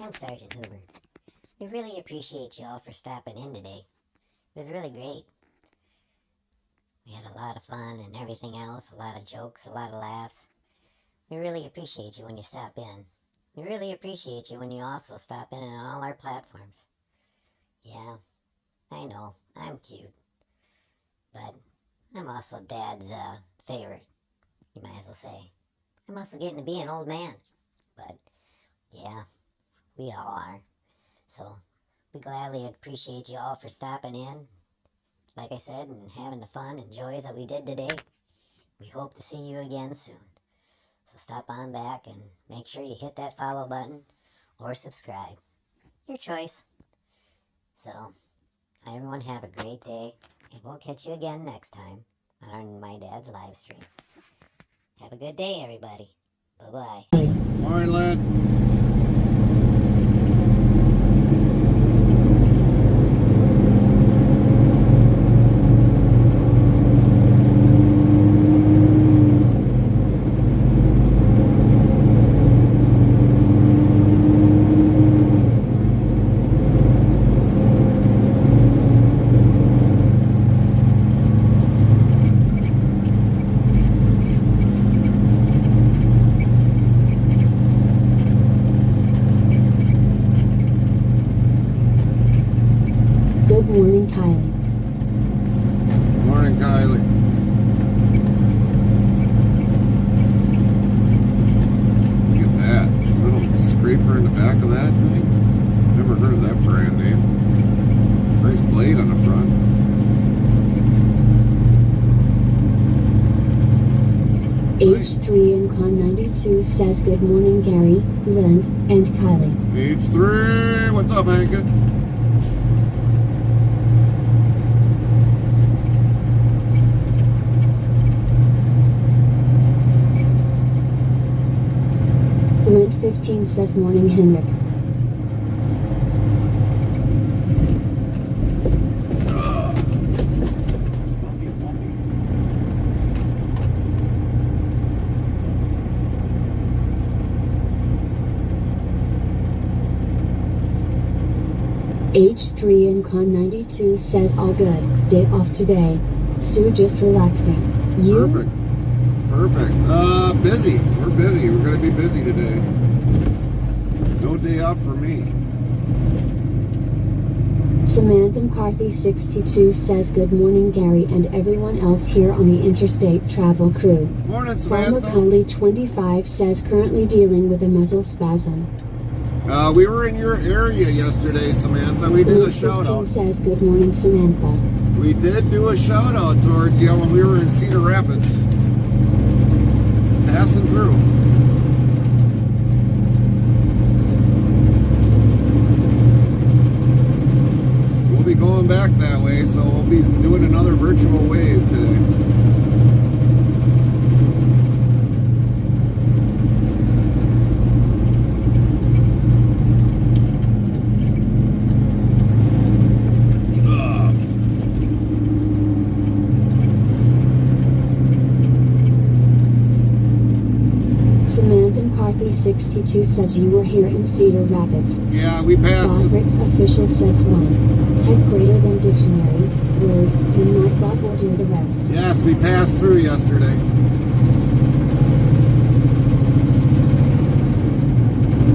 I'm Sergeant Hoover. We really appreciate you all for stopping in today. It was really great. We had a lot of fun and everything else, a lot of jokes, a lot of laughs. We really appreciate you when you stop in. We really appreciate you when you also stop in on all our platforms. Yeah, I know, I'm cute. But I'm also Dad's favorite, you might as well say. I'm also getting to be an old man. But, yeah, we all are. So, we gladly appreciate you all for stopping in, like I said, and having the fun and joys that we did today. We hope to see you again soon. So stop on back and make sure you hit that follow button or subscribe. Your choice. So, everyone have a great day, and we'll catch you again next time on my dad's live stream. Have a good day, everybody. Bye-bye. Morning, Lynn. Good morning, Kylie. Morning, Kylie. Look at that. Little scraper in the back of that thing. Never heard of that brand name. Nice blade on the front. H3 and Con 92 says good morning, Gary, Lind, and Kylie. H3, what's up, Hankin? Lint 15 says morning, Henrik. Bumpy, bumpy. H3 and Con 92 says all good, day off today. Sue just relaxing. You? Perfect. Perfect. Busy. We're busy. We're going to be busy today. No day off for me. Samantha McCarthy 62 says good morning, Gary, and everyone else here on the Interstate Travel crew. Morning, Farmer Samantha. Kylie 25 says currently dealing with a muscle spasm. We were in your area yesterday, Samantha. We did a shout out. 15 says good morning, Samantha. We did do a shout out towards you when we were in Cedar Rapids. Passing through. We'll be going back that way, so we'll be doing another virtual wave today. Samantha McCarthy 62 says you were here in Cedar Rapids. Yeah, we passed. Roderick's official says 1. Type greater than dictionary, word, and Nightbot will do the rest. Yes, we passed through yesterday.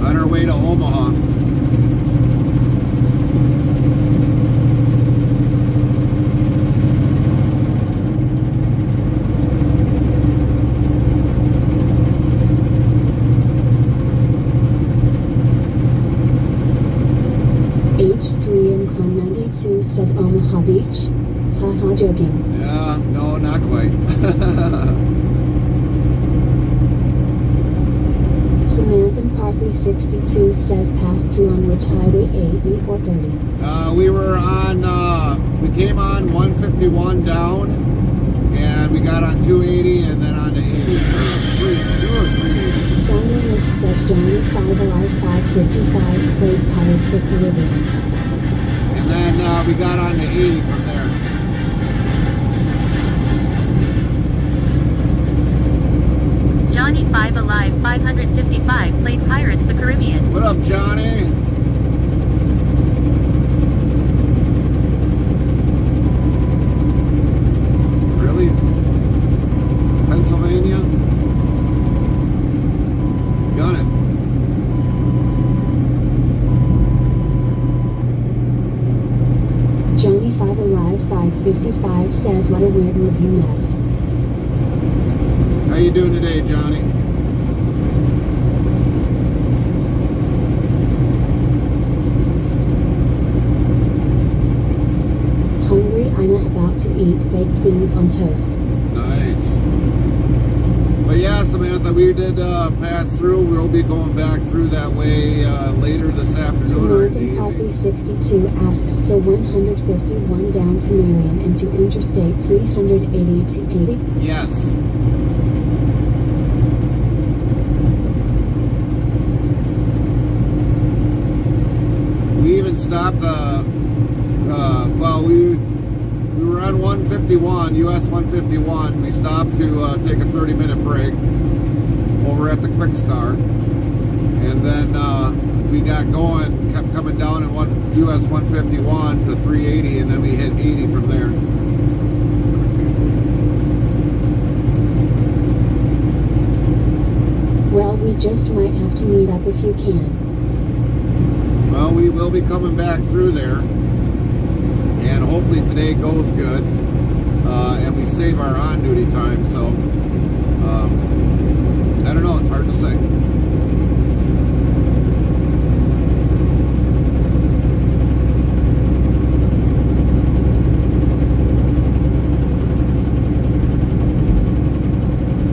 On our way to Omaha. H3 and Con 92 says Omaha Beach. Haha, joking. Yeah, no, not quite. Samantha McCarthy 62 says pass through on which highway, 80 or 30? We were on, we came on 151 down, and we got on 280 and then on to 80. Or 2 or 380. Sounding Mix says Johnny 5 Alive 555 played Pirates of the Caribbean. And then we got on to 80 from there. Johnny 5 Alive 555 played Pirates the Caribbean. What up, Johnny? 55 says, what a weird review mess. How you doing today, Johnny? Hungry, I'm about to eat baked beans on toast. Nice. But yeah, Samantha, we did pass through. We'll be going back through that way later this afternoon or in the Samantha evening. Carthy 62 asks, so 151 down to Marion and to Interstate 380 to 80? Yes. We even stopped, well, we were on 151, US 151. We stopped to take a 30-minute break over at the Quick Start. And then we got going, kept coming down in US 151 to 380, and then we hit 80 from there. Well, we just might have to meet up if you can. Well, we will be coming back through there, and hopefully today goes good, and we save our on-duty time, so I don't know, it's hard to say.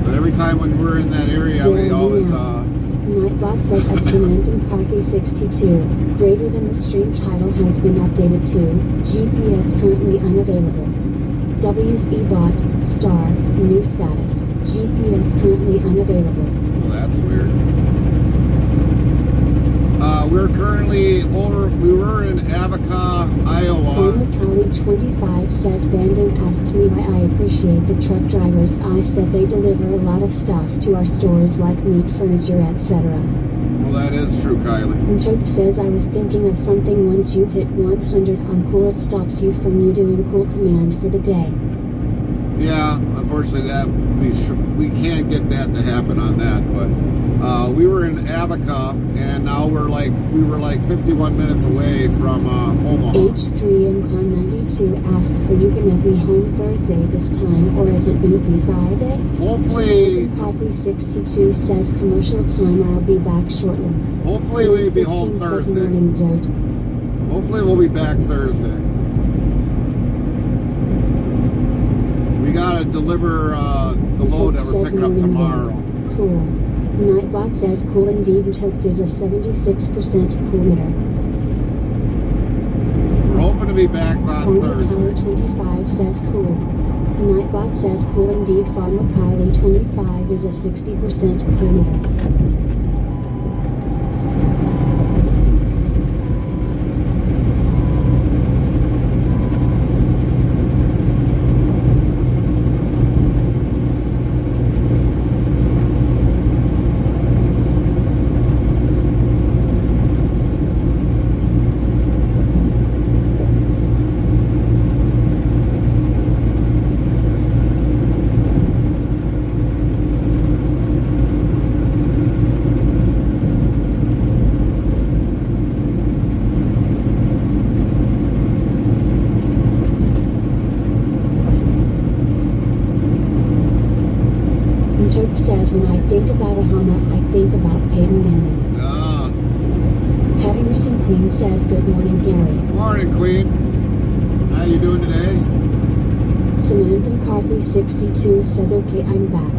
But every time when we're in that area, we always Nightbot says at Samantha Carthy 62, greater than the stream title has been updated to GPS currently unavailable. WSBot star new status GPS currently unavailable. well, that's weird. We're currently over, we were in Abaca, Iowa. Farmer Cali 25 says, Brandon asked me why I appreciate the truck drivers. I said they deliver a lot of stuff to our stores like meat, furniture, etc. Well, that is true, Kylie. And Choke says, I was thinking of something. Once you hit 100 on cool, it stops you from you doing cool command for the day. Yeah, unfortunately that we can't get that to happen on that, but we were in Abaca, and now we were like 51 minutes away from Omaha. H3 and Con 92 asks, are you gonna be home Thursday this time, or is it gonna be Friday? Hopefully, Coffee 62 says, commercial time, I'll be back shortly. hopefully we'll be home 15 says, Thursday. morning, Dirt. Hopefully we'll be back Thursday. We gotta deliver the load that we're picking up tomorrow. Cool. Nightbot says, cool indeed. Choked is a 76% cool meter. We're hoping to be back on Thursday. Farmer Kylie 25 says, cool. Nightbot says, cool indeed. Farmer Kylie 25 is a 60% cool meter. Choked says, when I think about a Hummer, I think about Peyton Manning. Heavyerson Queen says, good morning, Gary. Morning, Queen. How you doing today? Samantha Carthy 62 says, okay, I'm back.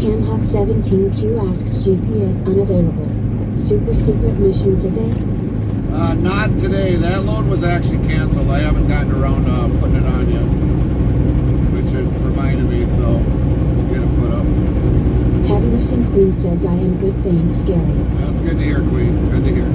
Hanhawk 17Q asks, GPS unavailable. Super secret mission today? Not today. That load was actually canceled. I haven't gotten around putting it on yet, which it reminded me, so we'll get it put up. Heavyerson Queen says, I am good, thanks, Gary. That's good to hear, Queen. Good to hear.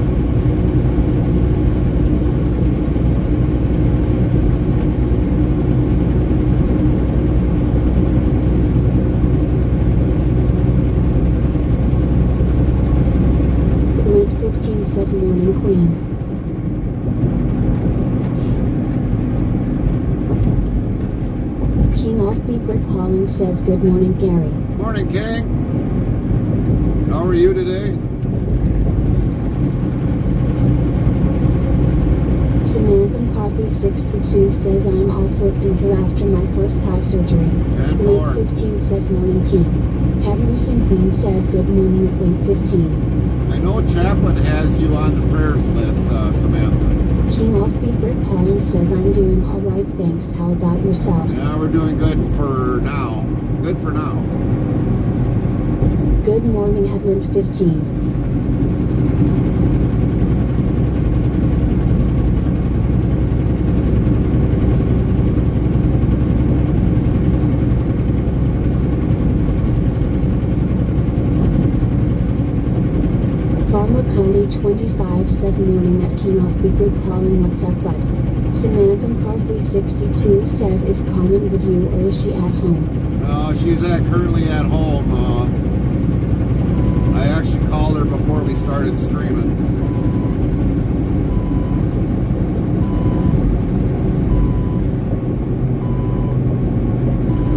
Late 15 says, morning, Queen. King Offbeat calling says, good morning, Gary. Morning, King. How are you today? Samantha Carthy Carthy62 says I'm off work until after my first eye surgery. 10-4. Link 15 says morning King. Harrison Queen says good morning at Link 15. I know Chaplin has you on the prayers list, Samantha. King Offbeat Rick Holland says I'm doing alright thanks. How about yourself? Yeah, we're doing good for now. Good for now. Good morning at Link 15. Farmer Kylie 25 says morning at King Offbeat Rick Holland, what's up bud? Samantha Carthy 62 says is Carmen with you or is she at home? She's currently at home. I actually called her before we started streaming.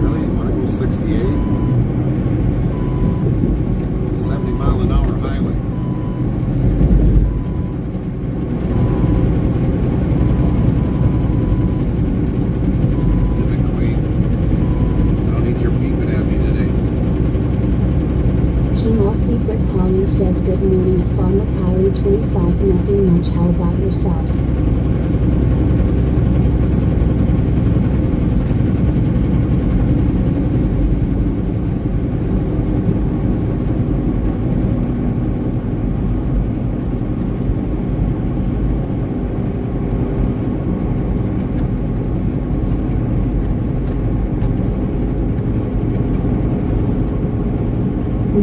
Really? You want to go 68? It's a 70-mile-an-hour highway. Civic Queen. I don't need your beeping at me today. King Offbeat Rick Holland says good morning at Farmer Kylie 25 nothing much. How about yourself?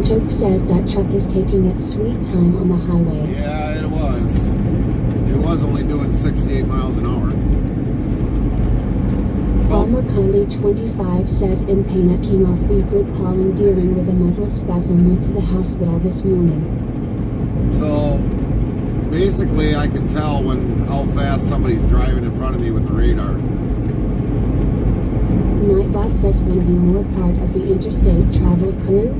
Choke says that truck is taking its sweet time on the highway. Yeah, it was. It was only doing 68 miles an hour. Farmer Kylie 25 says in pain at King Offbeat Rick Holland dealing with a muscle spasm, went to the hospital this morning. So basically I can tell how fast somebody's driving in front of me with the radar. Nightbot says one of you more part of the interstate travel crew?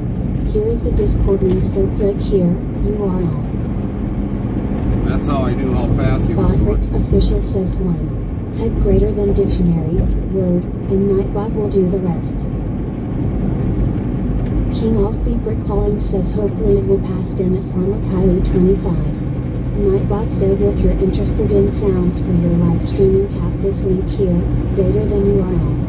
Here is the Discord link, so click here, URL. That's how I knew how fast he was Botrix going. official says 1. Type greater than dictionary, word, and Nightbot will do the rest. King Offbeat Rick Holland says hopefully it will pass then at Farmer Kylie 25. Nightbot says if you're interested in sounds for your live streaming, tap this link here, greater than URL.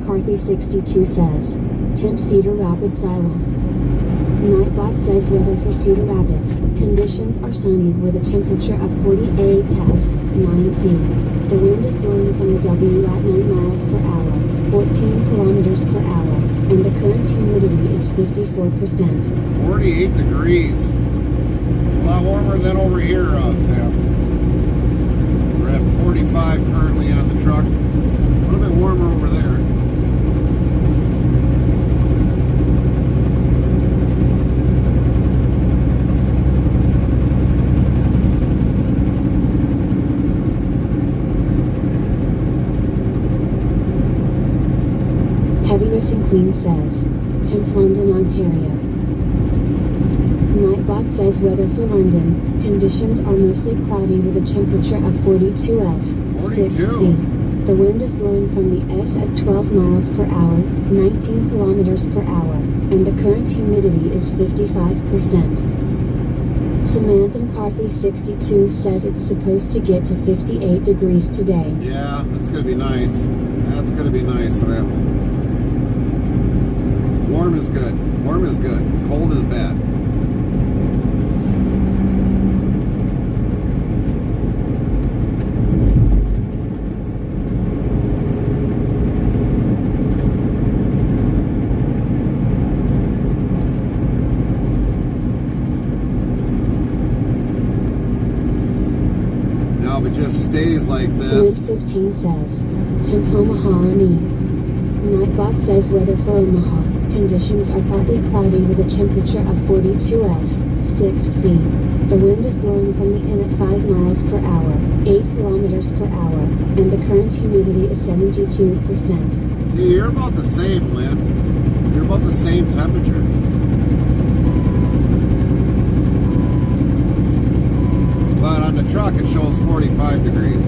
Carthy 62 says, Temp Cedar Rapids, Iowa. Nightbot says weather for Cedar Rapids. Conditions are sunny with a temperature of 48 F. 9C. The wind is blowing from the W at 9 miles per hour, 14 kilometers per hour, and the current humidity is 54%. 48 degrees. It's a lot warmer than over here, Sam. We're at 45 currently on the truck. A little bit warmer over there. Heavy Racing Queen says, Temp London, Ontario. Nightbot says weather for London, conditions are mostly cloudy with a temperature of 42°F, 6°C. The wind is blowing from the S at 12 miles per hour, 19 kilometers per hour, and the current humidity is 55%. Samantha McCarthy 62 says it's supposed to get to 58 degrees today. Yeah, that's going to be nice. That's going to be nice, Samantha. Warm is good. Warm is good. Cold is bad. Now, if it just stays like this. Fluid 15 says, Temp Omaha. Nightbot says weather for Omaha. Conditions are partly cloudy with a temperature of 42°F, 6°C. The wind is blowing from the in at 5 miles per hour, 8 kilometers per hour, and the current humidity is 72%. See, you're about the same, Lynn. You're about the same temperature. But on the truck, it shows 45 degrees.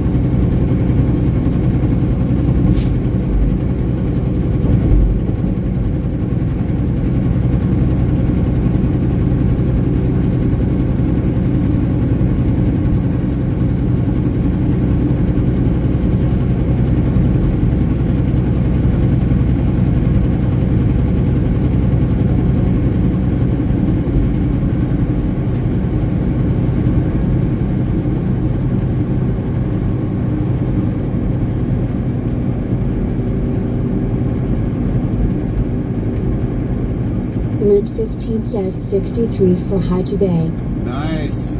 Lint 15 says 63 for high today. Nice.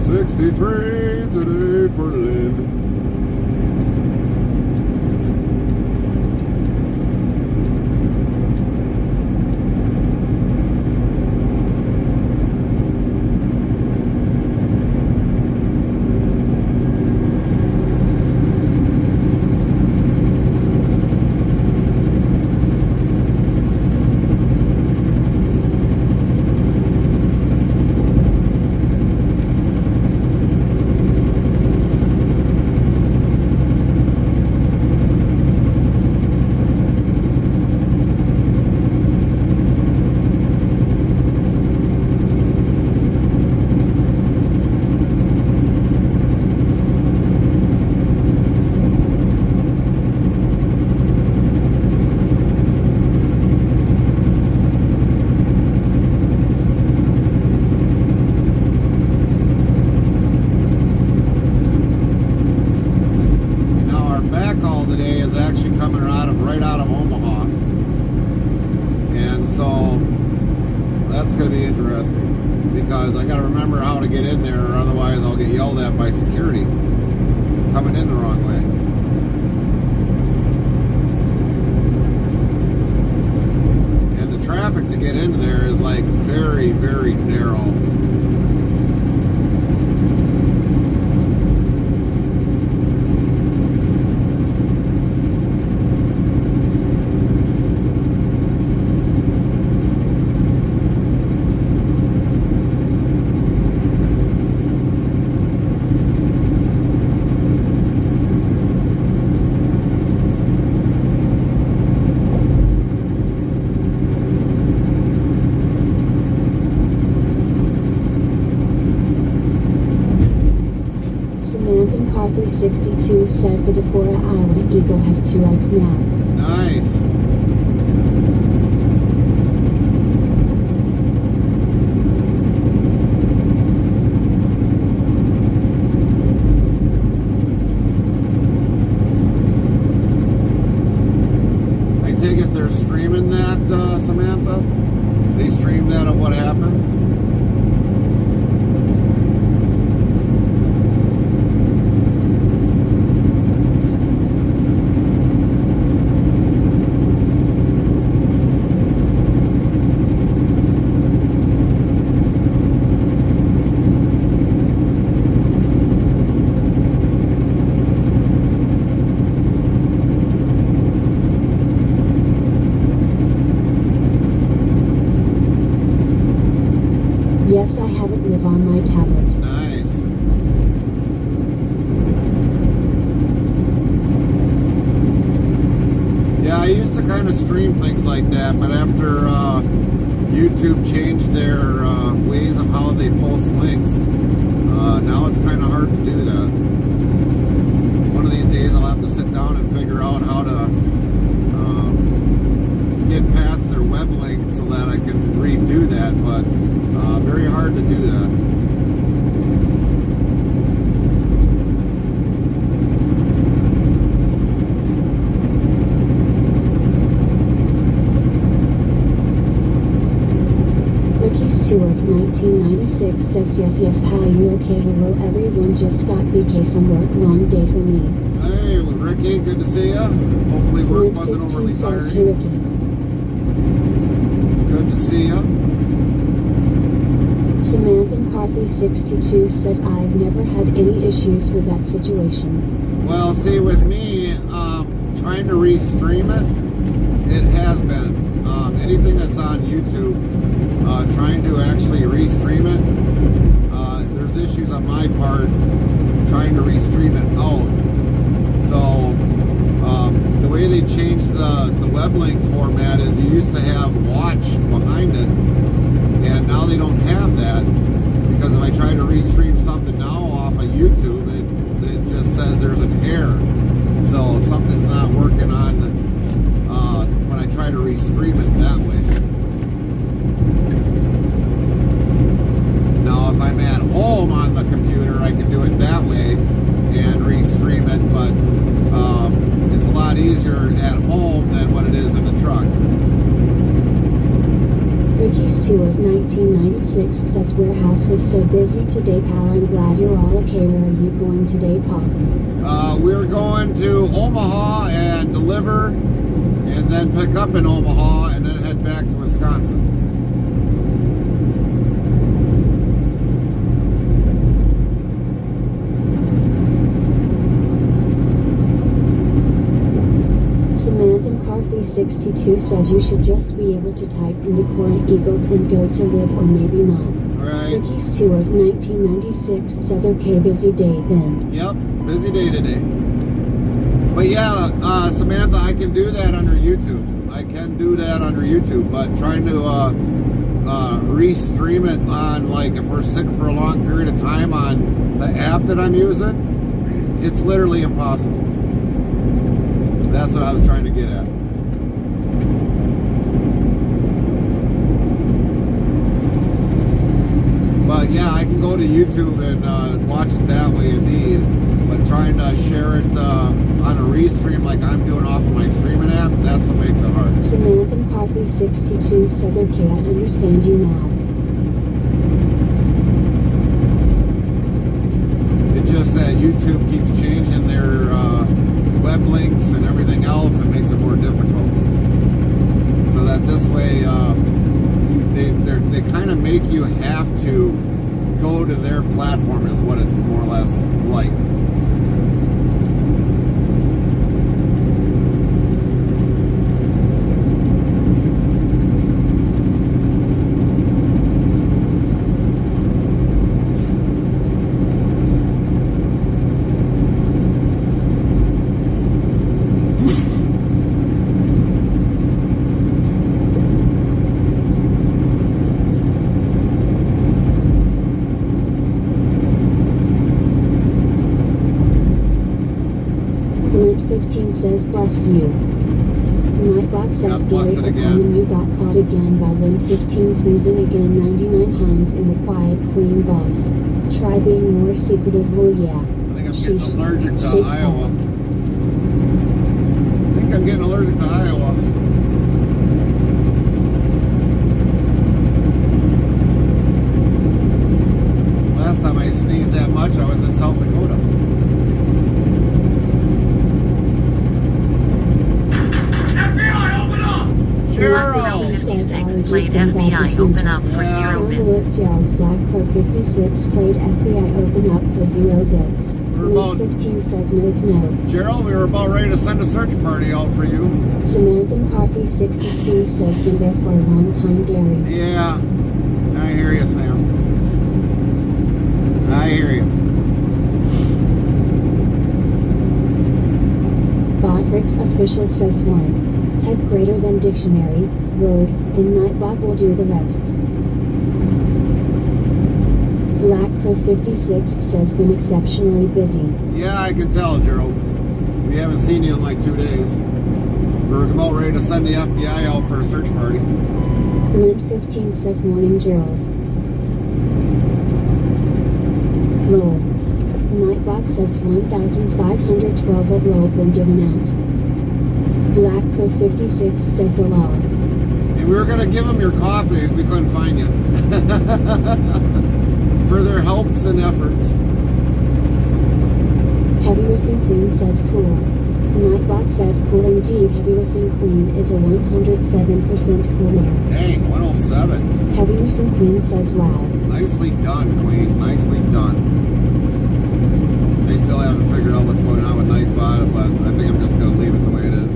$63 today for Lynn. Right out of Omaha, and so that's going to be interesting because I got to remember how to get in there, or otherwise I'll get yelled at by security coming in the wrong way. And the traffic to get in there is like very, very narrow. 62 says the Decorah, Iowa Eagle has 2 legs now. Nice. I take it they're streaming that, Samantha? They stream that of what happens? Yes, I have it live on my tablet. Nice. Yeah, I used to kind of stream things like that, but after YouTube changed their ways of how they post links, now it's kind of hard to do that. One of these days I'll have to sit down and figure out how to get past their web link so that I can redo that, but very hard to do that. Ricky Stewart 1996 says yes pal, you okay? Hello everyone, just got BK from work, long day for me. Hey Ricky, good to see ya. Hopefully work Mid wasn't 15 overly says, hey tiring. Ricky. Good to see ya. Samantha McCarthy 62 says I've never had any issues with that situation. Well, see, with me, trying to restream it has been. Anything that's on YouTube, trying to actually restream it, there's issues on my part trying to restream it out. So, the way they changed the web link format is you used to have watch behind it, and now they don't have that, because if I try to restream something now off of YouTube, it just says there's an error. So something's not working on when I try to restream it that way. Now if I'm at home on the computer, I can do it that way and restream it, but it's a lot easier at home than what it is in the truck. Ricky Stewart 1996 says warehouse was so busy today pal, I'm glad you're all okay. Where are you going today, Paul? We're going to Omaha and deliver, and then pick up in Omaha, and then head back to Wisconsin. Samantha McCarthy 62 says you should just be able to type in Decorah Eagles and go to live, or maybe not. Right. Ricky Stewart 1996 says okay, busy day then. Yep, busy day today. But yeah, Samantha, I can do that under YouTube. I can do that under YouTube, but trying to restream it on, like, if we're sitting for a long period of time on the app that I'm using, it's literally impossible. That's what I was trying to get at. But yeah, I can go to YouTube and watch it that way indeed. But trying to share it on a restream like I'm doing off of my streaming app, that's what makes it hard. Samantha McCarthy 62 says okay, I understand you now. It's just that YouTube keeps changing their web links and everything else, and makes it more difficult. So that this way, they kind of make you have to go to their platform, is what it's more or less like. Lint 15 says bless you. Nightbot says Got Gary busted again. O'Connor, you got caught again by Lint 15 sneezing again 99 times in the quiet queen boss. Try being more secretive, well yeah. I think I'm Sheesh. getting allergic to Shakes Iowa. head. I think I'm getting allergic to Iowa. Last time I sneezed that much, I was in South Dakota. Cheryl! 56 played FBI open up for Yeah. 0 bits. Alert yells Black Crow 56 played FBI open up for 0 bits. We're Lint about- 15 says nope no. Gerald, we were about ready to send a search party out for you. Samantha McCarthy 62 says been there for a long time, Gary. Yeah, I hear you, Sam. I hear you. Botrix official says 1. Type greater than dictionary, word, and Nightbot will do the rest. Black Crow 56 says been exceptionally busy. Yeah, I can tell, Gerald. We haven't seen you in like 2 days. We're about ready to send the FBI out for a search party. Lint 15 says morning Gerald. Lowell. Nightbot says 1,512 of Lowell been given out. Black Crow 56 says hello. And we were going to give them your coffee if we couldn't find you. For their helps and efforts. Heavy Wrestling Queen says cool. Nightbot says cool indeed. Heavy Wrestling Queen is a 107% cooler. Dang, 107. Heavy Wrestling Queen says wow. Nicely done, Queen. Nicely done. They still haven't figured out what's going on with Nightbot, but I think I'm just going to leave it the way it is.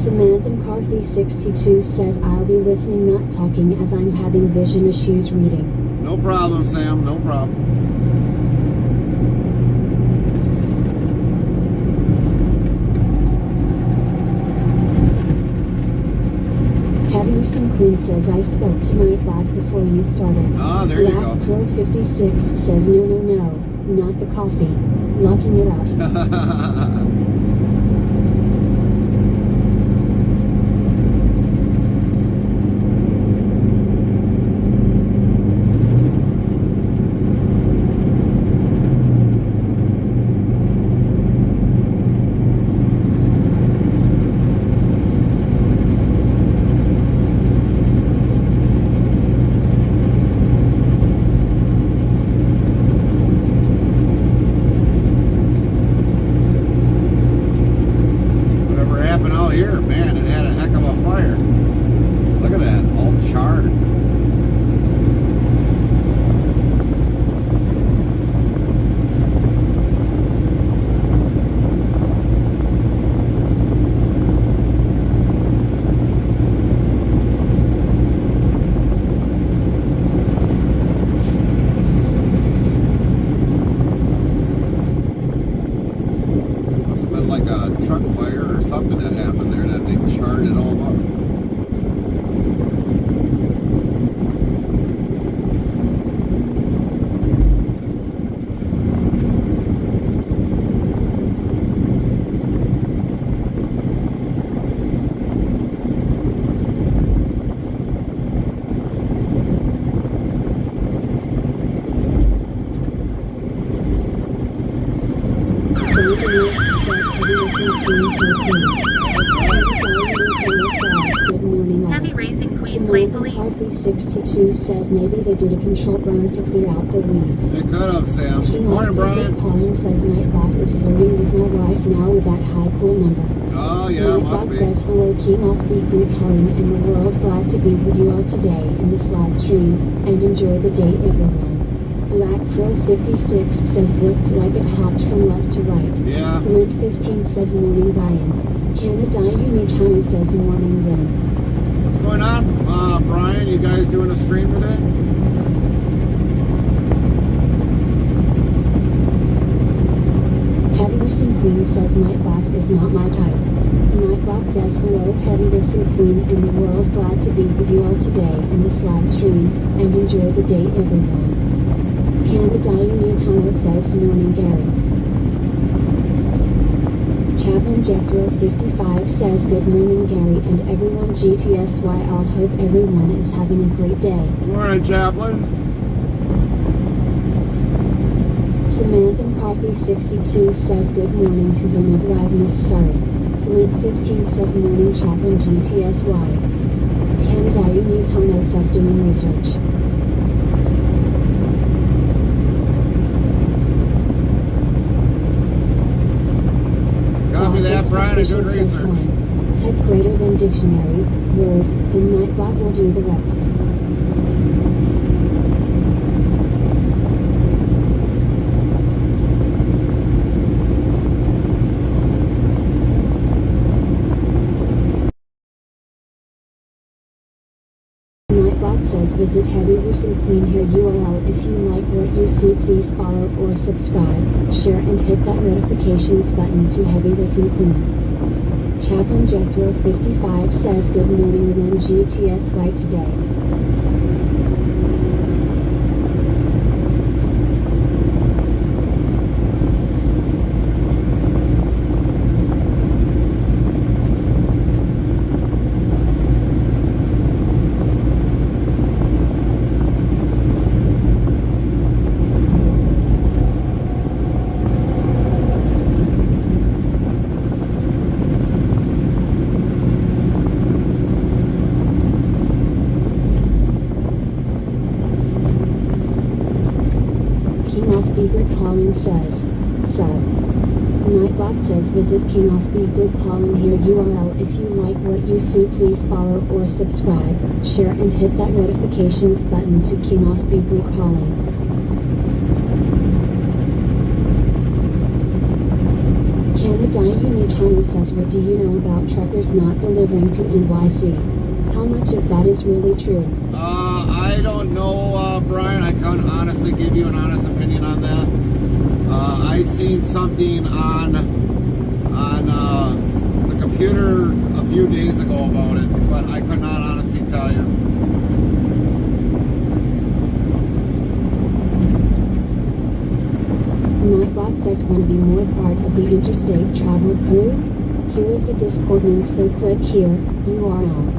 Samantha McCarthy 62 says I'll be listening not talking as I'm having vision issues reading. No problem, Sam. No problem. Heavy Wrestling Queen says I spoke to Nightbot before you started. Ah, there you Black go. Crow 56 says no, not the coffee. Locking it up. Whatever happened out here, man, it had a heck of a fire. Look at that, all charred. Must have been like a truck fire or something that happened there that they charred it all up. Heavy Racing Queen play police. McCarthy 62 says maybe they did a control burn to clear out the weeds. They could have, Sam. King Morning, Brian. Calling says Nightbot is flirting with my wife now with that high cool number. Oh, yeah, must Nightbot be. says hello King off Beacon Calling in the world. Glad to be with you all today in this live stream and enjoy the day everyone. Black Crow 56 says looked like it hopped from left to right. Yeah. Lint 15 says morning Brian. Canada Unitano says morning Lynn. What's going on, Brian? You guys doing a stream today? Heavy Wrestling Queen says Nightbot is not my type. Nightbot says hello Heavy Wrestling Queen in the world. Glad to be with you all today in this live stream and enjoy the day everyone. Canada Unitano says morning Gary. Chaplain Jethro 55 says good morning Gary and everyone GTSY. I'll hope everyone is having a great day. Morning, Chaplain. Samantha Coffee 62 says good morning to him of Live Miss Surrey. Link 15 says morning Chaplain GTSY. Canada Unitano says doing research. Copy that, Brian. I'm doing research. Type greater than dictionary, word, and Nightbot will do the rest. Nightbot says visit Heavy Roosing Queen here URL. If you like what you see, please follow or subscribe, share and hit that notifications button to Heavy Roosing Queen. Chaplain Jethro 55 says good morning Lynn GTSY today. Calling says, sub. Nightbot says visit King of Be Good Calling here URL. If you like what you see, please follow or subscribe, share and hit that notifications button to King of Be Good Calling. Canada Unitano says what do you know about truckers not delivering to NYC? How much of that is really true? I don't know, Brian. I can't honestly give you an honest opinion on that. I seen something on the computer a few days ago about it, but I could not honestly tell you. Nightbot says want to be more part of the interstate travel crew? Here is the Discord link, so click here, URL.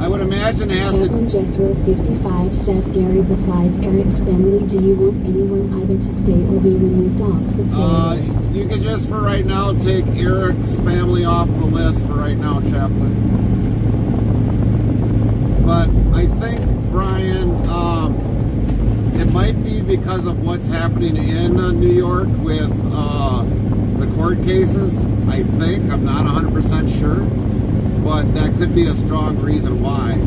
I would imagine it has to... Chaplain Jethro 55 says Gary, besides Eric's family, do you want anyone either to stay or be removed off the playlist? You can just for right now take Eric's family off the list for right now, Chaplain. But I think, Brian, it might be because of what's happening in New York with the court cases. I think. I'm not 100% sure. But that could be a strong reason why.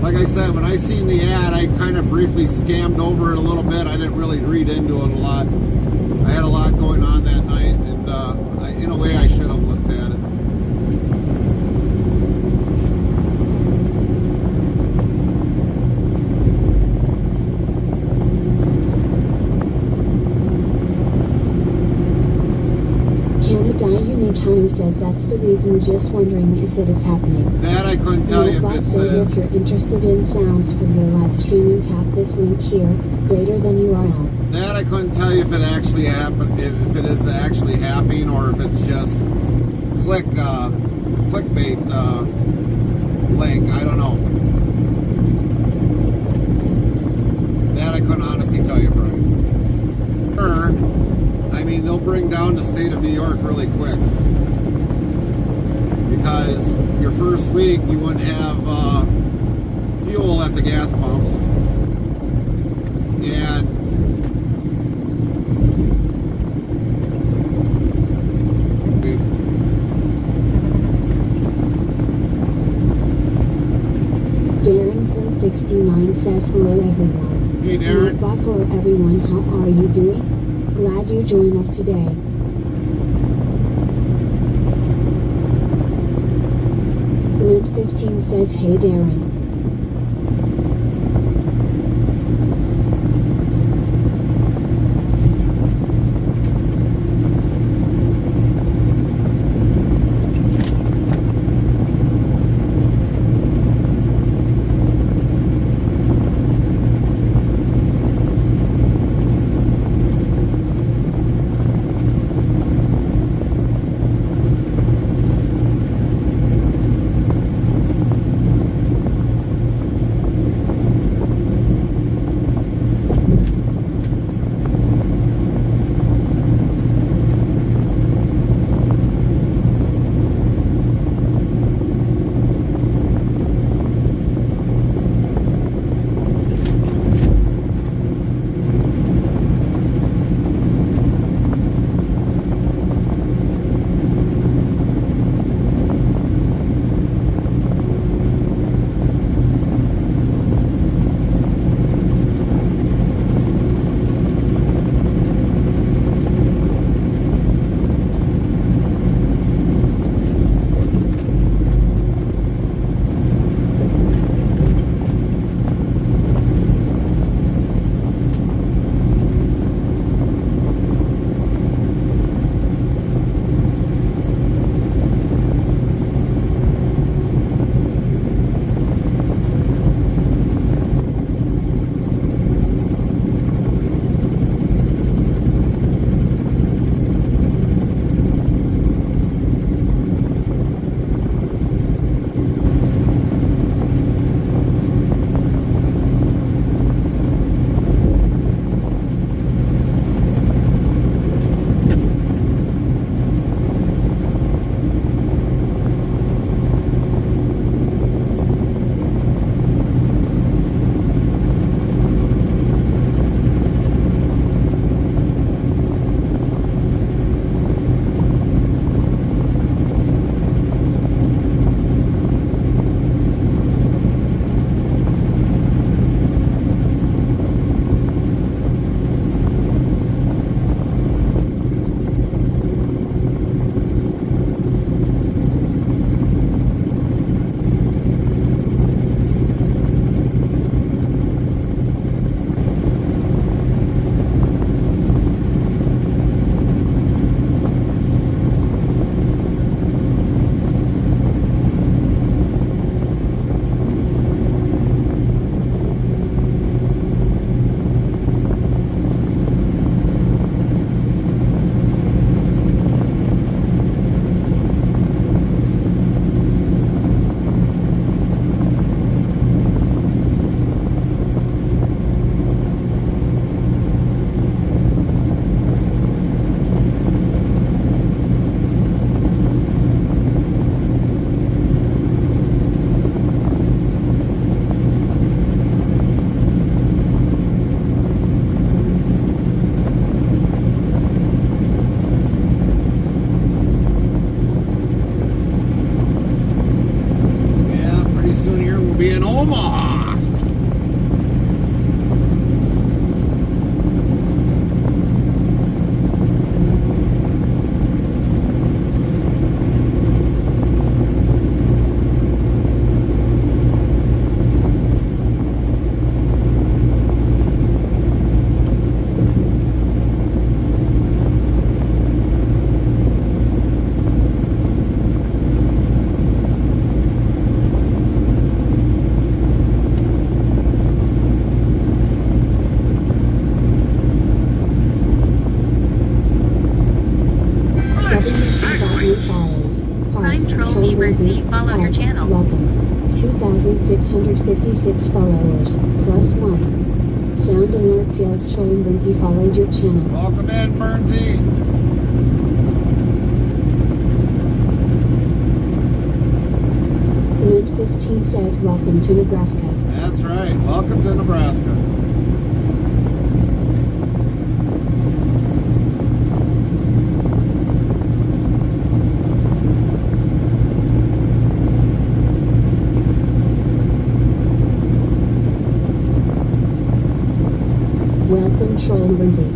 Like I said, when I seen the ad, I kind of briefly scammed over it a little bit. I didn't really read into it a lot. I had a lot going on that night, and in a way I should have looked at it. Unitano says that's the reason, just wondering if it is happening. That I couldn't tell you if it says. If you're interested in sounds for your live streaming, tap this link here, greater than URL. That I couldn't tell you if it actually happened, if it is actually happening, or if it's just clickbait link. I don't know. That I couldn't honestly tell you, Brian. I mean, they'll bring down the state of New York really quick. Because your first week, you wouldn't have fuel at the gas pumps. And Darren from 69 says hello everyone. Hey Darren. Hello everyone, how are you doing? Glad you joined us today. Lid 15 says hey Darren. Omaha. Follow your channel. Welcome. 2,656 followers, plus 1. Sound alerts yells Troy and Lindsay followed your channel. Welcome in, Bernsey. Link 15 says welcome to Nebraska. That's right. Welcome to Nebraska. Welcome Troy and Lindsay.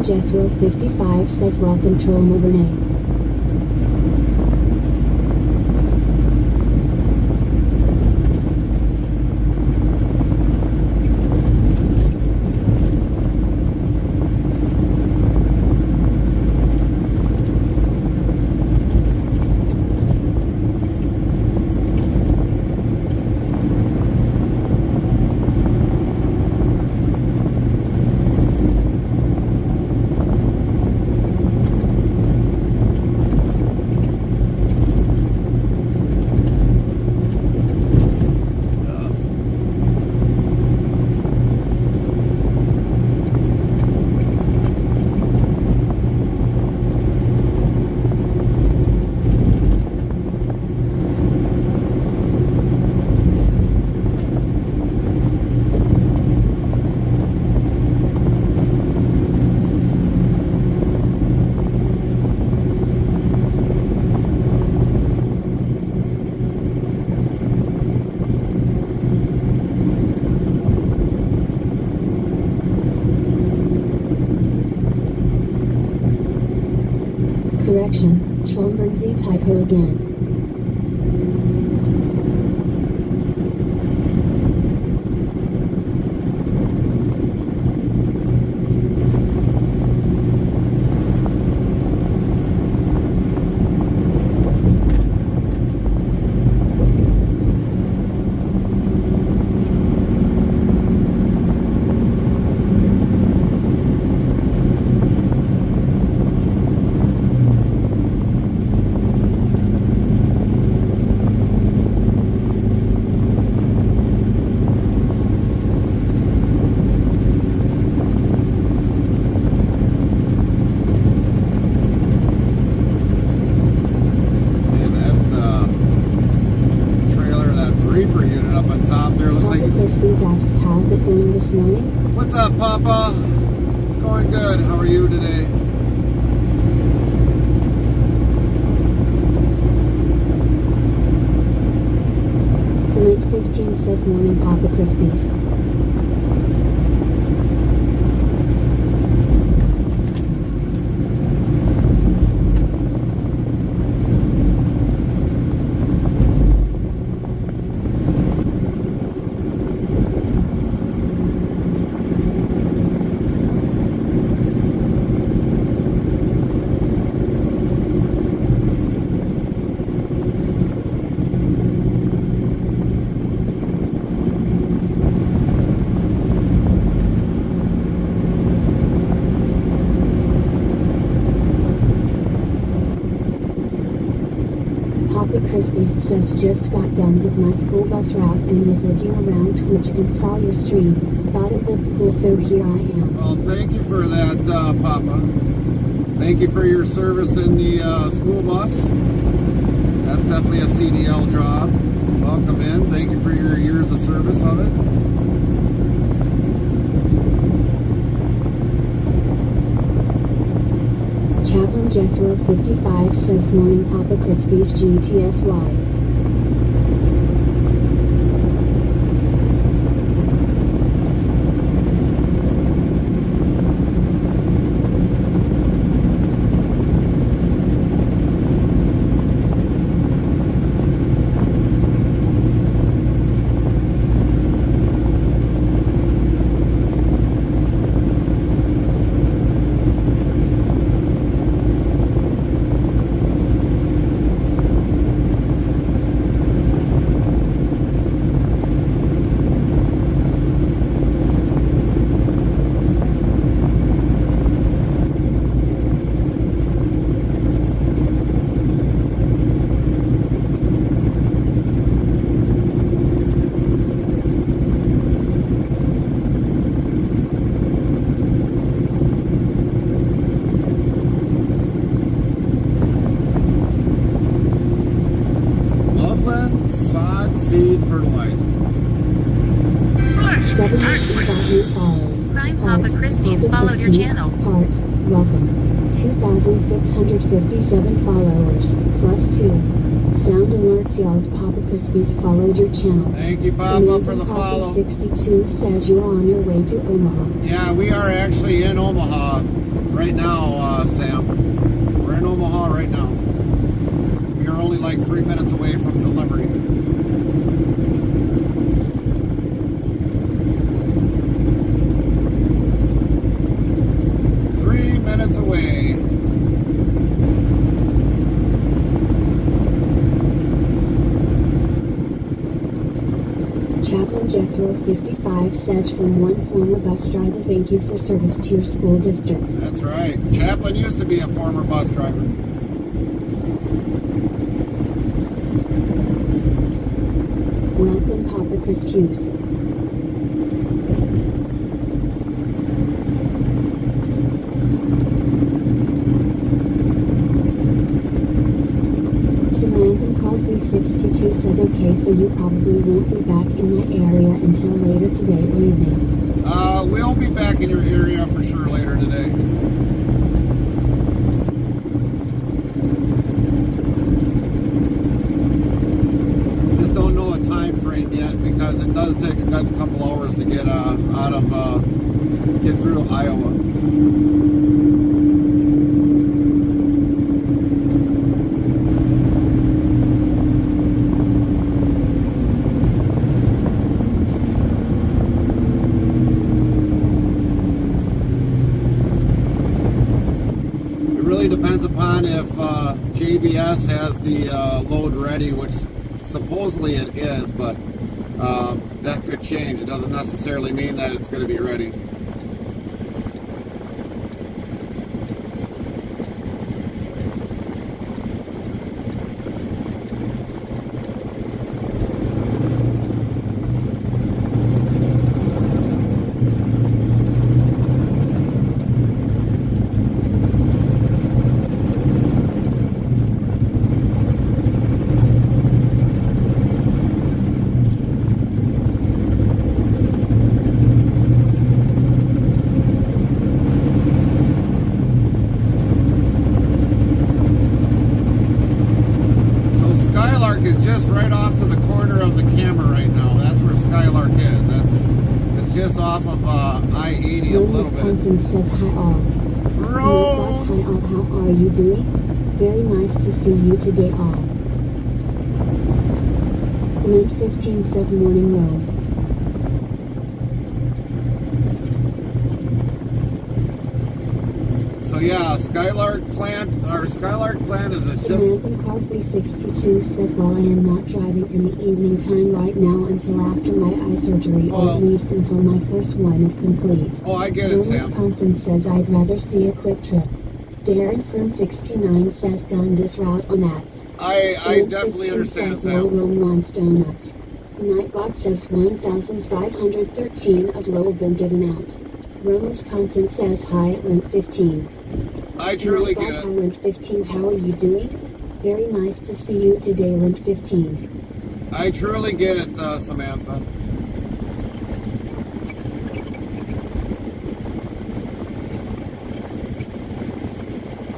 Jethro 55 says welcome Troll Renee. Correction, Trombern Z typo again. Crispies asks, how's it going this morning? What's up, Papa? It's going good. How are you today? Lake 15 says morning, Papa Crispies. Papa Crispies says just got done with my school bus route and was looking around Twitch and saw your stream. Thought it looked cool, so here I am. Well, thank you for that, Papa. Thank you for your service in the school bus. That's definitely a CDL job. Welcome in. Thank you for your years of service of it. Chaplain Jethro 55 says morning, Papa Crispies GTSY. Seed fertilizer. Prime Papa Crispies followed your channel. Heart, welcome. 2,657 followers, plus 2. Sound alerts, y'all's Papa Crispies followed your channel. Thank you, Papa, for the follow. 62 says you're on your way to Omaha. Yeah, we are actually in Omaha right now, Sam. We're in Omaha right now. We are only like 3 minutes away from delivery. Away. Chaplain Jethro 55 says from one former bus driver, thank you for service to your school district. That's right. Chaplain used to be a former bus driver. Welcome, Papa Crispies. Coffee 62 says okay, so you probably won't be back in my area until later today or evening. We'll be back in your area for sure later today. Just don't know a time frame yet because it does take a couple hours to get get through Iowa. really depends upon if JBS has the load ready, which supposedly it is, but that could change. It doesn't necessarily mean that it's going to be ready. Wisconsin says hi all. Hi all, how are you doing? Very nice to see you today all. Link 15 says morning roll. So yeah, Skylark plant is a Samantha Car 362 says, well, I am not driving in the evening time right now until after my eye surgery, or at least until my first one is complete. Oh, I get it, Sam. Wisconsin says, I'd rather see a quick trip. Darren from 69 says, done this route on ads. I definitely understand, Sam. Rome wants donuts. Nightbot says 1,513 of Lowell been given out. Rome, Wisconsin says, hi at link 15. I truly get it. Hi, link 15, how are you doing? Very nice to see you today, link 15. I truly get it, Samantha.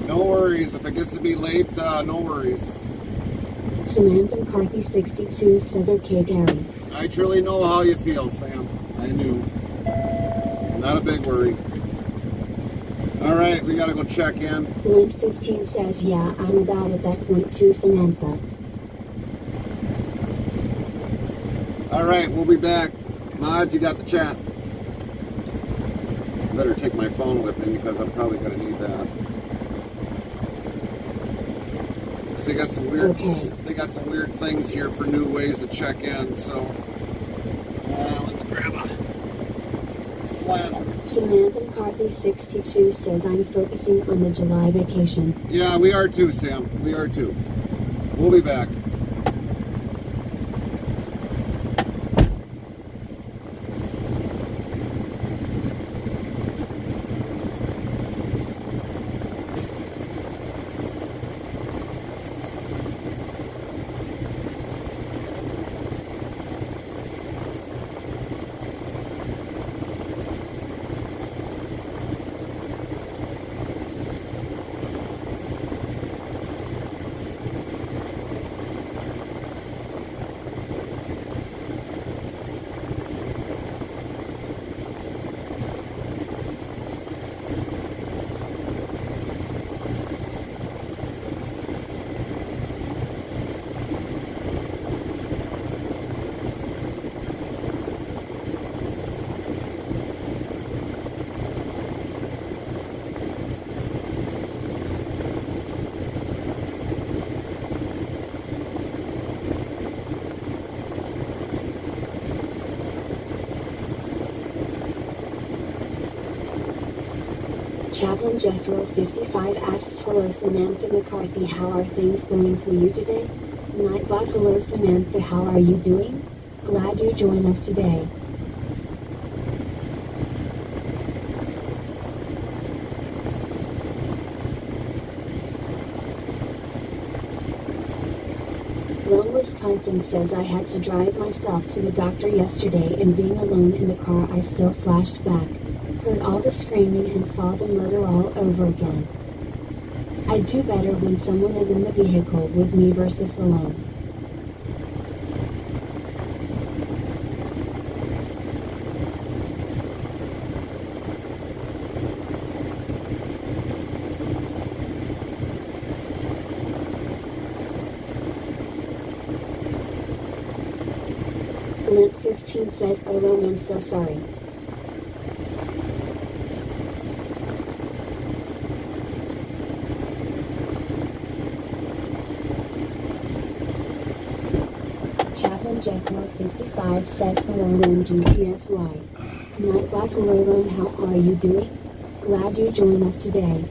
No worries. If it gets to be late, no worries. Samantha McCarthy 62 says, okay, Gary. I truly know how you feel, Sam. I knew. Not a big worry. All right, we gotta go check in. Link 15 says, yeah, I'm about at that point too, Samantha. All right, we'll be back. Mod, you got the chat. Better take my phone with me because I'm probably gonna need that. So they got some weird, they got some weird things here for new ways to check in. So let's grab a flannel. Samantha McCarthy 62 says, I'm focusing on the July vacation. Yeah, we are too, Sam. We are too. We'll be back. Chaplain Jethro 55 asks, hello Samantha McCarthy, how are things going for you today? Nightbot, hello Samantha, how are you doing? Glad you joined us today. Rome, Wisconsin says, I had to drive myself to the doctor yesterday, and being alone in the car I still flashed back. Heard all the screaming and saw the murder all over again. I do better when someone is in the vehicle with me versus alone. Link 15 says, oh Rome, I'm so sorry. Chaplain Jethro 55 says hello Rome GTSY. Nightbot hello Rome, how are you doing? Glad you joined us today.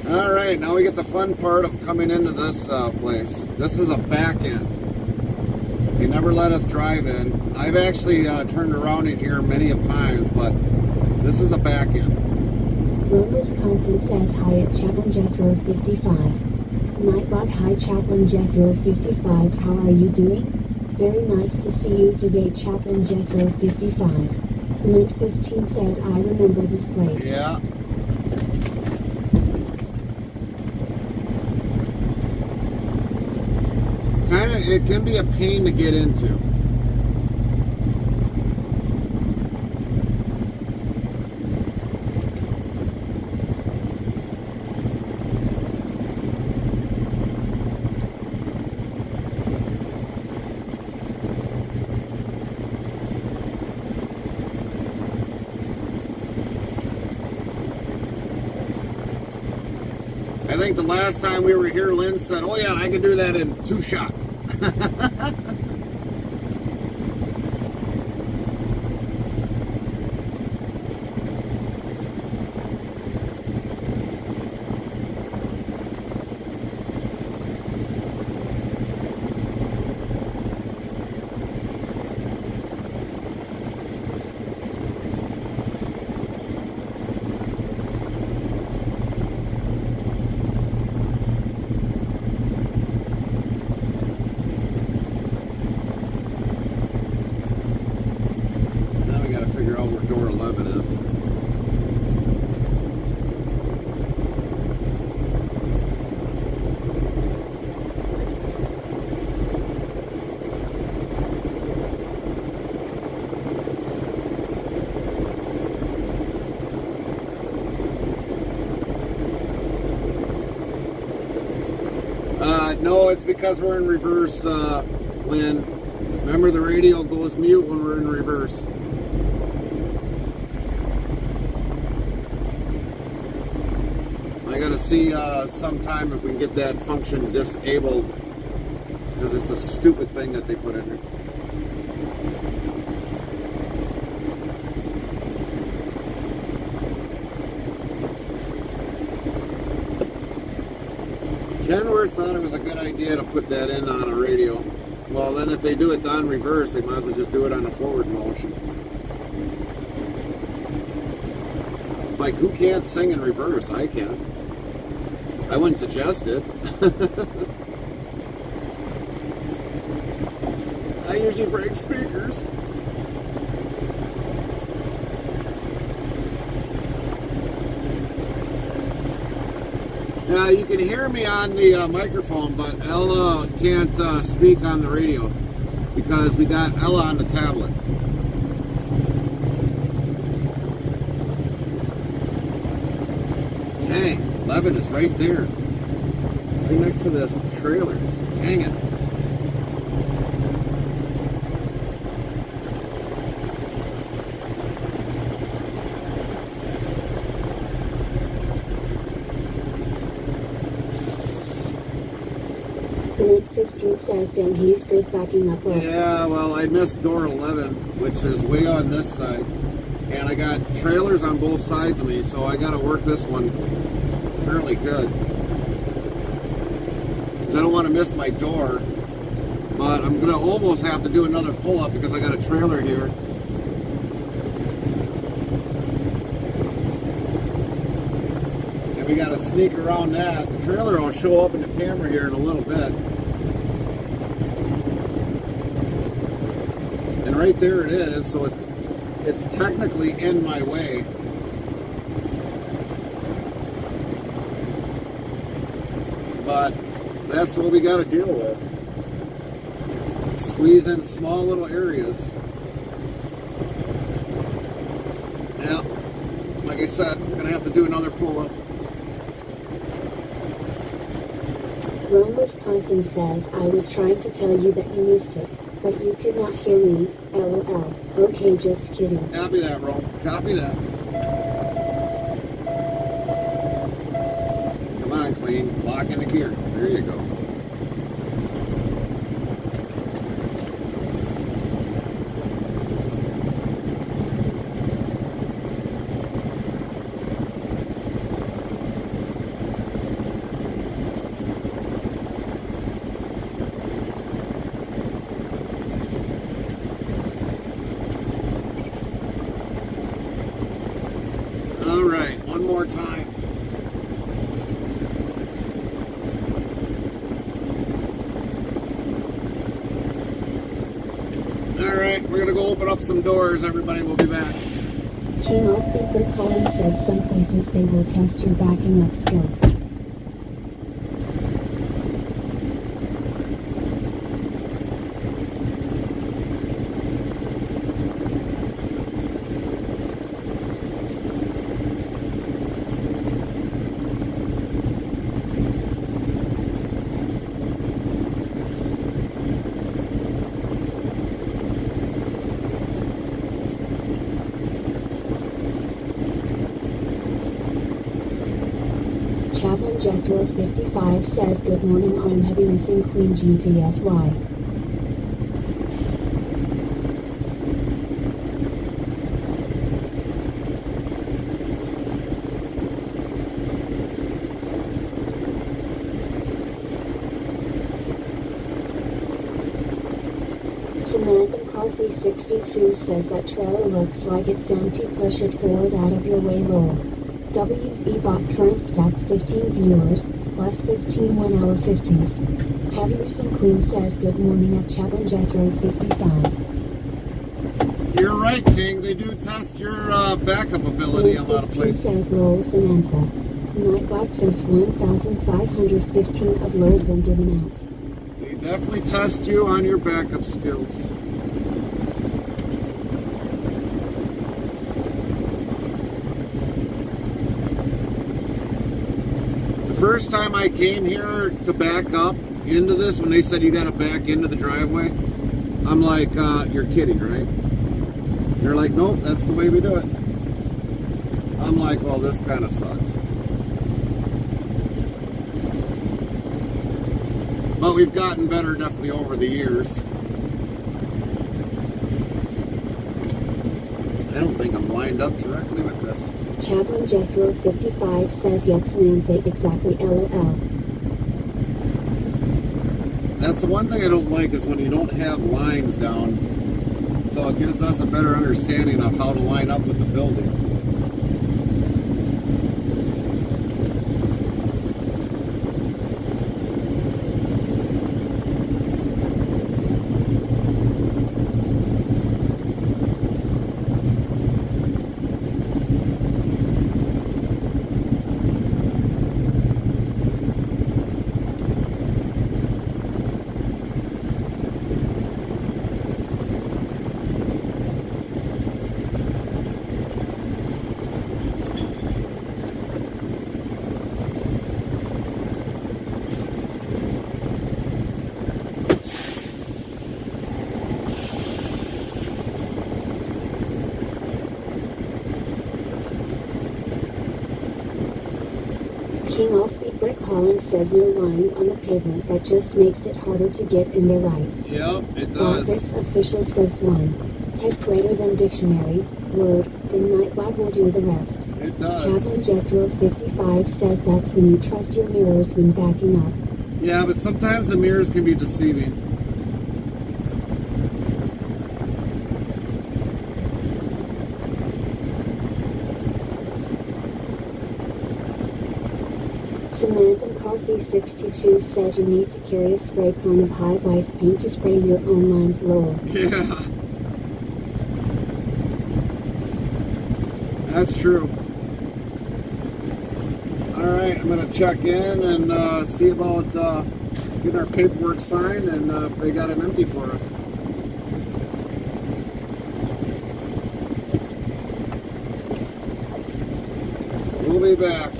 Alright, now we get the fun part of coming into this place. This is a back end. They never let us drive in. I've actually turned around in here many of times, but this is a back end. Rome, Wisconsin says hi at Chaplain Jethro 55. Nightbot hi Chaplain Jethro 55, how are you doing? Very nice to see you today Chaplain Jethro 55. Link 15 says I remember this place. Yeah. It can be a pain to get into. I think the last time we were here, Lynn said, oh yeah, I can do that in 2 shots. Door 11 is. No, it's because we're in reverse, Lynn. Remember, the radio goes mute when we're in reverse. I gotta see sometime if we can get that function disabled, because it's a stupid thing that they put in there. Kenworth thought it was a good idea to put that in on a radio. Well, then if they do it on reverse, they might as well just do it on a forward motion. It's like, who can't sing in reverse? I can. I wouldn't suggest it. I usually break speakers. Now you can hear me on the microphone, but Ella can't speak on the radio because we got Ella on the tablet. Dang, 11 is right there. Right next to this trailer. Dang it. Link 15 says damn, he's good backing up left. Yeah, well, I missed door 11, which is way on this side. And I got trailers on both sides of me, so I got to work this one fairly good. Because I don't want to miss my door. But I'm going to almost have to do another pull-up because I got a trailer here. And we got to sneak around that. The trailer will show up in the camera here in a little bit. And right there it is, so it's technically in my way. But that's what we got to deal with. Squeeze in small little areas. Now, like I said, I'm going to have to do another pull-up. Rome, Wisconsin says I was trying to tell you that you missed it, but you could not hear me, lol. Okay, just kidding. Copy that, Rome. Copy that. Come on, Queen. Lock into gear. There you go. All right, one more time. All right, we're gonna go open up some doors. Everybody, we'll be back. King of Beaker Colin said some places they will test your backing up skills. Chaplain Jethro 55 says good morning, I'm heavy missing Queen GTSY. Samantha McCarthy 62 says that trailer looks like it's empty, push it forward out of your way, roll. WB bot current stats 15 viewers, plus 15 1 hour 50s. Heavy Missing Queen says good morning at Chaplain Jethro 55. You're right, King. They do test your backup ability in a lot of 15 places. says lol Samantha. Nightbot says 1,515 of lol been given out. They definitely test you on your backup skills. The first time I came here to back up into this, when they said you got to back into the driveway, I'm like, you're kidding, right? They're like, nope, that's the way we do it. I'm like, well, this kind of sucks. But we've gotten better definitely over the years. I don't think I'm lined up directly with this. Chaplain Jethro 55 says yep Samantha exactly lol. That's the one thing I don't like is when you don't have lines down. So it gives us a better understanding of how to line up with the building. King Offbeat Brick Holland says no lines on the pavement, that just makes it harder to get in there right. Yep, it Bricks does. official says 1. Ted greater than dictionary, word, and Nightbot will do the rest. It does. Chaplain Jethro 55 says that's when you trust your mirrors when backing up. Yeah, but sometimes the mirrors can be deceiving. Samantha McCarthy 62 says you need to carry a spray cone of high vice paint to spray your own lines lol. Yeah. That's true. Alright, I'm going to check in and see about getting our paperwork signed and if they got them empty for us. We'll be back.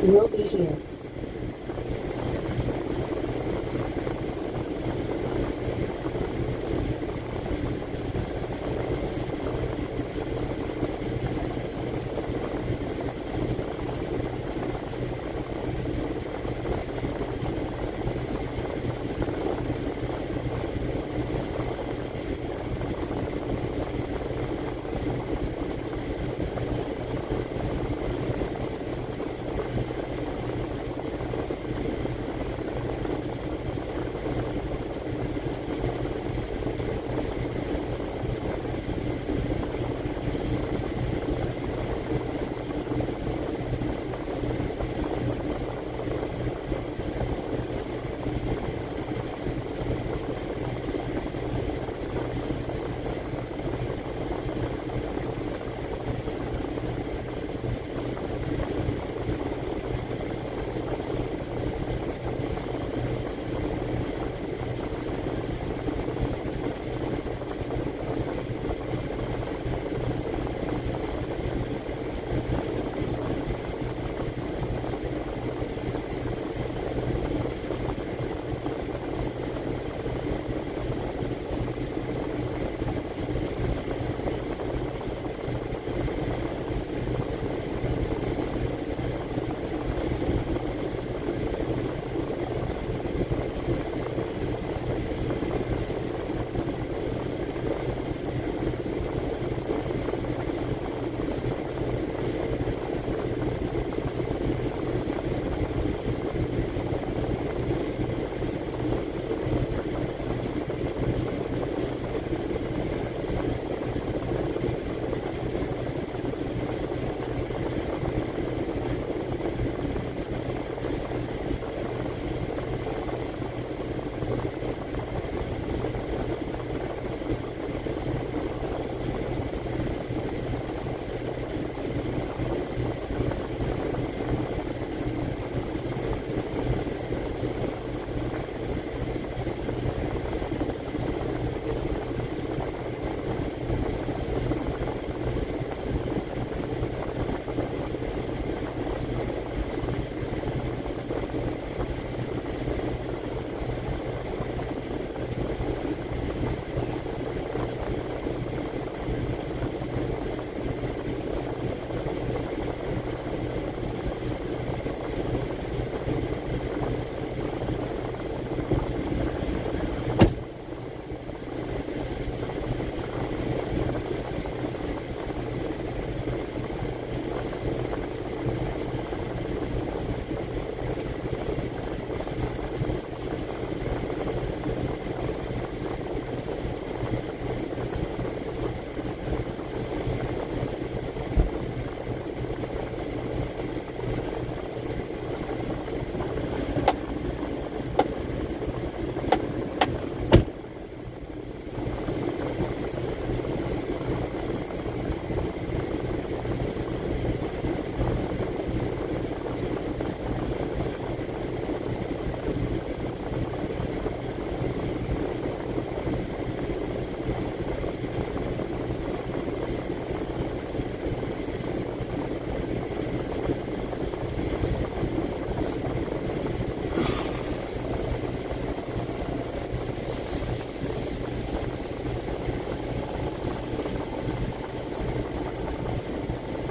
We'll be here.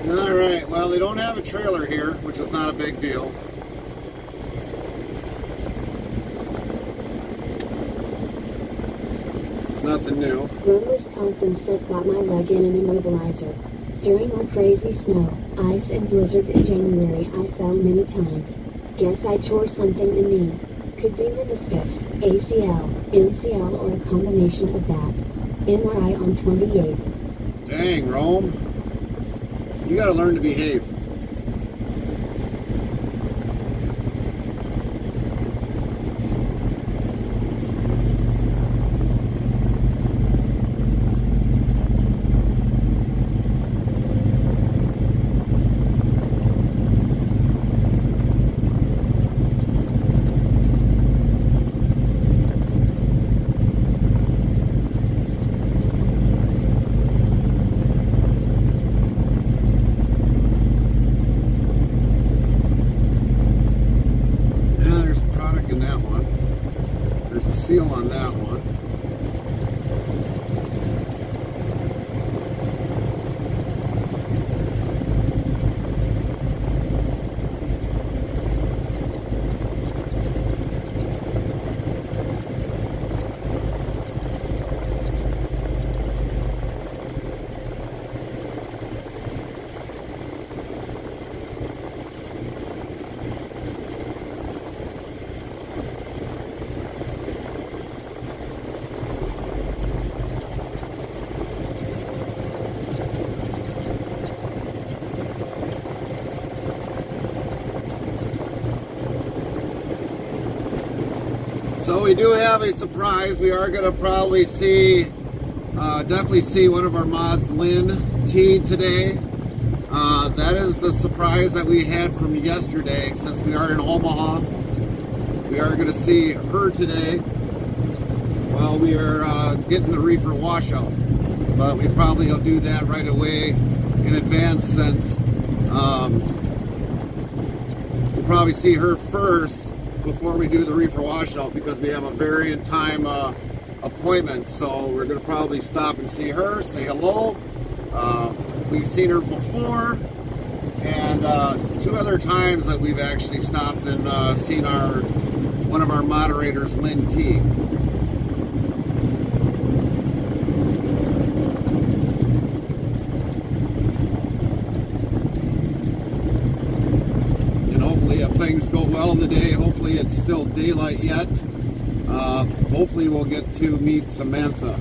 Alright, well, they don't have a trailer here, which is not a big deal. It's nothing new. Rome, Wisconsin says got my leg in an immobilizer. During our crazy snow, ice and blizzard in January I fell many times. Guess I tore something in knee. Could be meniscus, ACL, MCL or a combination of that. MRI on 28th. Dang, Rome. You gotta learn to behave. So we do have a surprise. We are going to probably see, definitely see one of our mods, Lynn T, today. That is the surprise that we had from yesterday. Since we are in Omaha, we are going to see her today while we are getting the reefer washout. But we probably will do that right away in advance, since we'll probably see her first before we do the reefer washout, because we have a varying time appointment. So we're going to probably stop and see her, say hello. We've seen her before, and 2 other times that we've actually stopped and seen one of our moderators, Lynn T. And hopefully, if things go well today, hopefully it's still daylight yet. Hopefully we'll get to meet Samantha.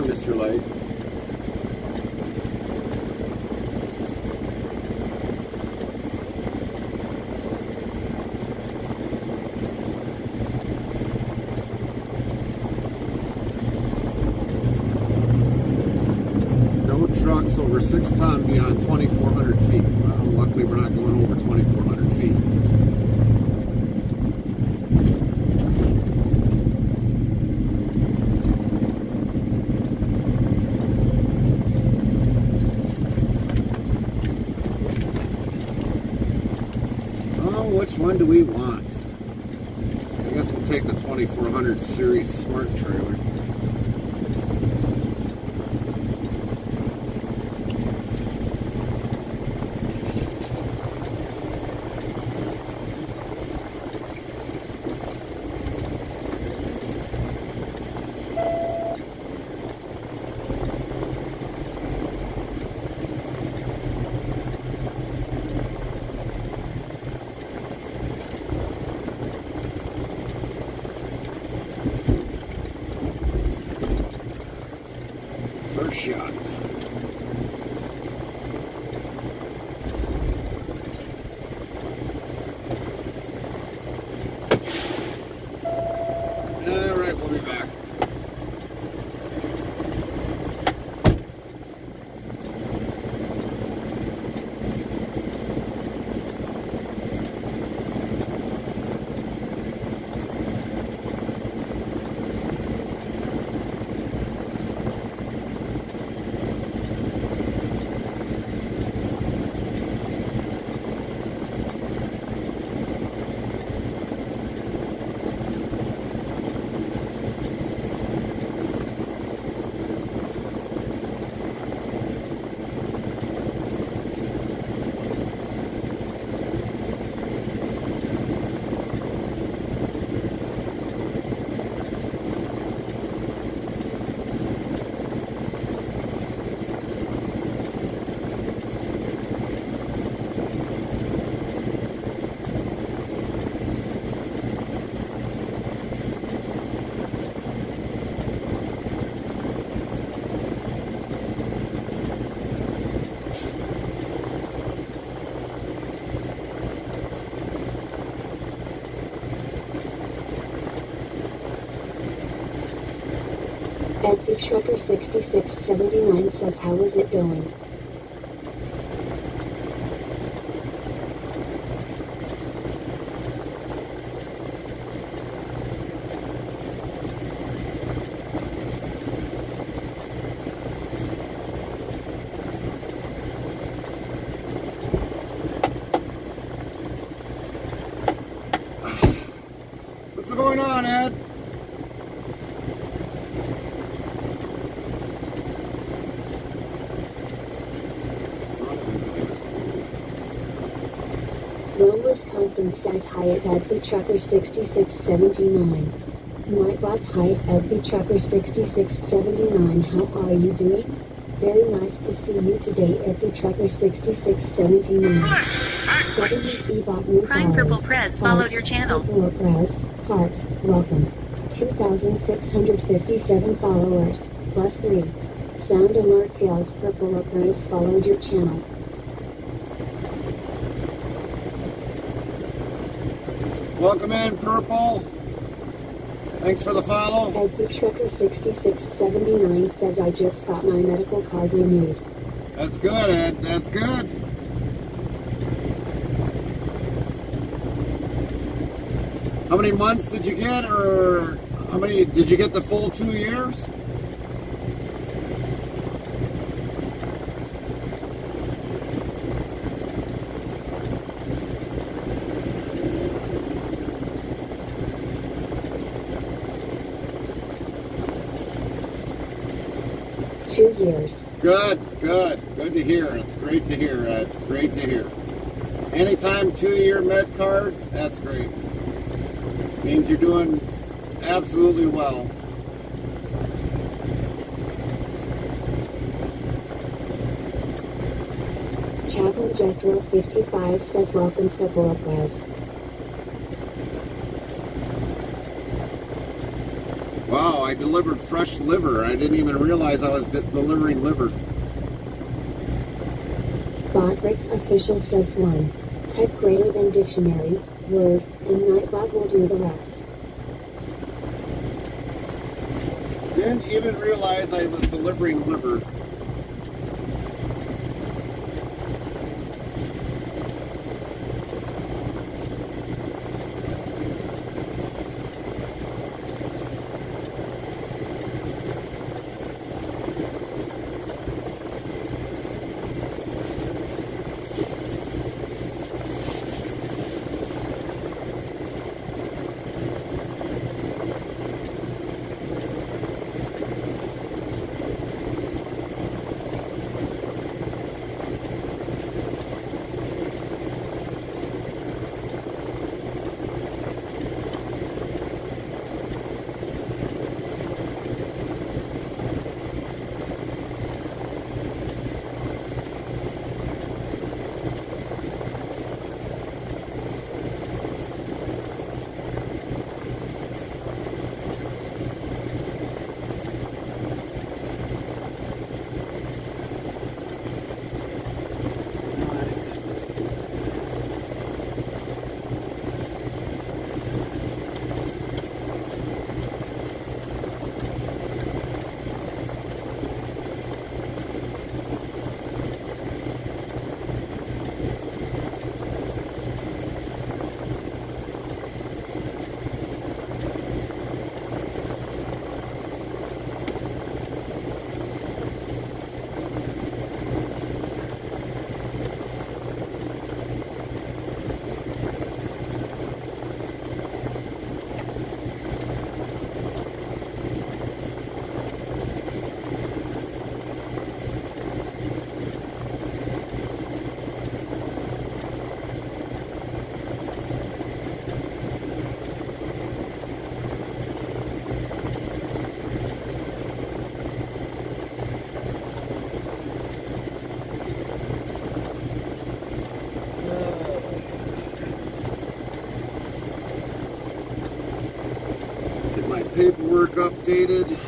Mr. Light. No trucks over 6 ton beyond 2,400 feet. Well, luckily we're not going over 2,400 feet. Which one do we want? I guess we'll take the 2400 series smart trailer. First shot. All right, we'll be back. FB Trucker 6679 says, how is it going? What's going on, Ed? Rome, Wisconsin says, hi at FB Trucker 6679. Nightbot, hi at FB Trucker 6679. How are you doing? Very nice to see you today at the Trucker 6679. WEBot new Prime Purple followers. Prez followed your channel. Purple Prez, Heart, welcome. 2,657 followers, plus 3. Sound alerts yells purple uprise followed your channel. Welcome in, Purple. Thanks for the follow. Edbig Shrekker 6679 says I just got my medical card renewed. That's good, Ed. That's good. How many months did you get, or how many did you get the full 2 years? Two years. Good to hear. It's great to hear, Ed. Great to hear. Anytime 2-year med card, that's great. Means you're doing absolutely well. Chaplain Jethro 55 says welcome purple uprise. Wow, I delivered fresh liver. I didn't even realize I was delivering liver. Botrix official says 1. Tech greater than dictionary, word, and Nightbug will do the rest. Didn't even realize I was delivering liver. Paperwork updated.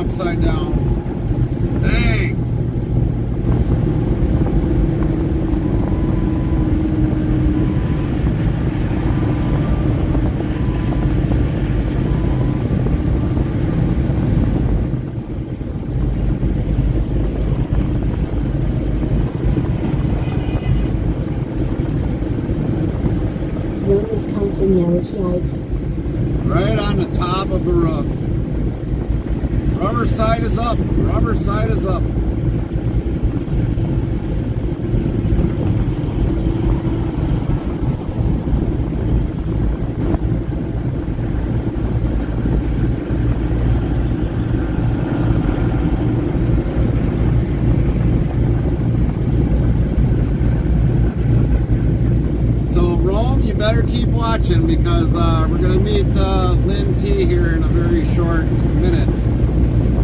upside down. Dang! Rome, Wisconsin, yellow yikes. Right on the top of the roof. Rubber side is up. Rubber side is up. So Rome, you better keep watching because we're going to meet Lynn T here in a very short minute.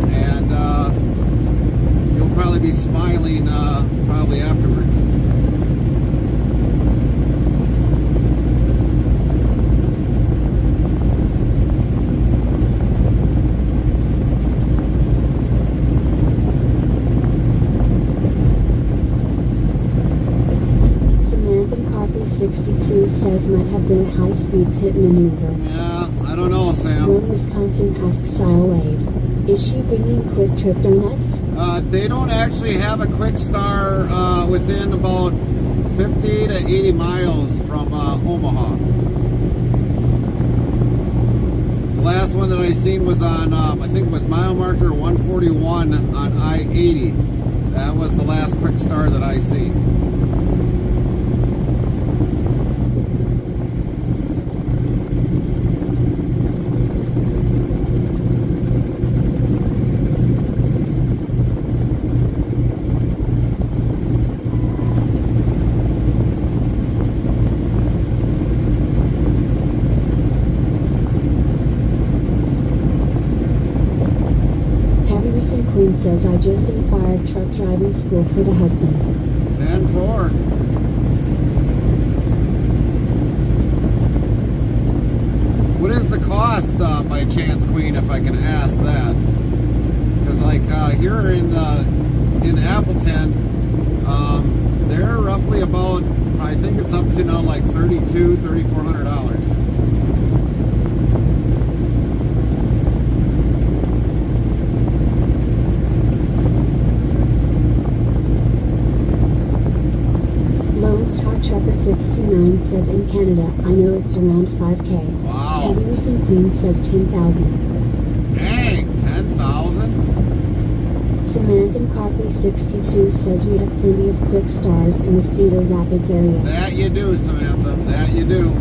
And you'll probably be smiling probably afterwards. Samantha Coffee 62 says might have been a high-speed pit maneuver. Yeah, I don't know, Sam. Rome, Wisconsin asks Style Wave. Is she bringing Quick Trip donuts? They don't actually have a quick star within about 50 to 80 miles from Omaha. The last one that I seen was on, I think it was mile marker 141 on I-80. That was the last quick star that I see. Heavy Recent Queen says I just inquired truck driving school for the husband. 10-4. What is the cost by chance, Queen, if I can ask that? Because like here in Appleton, they're roughly about, I think it's up to now like $3,400. Lone Star Trucker 69 says in Canada, I know it's around 5K. Wow. Heavy Recent Queen says 10,000. Dang, 10,000? Samantha Coffee 62 says we have plenty of quick stars in the Cedar Rapids area. That you do, Samantha. That you do.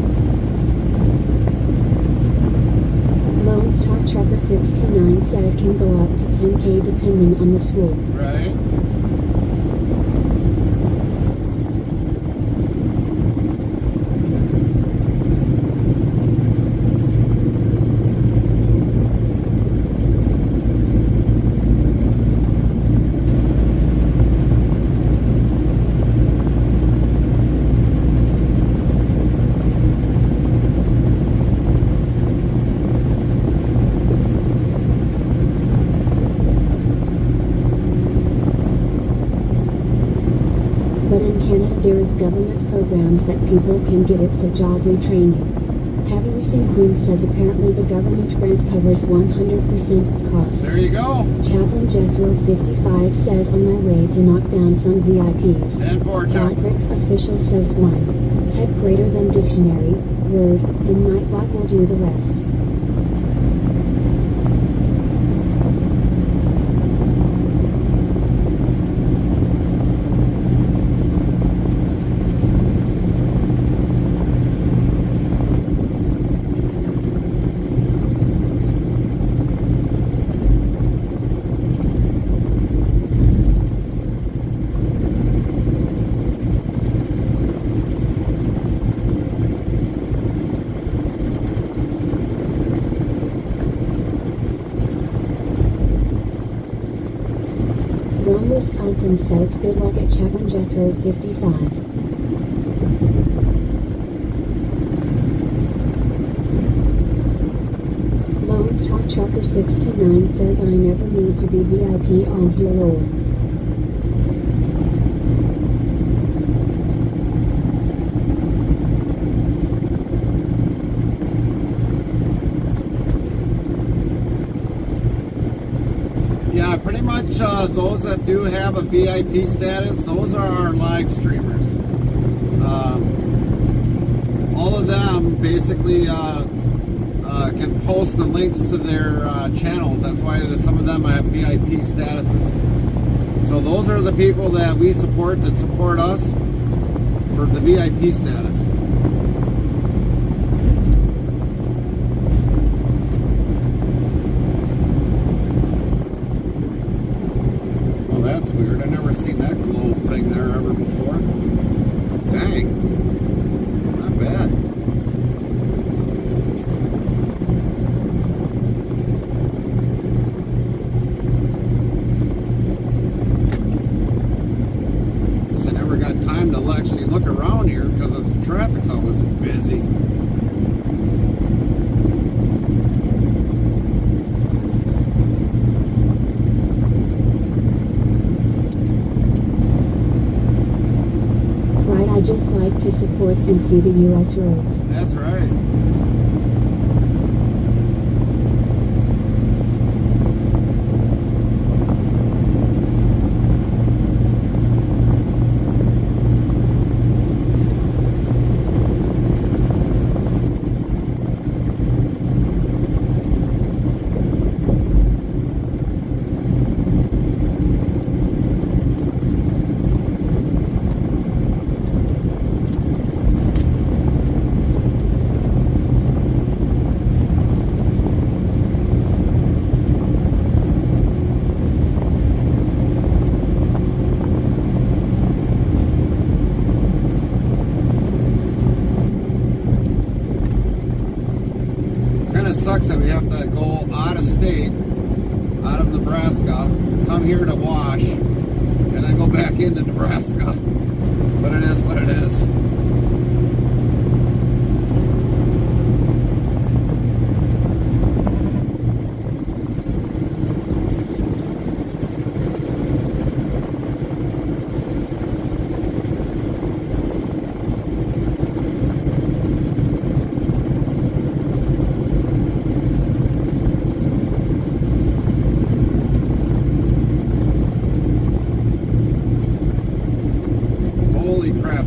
Lone Star Trucker 69 says can go up to 10K depending on the school. Right? But in Canada there is government programs that people can get it for job retraining. Heavy Recent Queen says apparently the government grant covers 100% of costs. There you go. Chaplain Jethro 55 says on my way to knock down some VIPs. 10-4, Chuck. Godrick's official says 1. Type greater than dictionary, word, and Nightbot will do the rest. Rome, Wisconsin says good luck at Chaplain Jethro 55. Lone Star Trucker69 says I never need to be VIP on here lol. Yeah, pretty much those that do have a VIP status, those are our live streamers. All of them basically can post the links to their channels. That's why some of them have VIP statuses. So those are the people that we support, that support us for the VIP status. Well, that's weird. I've never seen that globe thing there ever before. Dang. Not bad. Time to actually look around here because the traffic's always busy. Right, I just like to support and see the US roads. That's right. Sucks that we have to go out of state, out of Nebraska, come here to wash, and then go back into Nebraska. But it is what it is.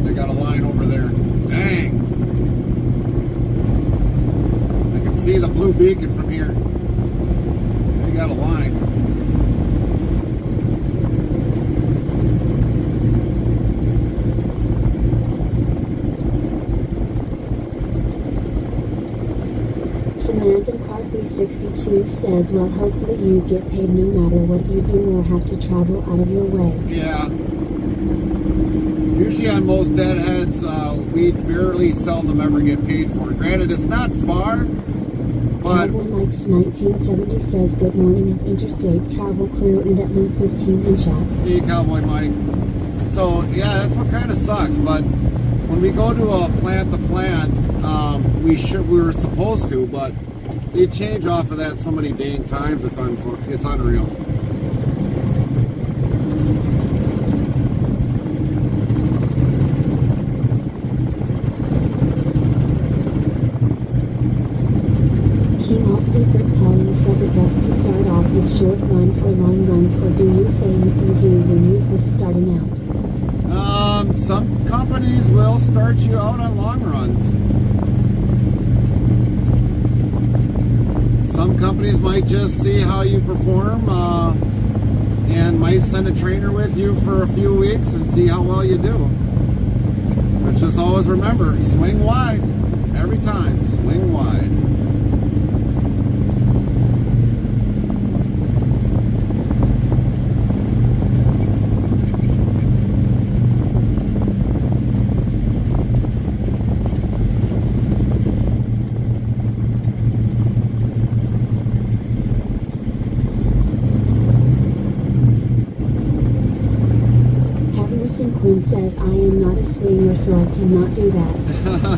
They got a line over there. Dang. I can see the blue beacon from here. They got a line. Samantha McCarthy 62 says, well, hopefully you get paid no matter what you do or have to travel out of your way. Yeah. Usually on most deadheads, we barely seldom ever get paid for it. Granted, it's not far, but... Cowboy Mike's 1970 says, good morning, interstate travel crew and at least 15 in chat. Hey, Cowboy Mike. So, yeah, that's what kind of sucks, but when we go to a plant-to-plant, we were supposed to, but they change off of that so many dang times, it's unreal. Says it best to start off with short runs or long runs, or do you say you can do when you're just starting out? Some companies will start you out on long runs. Some companies might just see how you perform and might send a trainer with you for a few weeks and see how well you do. But just always remember, swing wide. Every time, swing wide. Queen says, I am not a swinger, so so I cannot do that.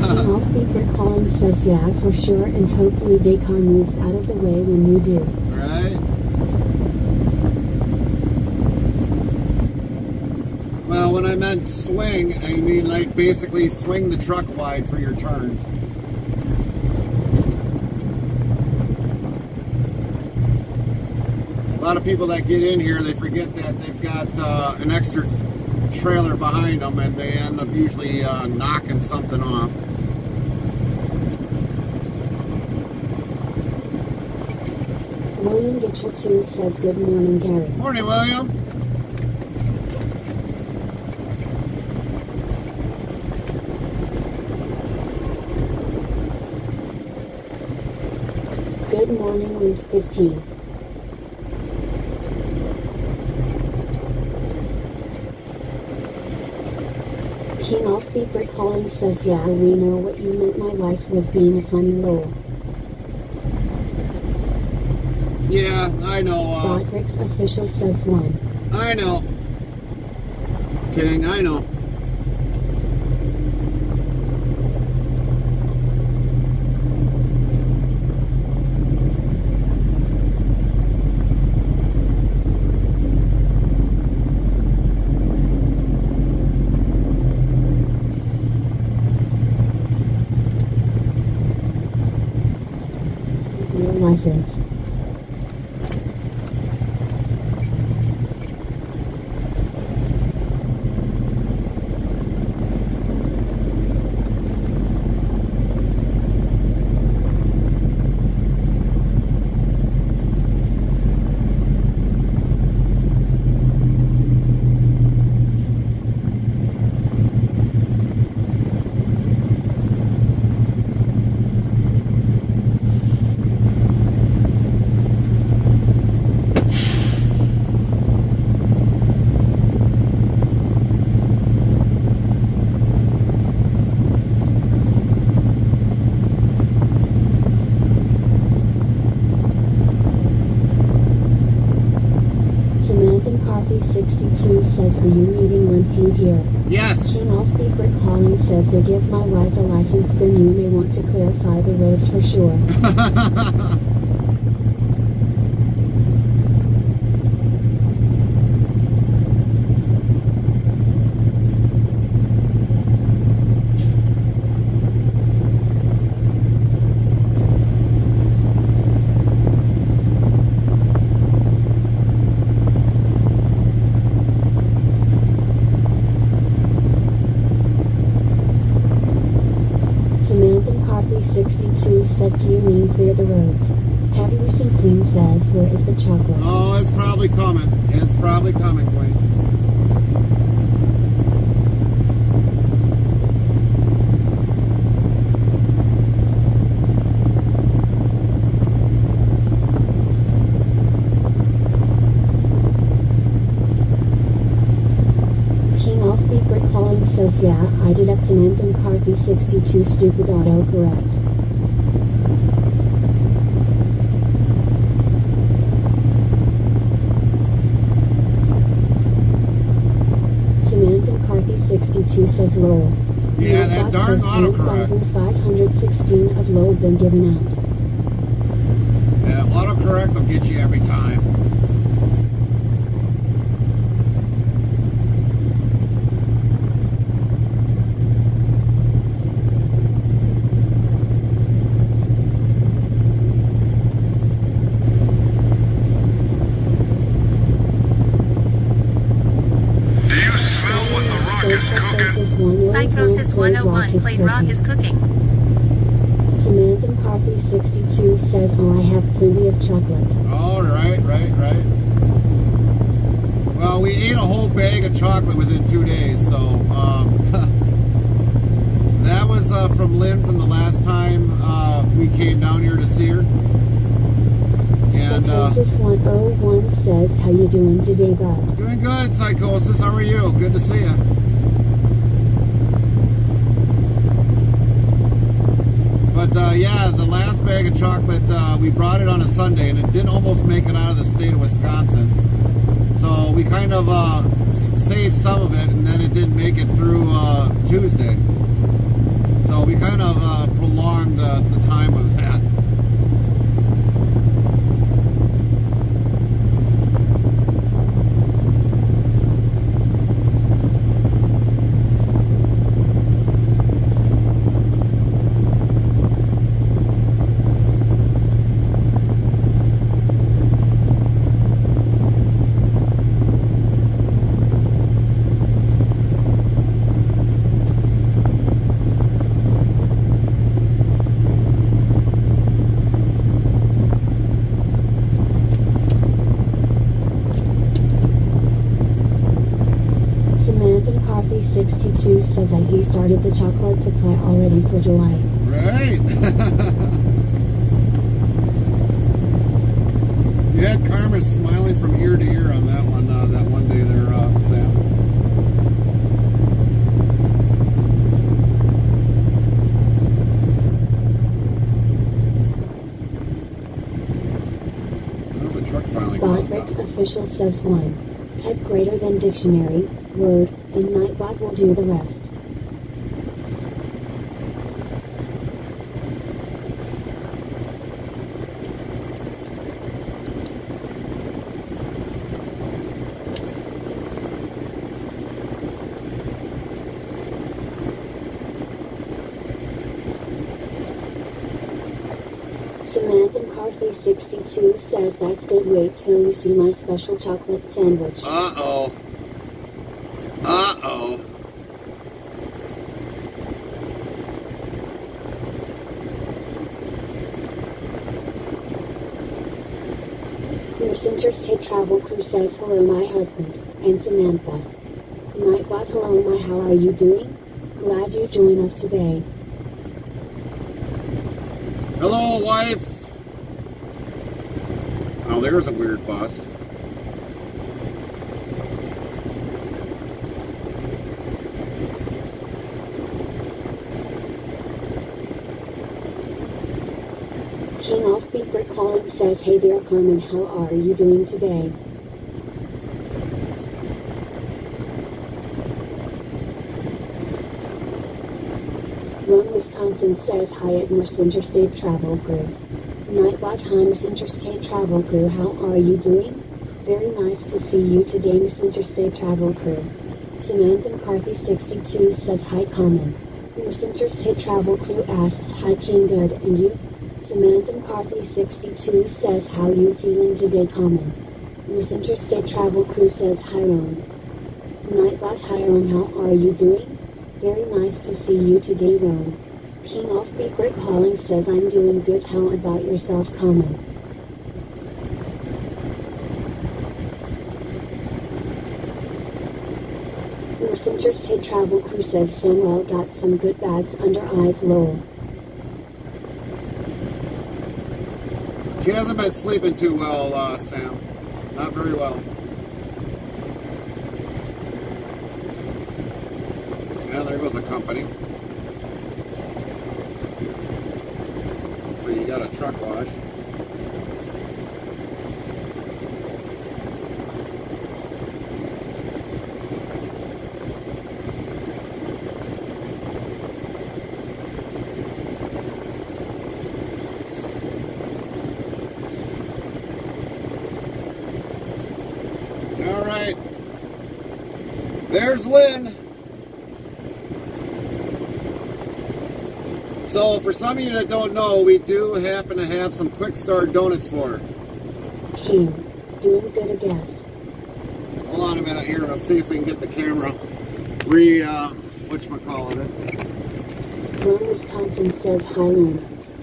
King off beeper calling says yeah, for sure, and hopefully the car moves out of the way when you do. Right? Well, when I meant swing, I mean like basically swing the truck wide for your turns. A lot of people that get in here, they forget that they've got an extra trailer behind them, and they end up usually knocking something off. William Gitchell 2 says good morning, Gary. Morning, William. Good morning, Route 15. King off beeper calling says yeah, we know what you meant, my wife was being a funny lol. Yeah, I know. Roderick's official says 1. I know. King, I know. Real license. Coffee 62 says were you meeting once you hear? Yes. King off beeper calling says they give my wife a license, then you may want to clarify the roads for sure. Coffee 62 says, do you mean clear the roads? Heavy Receipt Queen says, where is the chocolate? Oh, it's probably coming. It's probably coming, Queen. Calling says yeah, I did at Samantha McCarthy 62 stupid autocorrect. Samantha McCarthy 62 says lol. Yeah, that darn autocorrect. 1,516 of lol been given out. Yeah, autocorrect will get you every time. Psychosis 101 played Rock is Cooking. Samantha McCarthy 62 says, oh, I have plenty of chocolate. Oh, right. Well, we ate a whole bag of chocolate within 2 days, so that was from Lynn from the last time we came down here to see her. And Psychosis 101 says, how you doing today, bud? Doing good, Psychosis. How are you? Good to see you. But yeah, the last bag of chocolate, we brought it on a Sunday, and it didn't almost make it out of the state of Wisconsin. So we kind of saved some of it, and then it didn't make it through Tuesday. So we kind of prolonged the time of that. Coffee 62 says that he started the chocolate supply already for July. Right. You had Carmen smiling from ear to ear on that one day there, Sam. Oh, the truck finally closed Botrix up. official says 1. Type greater than dictionary, word, and Nightbot will do the rest. Samantha Coffee 62 says that's good. Wait till you see my special chocolate sandwich. Uh-oh. Uh-oh. Nurse Interstate Travel Crew says hello my husband, and Samantha. Nightbot hello my how are you doing? Glad you joined us today. Hello, wife. Oh, there's a weird bus. King Offbeat Brick calling says hey there Carmen, how are you doing today? Rome, Wisconsin says hi at Nurse Interstate Travel Crew. Nightbot hi Nurse Interstate Travel Crew, how are you doing? Very nice to see you today Nurse Interstate Travel Crew. Samantha McCarthy 62 says hi Carmen. Nurse Interstate Travel Crew asks hi King good and you? Samantha McCarthy 62 says how you feeling today Carmen. Nurse Interstate Travel Crew says hi Ron. Nightbot hi Ron, how are you doing? Very nice to see you today Ron. King Offbeat Brick calling says I'm doing good, how about yourself Carmen? Nurse Interstate Travel Crew says Samuel got some good bags under eyes lol. She hasn't been sleeping too well, Sam. Not very well. Yeah, there goes the company. So you got a truck wash. All right. There's Lynn. So for some of you that don't know, we do happen to have some Quick Start donuts for her. King, doing good I guess. Hold on a minute here, we'll see if we can get the camera whatchamacallit it. Ron, Wisconsin says hi Lynn.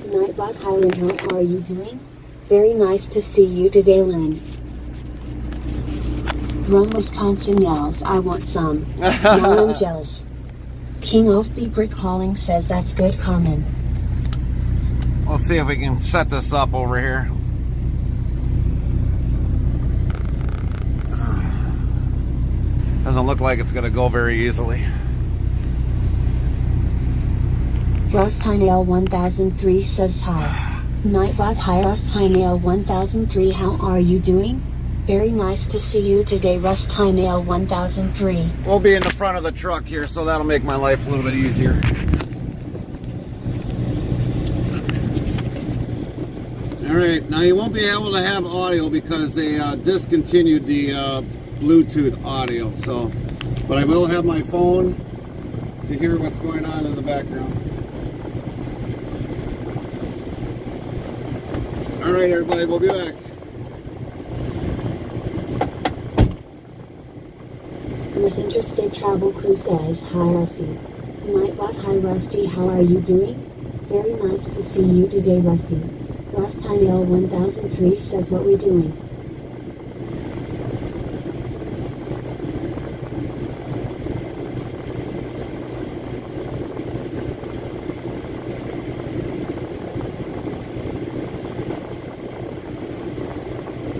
Nightbot hi Lynn, how are you doing? Very nice to see you today Lynn. Ron, Wisconsin yells I want some. Now I'm jealous. King Offbeat Brick calling says that's good Carmen. We'll see if we can set this up over here. Doesn't look like it's going to go very easily. Ross Tynail 1003 says hi. Nightbot hi Ross Tynail 1003, how are you doing? Very nice to see you today, Rustinail 1003. We'll be in the front of the truck here, so that'll make my life a little bit easier. Alright, now you won't be able to have audio because they discontinued the Bluetooth audio, so, but I will have my phone to hear what's going on in the background. Alright everybody, we'll be back. This interstate travel crew says, hi Rusty. Nightbot, hi Rusty, how are you doing? Very nice to see you today, Rusty. Rustinail 1003 says, what we doing?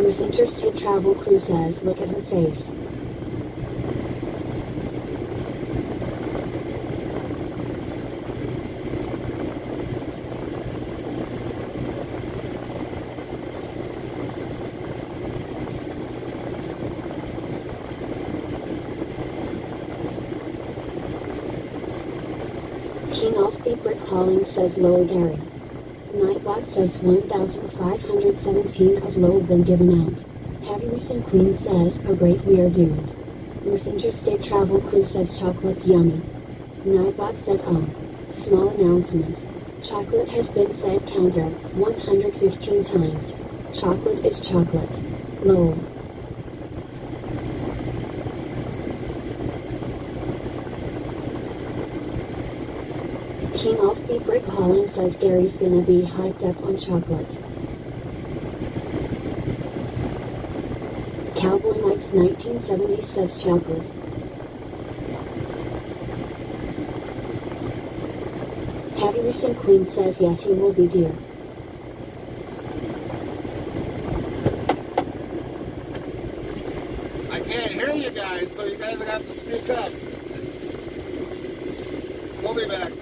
This interstate travel crew says, look at her face. King of Beat Calling says, lol Gary. Nightbot says 1517 of lol been given out. Heavy Recent Queen says, oh great, we are doomed. This interstate travel crew says, chocolate yummy. Nightbot says, small announcement. Chocolate has been said counter 115 times. Chocolate is chocolate. Lol. King of Beat Brick Calling says Gary's gonna be hyped up on chocolate. Cowboy Mike's 1970 says chocolate. Heavy Recent Queen says yes, he will be dear. I can't hear you guys, so you guys are gonna have to speak up. We'll be back.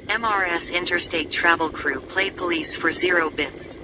MRS Interstate Travel Crew played police for 0 bits.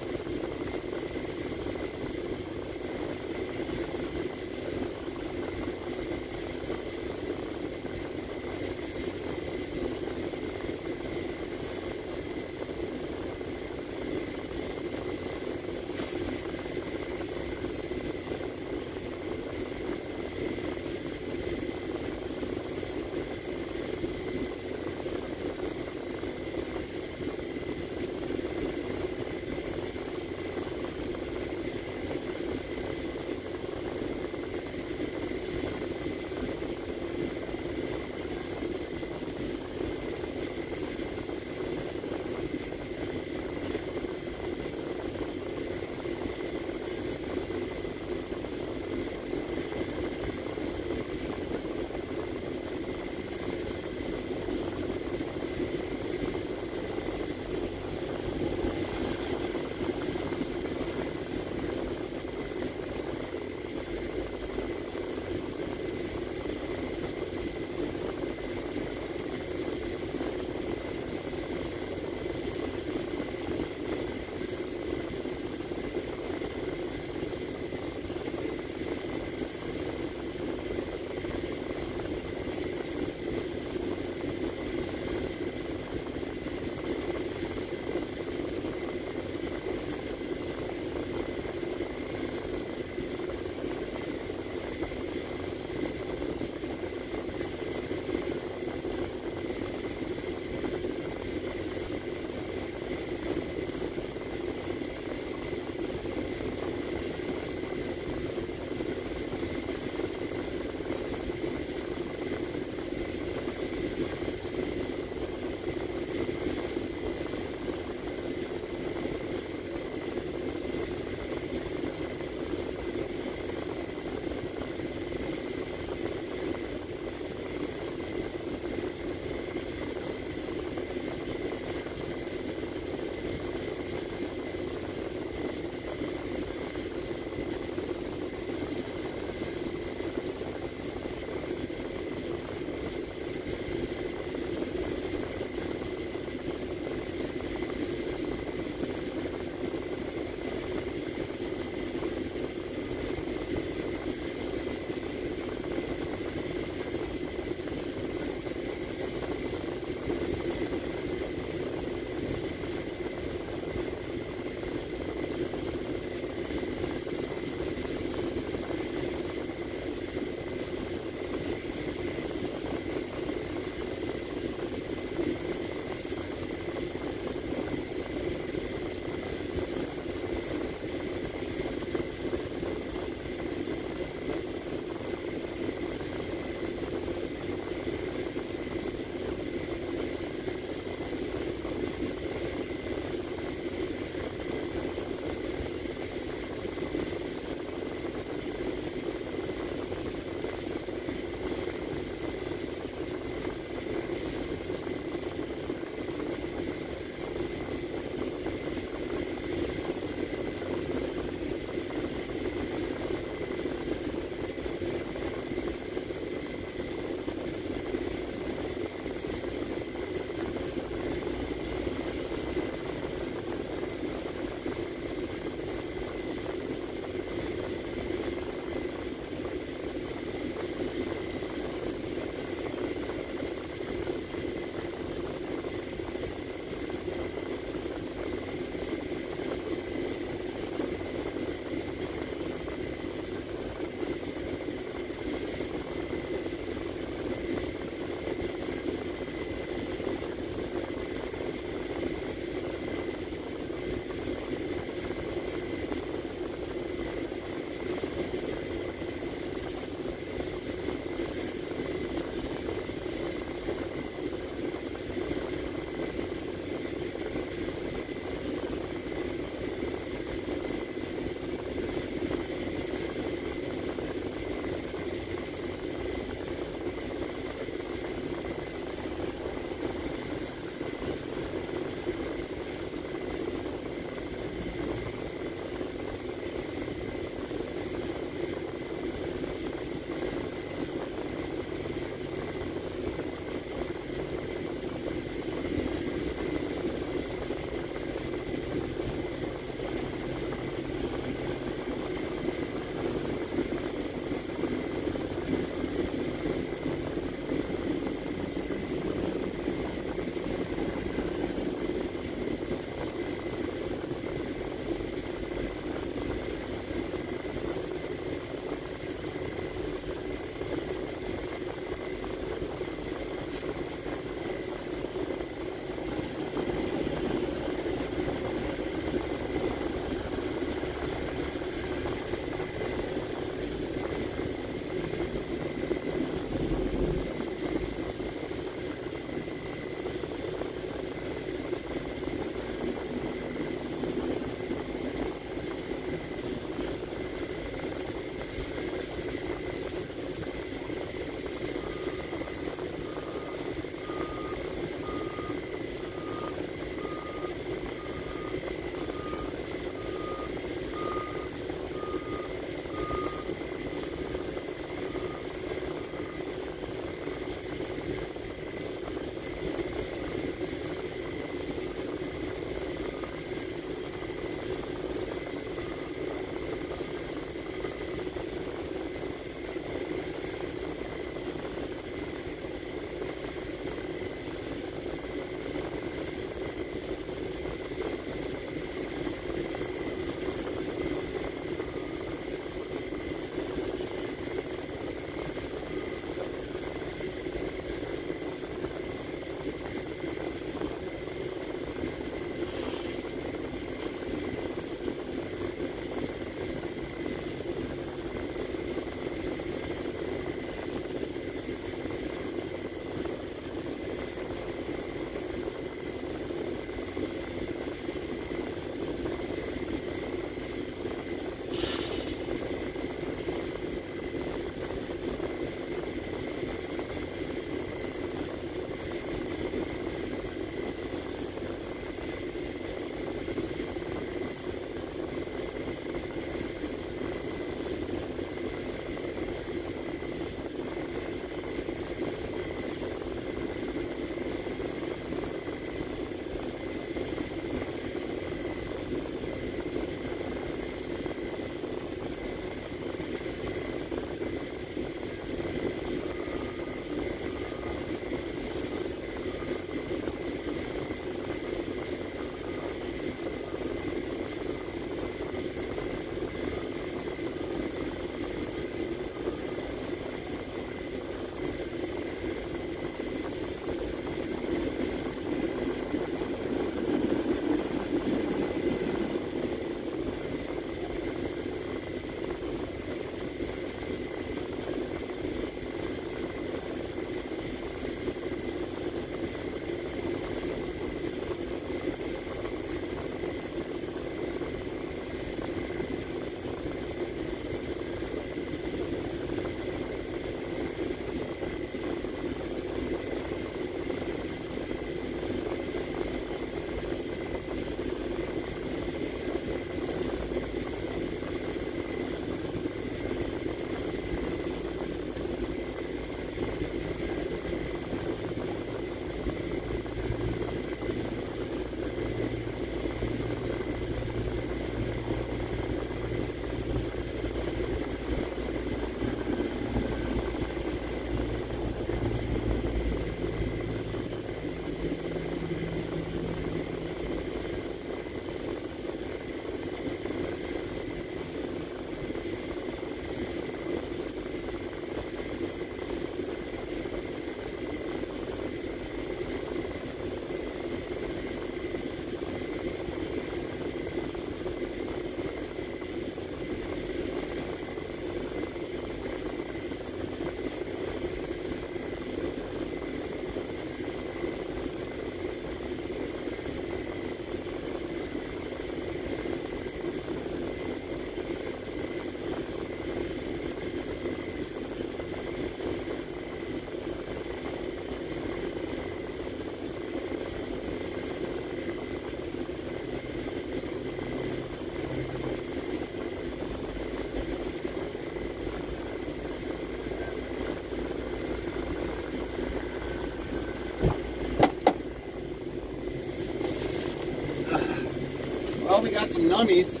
nummies.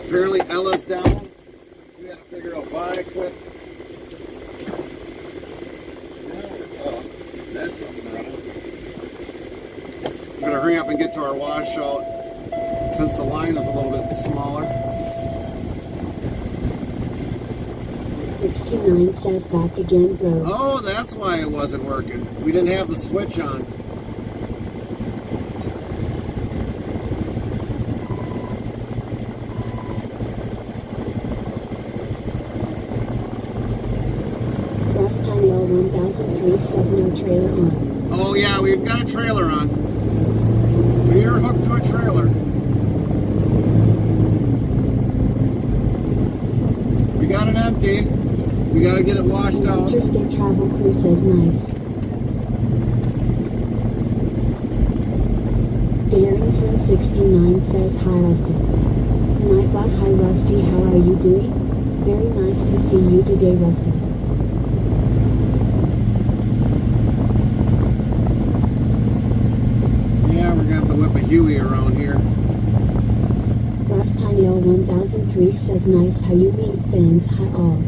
Apparently Ella's down. We gotta figure out why quick. That's up and running. We gotta hurry up and get to our washout since the line is a little bit smaller. 69 says back again, bro. Oh, that's why it wasn't working. We didn't have the switch on. Ross Haniel 1003 says no trailer on. Oh yeah, we've got a trailer on. We are hooked to a trailer. We got it empty. We got to get it washed out. Interstate Travel Crew says nice. Darren from 69 says hi Rusty. Nightbot, hi Rusty, how are you doing? Very nice to see you today, Rusty. Yeah, we're going to have to whip a Huey around here. Ross Haniel 1003 says nice, how you mean fans, hi all.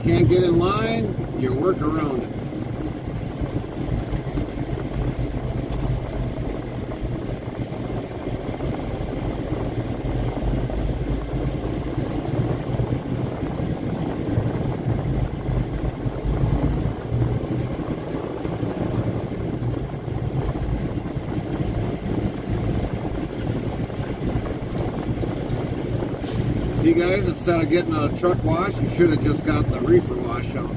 Can't get in line, you work around it. See guys, instead of getting a truck wash, you should have just got the reefer wash out.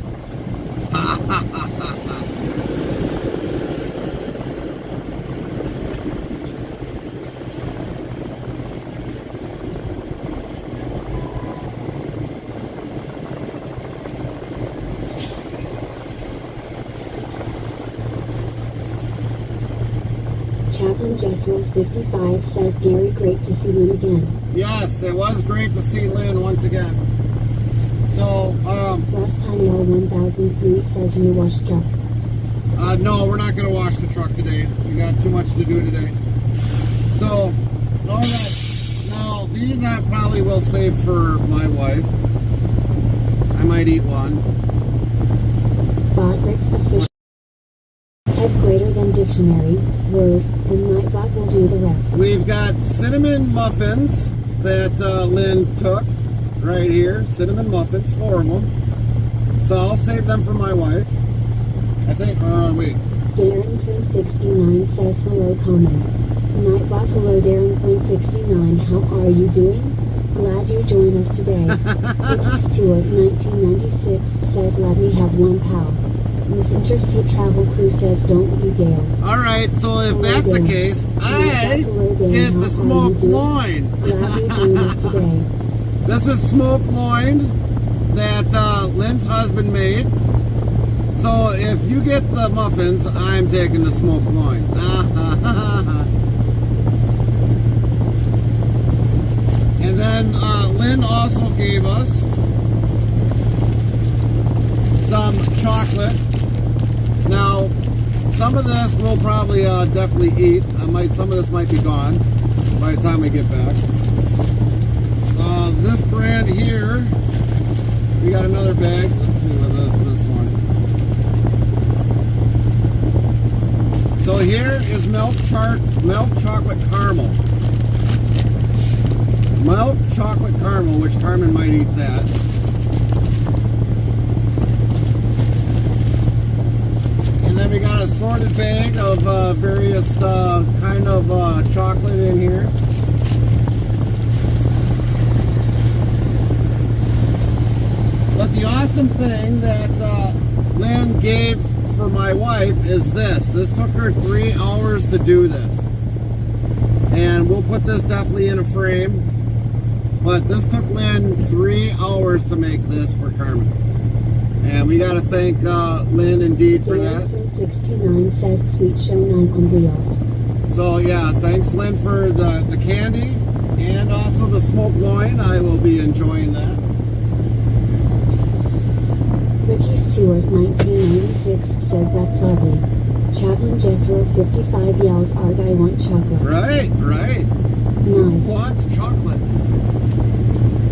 Chaplain Jethro 55 says Gary, great to see Lynn again. Yes, it was great to see Lynn once again. So, Ross Haniel 1003 says you wash truck. no, we're not going to wash the truck today. We got too much to do today. So, alright. Now, these I probably will save for my wife. I might eat one. Botbricks official. Type greater than dictionary, word, and Nightbot will do the rest. We've got cinnamon muffins that Lynn took right here. Cinnamon muffins, 4 of them. So I'll save them for my wife. I think, wait. Darren from 69 says hello, Common. Nightbot, hello Darren from 69, how are you doing? Glad you joined us today. Ricky Stewart 1996 says let me have one pal. Most Interstate Travel Crew says don't you dare. Alright, so if Hello, that's the Dan. case, I Hello, Dan. get How the are smoked you doing? loin. Glad you joined us today. This is smoked loin that Lynn's husband made. So if you get the muffins, I'm taking the smoked loin. And then Lynn also gave us some chocolate. Now, some of this we'll probably definitely eat. Some of this might be gone by the time we get back. This brand here, we got another bag. Let's see what this one. So here is milk chocolate caramel. Milk chocolate caramel, which Carmen might eat that. And then we got a assorted bag of various kind of chocolate in here. But the awesome thing that Lynn gave for my wife is this. This took her 3 hours to do this. And we'll put this definitely in a frame. But this took Lynn 3 hours to make this for Carmen. And we got to thank Lynn indeed for that. Darren from 69 says Sweet Show 9 on wheels. So yeah, thanks Lynn for the candy and also the smoked loin. I will be enjoying that. Ricky Stewart 1996 says that's lovely. Chaplain Jethro 55 yells, Arg, I want chocolate. Right, right. Who Nice. wants chocolate?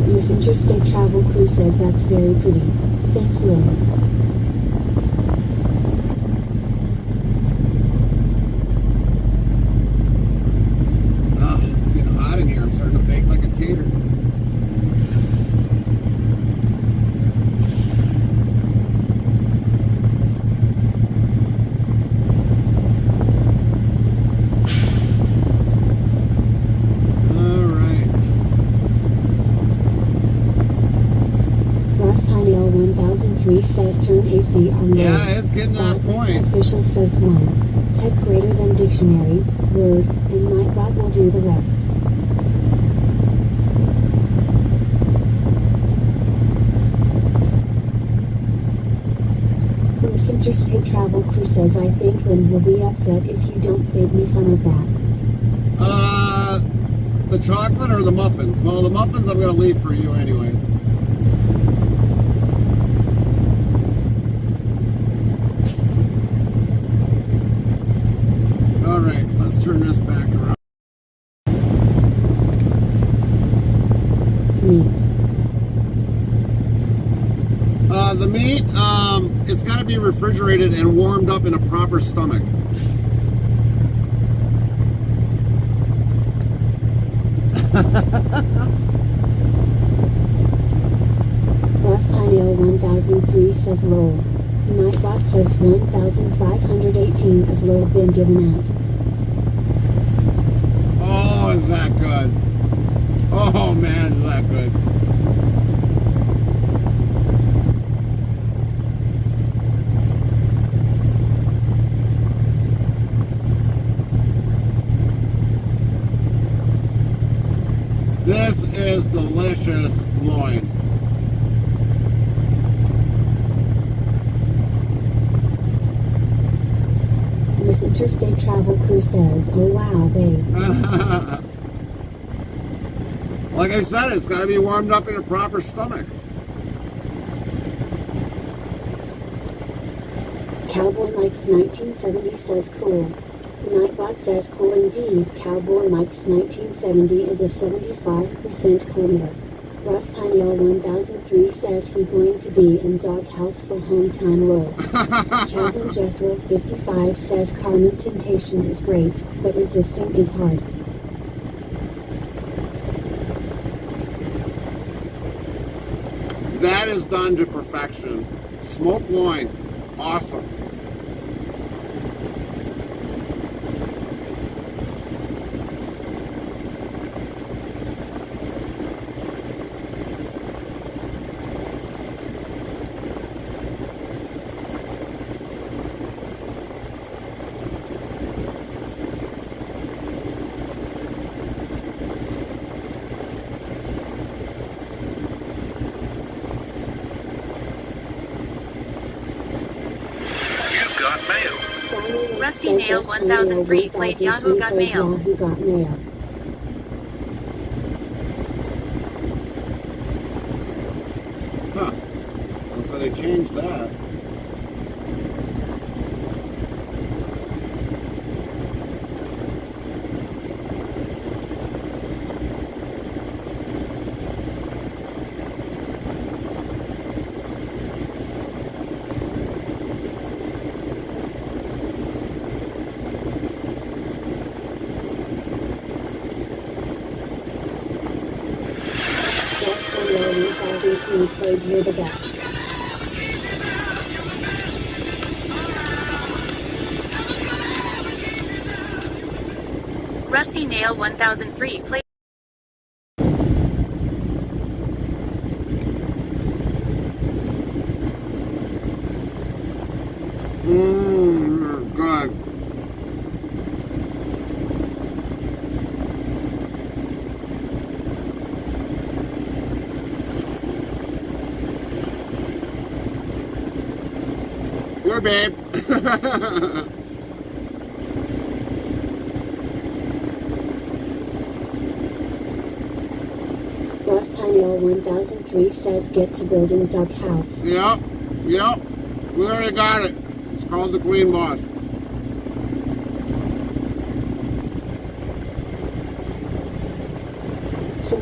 Miss Interstate Travel Crew says that's very pretty. Thanks, Lynn. Oh, it's getting hot in here. I'm starting to bake like a tater. Says turn AC on low. Yeah, it's getting to that point. Official says 1. Type greater than dictionary, word, and Nightbot will do the rest. Oops, Interstate Travel Crew says I think Lynn will be upset if you don't save me some of that. The chocolate or the muffins? Well, the muffins I'm going to leave for you anyways. Alright, let's turn this back around. Meat. The meat, it's got to be refrigerated and warmed up in a proper stomach. Ross Heinel 1003 says lol. Nightbot says 1518 as lol been given out. Oh, is that good? Oh man, is that good? This is delicious loin. Miss Interstate Travel Crew says, oh wow, babe. Like I said, it's got to be warmed up in a proper stomach. Cowboy Mike's 1970 says cool. Nightbot says cool indeed. Cowboy Mike's 1970 is a 75% cooler. Russ Heinel 1003 says he going to be in doghouse for hometown roll. Chaplain Jethro 55 says Carmen temptation is great, but resisting is hard. That is done to perfection. Smoked loin, awesome. Rusty Nail 1003 played Yahoo Got Mail. Yahoo Got Mail. Huh. So they changed that. He played You're the Best. Rusty Nail 1003 played. Good. Here, babe. Ross Heinel 1003 says get to building doghouse. Yep. We already got it. It's called the Queen Boss.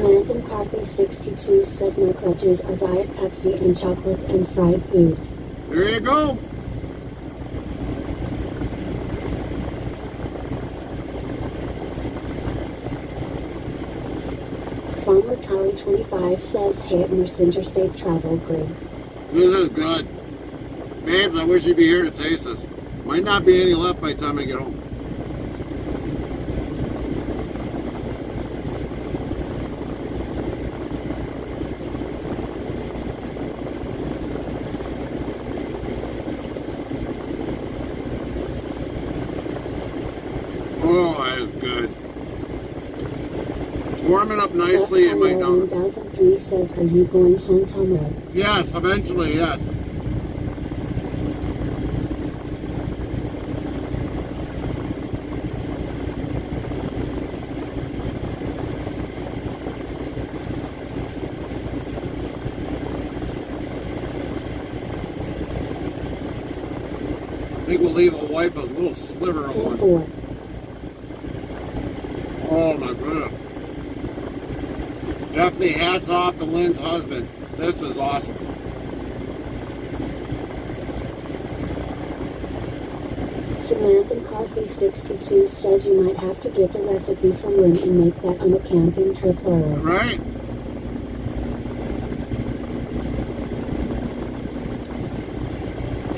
Samantha McCarthy 62 says my crutches are Diet Pepsi and chocolate and fried foods. There you go. Farmer Callie 25 says, hey at Messenger State Travel Crew. This is good. Babes, I wish you'd be here to taste this. Might not be any left by the time I get home. Oh, that is good. It's warming up nicely in my dump. 1003 says, are you going home tomorrow? Yes, eventually, yes. I think we'll leave a wife a little sliver of one. 10-4. Oh my goodness. Definitely hats off to Lynn's husband. This is awesome. Samantha McCarthy 62 says you might have to get the recipe from Lynn and make that on a camping trip plural. Right?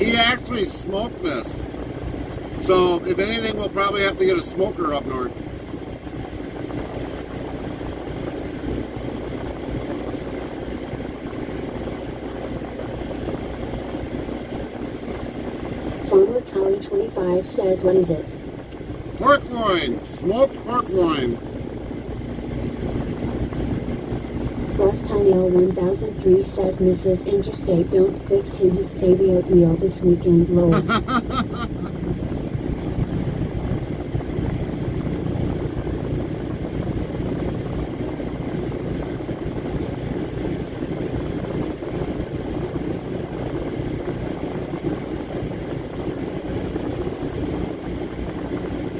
He actually smoked this. So, if anything, we'll probably have to get a smoker up north. Farmer Callie 25 says, what is it? Pork loin. Smoked pork loin. Russ Hynell 1003 says Mrs. Interstate don't fix him his baby oatmeal this weekend, lol.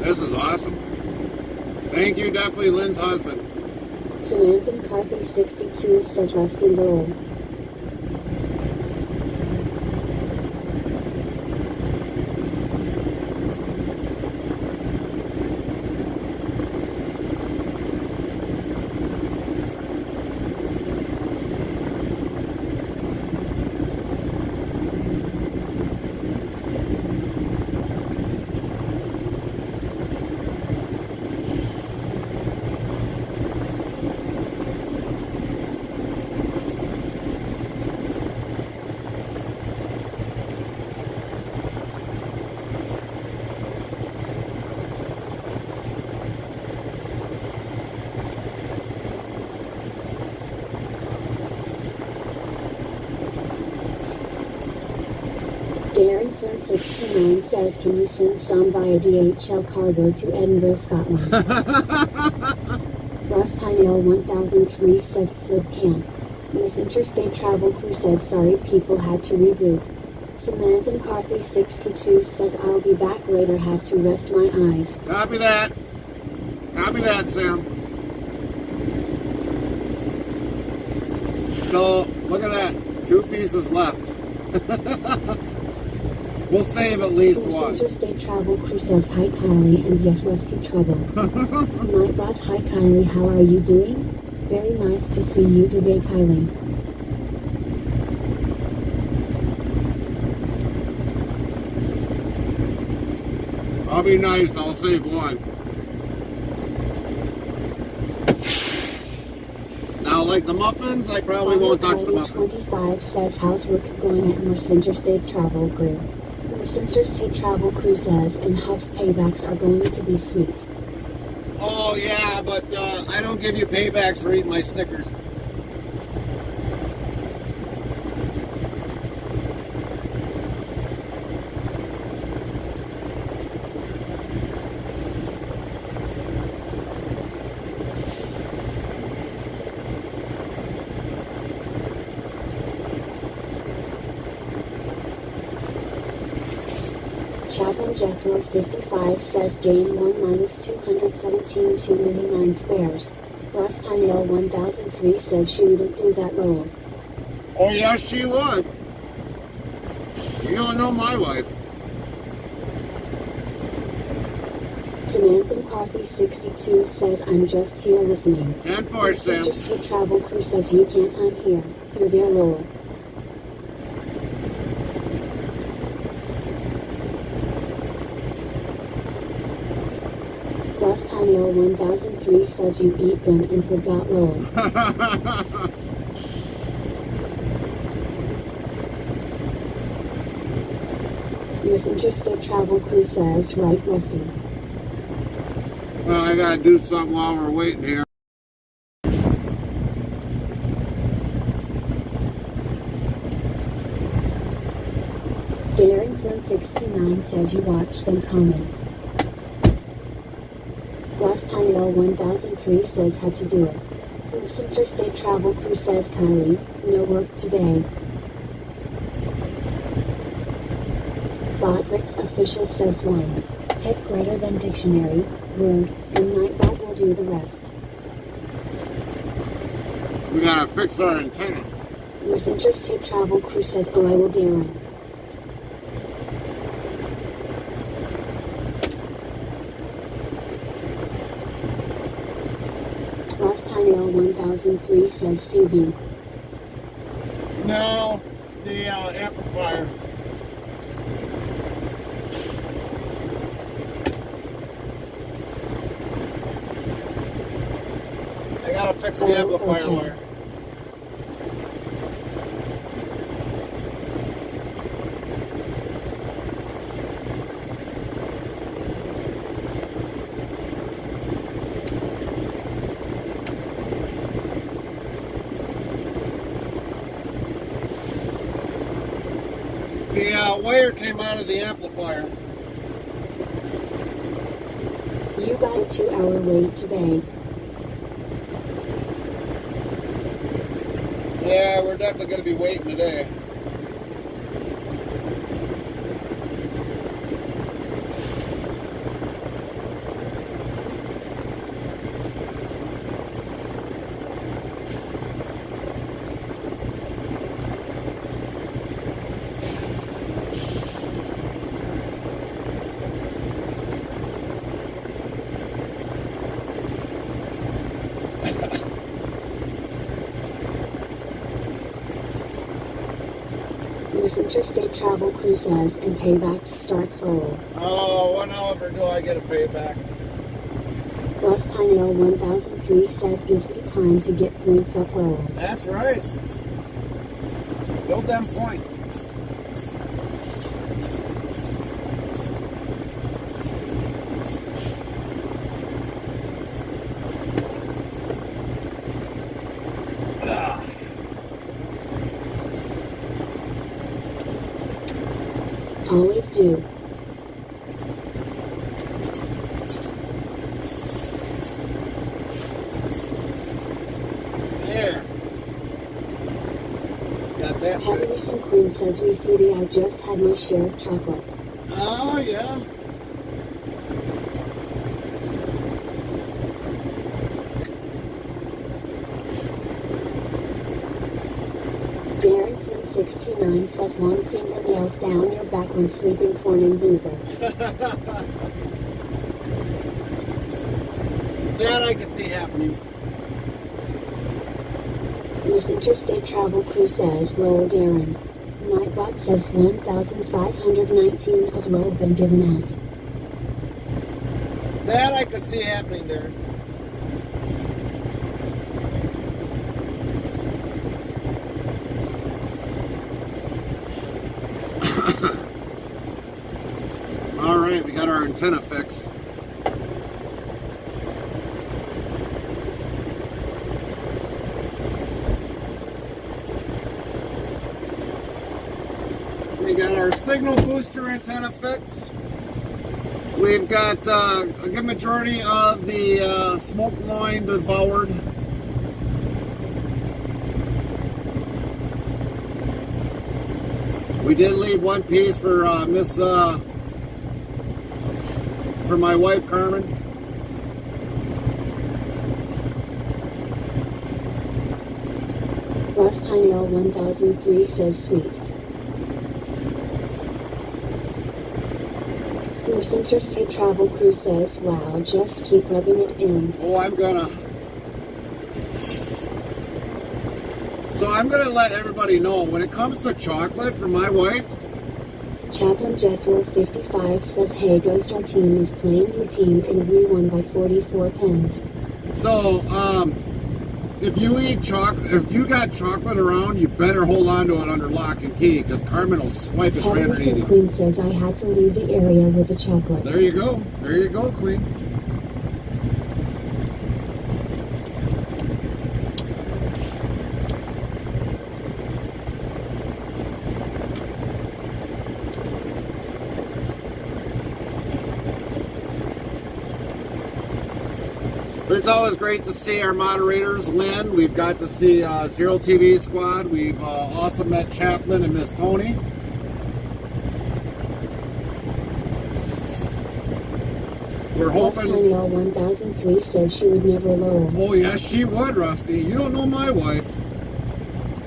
This is awesome. Thank you, definitely Lynn's husband. Samantha McCarthy 62 says rusty roll. Darren Fern 69 says, can you send some via DHL cargo to Edinburgh, Scotland? Russ Hynell 1003 says, Flip Camp. Miss Interstate Travel Crew says, sorry people had to reboot. Samantha McCarthy 62 says, I'll be back later, have to rest my eyes. Copy that. Copy that, Sam. So, look at that. 2 pieces left. We'll save at least Miss one. Interstate Travel Crew says, hi Kylie, and yes, Rusty Trouble. My butt, hi Kylie, how are you doing? Very nice to see you today, Kylie. I'll be nice. I'll save one. Now, like the muffins, I probably won't touch the muffins. 25 says, how's work going at Messenger State Travel Crew? The Messenger State Travel Crew says, and Hub's paybacks are going to be sweet. Oh, yeah, but I don't give you paybacks for eating my Snickers. Chatham Jethro 55 says, game 1 minus 217 too many 9 spares. Ross Tynell 1003 said she wouldn't do that, lol. Oh, yes, she would. You don't know my wife. Samantha McCarthy 62 says I'm just here listening. 10-4, Sam. Interstate Travel Crew says you can't, I'm here. You're there, lol. Ross Tynell 1003 says you eat them and forgot, lol. Yours Interstate Travel Crew says, right, Rusty? Well, I gotta do something while we're waiting here. Daring Flint 69 says you watch them coming. Ross Tynell 1003 says had to do it. Yours Interstate Travel Crew says Kylie, no work today. Bodrick's official says 1. Take greater than dictionary, word, and Nightbot will do the rest. We gotta fix our antenna. Yours Interstate Travel Crew says oh I will Darren. Ross Tynell 1003 says CB. No, the amplifier. I gotta fix the amplifier okay. wire. The wire came out of the amplifier. You got a 2-hour wait today. Yeah, we're definitely going to be waiting today. Yours Interstate Travel Crew says and payback starts low. Oh, whenever do I get a payback? Ross Tynell 1003 says gives me time to get points up low. That's right. Build them points. Always do. There. Got that. Henderson Quinn says we see the I just had my share of chocolate. Oh, yeah. Daring Flynn 69 says long fingernails down your back when sleeping, corn and vinegar. That I can see happening. Yours Interstate Travel Crew says Lowell Darren. Nightbot says 1,519 of Lowell been given out. That I could see happening there. All right, we got our antenna fixed. We got our signal booster antenna fixed. We've got a good majority of the smoke line devoured. We did leave one piece for for my wife Carmen. Russ Heinel 1003 says sweet. North Interstate Travel Crew says wow, just keep rubbing it in. Oh, So I'm gonna let everybody know, when it comes to chocolate for my wife, Chaplain Jethro 55 says hey Ghost, our team is playing your team and we won by 44 pens. so if you eat chocolate, if you got chocolate around, you better hold on to it under lock and key, because Carmen will swipe it right underneath Patterson you. Queen says I had to leave the area with the chocolate. There you go. There you go, Queen. But it's always great to see our moderators, Lynn. We've got to see Zero TV Squad. We've also met Chaplin and Miss Tony. We're Russ hoping... Heinel 1003 says she would never lower. Oh, yes, she would, Rusty. You don't know my wife.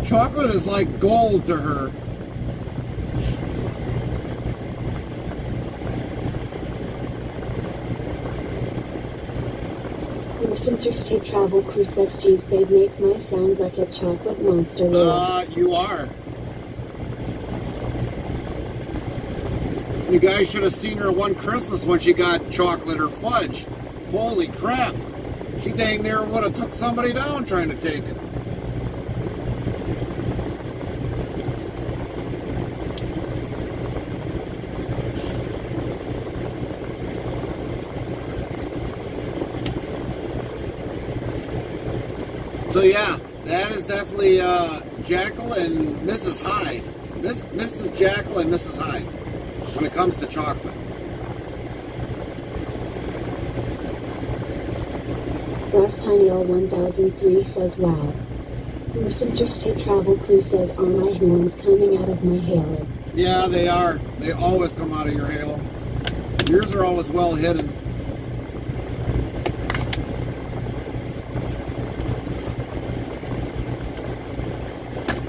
Chocolate is like gold to her. North Interstate Travel Crew says geez babe, make my sound like a chocolate monster. You are. You guys should have seen her one Christmas when she got chocolate or fudge. Holy crap. She dang near would have took somebody down trying to take it. So yeah, that is definitely Jackal and Mrs. Hyde. Mrs. Jackal and Mrs. Hyde when it comes to chocolate. Russ Heinel 1003 says wow. North Interstate Travel Crew says are my horns coming out of my halo? Yeah, they are. They always come out of your halo. Yours are always well hidden.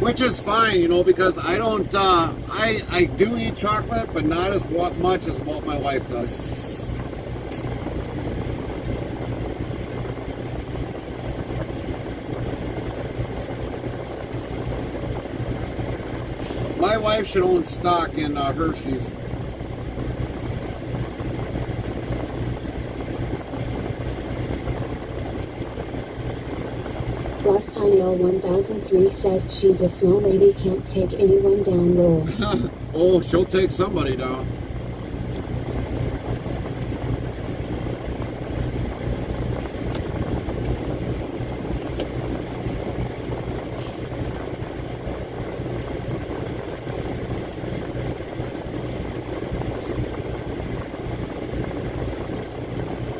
Which is fine, you know, because I don't, I do eat chocolate, but not as much as what my wife does. My wife should own stock in Hershey's. Russ Heinel 1003 says she's a small lady, can't take anyone down low. Oh, she'll take somebody down.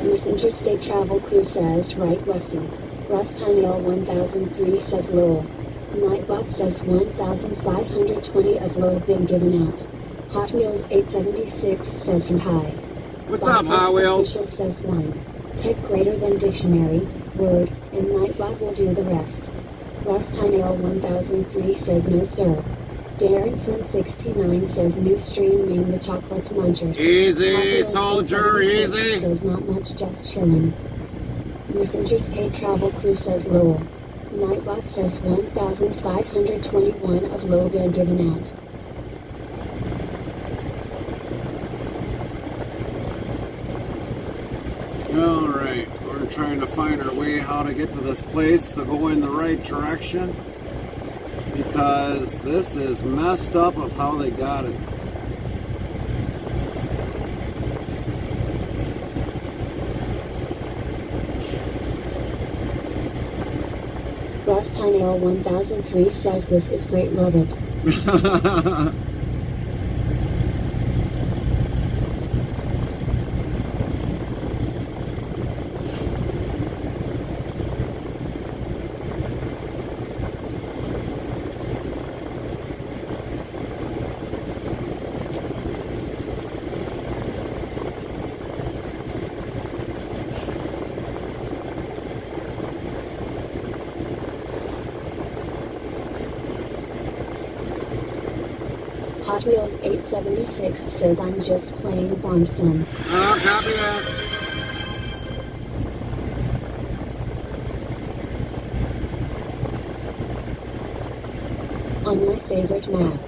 North Interstate Travel Crew says right Rusty. Russ Heinel 1003 says low. Nightbot says 1,520 of load been given out. Hot Wheels 876 says hi. What's up, Hot Wheels? Official says 1. Tick greater than dictionary, word, and Nightbot will do the rest. Russ Heinel 1003 says no sir. Daring Friend 69 says new stream name the Chocolate Munchers. Easy, Hot Wheels soldier, 876 easy. says not much, just chillin'. North Interstate Travel Crew says Lowell. Nightbot says 1,521 of low been given out. Alright, we're trying to find our way how to get to this place to go in the right direction, because this is messed up of how they got it. Russ Heinel 1003 says this is great, love it. Hot Wheels 876 says I'm just playing Farm Sim. Copy that. On my favorite map.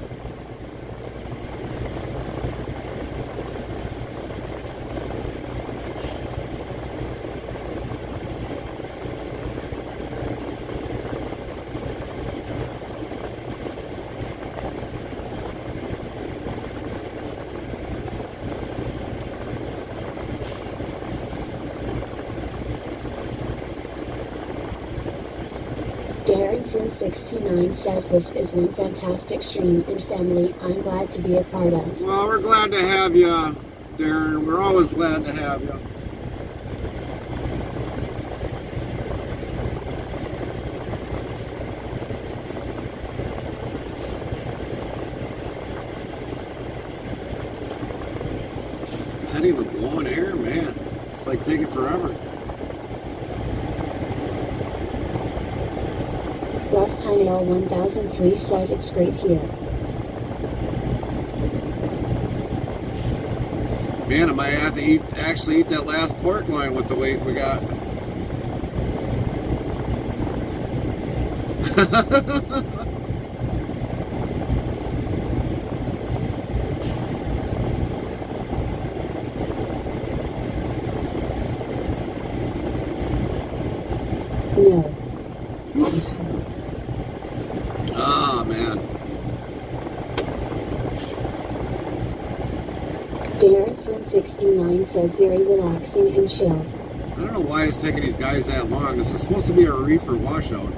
Darren69 says this is one fantastic stream and family I'm glad to be a part of. Well, we're glad to have you, Darren. We're always glad to have you. Is that even blowing air, man? It's like taking forever. Russ Heinel 1003 says it's great here. Man, I might have to actually eat that last pork loin with the weight we got. No. Oh, man. Darren69 says very relaxing and chilled. I don't know why it's taking these guys that long. This is supposed to be a reefer washout.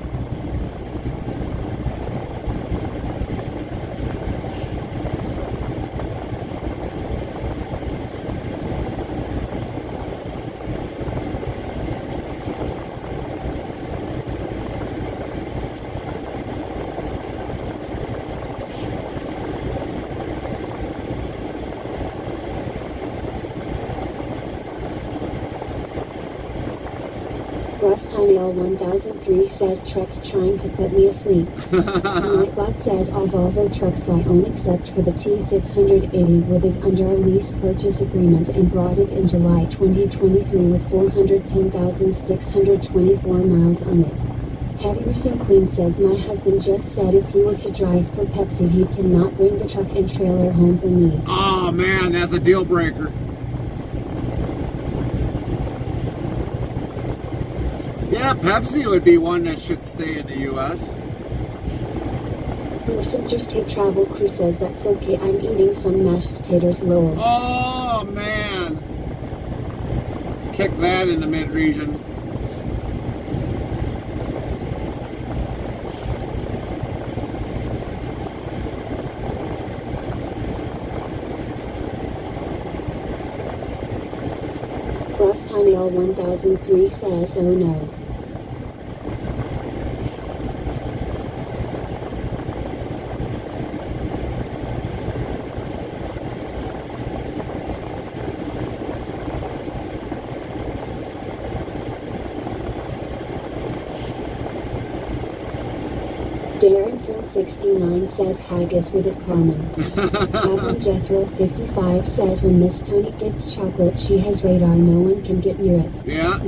Russ Heinel 1003 says trucks trying to put me asleep. Nightbot says all Volvo trucks I own except for the T680 with is under a lease purchase agreement and brought it in July 2023 with 410,624 miles on it. Heavy Racing Queen says my husband just said if he were to drive for Pepsi he cannot bring the truck and trailer home for me. Oh, man, that's a deal breaker. Yeah, Pepsi would be one that should stay in the U.S. Horse Interstate Travel Crew says that's okay, I'm eating some mashed taters lol. Oh, man. Kick that in the mid-region. Russ Heinel 1003 says oh no. Darren69 says haggis with it Carmen. Chaplain Jethro 55 says when Miss Tony gets chocolate she has radar, no one can get near it. Yeah,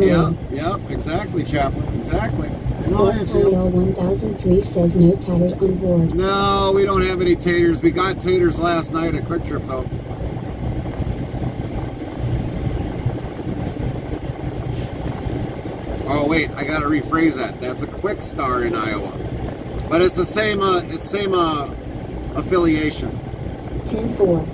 exactly, Chaplain, exactly. Russ Heinel 1003 says no taters on board. No, we don't have any taters. We got taters last night at Quick Trip though. Oh wait, I gotta rephrase that. That's a Quick Star in Iowa. But it's the same affiliation. 10-4.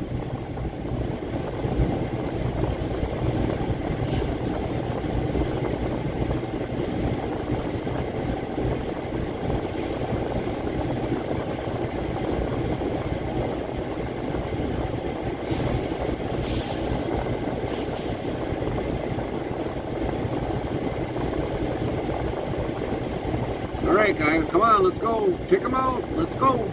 All right, guys, come on, let's go. Kick them out. Let's go.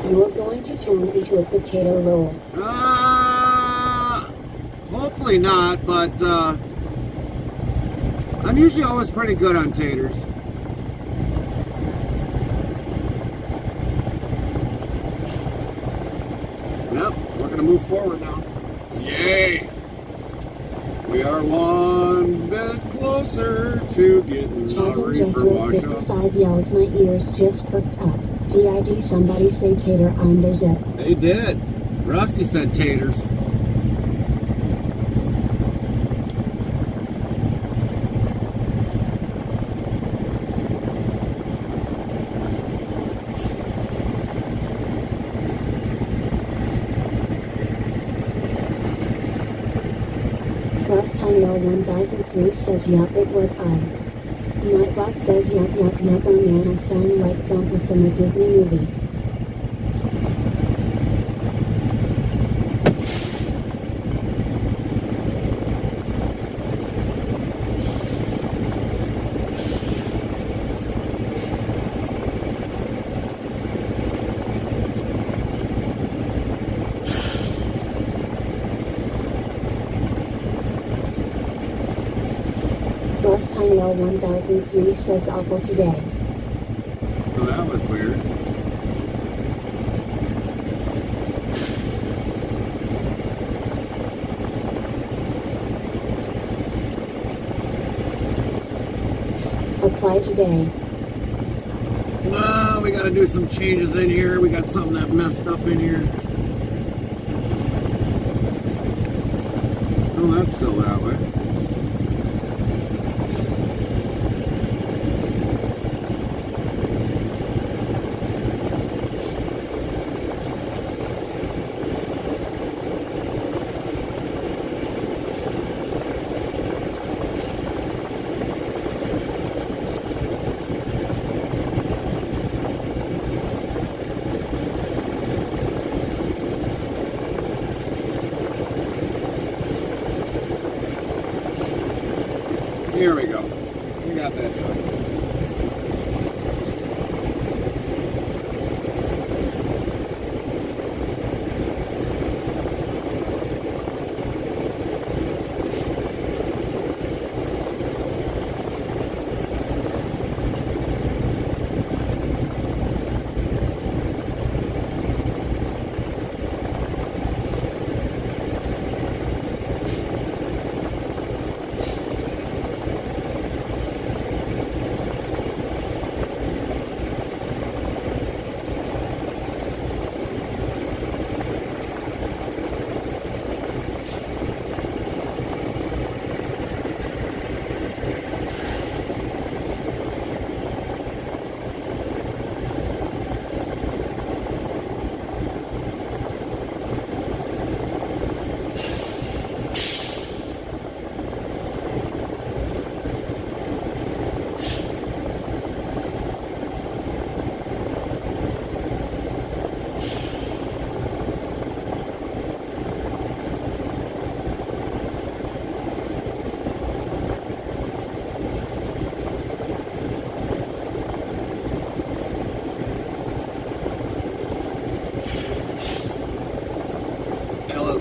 You're going to turn into a potato roll. Hopefully not, but I'm usually always pretty good on taters. Yep, we're gonna move forward now. Yay! We are one bit closer to getting our Challenge reefer Jethro wash up. 55 yells, my ears just perked up. DID, somebody say tater on their zip. They did. Rusty said taters. Russ Honeyell 1003 says yup, it was I. Nightbot says yup, oh man, I sound like Thumper from a Disney movie. Russ Honeyell 1003 says awful today. Oh, that was weird. Apply today. We gotta do some changes in here. We got something that messed up in here. Oh, that's still that way. Here we go. We got that done.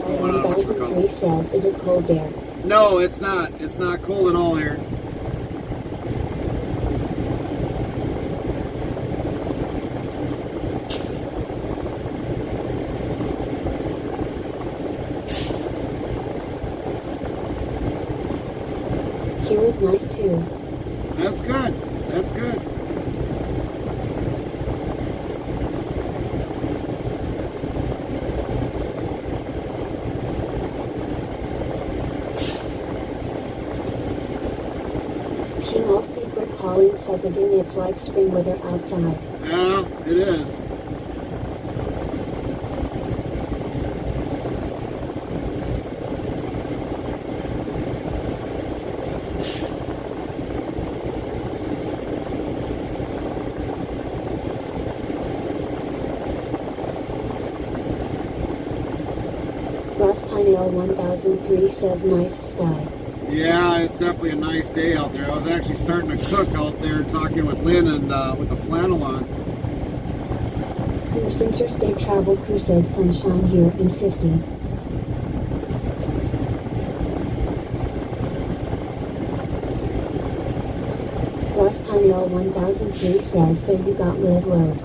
Going on 1003 says, is it cold there? No, it's not. It's not cold at all here. Here is nice too. That's good. That's good. King of Beaver calling says again it's like spring weather outside. Yeah, it is. Russ Heinel 1003 says nice sky. Yeah, it's definitely a nice day out there. I was actually starting to cook out there talking with Lynn and with the flannel on. Cruise Interstate Travel Crew says sunshine here and 50. Russ Honeywell 1003 says, so you got Live Road.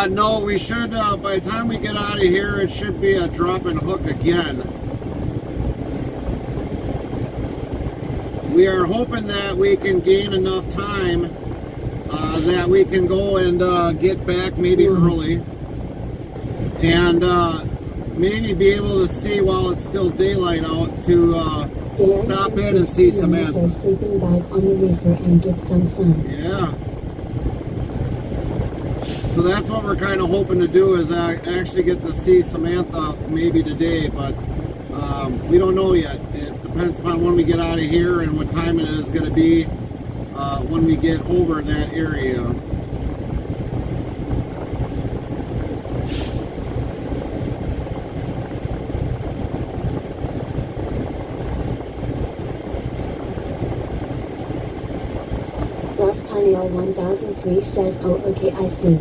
No, we should, by the time we get out of here, it should be a drop and hook again. We are hoping that we can gain enough time that we can go and get back maybe early and maybe be able to see while it's still daylight out to stop in and see Samantha. Says sleeping bag on the reefer and get some sun. Yeah. So that's what we're kind of hoping to do, is actually get to see Samantha maybe today, but we don't know yet. It depends upon when we get out of here and what time it is going to be when we get over that area. Russ Honeywell 1003 says, oh okay, I see.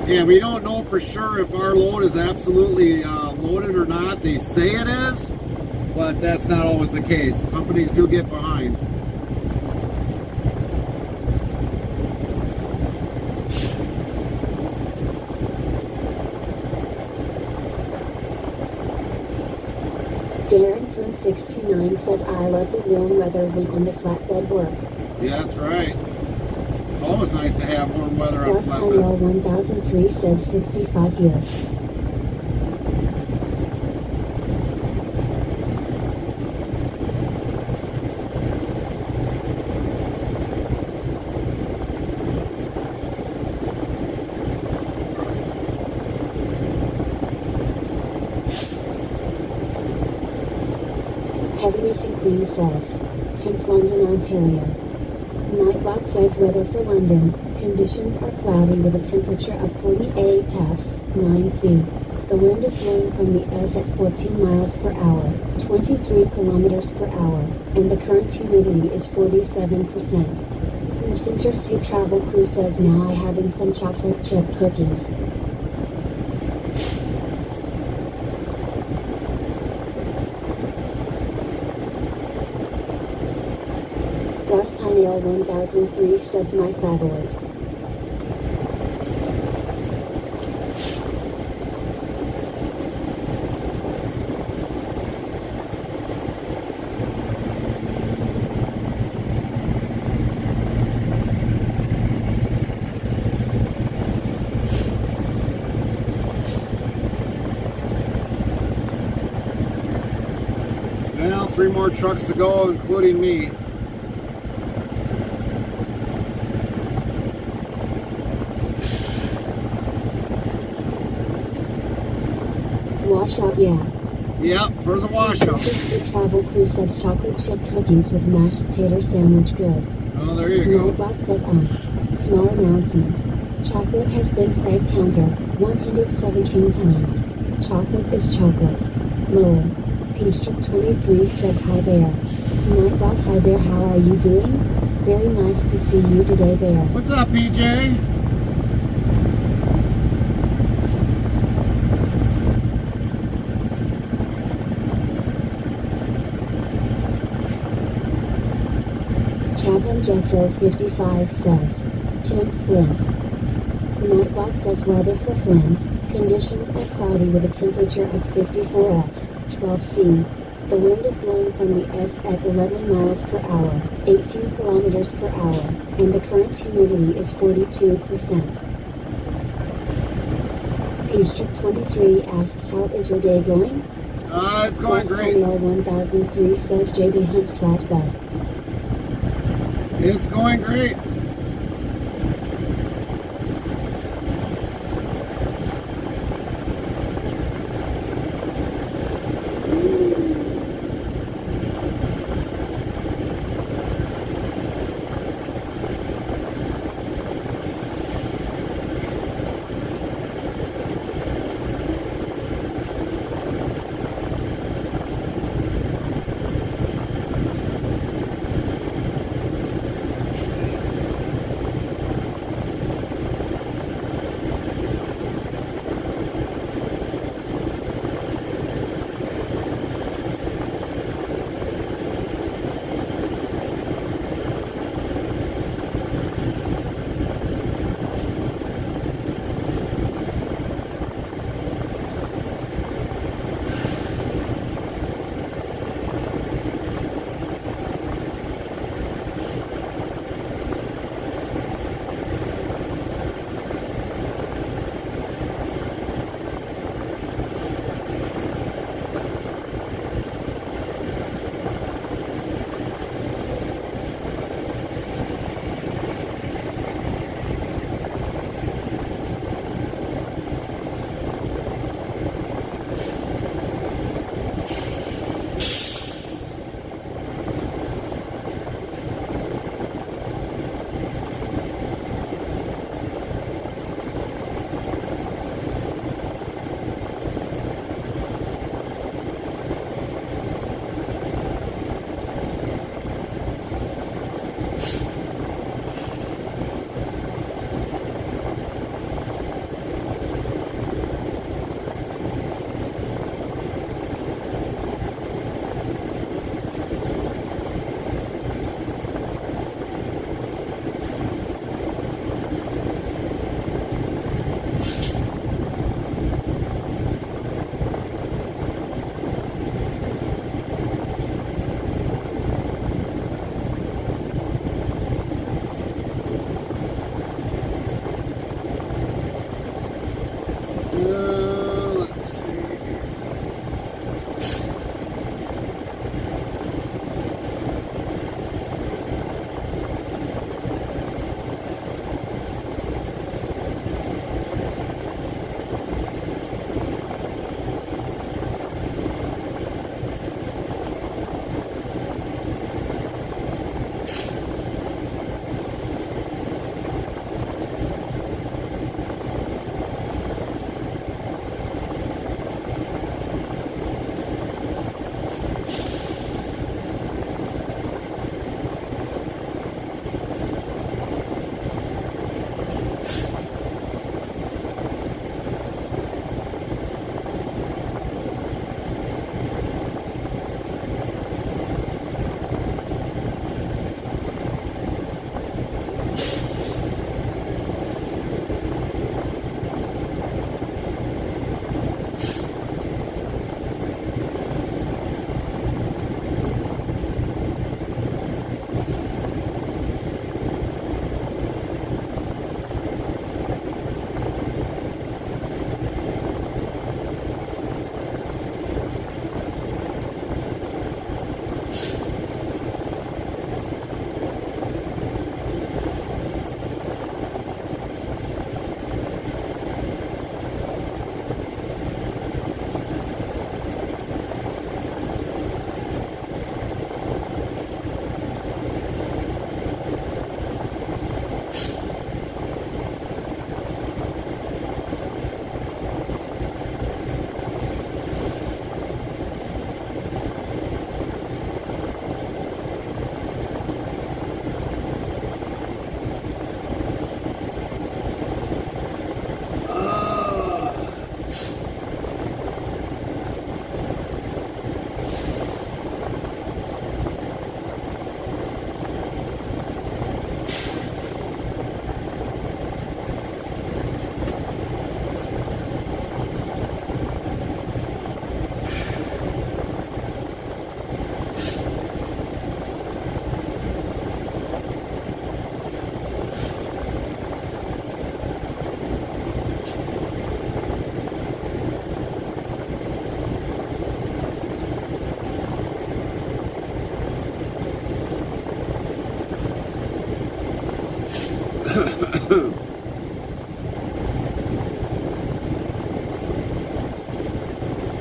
Yeah, we don't know for sure if our load is absolutely loaded or not. They say it is, but that's not always the case. Companies do get behind. Darren from 69 says, I love the warm weather when on the flatbed work. Yeah, that's right. It's always nice to have warm weather on Russ Honeywell flatbed. 1003 says 65 here. Heavy Racing Queen says, Temp London, Ontario. Nightbot says weather for London, conditions are cloudy with a temperature of 48 F, 9C. The wind is blowing from the S at 14 miles per hour, 23 kilometers per hour, and the current humidity is 47%. Cruise Interstate Travel Crew says now I having some chocolate chip cookies. Russ Honeywell 1003 says my favorite. Now 3 more trucks to go, including me. Washout, yeah. Yep, for the washout. The Travel Crew says chocolate chip cookies with mashed potato sandwich good. Oh, there you go. Nightbot says small announcement. Chocolate has been said counter 117 times. Chocolate is chocolate. Lower. Peachtrip 23 says hi there. Nightbot, hi there, how are you doing? Very nice to see you today there. What's up, PJ? Chaplain Jethro 55 says, Tim Flint. Nightbot says weather for Flint, conditions are cloudy with a temperature of 54 F, 12C. The wind is blowing from the S at 11 miles per hour, 18 kilometers per hour, and the current humidity is 42%. Peachtrip 23 asks, how is your day going? It's going great. 1003 says JB Hunt flatbed. It's going great.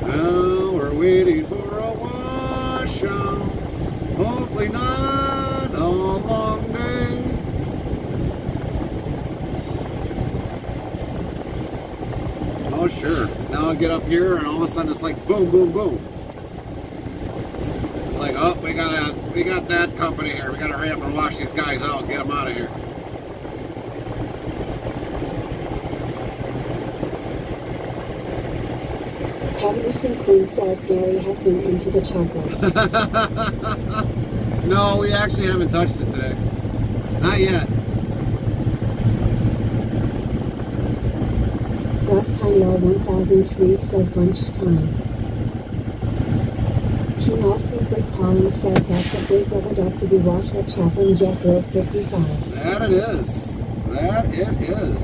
Well, we're waiting for a washout. Hopefully not a long day. Oh sure. Now I get up here and all of a sudden it's like boom, boom, boom. It's like, oh, we got that company here. We gotta hurry up and wash these guys out and get them out of here. Patterson Queen says Gary has been into the chocolate. No, we actually haven't touched it today. Not yet. Russ Heinel 1003 says lunchtime. King Off Brick Column says that's a big rubber duck to be washed at Chaplain Jethro 55. That it is. That it is.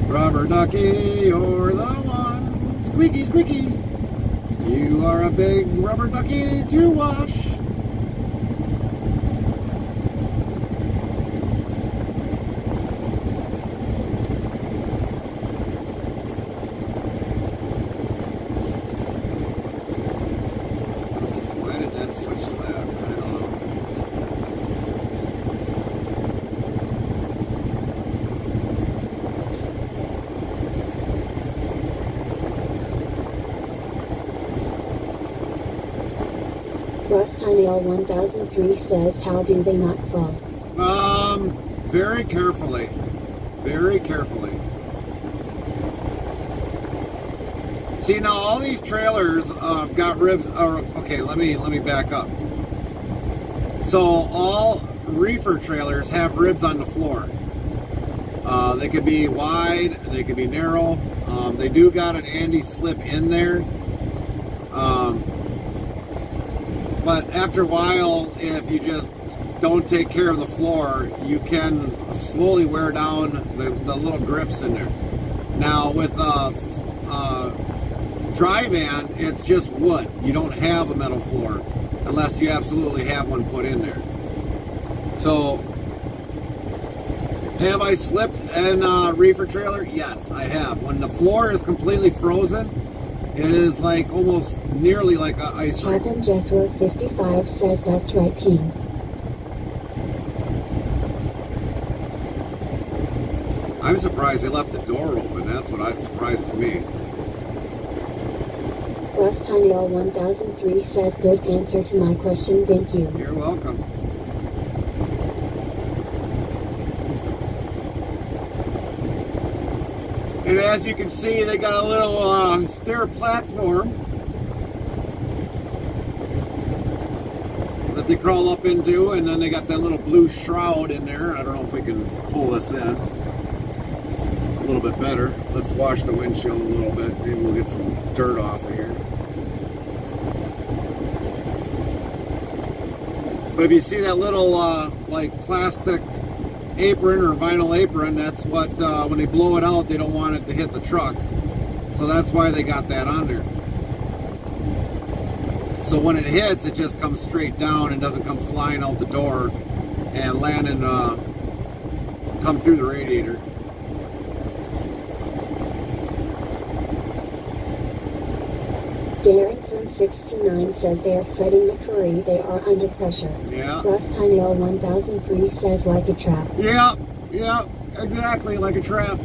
Rubber ducky, you're the one. Squeaky, squeaky. You are a big rubber ducky to wash. Why did that switch to that? I don't know. Russ Heinel 1003 says how do they not fall? Very carefully. Very carefully. See, now all these trailers got ribs. Okay, let me back up. So all reefer trailers have ribs on the floor. They could be wide, they could be narrow. They do got an anti-slip in there. But after a while, if you just don't take care of the floor, you can slowly wear down the little grips in there. Now with dry van, it's just wood. You don't have a metal floor unless you absolutely have one put in there. So, have I slipped in a reefer trailer? Yes, I have. When the floor is completely frozen, it is like almost nearly like an ice rink. Chaplain Jethro 55 says that's right, King. I'm surprised they left the door open. That's what surprises me. Russ Heinel 1003 says good answer to my question, thank you. You're welcome. And as you can see, they got a little stair platform that they crawl up into, and then they got that little blue shroud in there. I don't know if we can pull this in a little bit better. Let's wash the windshield a little bit. Maybe we'll get some dirt off of here. But if you see that little like plastic apron or vinyl apron, that's what when they blow it out, they don't want it to hit the truck, so that's why they got that on there. So when it hits, it just comes straight down and doesn't come flying out the door and land and come through the radiator. Darrington69 says they are Freddie McCurry, they are under pressure. Yeah. Russ Heinel 1003 says like a trap. Yeah, exactly, like a trap.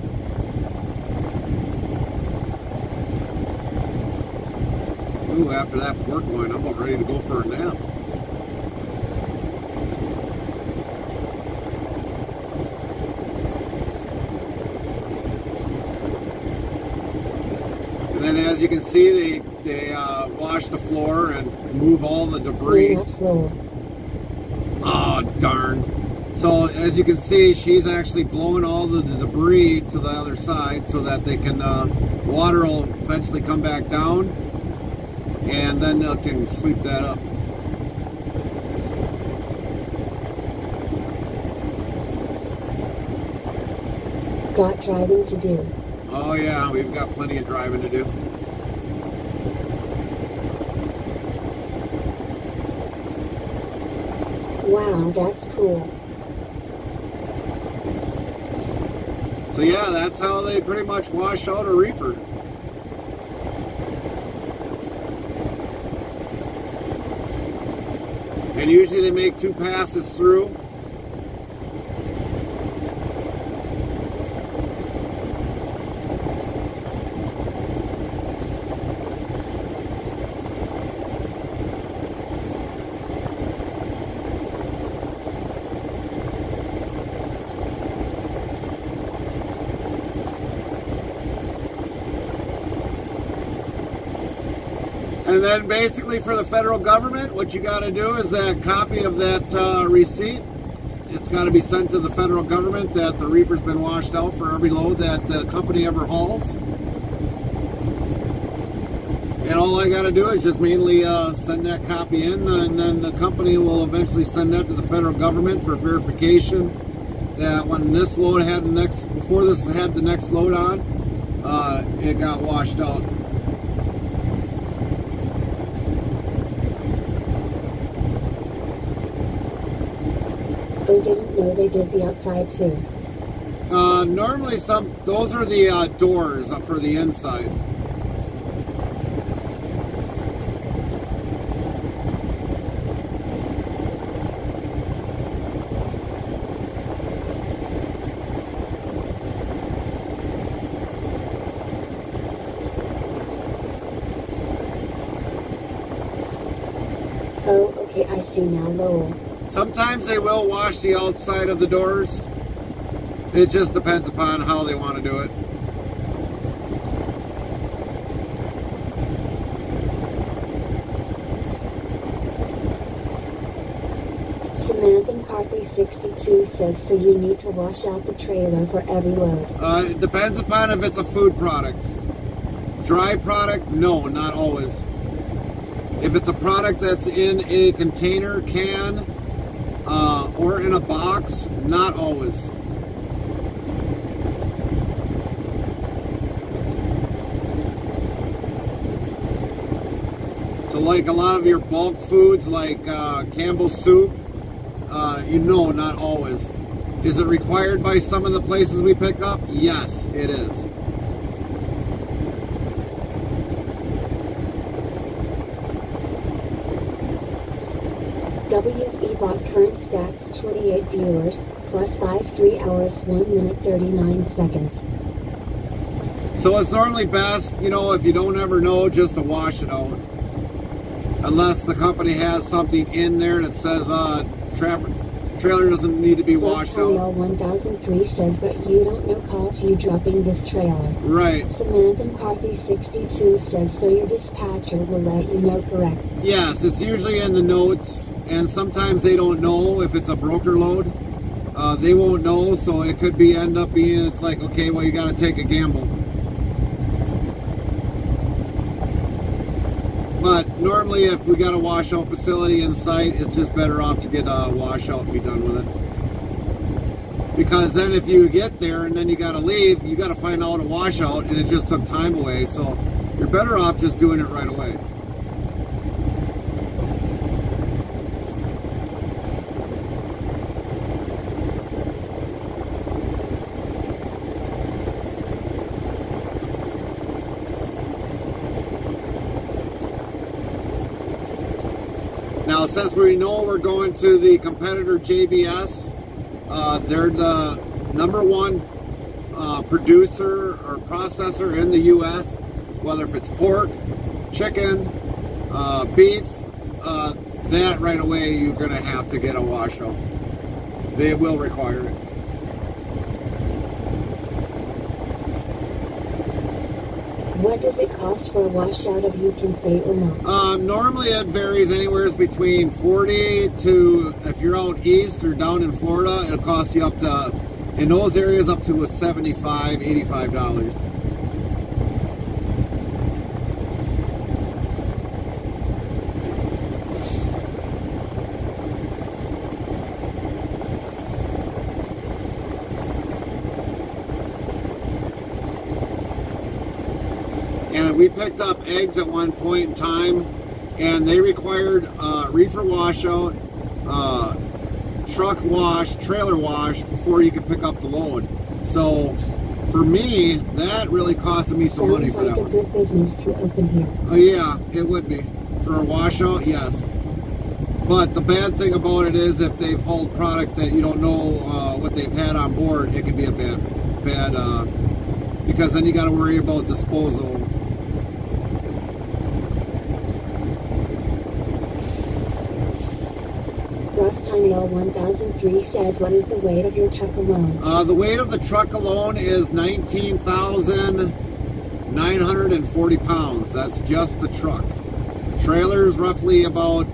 Ooh, after that pork loin, I'm about ready to go for a nap. And then as you can see, they wash the floor and move all the debris. Oh, darn. So as you can see, she's actually blowing all the debris to the other side so that they can, water will eventually come back down, and then they can sweep that up. Got driving to do. Oh yeah, we've got plenty of driving to do. Wow, that's cool. So yeah, that's how they pretty much wash out a reefer. And usually they make 2 passes through. And then basically for the federal government, what you got to do is a copy of that receipt. It's got to be sent to the federal government that the reefer's been washed out for every load that the company ever hauls. And all I got to do is just mainly send that copy in, and then the company will eventually send that to the federal government for verification that when this load had the next, before this had the next load on, it got washed out. Oh, didn't know they did the outside too. Normally those are the doors for the inside. Oh, okay, I see now, Lowell. Sometimes they will wash the outside of the doors. It just depends upon how they want to do it. Samantha McCarthy 62 says, so you need to wash out the trailer for every load. It depends upon if it's a food product. Dry product, no, not always. If it's a product that's in a container, can, or in a box, not always. So like a lot of your bulk foods like Campbell's soup, not always. Is it required by some of the places we pick up? Yes, it is. WSB bot current stats 28 viewers, plus 3 hours, 1 minute 39 seconds. So it's normally best, if you don't ever know, just to wash it out. Unless the company has something in there that says trailer doesn't need to be washed out. 1003 says, but you don't know cause you dropping this trailer. Right. Samantha McCarthy 62 says, so your dispatcher will let you know, correct? Yes, it's usually in the notes. And sometimes they don't know if it's a broker load. They won't know, so it could end up being, it's like, okay, well, you got to take a gamble. But normally, if we got a washout facility in sight, it's just better off to get a washout and be done with it. Because then if you get there and then you got to leave, you got to find out a washout, and it just took time away. So you're better off just doing it right away. Now, since we know we're going to the competitor JBS, they're the #1 producer or processor in the U.S., whether if it's pork, chicken, beef, that right away you're going to have to get a washout. They will require it. What does it cost for a washout if you can say or not? Normally it varies anywhere between 40 to, if you're out east or down in Florida, it'll cost you up to, in those areas, up to $75, $85. And we picked up eggs at one point in time, and they required reefer washout, truck wash, trailer wash before you could pick up the load. So for me, that really costed me some money Sounds for like that a one. good business to open here. Oh yeah, it would be. For a washout, yes. But the bad thing about it is if they've hauled product that you don't know what they've had on board, it can be a bad, because then you got to worry about disposal. Ross Tynell 1003 says, what is the weight of your truck alone? The weight of the truck alone is 19,940 pounds. That's just the truck. Trailer is roughly about,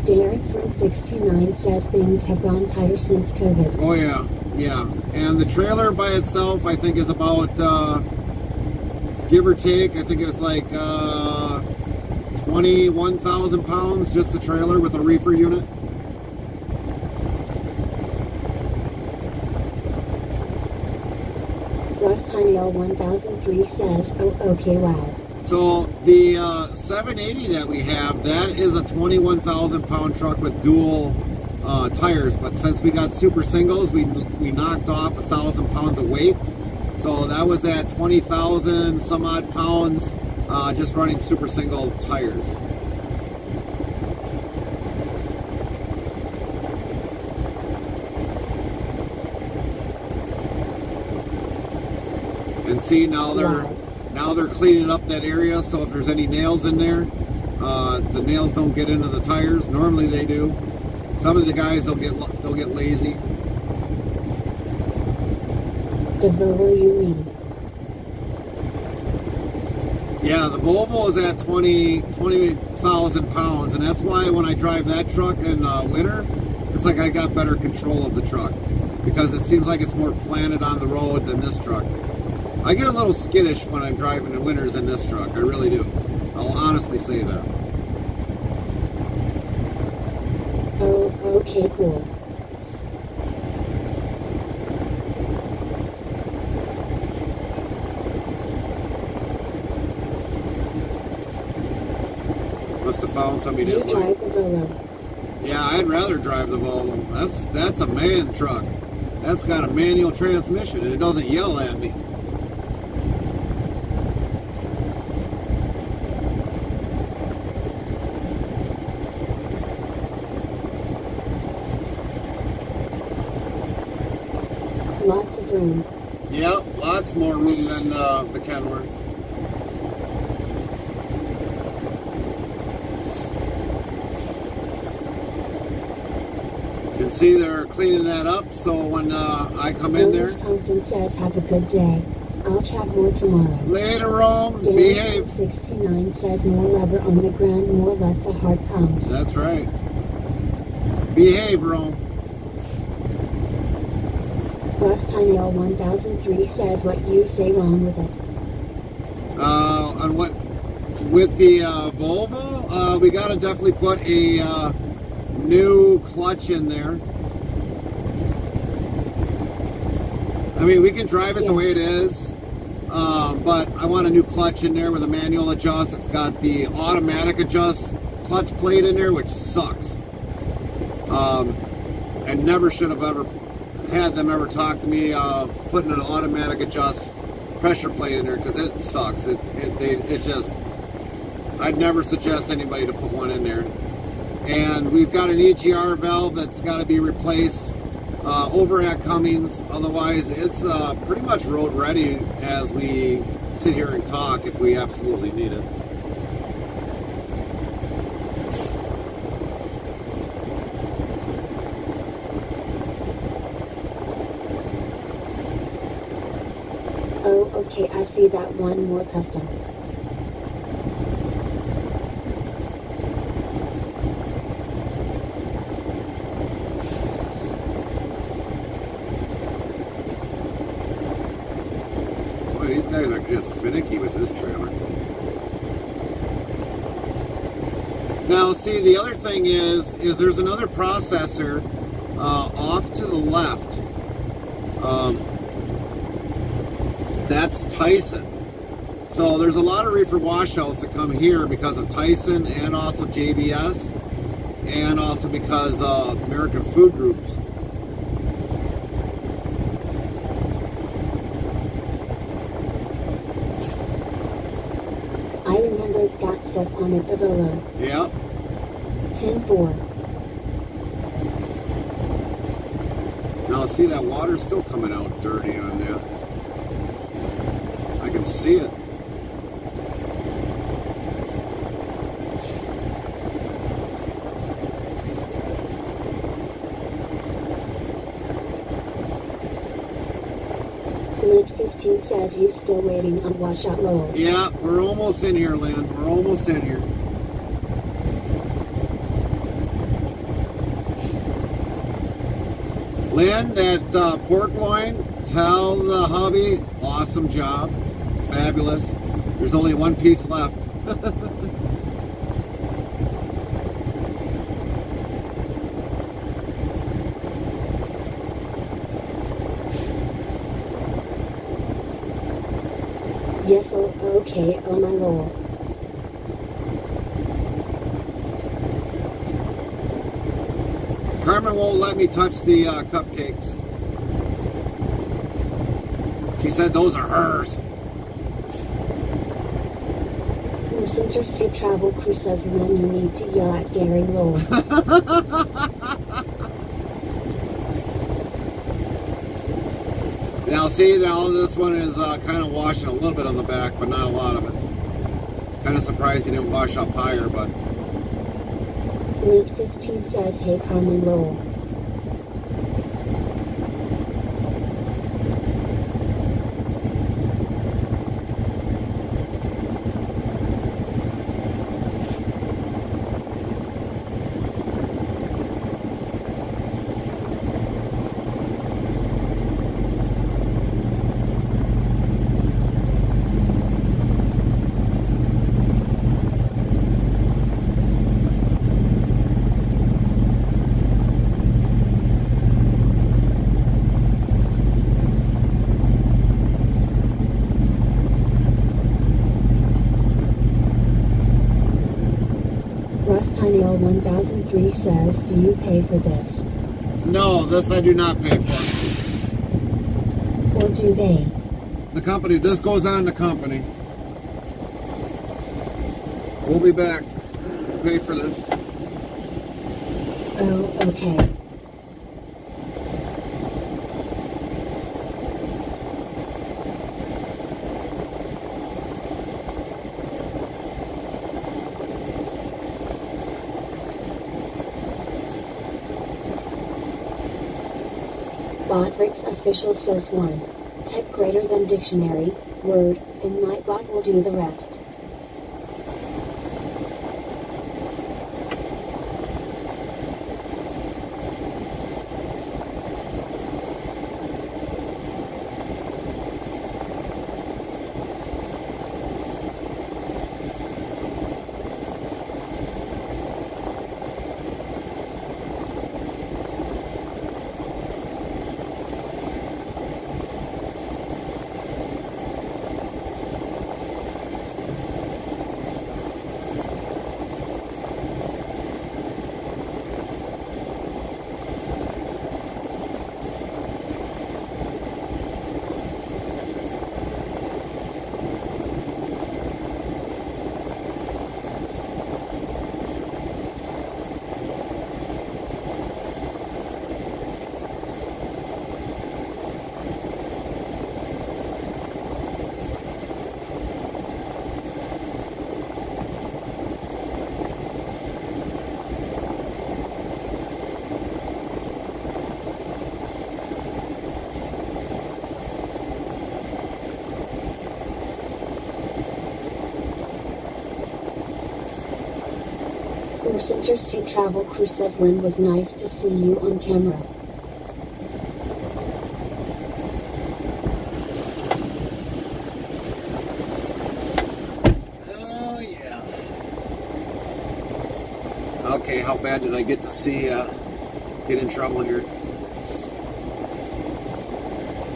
Derek from 69 says things have gone tighter since COVID. oh yeah, yeah. And the trailer by itself, I think, is about, give or take, I think it's like 21,000 pounds, just the trailer with a reefer unit. Ross Tynell 1003 says, oh, okay, wow. So the 780 that we have, that is a 21,000 pound truck with dual tires. But since we got super singles, we knocked off 1,000 pounds of weight. So that was at 20,000 some odd pounds, just running super single tires. And see, now they're cleaning up that area, so if there's any nails in there, the nails don't get into the tires. Normally they do. Some of the guys they'll get lazy. The Volvo you mean? Yeah, the Volvo is at 20,000 pounds, and that's why when I drive that truck in winter, it's like I got better control of the truck because it seems like it's more planted on the road than this truck. I get a little skittish when I'm driving in winters in this truck. I really do. I'll honestly say that. Oh, okay, cool. Must have found somebody You that drive like. the Volvo. Yeah, I'd rather drive the Volvo. That's a man truck. That's got a manual transmission and it doesn't yell at me. Lots of room. Yep, lots more room than the Kenworth. You can see they're cleaning that up, so when I come in there. Wisconsin says, have a good day. I'll chat more tomorrow. Later, Rome. Derek Behave. from 69 says, more rubber on the ground, more less the heart pumps. That's right. Behave, Rome. Ross Tynell 1003 says, what you say wrong with it. On what? With the Volvo, we got to definitely put a new clutch in there. I mean, we can drive it the way it is, but I want a new clutch in there with a manual adjust. It's got the automatic adjust clutch plate in there, which sucks. I never should have ever had them ever talk to me putting an automatic adjust pressure plate in there because it sucks. It just, I'd never suggest anybody to put one in there. And we've got an EGR valve that's got to be replaced over at Cummins. Otherwise, it's pretty much road ready as we sit here and talk if we absolutely need it. Oh, okay, I see that one more custom. Boy, these guys are just finicky with this trailer. Now, see, the other thing is there's another processor off to the left. That's Tyson. So there's a lot of reefer washouts that come here because of Tyson and also JBS and also because American Food Groups. SF on it, the Volo. Yep. 10-4. Now see, that water's still coming out dirty on that. I can see it. Lid 15 says you still waiting on washout lol. Yeah, we're almost in here, Lynn. We're almost in here. Lynn, that pork loin, tell the hubby, awesome job. Fabulous. There's only one piece left. Yes, oh, okay, oh my lord. Carmen won't let me touch the cupcakes. She said those are hers. First Interstate Travel Crew says when you need to yell at Gary lol. Now see, now this one is kind of washing a little bit on the back, but not a lot of it. Kind of surprised he didn't wash up higher, but... Lid 15 says hey Carmen lol. Russ Heinel 1003 says, do you pay for this? No, this I do not pay for. Or do they? The company, this goes on the company. We'll be back. Pay for this. Oh, okay. Botrix official says 1. Tech greater than dictionary, word, and Nightbot will do the rest. First Interstate Travel Crew says Lynn was nice to see you on camera. Oh, yeah. Okay, how bad did I get to see, get in trouble here?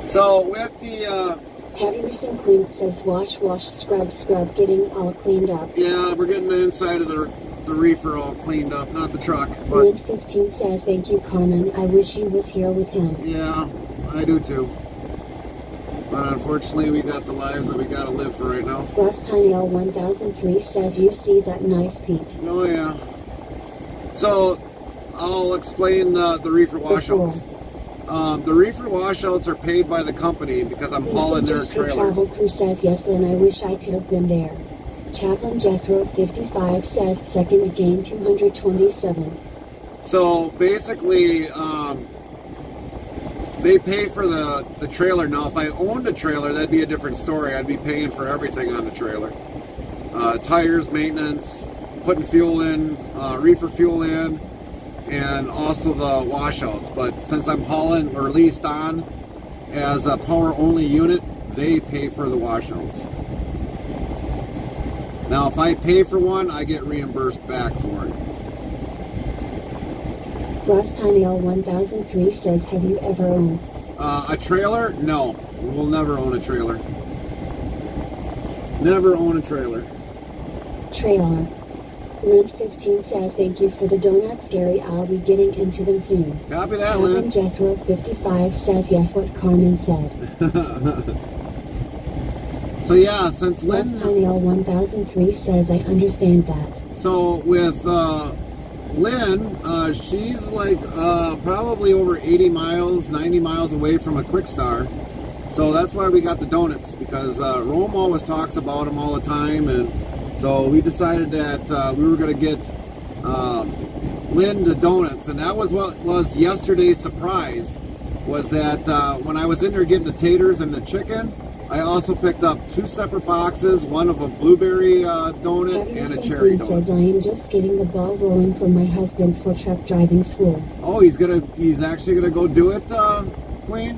So, with the, Heavy Recent Queen says wash, scrub, getting all cleaned up. yeah, we're getting the inside of the reefer all cleaned up, not the truck. But Lid 15 says thank you Carmen, I wish you was here with him. yeah, I do too. But unfortunately, we got the lives that we got to live for right now. Russ Heinel 1003 says, you see that nice, Pete? Oh, yeah. So, I'll explain the reefer washouts. The reefer washouts are paid by the company because I'm hauling their trailers. Travel Crew says, yes, and I wish I could have been there. Chaplain Jethro 55 says, second gain 227. So, basically, they pay for the trailer. Now, if I owned a trailer, that'd be a different story. I'd be paying for everything on the trailer. Tires, maintenance, putting fuel in, reefer fuel in, and also the washouts. But since I'm hauling or leased on as a power-only unit, they pay for the washouts. Now, if I pay for one, I get reimbursed back for it. Russ Heinel 1003 says, have you ever owned a trailer? No, we'll never own a trailer. Never own a trailer. trailer? Lint 15 says, thank you for the donuts, Gary. I'll be getting into them soon. Copy that, Chaplain Lynn. Jethro 55 says, yes, what Carmen said. So yeah, since Russ Lynn... Heinel 1003 says, I understand that. So with Lynn, she's like probably over 80 miles, 90 miles away from a Quick Star. So that's why we got the donuts, because Rome always talks about them all the time, and so we decided that we were going to get Lynn the donuts, and that was what was yesterday's surprise, was that when I was in there getting the taters and the chicken, I also picked up 2 separate boxes, one of a blueberry donut and a cherry donut. Says, I am just getting the ball rolling for my husband for truck driving school. Oh, he's actually gonna go do it, Queen?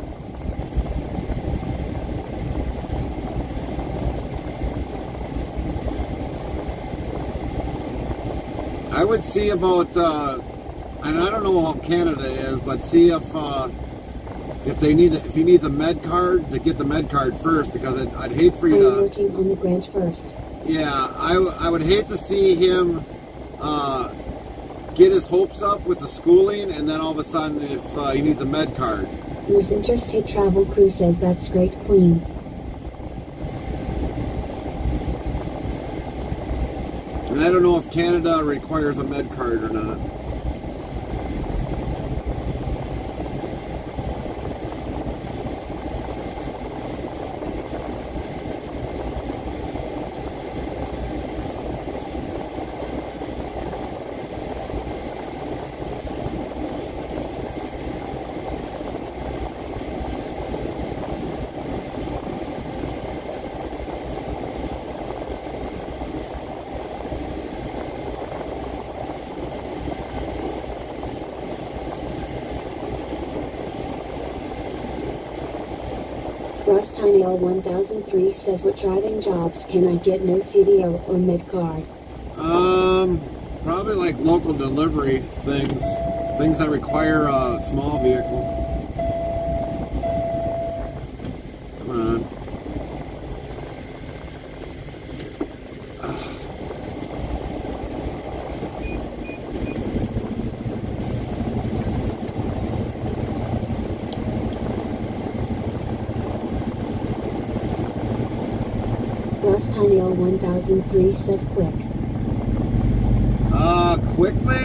I would see about, and I don't know how Canada is, but see if he needs a med card, to get the med card first, because I'd hate for you to... I'm working on the grant first. Yeah, I would hate to see him get his hopes up with the schooling, and then all of a sudden, if he needs a med card. Whose Interstate Travel Crew says, that's great, Queen. And I don't know if Canada requires a med card or not. Russ Heinel 1003 says, what driving jobs can I get no CDL or med card? Probably like local delivery things that require a small vehicle. Come on. Russ Heinel 1003 says, quick. Quickly,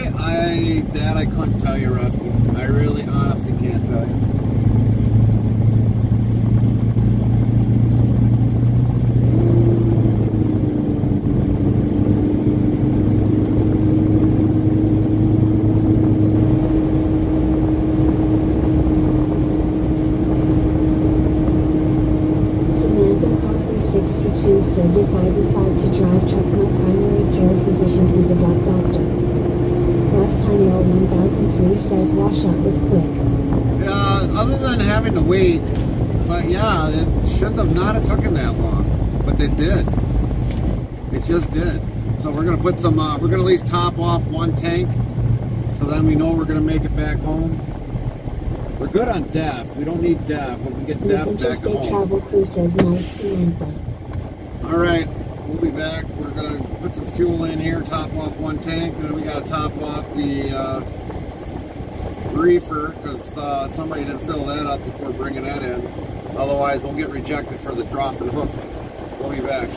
that I couldn't tell you, Rusty. I really honestly can't tell you. Samantha Coffee 62 says, if I decide to drive truck, my primary care physician is a doctor. Russ Heinel 1003 says, washout was quick. Other than having to wait, but yeah, it shouldn't have not have taken that long, but they did. It just did. So we're gonna put some. We're gonna at least top off one tank, so then we know we're gonna make it back home. We're good on DEF. We don't need DEF. We can get DEF back Interstate home. Travel Crew says, nice, Samantha. All right, we'll be back. We're gonna put some fuel in here, top off one tank, and then we gotta top off the reefer, because somebody didn't fill that up before bringing that in. Otherwise, we'll get rejected for the drop and hook. We'll be back.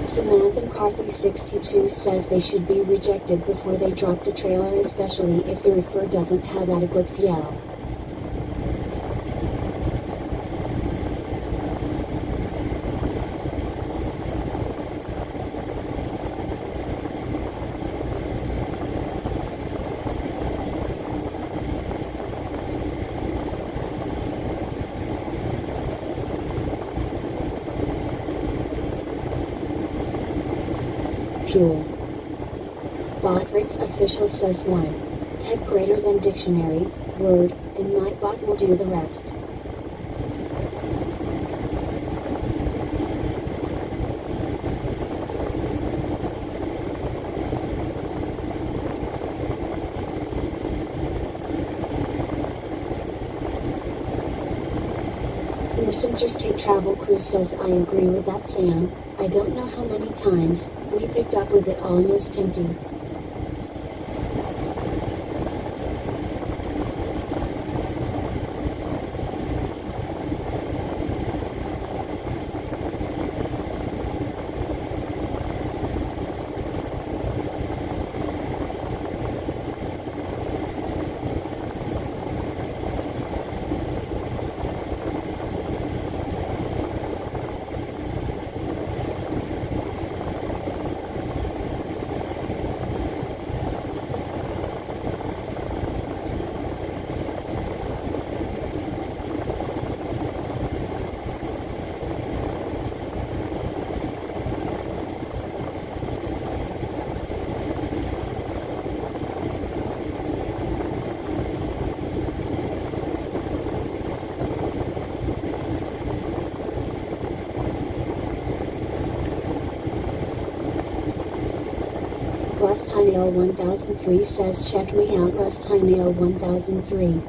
Samantha McCarthy 62 says they should be rejected before they drop the trailer, especially if the reefer doesn't have adequate fuel. Fuel. Botbricks official says 1. Tech greater than dictionary, word, and Nightbot will do the rest. Emerson's Interstate Travel Crew says I agree with that, Sam. I don't know how many times we picked up with it almost empty. Rust Hynale 1003 says check me out, Rust Hynale 1003.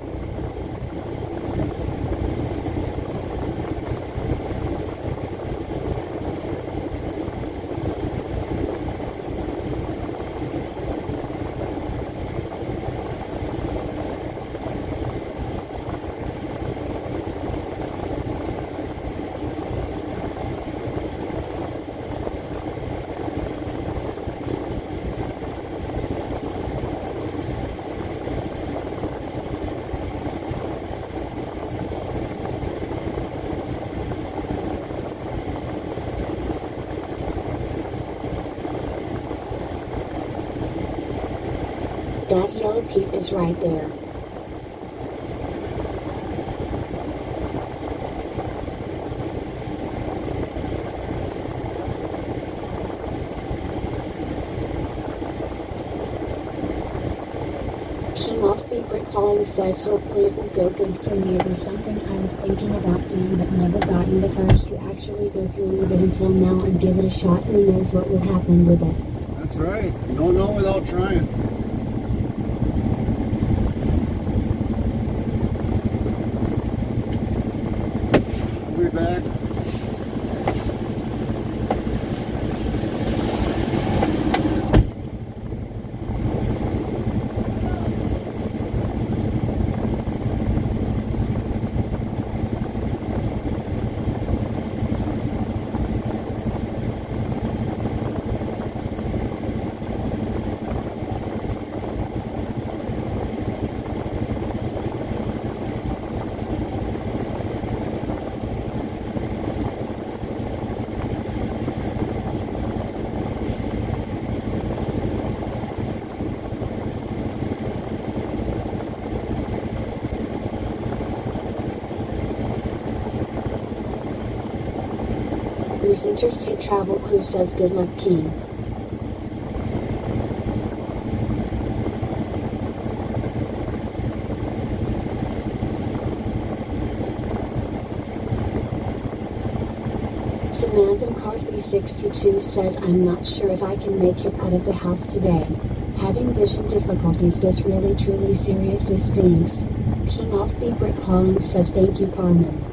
That yellow Pete is right there. King Off Big Brick Calling says hopefully it will go good for me. It was something I was thinking about doing but never gotten the courage to actually go through with it until now and give it a shot. Who knows what will happen with it. That's right. You don't know without trying. We'll be back. Interstate Travel Crew says good luck, King. Samantha McCarthy 62 says I'm not sure if I can make it out of the house today. Having vision difficulties, this really truly seriously stinks. King Offbeat Brick Holland says thank you, Carmen.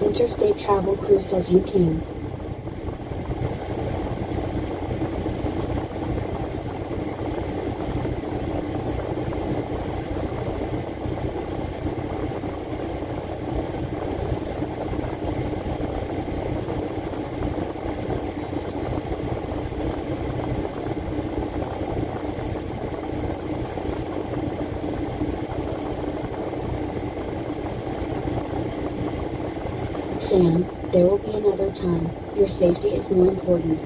Interstate Travel Crew says you can. Sam, there will be another time. Your safety is more important.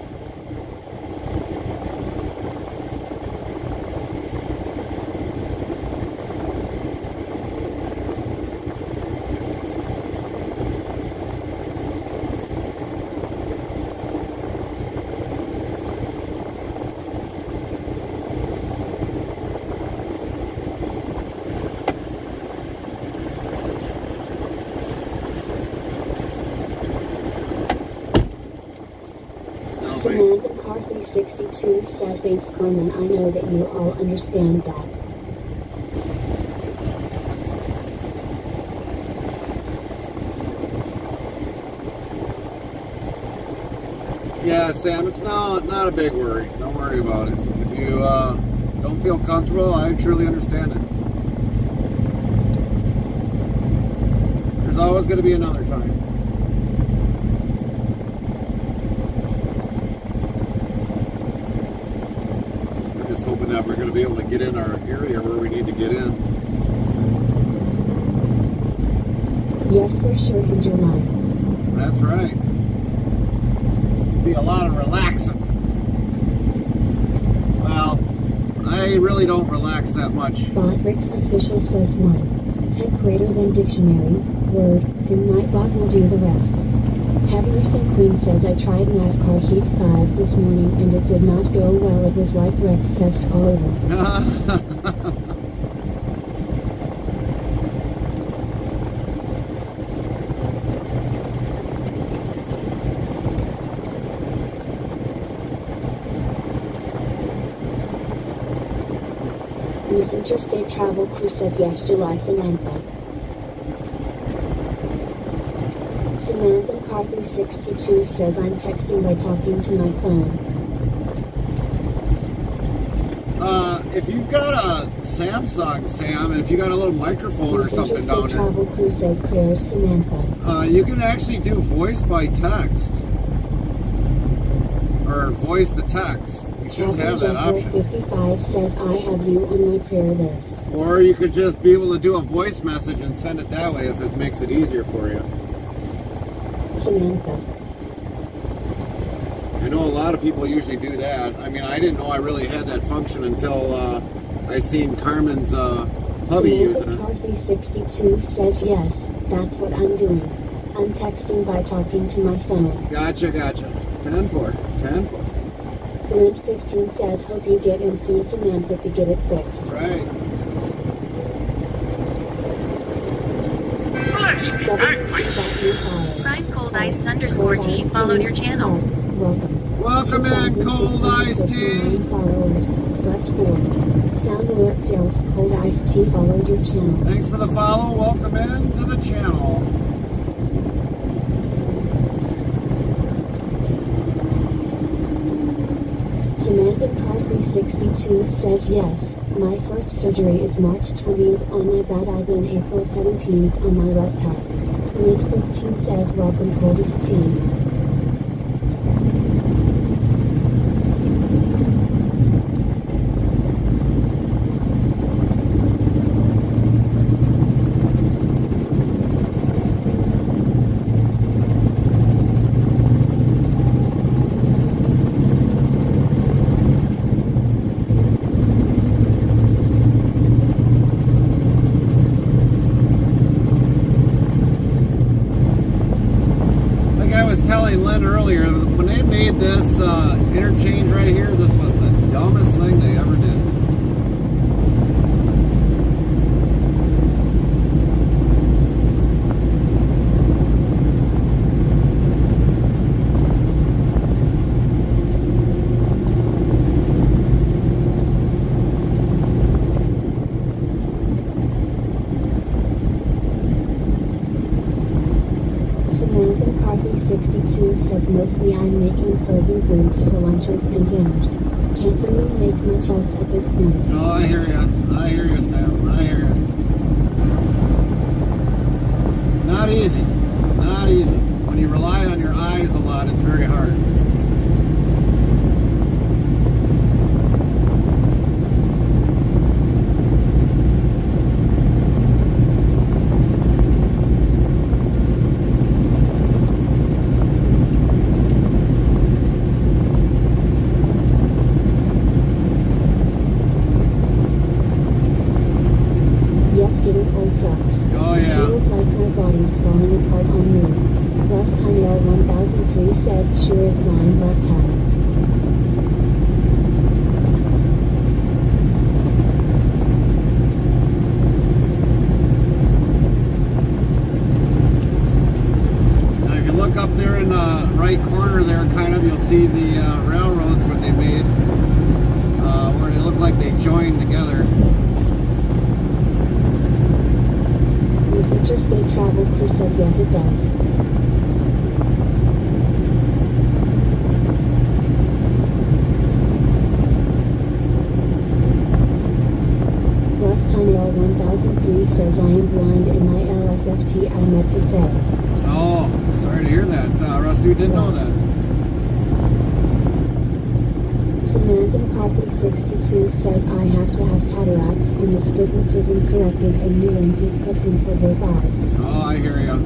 Samantha McCarthy 62 says thanks, Carmen. I know that you all understand that. Yeah, Sam, it's not a big worry. Don't worry about it. If you don't feel comfortable, I truly understand it. There's always going to be another time. Hoping that we're going to be able to get in our area where we need to get in. Yes, for sure, in July. That's right. Be a lot of relaxing. Well, I really don't relax that much. Botrix Official says 1. Type greater than dictionary, word, and Nightbot will do the rest. Heavy Recent Queen says I tried NASCAR Heat 5 this morning and it did not go well. It was like wreckfest all over. Use Interstate Travel Crew says yes, July, Samantha. Samantha McCarthy 62 says I'm texting by talking to my phone. If you've got a Samsung, Sam, and if you got a little microphone or something down there, Travel Crew says prayers, Samantha. You can actually do voice by text or voice to text. You should have that option. 55 says I have you on my prayer list. Or you could just be able to do a voice message and send it that way if it makes it easier for you. Samantha. I know a lot of people usually do that. I mean, I didn't know I really had that function until I seen Carmen's hubby using it. McCarthy 62 says yes, that's what I'm doing. I'm texting by talking to my phone. Gotcha. 10-4. Lint 15 says hope you get in soon, Samantha, to get it fixed. Right. Prime Cold Iced _T followed your channel. Welcome in, Cold Iced Tea. Followers, +4. Sound Alert Sales, Cold Iced Tea followed your channel. Thanks for the follow. Welcome in to the channel. Samantha McCarthy 62 says yes. My first surgery is March 20th on my bad eye, then April 17th on my left eye. Link 15 says welcome, Coldest Tea. Mostly I'm making frozen foods for lunches and dinners. Can't really make much else at this point. Oh, I hear you. I hear you, Sam. I hear you. Not easy. Not easy. When you rely on your eyes a lot, it's very hard. Yes, getting old sucks. Oh, yeah. Feels like my body's falling apart on me. Russ Hunnell 1003 says sure is blind left eye. Now, if you look up there in the right corner there, kind of, you'll see the railroads, what they made, where they look like they joined together. Interstate Travel Crew says yes it does. Russ Hunnell 1003 says I am blind in my LSFT I meant to say. Oh, sorry to hear that. Rusty, you didn't know that. Samantha McCarthy 62 says I have to have cataracts and astigmatism corrected and new lenses put in for both eyes. Oh, I hear you.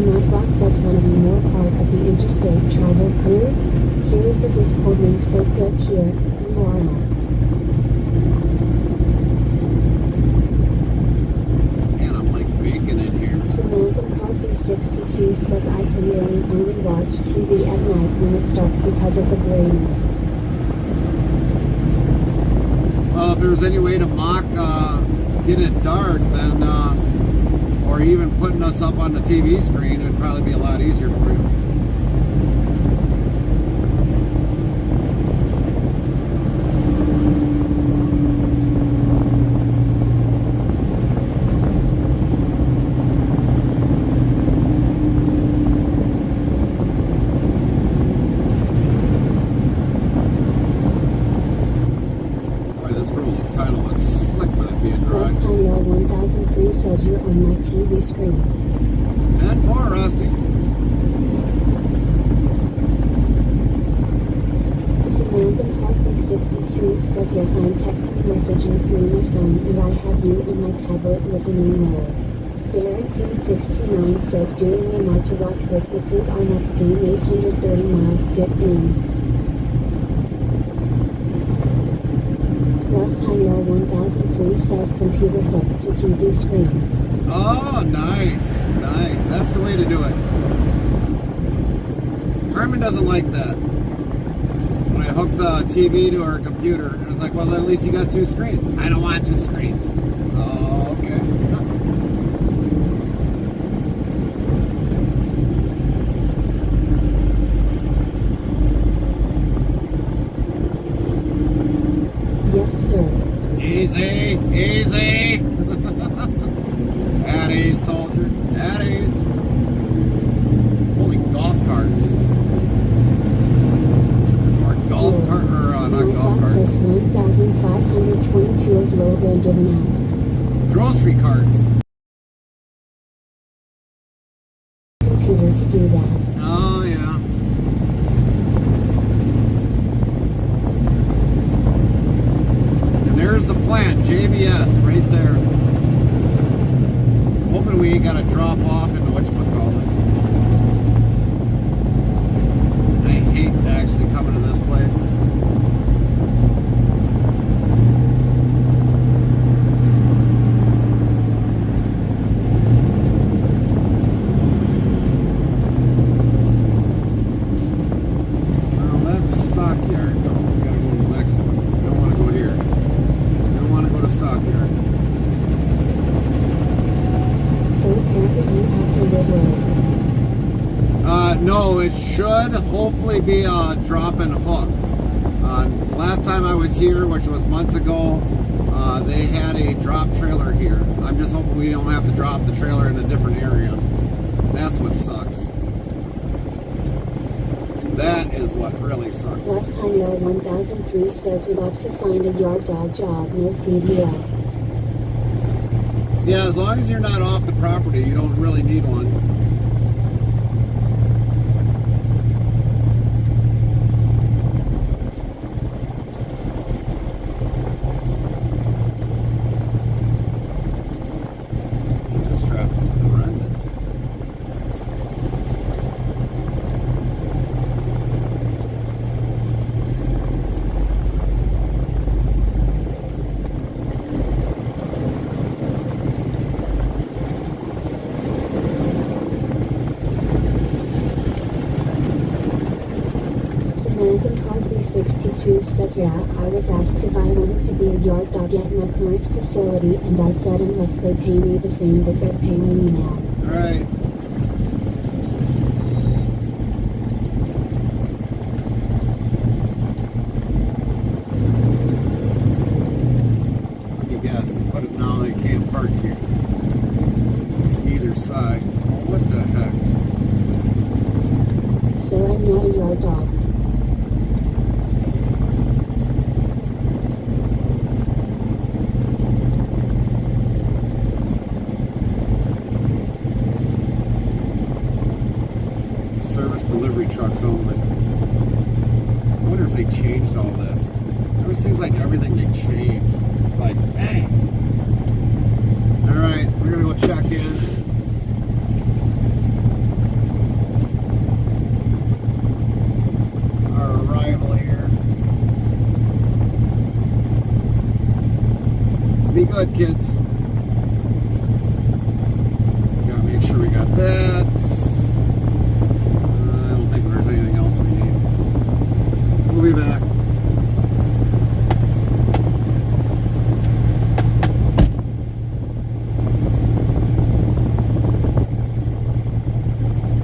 Nightbot says want to be more part of the interstate travel crew? Here is the Discord link, so click here, and voila. Man, I'm like baking in here. Samantha McCarthy 62 says I can really only watch TV at night when it's dark because of the blurriness. Well, if there's any way to mock get it dark, then, or even putting us up on the TV screen, it would probably be a lot easier for you. Boy, this road kind of looks slick with it being dry. Russ Hunnell 1003 says you're on my TV screen. 10-4, Rusty. Samantha McCarthy 62 says yes I'm texting messaging through my phone and I have you on my tablet listening mode. Derek Green 69 says doing a Marta Rock Hope with Root our next game 830 miles get in. Russ Hunnell 1003 says computer hooked to TV screen. Oh, nice. Nice. That's the way to do it. Carmen doesn't like that. When I hook the TV to her computer, it's like, well, at least you got two screens. I don't want two screens. Oh, okay. Yes sir. Easy, easy. At ease, soldier. At ease. Holy golf carts. There's more golf cart, or not golf Nightbot carts. says 1,522 of low been given out. Grocery carts. Computer to do that. Oh, yeah. And there's the plant, JBS, right there. Hoping we ain't got to drop off into whatchamacallit. I hate actually coming to this place. Grove Road. No, it should hopefully be a drop and hook. Last time I was here, which was months ago, they had a drop trailer here. I'm just hoping we don't have to drop the trailer in a different area. That's what sucks. That is what really sucks. West Highnail 1003 says we'd love to find a yard dog job, no CDL. Yeah, as long as you're not off the property, you don't really need one. This traffic is horrendous. Samantha Carthy 62 says yeah, I was asked if I wanted to be a yard dog at my current facility and I said unless they pay me the same that they're paying me now. Alright. Let me guess. But now they can't park here. Either side. What the heck? So I'm not a yard dog. Service delivery trucks only. I wonder if they changed all this. It always seems like everything they change. It's like, dang. Alright, we're gonna go check in. Our arrival here. Be good, kids. Gotta make sure we got that. I don't think there's anything else we need. We'll be back.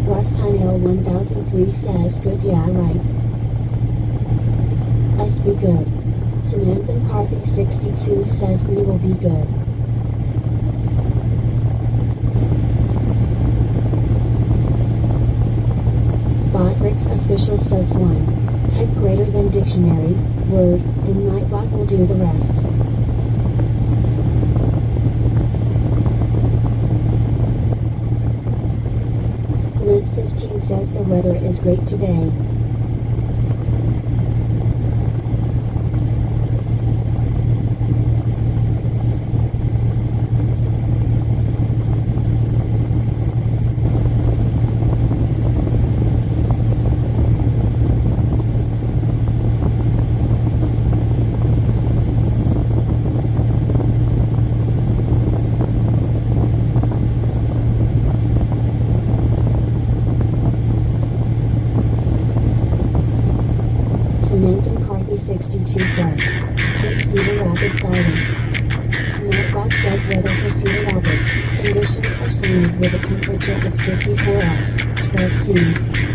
West Highnail 1003 says good, yeah, right. I speak good. Samantha Carthy 62 says we will be good. Botrix official says 1. Type greater than dictionary, word, and Nightbot will do the rest. Link 15 says the weather is great today. Samantha McCarthy 62 says, keep Cedar Rapids silent. Nightbot says weather for Cedar Rapids, conditions are sunny with a temperature of 54F, 12C.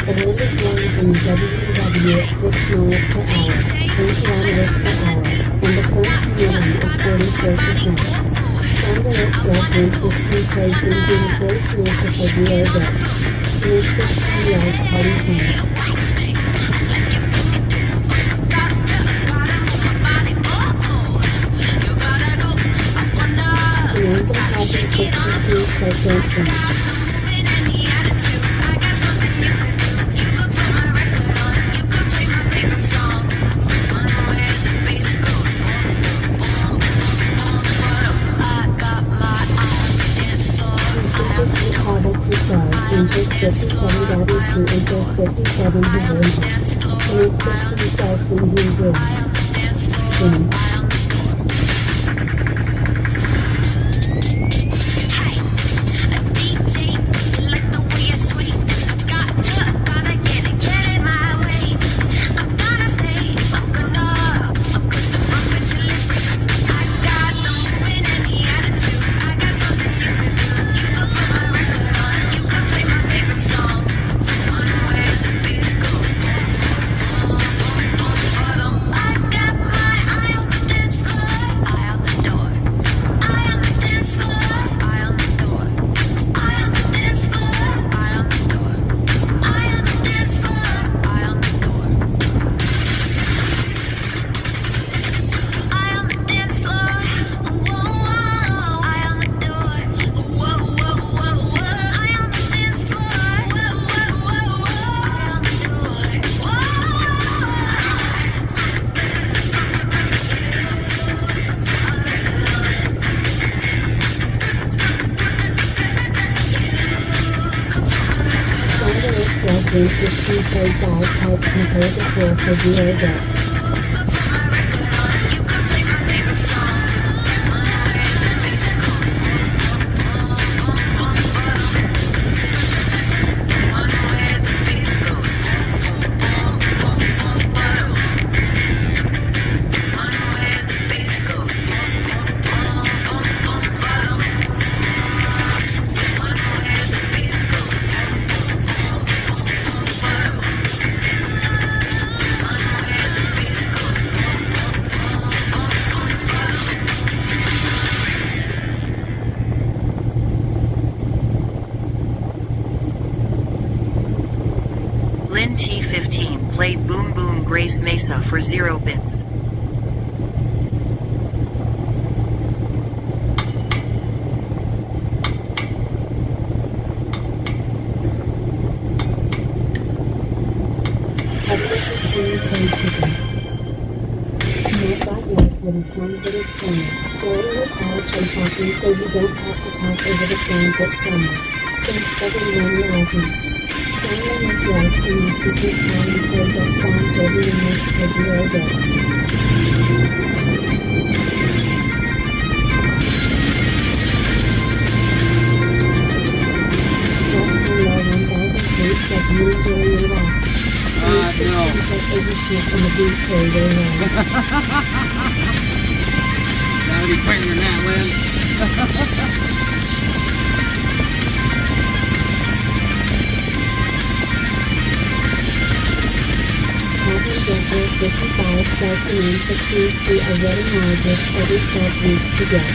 The wind is blowing from WW at 6 miles per hour, 10 kilometers per hour, and the current humidity is 44%. Sound alert says wind 15 trade in being place mesa for 0 depth. Wind 15 yards party time. Samantha Carthy 62 says don't stop. Inches 57W2 inches 57 Hoover inches. Link 15 says boom boom boom. Boom. Link 15 played bagpipes until the tour for 0 bits. Lin T15 played Boom Boom Grace Mesa for 0 bits. Wouldn't sound good as planned. Slowly recalls from talking so you don't have to talk over the phone but phone. Thanks everyone rising. Simon is right in the secret time and plays us Bon Jovi remix for 0 bits. Just below 1,000 feet says you enjoy your walk. No. Gotta be quicker than that, Lynn. Chapman Jeffrey 55 starts the name for Tuesday a wedding marriage every 12 weeks to get.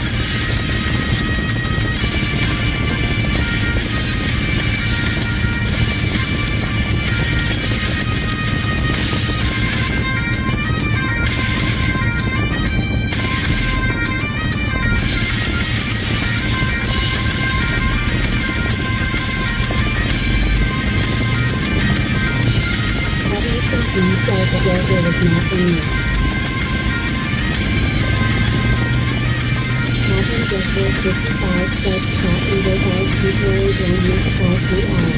There was nothing new. Chapman Jeffrey 55 says chat and go by temporary download 5 hours.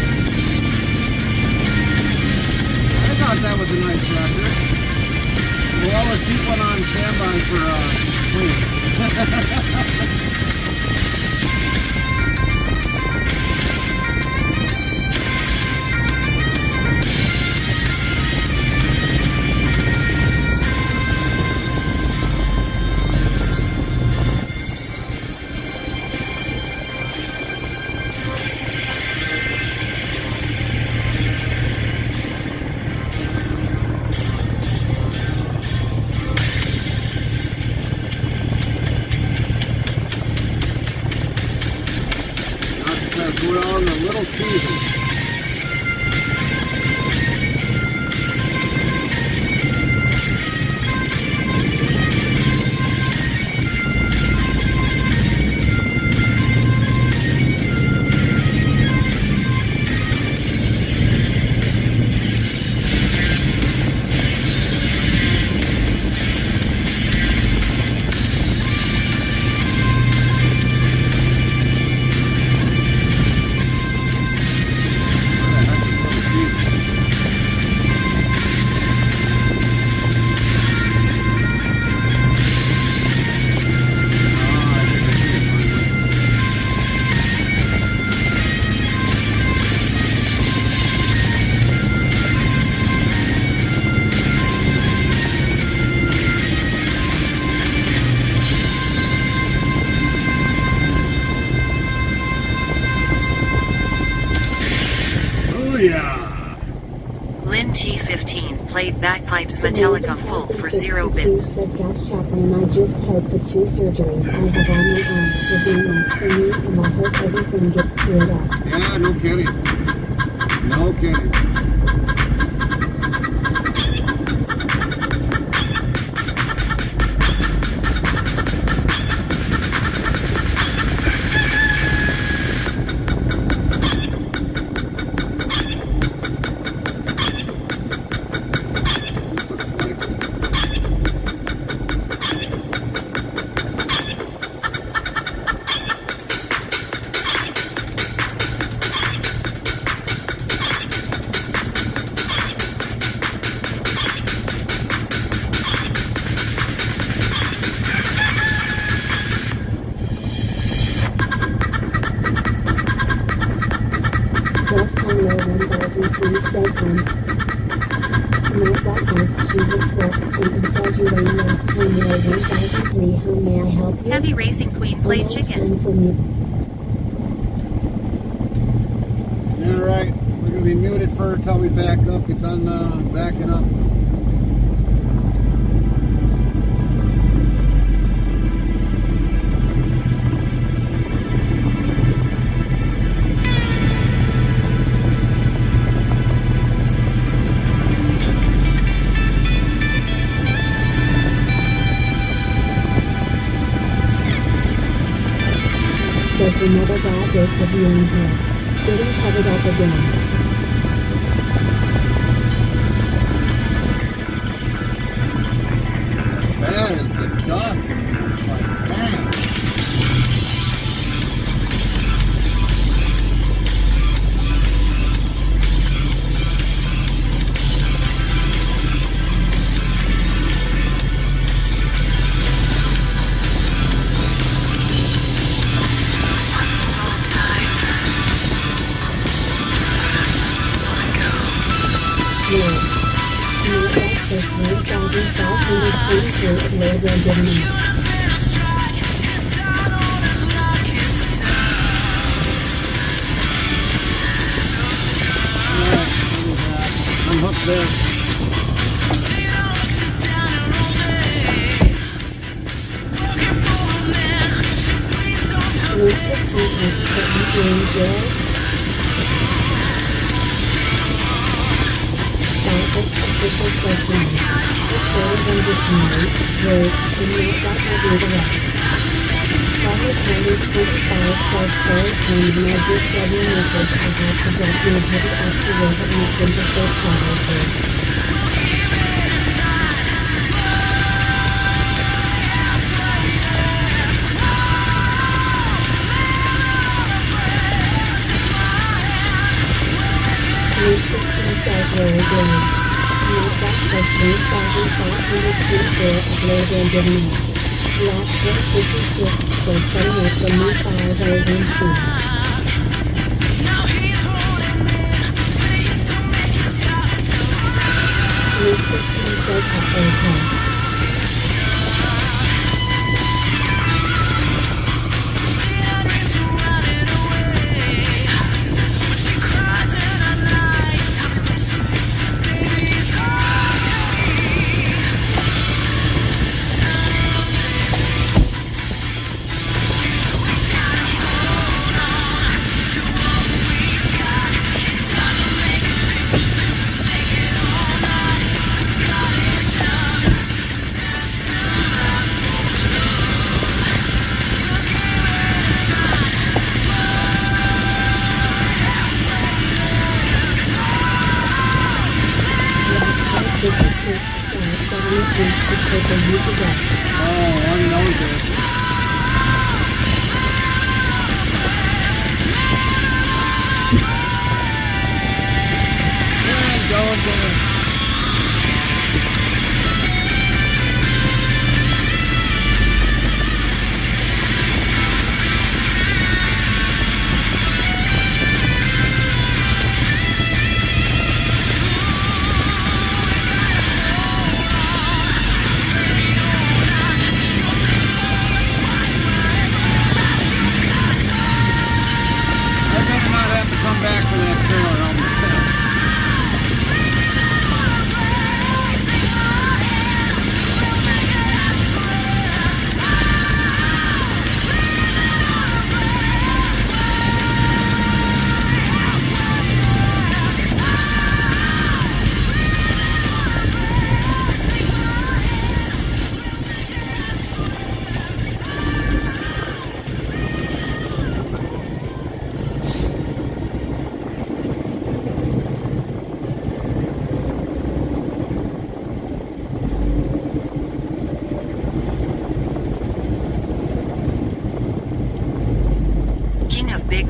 I thought that was a nice record. Well, let's keep one on standby for Queen. We're on a little season. Lin T15 played Bagpipes Metallica full for 0 bits. Says Gas Chaplain, I just hope the 2 surgeries I have on my arms will be enough for me and I hope everything gets cleared up. Yeah, no kidding. No kidding. Please said Not that asks Jesus for, and instead you rain last time you were 1003. How may I help you? Heavy Racing Queen played Almost chicken. time for me. Alright, we're going to be muted for until we back up. Get done backing up. Says another bad day for viewing here. Getting covered up again. Bad is the dust in here. It's like, damn. Unhook this.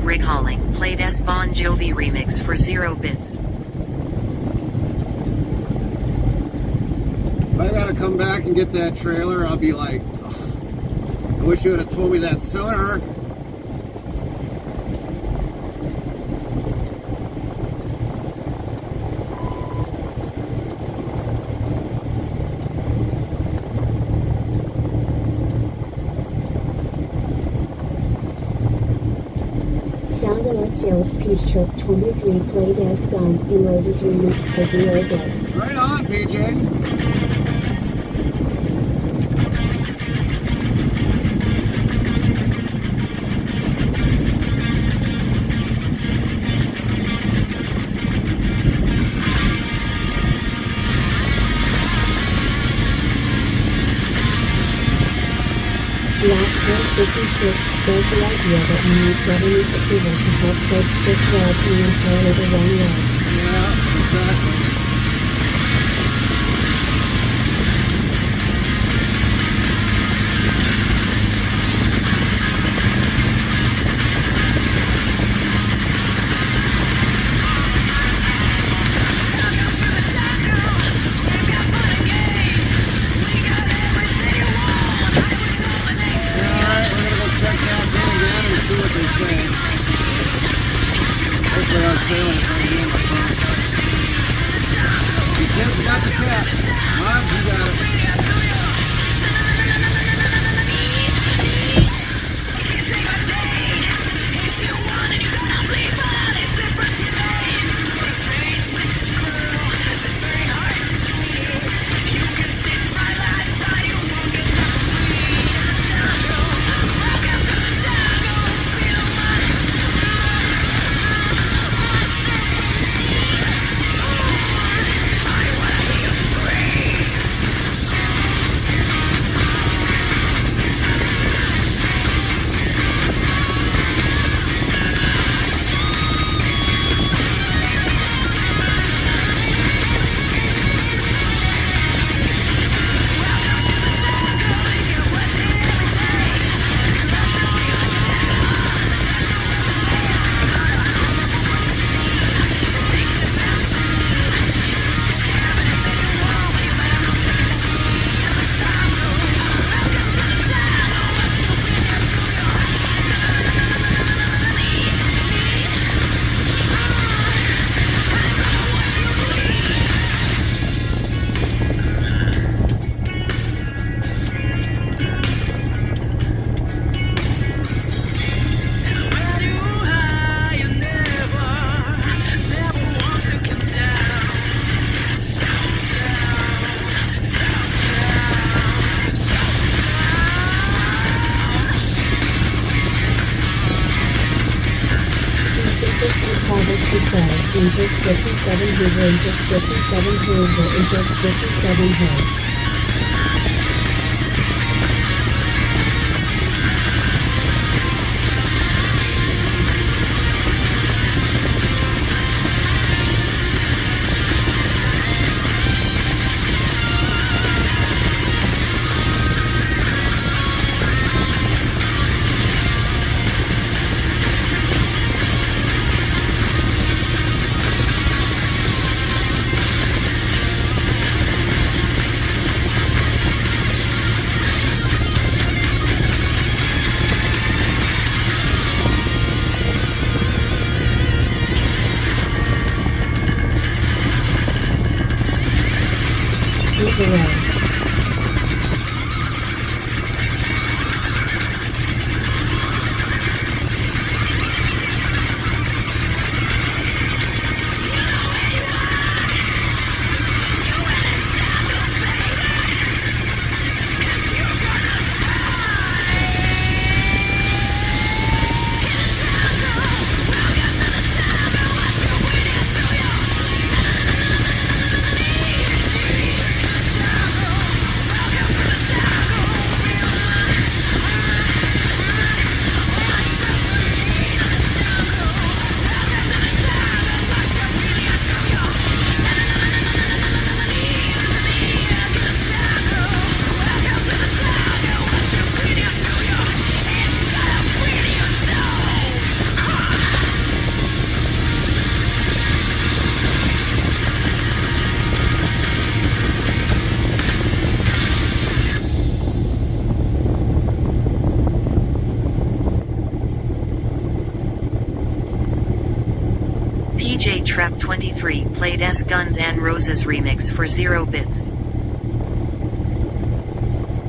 Rig Hauling played S. Bon Jovi remix for 0 bits. If I gotta come back and get that trailer, I'll be like, oh, I wish you would have told me that sooner. Chill Speech Trip 23 played as Guns N' Roses remix for 0 bits. Right on, PJ. Black Hole 56 sold the idea that you need government approval to help folks just walk the entirely the wrong way. Yeah, exactly. Hopefully our trailer is right here in the front. You kids got the chat. Mom, you got it. Rangers 57 Hood, Rangers 57 Hood, Rangers 57 Hood. PJ Trap 23 played S Guns N' Roses remix for 0 bits.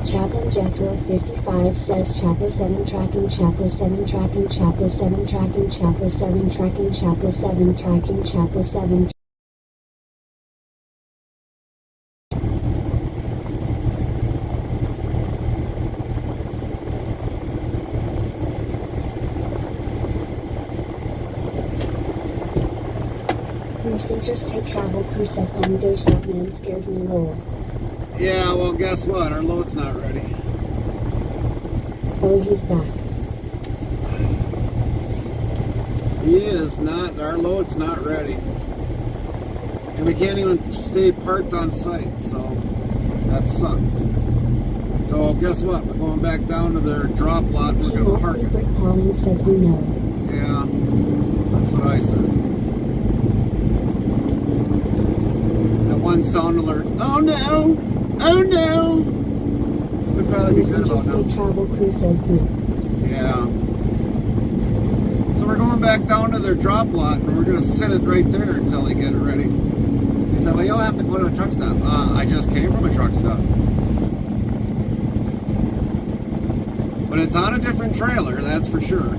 Chaplain Jethro 55 says Chapo 7 tracking, Chapo 7 tracking, Chapo 7 tracking, Chapo 7 tracking, Chapo 7 tracking, Chapo 7. North Interstate Travel Crew says, oh my gosh, that man scared me lol. Yeah, well, guess what? Our load's not ready. Oh, he's back. He is not. Our load's not ready. And we can't even stay parked on site, so that sucks. So guess what? We're going back down to their drop lot. We're going to park it. Rick Collins says, oh no. Yeah, that's what I said. That one sound alert. Oh no! Oh no! Would probably be good about now. Interstate Travel Crew says boo. Yeah. So we're going back down to their drop lot, and we're going to sit it right there until they get it ready. He said, well, you'll have to go to a truck stop. I just came from a truck stop. But it's on a different trailer, that's for sure.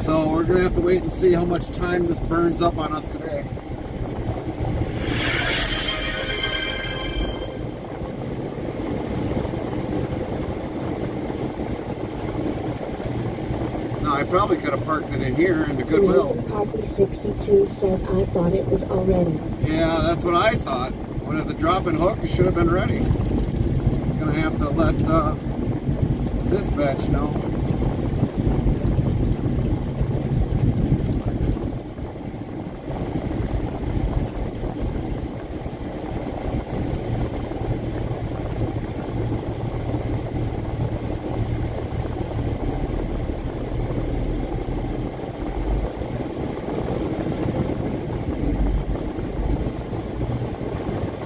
So we're going to have to wait and see how much time this burns up on us today. Now, I probably could have parked it in here in the Goodwill. Coffee 62 says, I thought it was already. Yeah, that's what I thought. But at the drop and hook, it should have been ready. Gonna have to let dispatch know.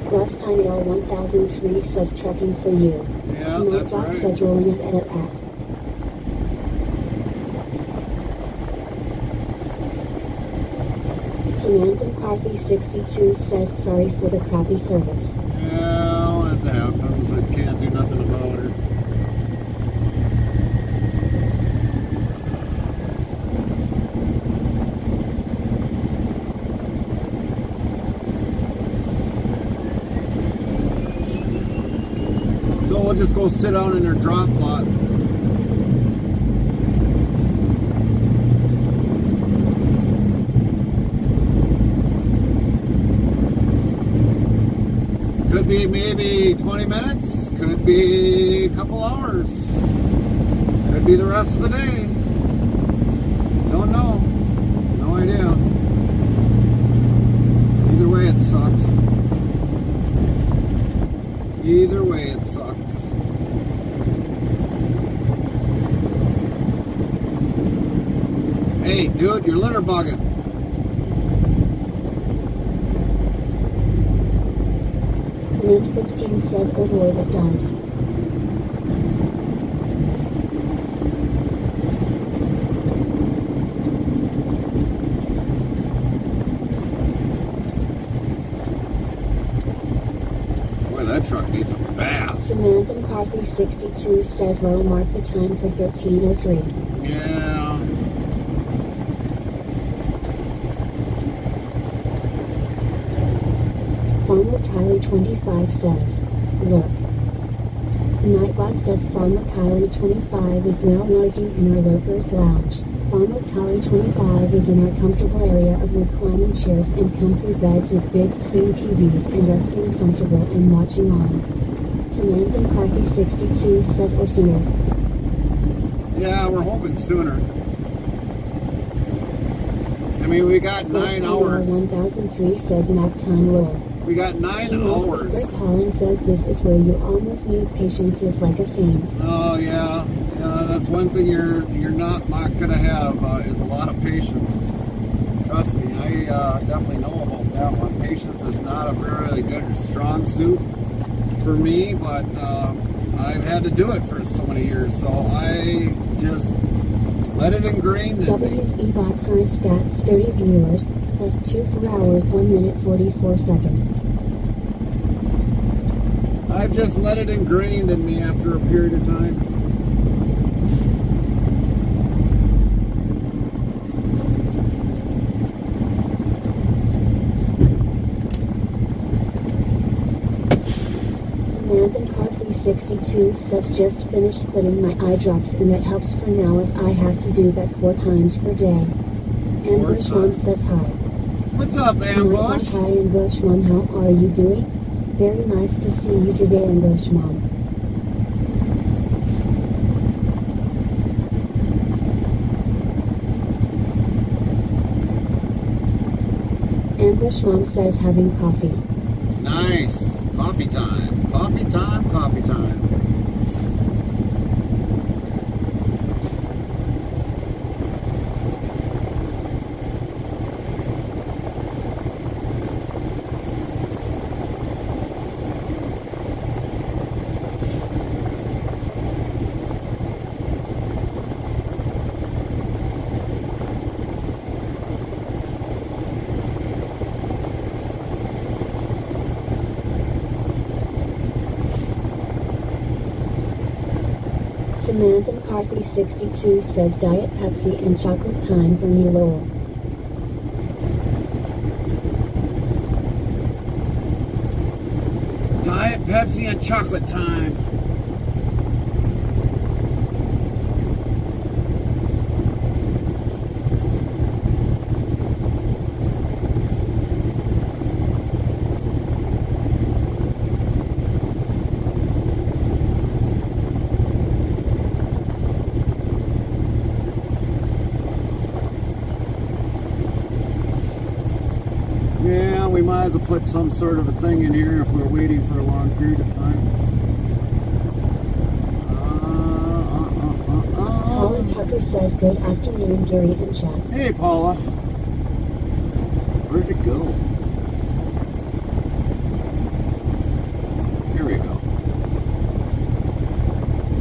Russ Heinel 1003 says trucking for you. Yeah, that's Nightbot right. says rolling it at. Samantha McCarthy 62 says sorry for the crappy service. Yeah, it happens. I can't do nothing about it. So we'll just go sit down in their drop lot. Could be maybe 20 minutes, could be a couple hours, could be the rest of the day. Don't know. No idea. Either way it sucks. Either way it sucks. Hey dude, you're litter bugging. Link 15 says, oh boy, that does. Boy, that truck needs a bath. Samantha McCarthy 62 says, well, mark the time for 13:03. Yeah. Farmer Kylie 25 says, look. Nightbot says Farmer Kylie 25 is now working in our Lurkers Lounge. Farmer Kylie 25 is in our comfortable area of reclining chairs and comfy beds with big screen TVs and resting comfortable and watching on. Samantha McCarthy 62 says, or sooner. Yeah, we're hoping sooner. I mean, we got 9 hours. 1003 says nap time roll. We got 9 hours. Rick Collins says this is where you almost need patience is like a saint. Oh yeah, yeah. That's one thing you're not gonna have is a lot of patience. Trust me, I definitely know about that one. Patience is not a very good or strong suit for me, but I've had to do it for so many years, so I just let it ingrain in me. WSEBot current stats 30 viewers plus 2 4 hours 1 minute 44 seconds. I've just let it ingrained in me after a period of time. Samantha McCarthy 62 says just finished putting my eye drops in. That helps for now as I have to do that 4 times per day. Ambush Mom says hi. What's up, Ambush? Hi, Ambush Mom. How are you doing? Very nice to see you today, Ambush Mom. Ambush Mom says having coffee. Nice. Coffee time. Coffee time. Coffee time. Samantha McCarthy 62 says Diet Pepsi and chocolate time for me, lol. Diet Pepsi and chocolate time. Yeah, we might as well put some sort of a thing in here if we're waiting for a long period of time. Paula Tucker says good afternoon, Gary and chat. Hey, Paula. Where'd it go? Here we go.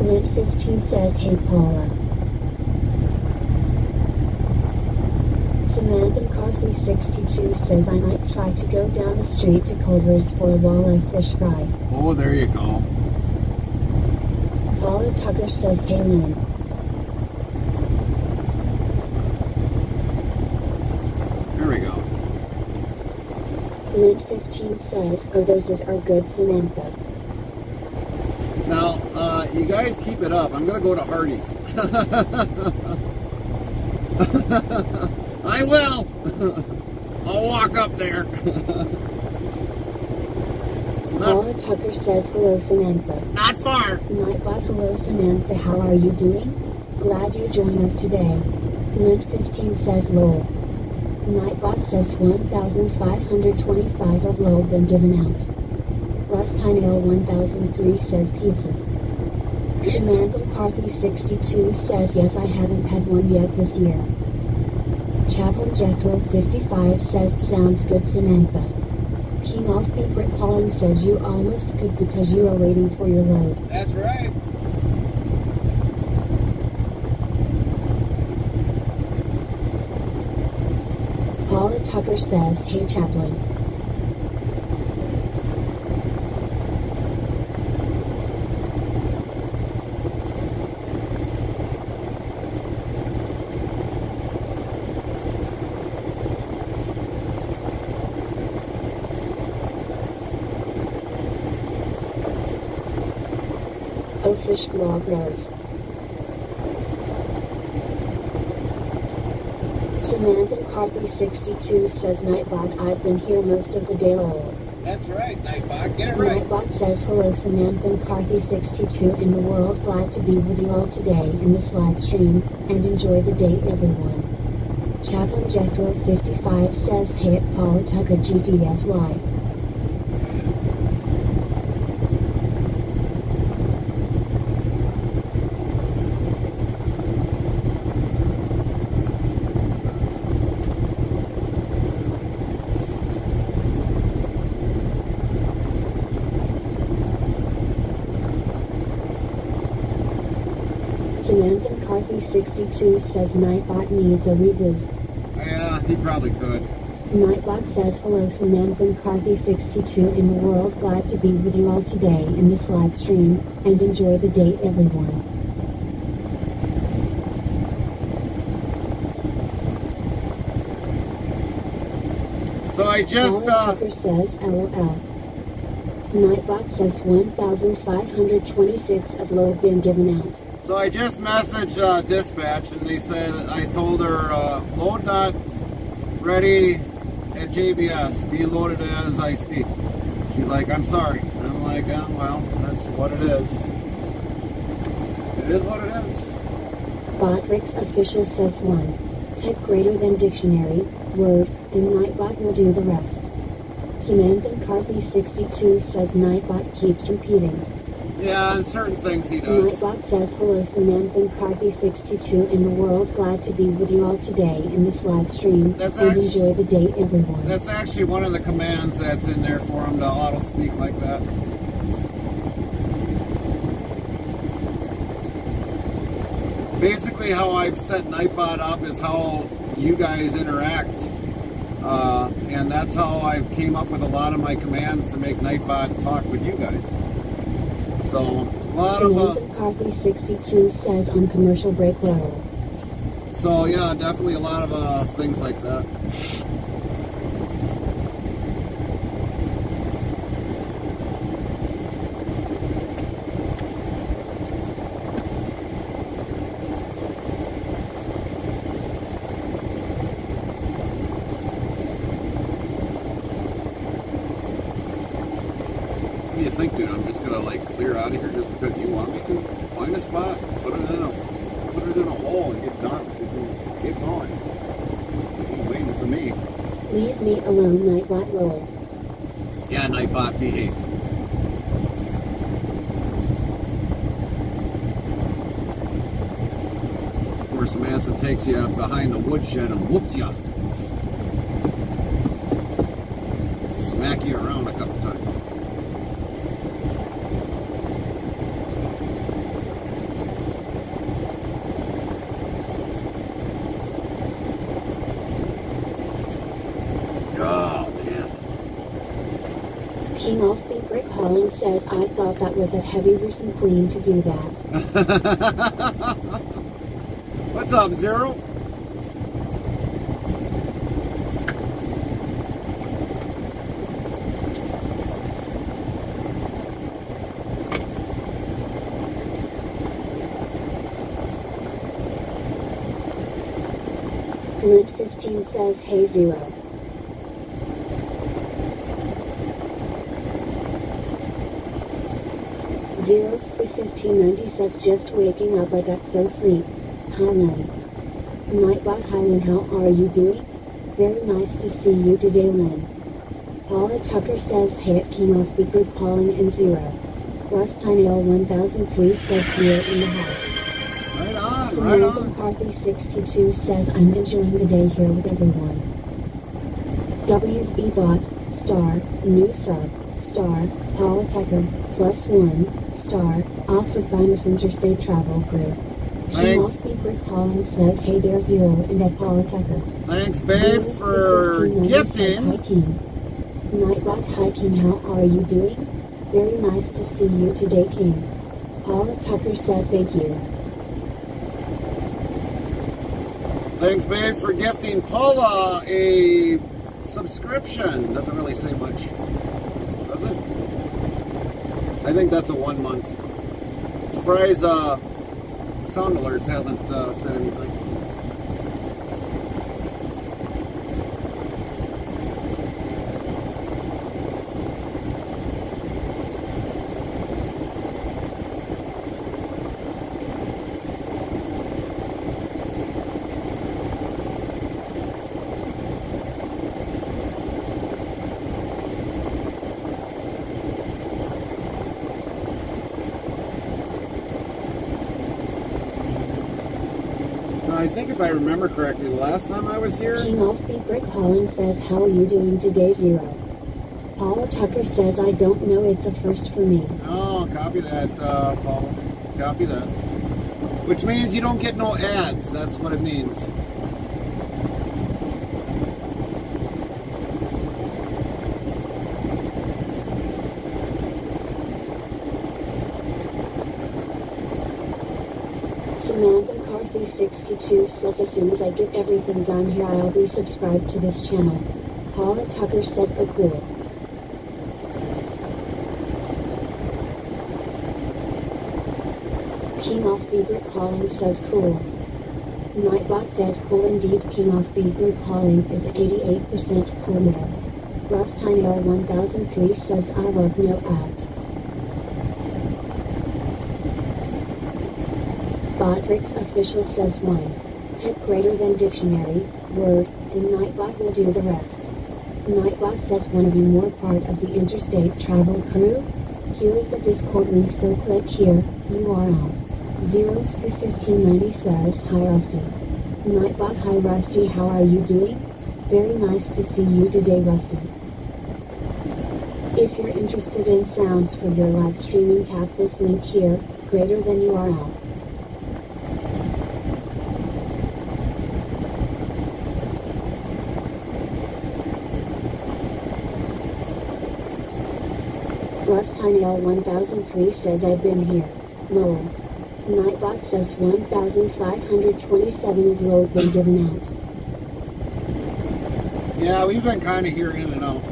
Lint 15 says hey Paula. Samantha McCarthy 62 says I might try to go down the street to Culver's for a walleye fish fry. Oh, there you go. Paula Tucker says hey Lynn. There we go. Lint 15 says, oh those are good, Samantha. Now, you guys keep it up. I'm going to go to Hardee's. I will. I'll walk up there. Paula Tucker says hello, Samantha. Not far. Nightbot, hello Samantha, how are you doing? Glad you joined us today. Lint 15 says lol. Nightbot says 1,525 of lol been given out. Russ Heinel 1003 says pizza. Samantha McCarthy 62 says yes, I haven't had one yet this year. Chaplain Jethro 55 says sounds good, Samantha. King off Beat Brick Calling says you almost could because you are waiting for your load. That's right. Paula Tucker says, hey Chaplain. Oh Fish Blog Rose. Samantha McCarthy 62 says Nightbot, I've been here most of the day lol. That's right, Nightbot. Get it right. Nightbot says hello Samantha McCarthy 62 in the world, glad to be with you all today in this live stream, and enjoy the day everyone. Chaplain Jethro 55 says hey at Paula Tucker GTSY. Samantha McCarthy 62 says Nightbot needs a reboot. Yeah, he probably could. Nightbot says hello Samantha McCarthy 62 in the world, glad to be with you all today in this live stream, and enjoy the day everyone. So I just, Tucker says LOL. Nightbot says 1,526 of load been given out. so I just messaged dispatch, and they said, I told her, load not ready at JBS, be loaded as I speak. She's like, I'm sorry. And I'm like, oh, well, that's what it is. It is what it is. Botrix official says 1. Tech greater than dictionary, word, and Nightbot will do the rest. Samantha McCarthy 62 says Nightbot keeps repeating. Yeah, and certain things he does. Nightbot says hello Samantha McCarthy 62 in the world, glad to be with you all today in this live stream, That's and actually- enjoy the day everyone. That's actually one of the commands that's in there for him to auto speak like that. Basically, how I've set Nightbot up is how you guys interact, and that's how I've came up with a lot of my commands to make Nightbot talk with you guys. So a lot Samantha of McCarthy 62 says on commercial break low. so yeah, definitely a lot of things like that. What do you think, dude? I'm just gonna like clear out of here just because you want me to? Find a spot, put it in a hole, and get done. Get going. You're waiting for me. Leave me alone Nightbot lol. Yeah, Nightbot, behave. Of course, Samantha takes you behind the woodshed and whoops you. Smack you around a couple times. Oh, man. King Offbeat Brick Hauling says I thought that was a heavy Russian queen to do that. What's up, Zero? Lint 15 says hey Zero. Zero Sweet 1590 says just waking up, I got so sleep. Hi Lynn. Nightbot hi Lynn, how are you doing? Very nice to see you today Lynn. Paula Tucker says hey at King Offbeat Group calling in Zero. Russ Heinel 1003 says Zero in the house. Right on, right Samantha on. McCarthy 62 says I'm enjoying the day here with everyone. W's Bot, star, new sub, star, Paula Tucker, +1, star, Alfred Bimers Interstate Travel Group. King Thanks. Offbeat Brick Calling says hey there Zero and at Paula Tucker. Thanks, babe, for 1590 says, Hi gifting. King. Nightbot hi King, how are you doing? Very nice to see you today King. Paula Tucker says thank you. Thanks, babe, for gifting Paula a subscription. Doesn't really say much, does it? I think that's a 1 month. Surprise, Sound Alerts hasn't said anything. I think if I remember correctly, the last time I was here, King Offbeat Brick Hauling says how are you doing today Zero. Paula Tucker says I don't know, it's a first for me. oh, copy that, Paula. Copy that. Which means you don't get no ads. That's what it means. Carkey62 says as soon as I get everything done here I'll be subscribed to this channel. Paula Tucker said oh cool. King of Beaver Calling says cool. Nightbot says cool indeed. King of Beaver Calling is 88% cool. Russ Heinel 1003 says I love no ads. Bodrick's official says 1. Tip greater than dictionary, word, and Nightbot will do the rest. Nightbot says wanna be more part of the interstate travel crew? Here is the Discord link so click here, URL. 0sp1590 says hi Rusty. Nightbot hi Rusty, how are you doing? Very nice to see you today Rusty. If you're interested in sounds for your live streaming tap this link here, greater than URL. Russ Heinel 1003 says I've been here. Lol. Nightbot says 1,527 of load been given out. Yeah, we've been kind of here in and out.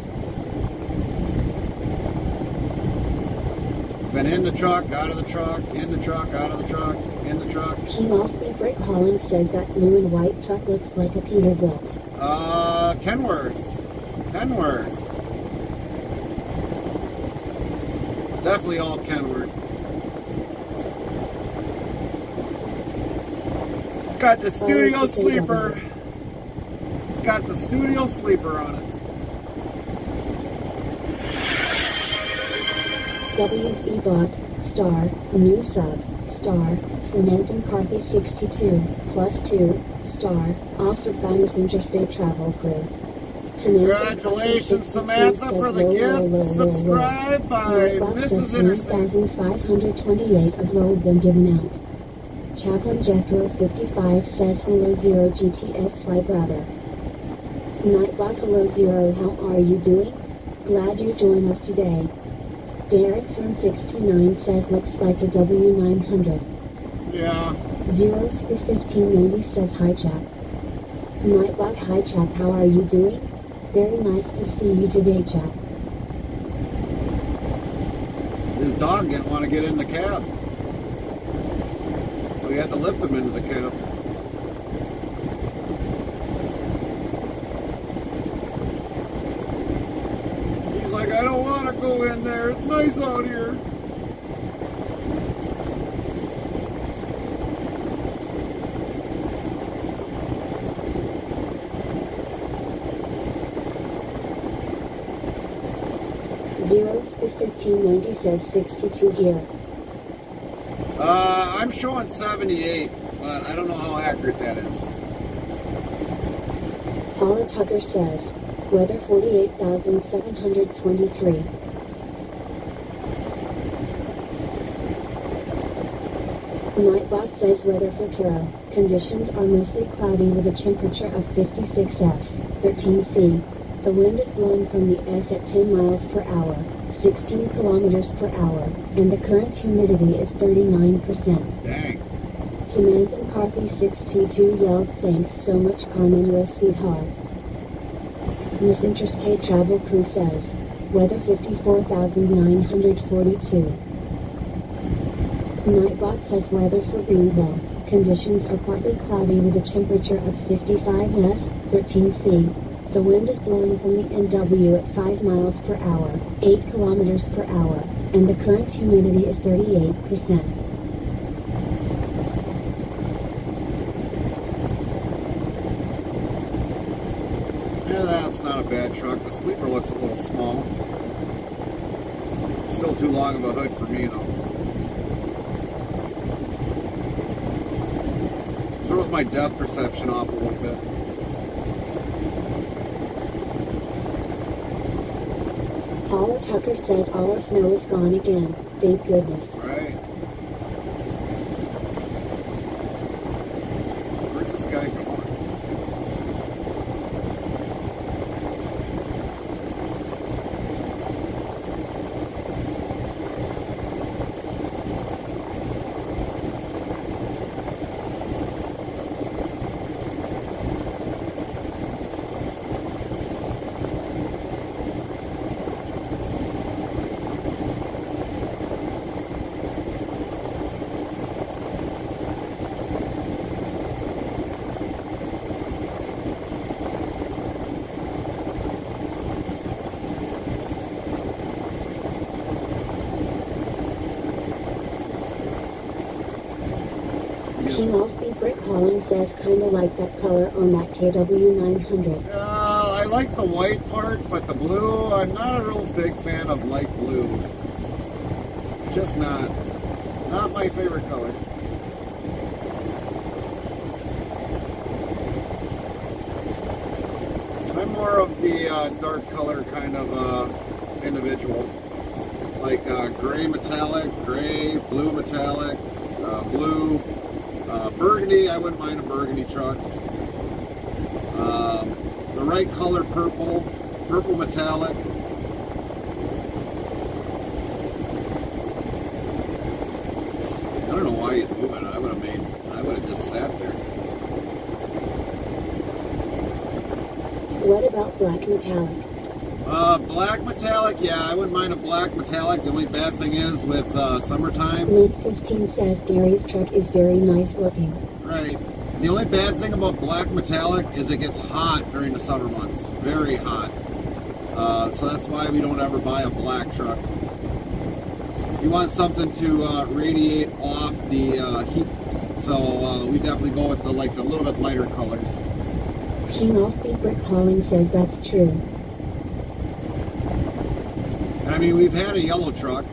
Been in the truck, out of the truck, in the truck, out of the truck, in the truck. King off Brick Holland says that blue and white truck looks like a Peterbilt. Kenworth. Definitely all Kenworth. It's got the studio sleeper. It's got the studio sleeper on it. WSB bot, star, new sub, star, Samantha Carkey62, +2, star, offered by Miss Interstate Travel Crew. Congratulations, Samantha, for the gift. Subscribe by Mrs. Interstate. 1,528 of load been given out. Chaplain Jethro 55 says hello Zero GTXY brother. Nightbot hello Zero, how are you doing? Glad you joined us today. Derek from 69 says looks like a W900. Yeah. Zeros 1590 says hi chap. Nightbot hi chap, how are you doing? Very nice to see you today chap. His dog didn't want to get in the cab, so we had to lift him into the cab. He's like, I don't want to go in there. It's nice out here. Zeros 1590 says 62 here. I'm showing 78, but I don't know how accurate that is. Paula Tucker says, weather 48,723. Nightbot says weather for Cairo. Conditions are mostly cloudy with a temperature of 56F, 13C. The wind is blowing from the S at 10 miles per hour, 16 kilometers per hour, and the current humidity is 39%. Dang. Samantha Carkey62 yells thanks so much Carmen, you're a sweetheart. Miss Interstate Travel Crew says, weather 54,942. Nightbot says weather for Greenville. Conditions are partly cloudy with a temperature of 55F, 13C. The wind is blowing from the NW at 5 miles per hour, 8 kilometers per hour, and the current humidity is 38%. Yeah, that's not a bad truck. The sleeper looks a little small. Still too long of a hood for me, though. Throws my depth perception off a little bit. Paula Tucker says all our snow is gone again, thank goodness. Right. Where's this guy going? King Offbeat Brick Hauling says kinda like that color on that KW900. I like the white part, but the blue, I'm not a real big fan of light blue. Just not. Not my favorite color. I'm more of the dark color kind of individual. Like gray metallic, gray, blue metallic, blue, burgundy. I wouldn't mind a burgundy truck. The right color, purple, purple metallic. I don't know why he's moving. I would have just sat there. What about black metallic? Black metallic, yeah, I wouldn't mind a black metallic. The only bad thing is with summertime. Link 15 says Gary's truck is very nice looking. Right. The only bad thing about black metallic is it gets hot during the summer months. Very hot. So that's why we don't ever buy a black truck. You want something to radiate off the heat. So we definitely go with the little bit lighter colors. King Offbeat Brick Hauling says that's true. I mean, we've had a yellow truck.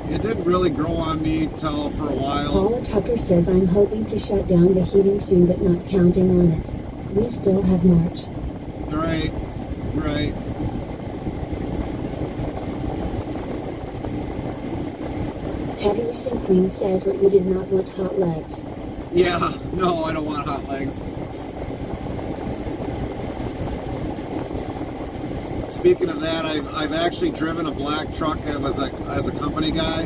It didn't really grow on me till for a while. Paula Tucker says I'm hoping to shut down the heating soon but not counting on it. We still have March. Right, right. Heavy Racing Queen says what you did not want hot legs. Yeah, no, I don't want hot legs. Speaking of that, I've actually driven a black truck as a company guy.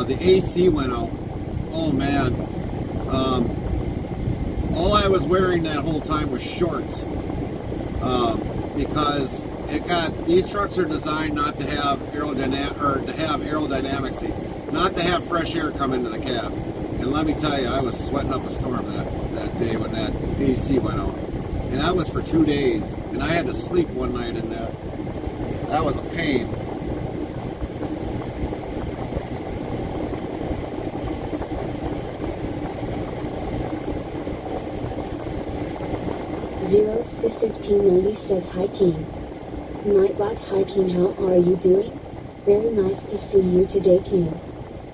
The AC went out. Oh man. All I was wearing that whole time was shorts. Because these trucks are designed not to have aerodynamics, not to have fresh air come into the cab. And let me tell you, I was sweating up a storm that day when that AC went out. And that was for 2 days. And I had to sleep one night in that. That was a pain. Zeros 1590 says hi King. Nightbot hi King, how are you doing? Very nice to see you today King.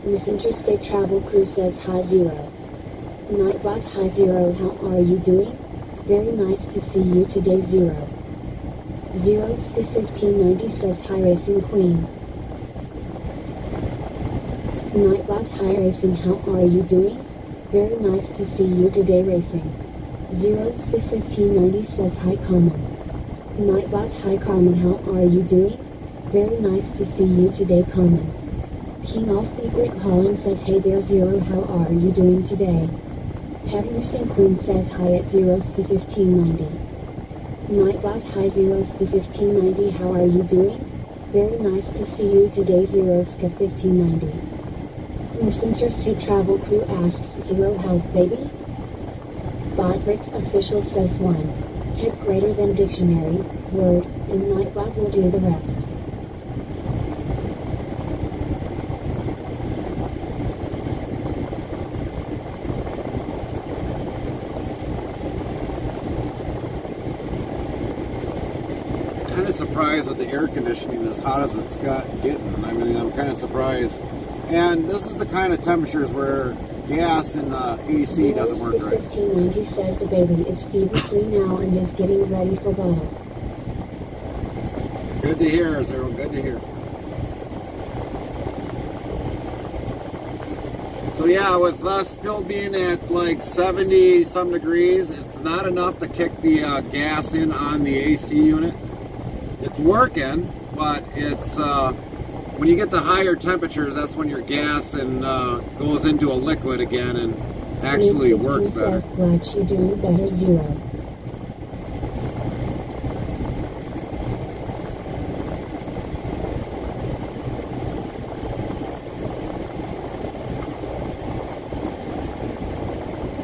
Miss Interstate Travel Crew says hi Zero. Nightbot hi Zero, how are you doing? Very nice to see you today Zero. Zeros 1590 says hi Racing Queen. Nightbot hi Racing, how are you doing? Very nice to see you today Racing. Zeros 1590 says hi Carmen. Nightbot hi Carmen, how are you doing? Very nice to see you today Carmen. King Offbeat Brick Hauling says hey there Zero, how are you doing today? Heavy Racing Queen says hi at Zeroska 1590. Nightbot hi Zeroska 1590, how are you doing? Very nice to see you today Zeroska 1590. Miss Interstate Travel Crew asks Zero how's baby? Bodrick's official says 1. Tip greater than dictionary, word, and Nightbot will do the rest. Kind of surprised with the air conditioning as hot as it's getting. I mean, I'm kind of surprised. And this is the kind of temperatures where gas and AC doesn't work right. 1590 says the baby is fever-free now and is getting ready for bottle. Good to hear, Zero. Good to hear. So yeah, with us still being at like 70 some degrees, it's not enough to kick the gas in on the AC unit. It's working, but it's when you get to higher temperatures, that's when your gas and goes into a liquid again and actually works better. Says, glad she doing better Zero.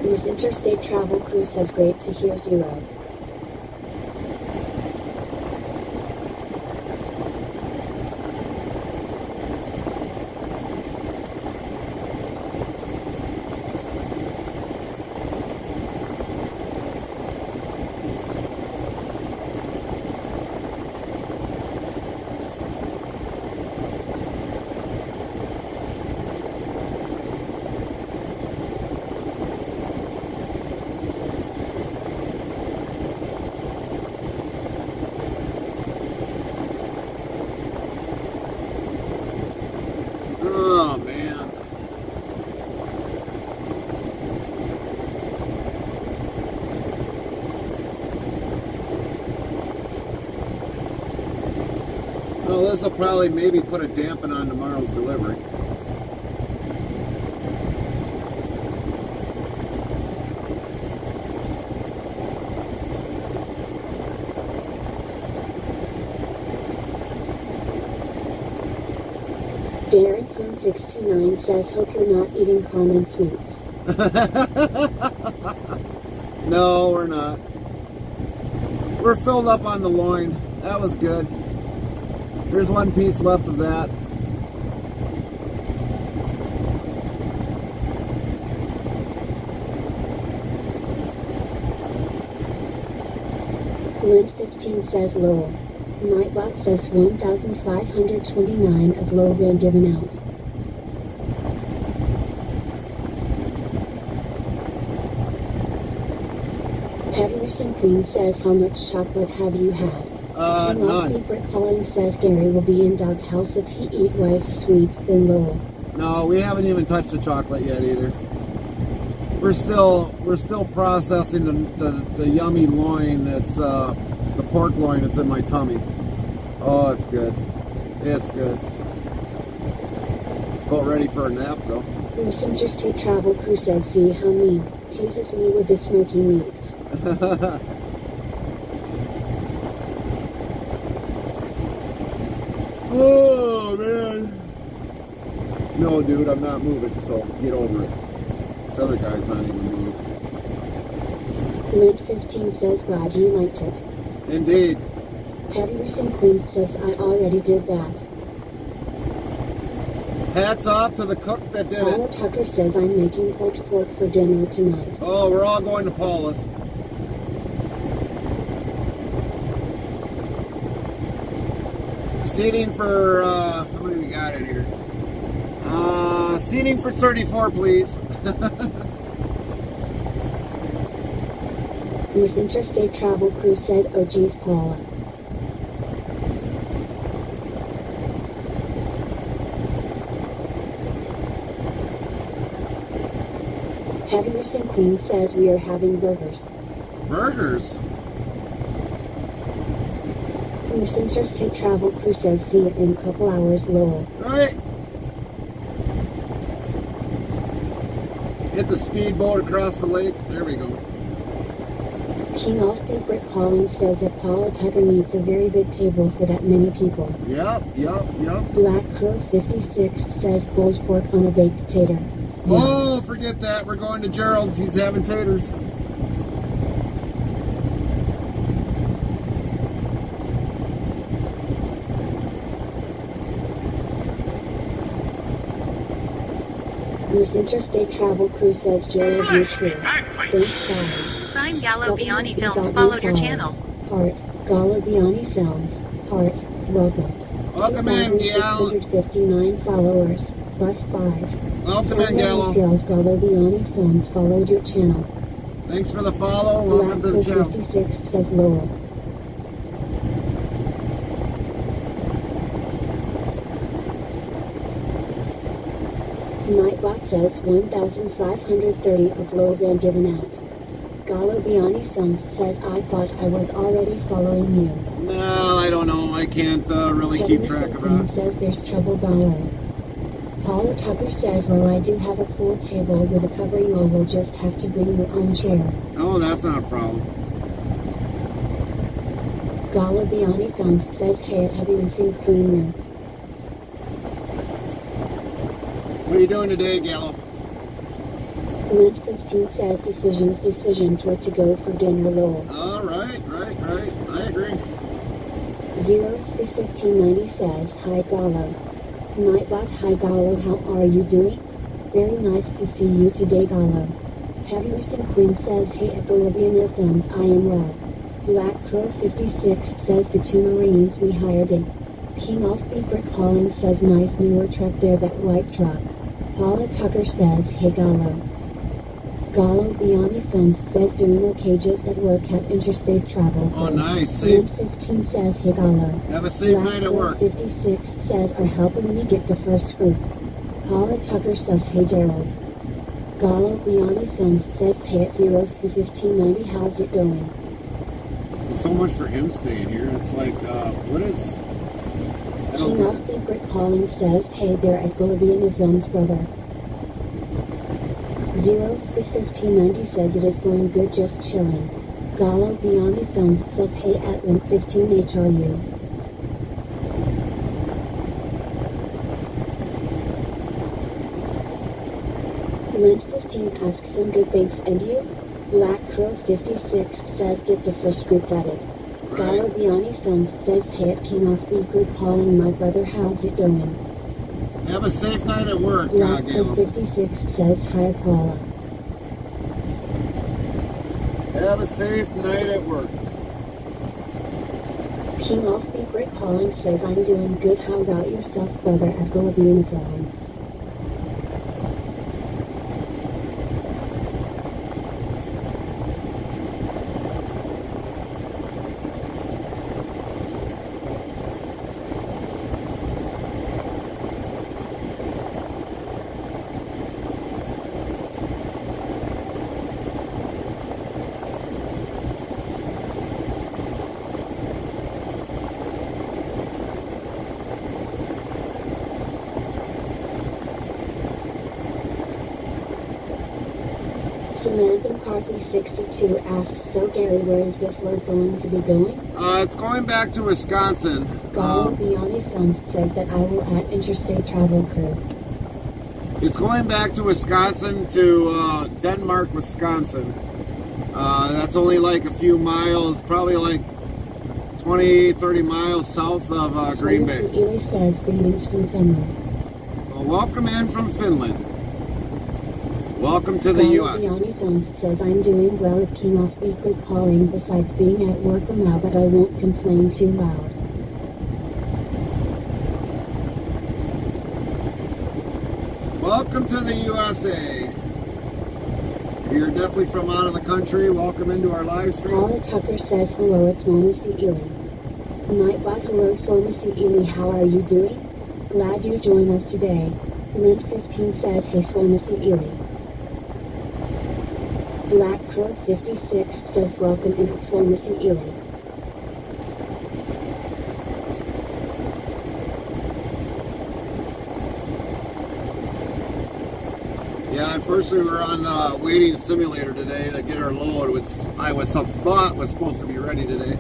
Miss Interstate Travel Crew says great to hear Zero. this will probably maybe put a dampen on tomorrow's delivery. Darren from 69 says, hope you're not eating common sweets. No, we're not. We're filled up on the loin. That was good. Here's one piece left of that. Lynn 15 says, lol. Nightbot says 1,529 of low been given out. Heavier Queen says, how much chocolate have you had? None. Favorite Colin says Gary will be in doghouse if he eat wife sweets then lol. No, we haven't even touched the chocolate yet either. We're still processing the yummy loin that's the pork loin that's in my tummy. Oh, it's good. It's good. About ready for a nap though. Most Interstate Travel Crew says, see how mean. Teases me with the smoky meats. Oh man. No dude, I'm not moving, so get over it. This other guy's not even moving. Lid 15 says, glad you liked it. Indeed. Heavier Queen says, I already did that. Hats off to the cook that did Paula it. Tucker says, I'm making pulled pork for dinner tonight. Oh, we're all going to Paula's. Seating for, how many we got in here? Seating for 34, please. Most Interstate Travel Crew says, oh geez, Paula. Heavier Queen says, we are having burgers. Burgers? Most Interstate Travel Crew says, see you in a couple hours, lol. Alright. Hit the speedboat across the lake. There we go. King Off Favorite Column says that Paula Tucker needs a very big table for that many people. Yep. Black Crow 56 says pulled pork on a baked tater. Yeah. Oh, forget that. We're going to Gerald's. He's having taters. Most Interstate Travel Crew says Gerald you too. Thanks guys. Prime Gallo Biani Films WC followed your follows. channel. Heart. Gallo Biani Films. Heart. Welcome. Welcome in, Gallo. 2,659 followers. +5. Welcome in, Gallo. Details Gallo Biani Films followed your channel. Thanks for the follow. Welcome to the Black channel. 56 says lol. Nightbot says 1,530 of low been given out. Gallo Biani Films says I thought I was already following you. No, I don't know. I can't really keep track of Queen that. says there's trouble Gallo. Paula Tucker says, well, I do have a pool table with a covering. You will just have to bring your own chair. Oh, that's not a problem. Gallo Biani Films says, hey, have you seen Queen Room? What are you doing today, Gallo? Lid 15 says decisions where to go for dinner lol. All right. I agree. 0C1590 says, hi Gallo. Nightbot, hi Gallo, how are you doing? Very nice to see you today, Gallo. Heavier Queen says, hey at Bolivian Films, I am well. Black Crow 56 says the two Marines we hired in. King Off Favorite Colin says nice newer truck there, that white truck. Paula Tucker says, hey Gallo. Gallo Biani Films says doing okay just at work at Interstate Travel. Oh, nice. Lid 15 says, hey Gallo. Have a safe Black night at Crow work. 56 says are helping me get the first scoop. Paula Tucker says, hey Gerald. Gallo Biani Films says, hey at 0C1590, how's it going? So much for him staying here. It's like, what is... King Offbeat Brick Calling says, hey there at Bolivian Films brother. Zero Spit 1590 says it is going good, just chilling. Gallo Biani Films says, hey at Link 15 HRU. Lint 15 asks some good thanks, and you? Black Crow 56 says get the first group added. Gallo Biani Films says, hey at King Offbeat Brick Calling my brother, how's it going? Have a safe night at work, Black Crow Galo. 56 says, hi Paula. Have a safe night at work. King Offbeat Brick Calling says, I'm doing good, how about yourself brother at Bolivian Films? Samantha McCarthy 62 asks, so Gary, where is this load going to be going? It's going back to Wisconsin. Gallo Biani Films says that I will add interstate travel crew. It's going back to Wisconsin to Denmark, Wisconsin. That's only like a few miles, probably like 20, 30 miles south of Green Bay. Ely says, greetings from Finland. Well, welcome in from Finland. Welcome to the Gallo U.S. Biani Films says, I'm doing well with King Offbeat Brick Calling besides being at work now, but I won't complain too loud. Welcome to the USA. If you're definitely from out of the country, welcome into our live stream. Paula Tucker says, hello, it's Swamacy Ely. Nightbot, hello Swamacy Ely, how are you doing? Glad you joined us today. Lint 15 says, hey Swamacy Ely. Black Crow 56 says, welcome in Swamacy Ely. Yeah, unfortunately we're on waiting simulator today to get our load, which thought was supposed to be ready today,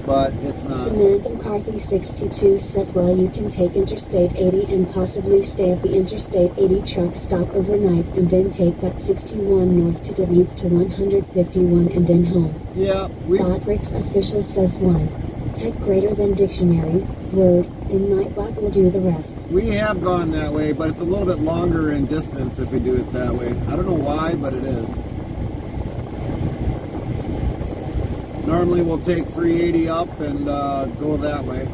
but it's not. Samantha McCarthy 62 says, well, you can take Interstate 80 and possibly stay at the Interstate 80 truck stop overnight and then take that 61 north to Dubuque to 151 and then home. Yeah, Godrick's official says 1. Tech greater than dictionary, word, and Nightbot will do the rest. we have gone that way, but it's a little bit longer in distance if we do it that way. I don't know why, but it is. Normally we'll take 380 up and go that way.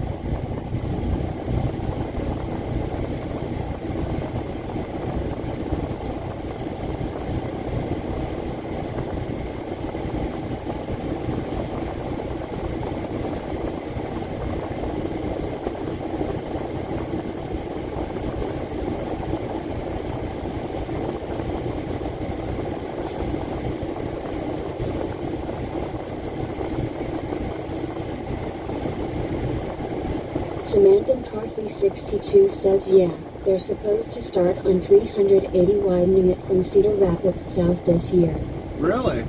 Samantha McCarthy 62 says yeah, they're supposed to start on 380 widening it from Cedar Rapids south this year. Really?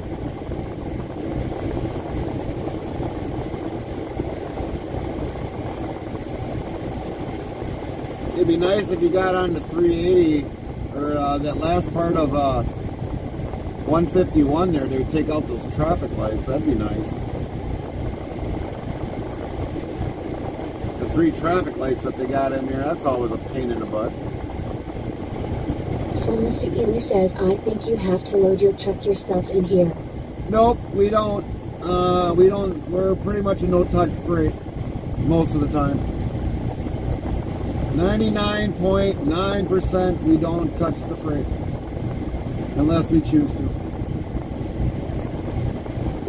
It'd be nice if you got on the 380 or that last part of 151 there. They would take out those traffic lights. That'd be nice. The 3 traffic lights that they got in there, that's always a pain in the butt. Swamacy Ely says, I think you have to load your truck yourself in here. Nope, we don't. We're pretty much a no-touch freight most of the time. 99.9% we don't touch the freight unless we choose to.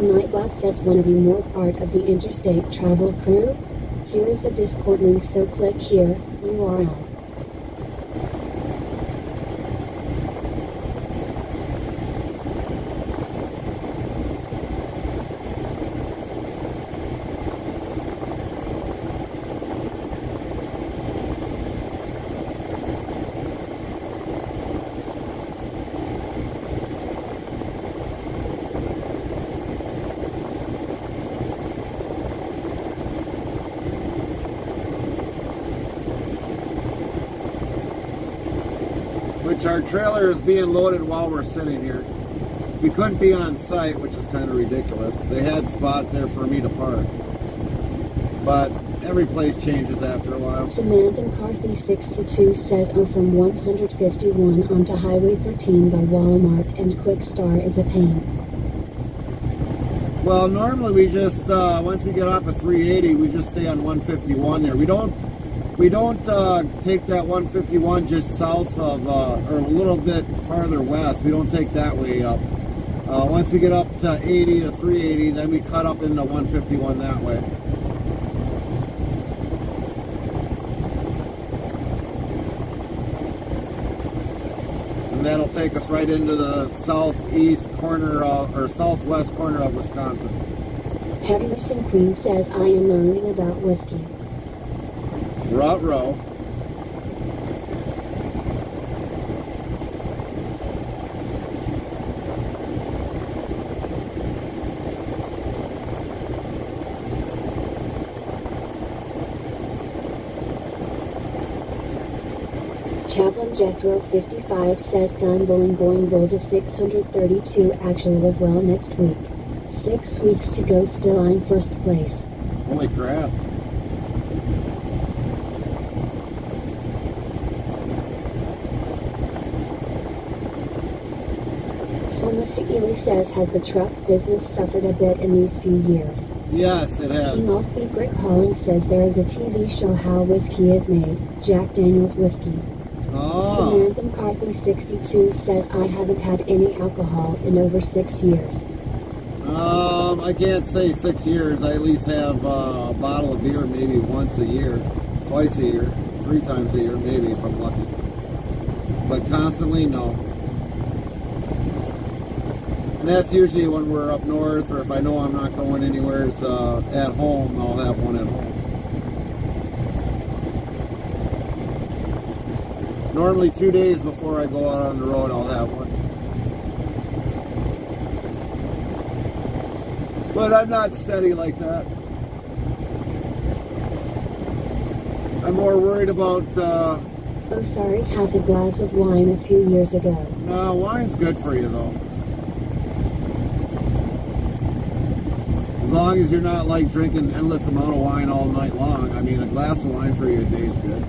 Nightbot says, want to be more part of the interstate travel crew? Here is the Discord link, so click here, URL. which our trailer is being loaded while we're sitting here. We couldn't be on site, which is kind of ridiculous. They had a spot there for me to park. But every place changes after a while. Samantha McCarthy 62 says from 151 onto Highway 13 by Walmart and Quick Star is a pain. Well, normally we just, once we get off of 380, we just stay on 151 there. We don't take that 151 just south of, or a little bit farther west. We don't take that way up. Once we get up to 80 to 380, then we cut up into 151 that way. And that'll take us right into the southeast corner of, or southwest corner of Wisconsin. Heavy Nursing Queen says I am learning about whiskey. Ruh-roh. Chaplain Jethro 55 says Don Bowling going bull to 632 actually live well next week. 6 weeks to go, still I'm first place. Holy crap. Thomas Ely says, has the truck business suffered a bit in these few years? Yes, it has. King Offbeat Rick Holling says there is a TV show how whiskey is made, Jack Daniel's Whiskey. Oh. Samantha McCarthy 62 says I haven't had any alcohol in over 6 years. I can't say 6 years. I at least have a bottle of beer maybe once a year, twice a year, 3 times a year maybe if I'm lucky. But constantly, no. And that's usually when we're up north, or if I know I'm not going anywhere at home, I'll have one at home. Normally 2 days before I go out on the road, I'll have one. But I'm not steady like that. I'm more worried about, Oh sorry, half a glass of wine a few years ago. no, wine's good for you though. As long as you're not like drinking endless amount of wine all night long. I mean, a glass of wine for you a day is good.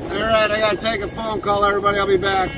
Alright, I gotta take a phone call, everybody. I'll be back.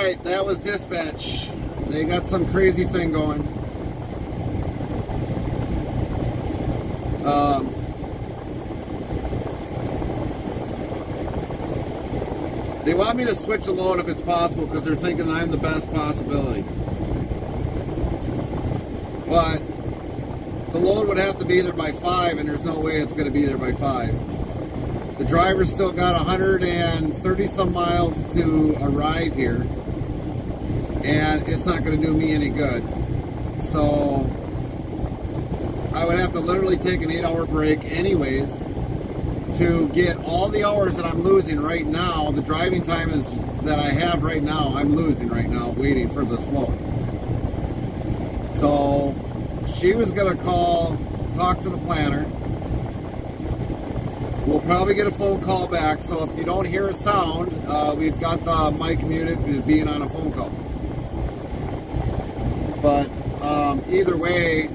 right, that was dispatch. They got some crazy thing going. They want me to switch the load if it's possible because they're thinking I'm the best possibility. But the load would have to be there by 5, and there's no way it's going to be there by 5. The driver's still got 130 some miles to arrive here, and it's not going to do me any good. So I would have to literally take an 8-hour break anyways to get all the hours that I'm losing right now. The driving time is that I have right now, I'm losing right now waiting for this load. So she was going to talk to the planner. We'll probably get a phone call back, so if you don't hear a sound, we've got the mic muted being on a phone call. But either way,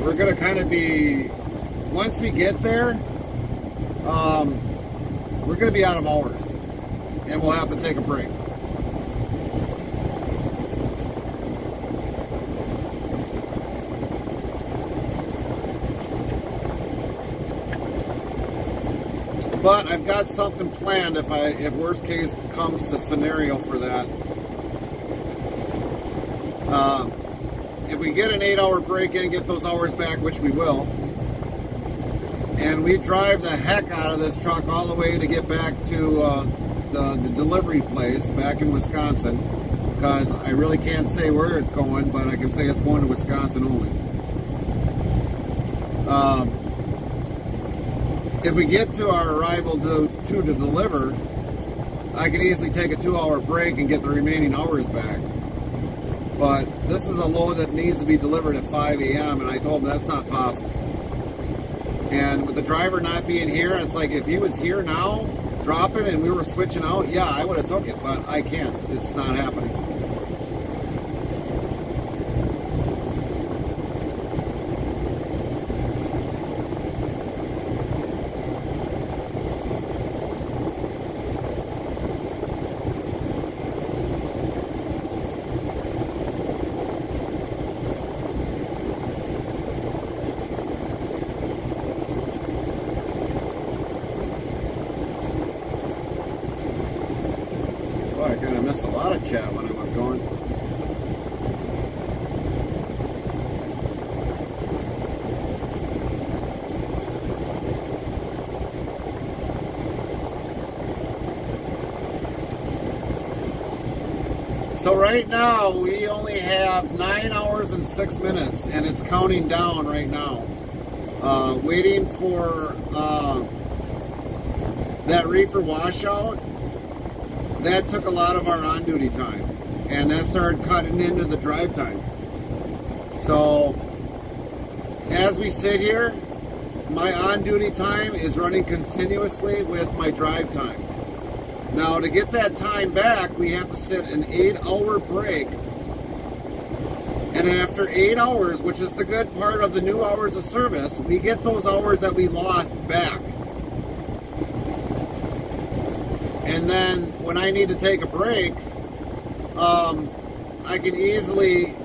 we're going to kind of be, once we get there, we're going to be out of hours, and we'll have to take a break. But I've got something planned if worst case comes to scenario for that. If we get an 8-hour break in and get those hours back, which we will, and we drive the heck out of this truck all the way to get back to the delivery place back in Wisconsin, because I really can't say where it's going, but I can say it's going to Wisconsin only. If we get to our arrival to deliver, I can easily take a 2-hour break and get the remaining hours back. But this is a load that needs to be delivered at 5 a.m. and I told him that's not possible. And with the driver not being here, it's like if he was here now, dropping, and we were switching out, yeah, I would have took it, but I can't. It's not happening. I kind of missed a lot of chat when I was going. So right now we only have 9 hours and 6 minutes, and it's counting down right now. Waiting for that reefer washout. That took a lot of our on-duty time, and that started cutting into the drive time. So, as we sit here, my on-duty time is running continuously with my drive time. Now, to get that time back, we have to sit an 8-hour break, and after 8 hours, which is the good part of the new hours of service, we get those hours that we lost back. And then when I need to take a break, I can easily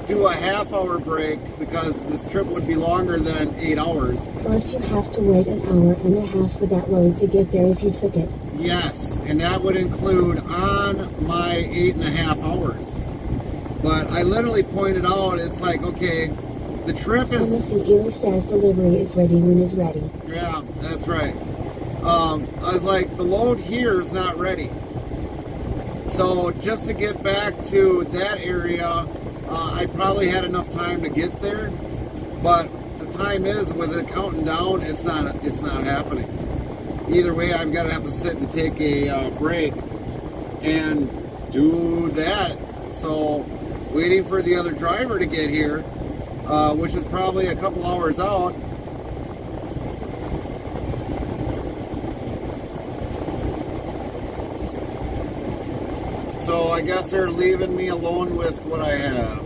do a half-hour break because this trip would be longer than 8 hours. Plus you have to wait an hour and a half for that load to get there if you took it. Yes, and that would include on my 8.5 hours. But I literally pointed out, it's like, okay, the trip is... Thomas E. Ely says delivery is ready when is ready. Yeah, that's right. I was like, the load here is not ready. So just to get back to that area, I probably had enough time to get there. But the time is, with it counting down, it's not happening. Either way, I'm gonna have to sit and take a break and do that. So waiting for the other driver to get here, which is probably a couple hours out. So I guess they're leaving me alone with what I have.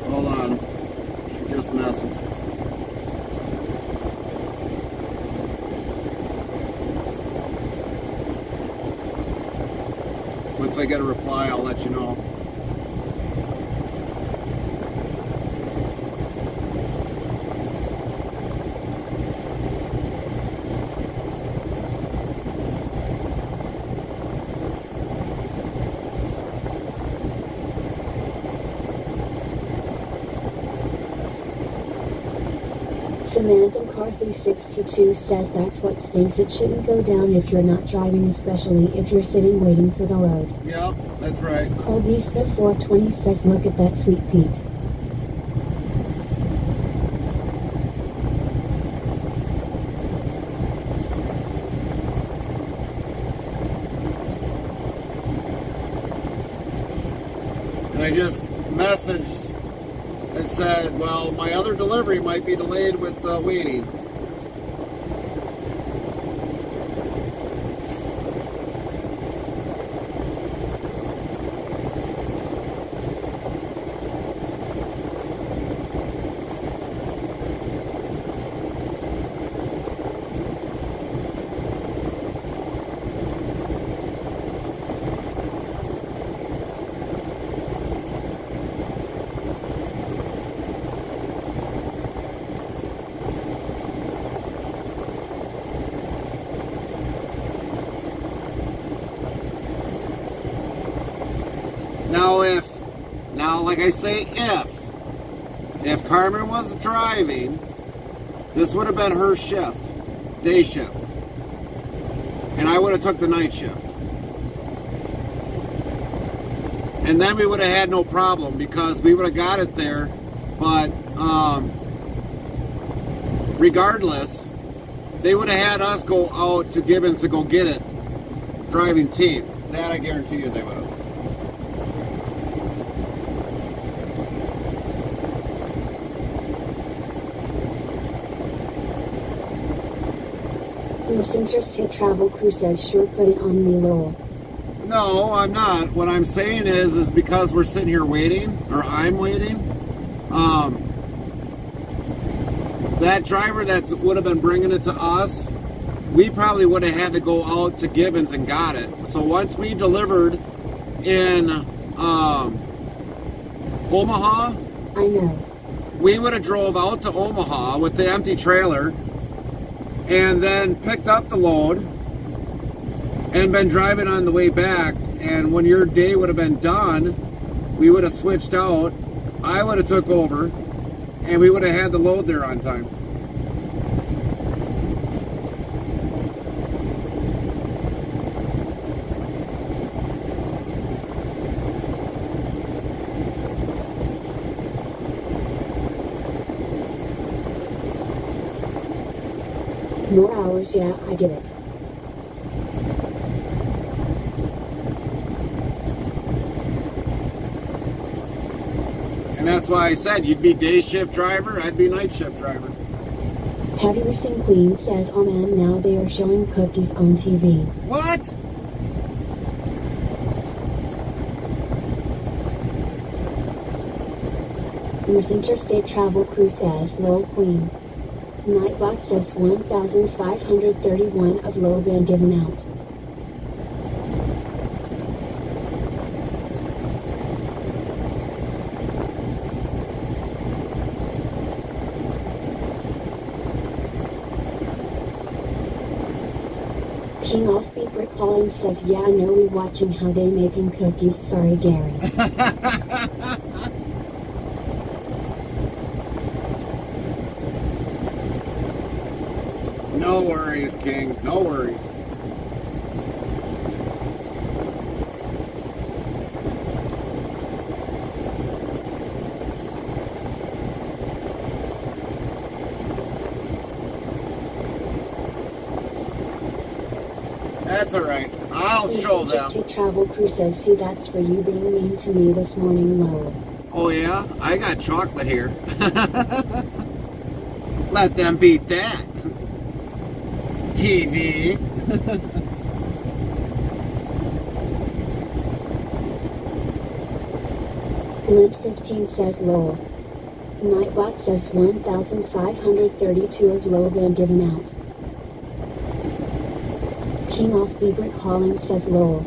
Hold on. She just messaged. once I get a reply, I'll let you know. Samantha McCarthy 62 says that's what stinks. It shouldn't go down if you're not driving, especially if you're sitting waiting for the load. Yep, that's right. Colbista 420 says look at that sweet Pete. And I just messaged and said, well, my other delivery might be delayed with waiting. Now, like I say, if Carmen was driving, this would have been her shift, day shift, and I would have took the night shift, and then we would have had no problem because we would have got it there. But regardless, they would have had us go out to Gibbons to go get it, driving team. That I guarantee you they would have. Interstate Travel Crew says sure put it on me, lol. No, I'm not. What I'm saying is because we're sitting here waiting, or I'm waiting, that driver that would have been bringing it to us, we probably would have had to go out to Gibbons and got it. So once we delivered in Omaha, I know. we would have drove out to Omaha with the empty trailer and then picked up the load and been driving on the way back. And when your day would have been done, we would have switched out. I would have took over and we would have had the load there on time. More hours, yeah, I get it. And that's why I said you'd be day shift driver, I'd be night shift driver. Heavy Racing Queen says, oh man, now they are showing cookies on TV. What? Interstate Travel Crew says, lol Queen. Nightbot says 1,531 of low been given out. King Off Beat Brick Calling says, yeah, I know we watching how they making cookies. Sorry, Gary. No worries, King. No worries. That's alright. I'll show them. Interstate Travel Crew says, see, that's for you being mean to me this morning, Mo. Oh yeah? I got chocolate here. Let them beat that. TV. Lint 15 says lol. Nightbot says 1,532 of low been given out. King Off Beaver Calling says lol.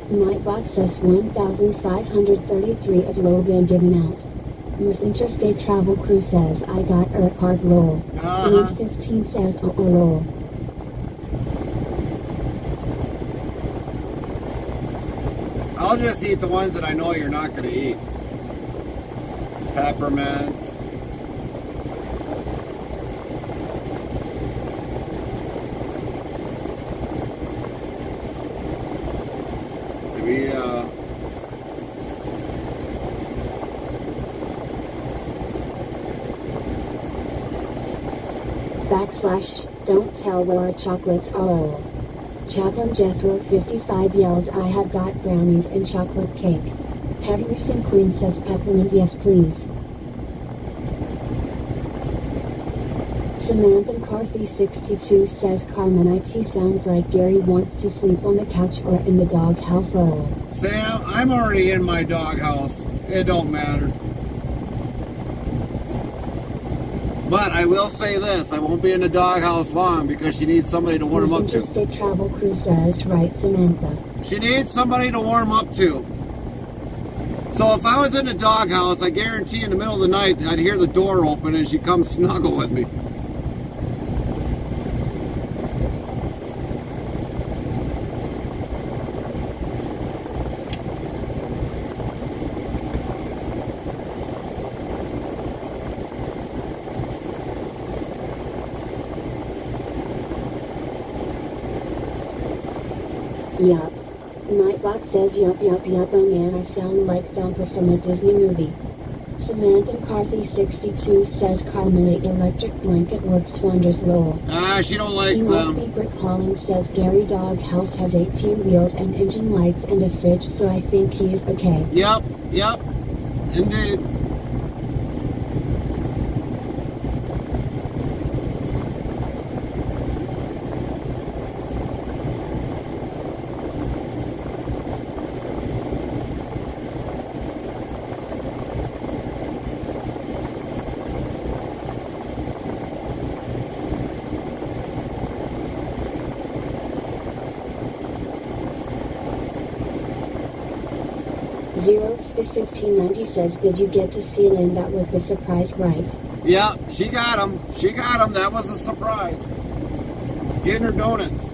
Nightbot says 1,533 of lol been given out. Yours Interstate Travel Crew says I got card lol. Uh-huh. 15 says lol. I'll just eat the ones that I know you're not going to eat. Peppermint. Maybe, Don't tell where our chocolates are all. Chaplain Jethro 55 yells I have got brownies and chocolate cake. Heavy Sin Queen says peppermint yes please. Samantha McCarthy 62 says Carmen IT sounds like Gary wants to sleep on the couch or in the doghouse lol. Sam, I'm already in my doghouse. It don't matter. But I will say this, I won't be in the doghouse long because she needs somebody to warm up to. Interstate Travel Crew says right Samantha. She needs somebody to warm up to. So if I was in the doghouse, I guarantee in the middle of the night I'd hear the door open and she'd come snuggle with me. Yup. Nightbot says yup, oh man I sound like Thumper from a Disney movie. Samantha McCarthy 62 says Carmen electric blanket works wonders lol. She don't like King them. Be Brick Calling says Gary Doghouse has 18 wheels and engine lights and a fridge so I think he's okay. Yep, indeed. Zeros 1590 says did you get to see Lynn? That was the surprise right? Yep, she got him. That was a surprise. Getting her donuts.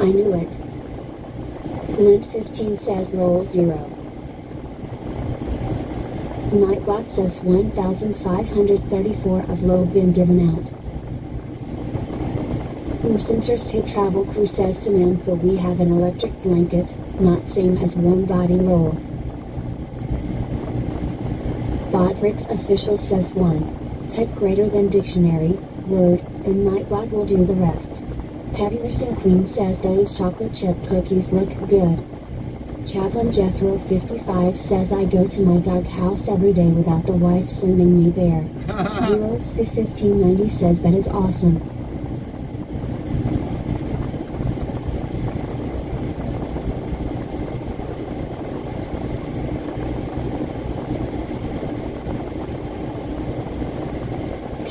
I knew it. Lynn 15 says lol 0. Nightbot says 1,534 of lol been given out. Interstate Travel Crew says Samantha we have an electric blanket, not same as warm body lol. Bodrick's official says 1. Type greater than dictionary, word, and Nightbot will do the rest. Heavy Sin Queen says those chocolate chip cookies look good. Chaplain Jethro 55 says I go to my doghouse every day without the wife sending me there. Zeros 1590 says that is awesome.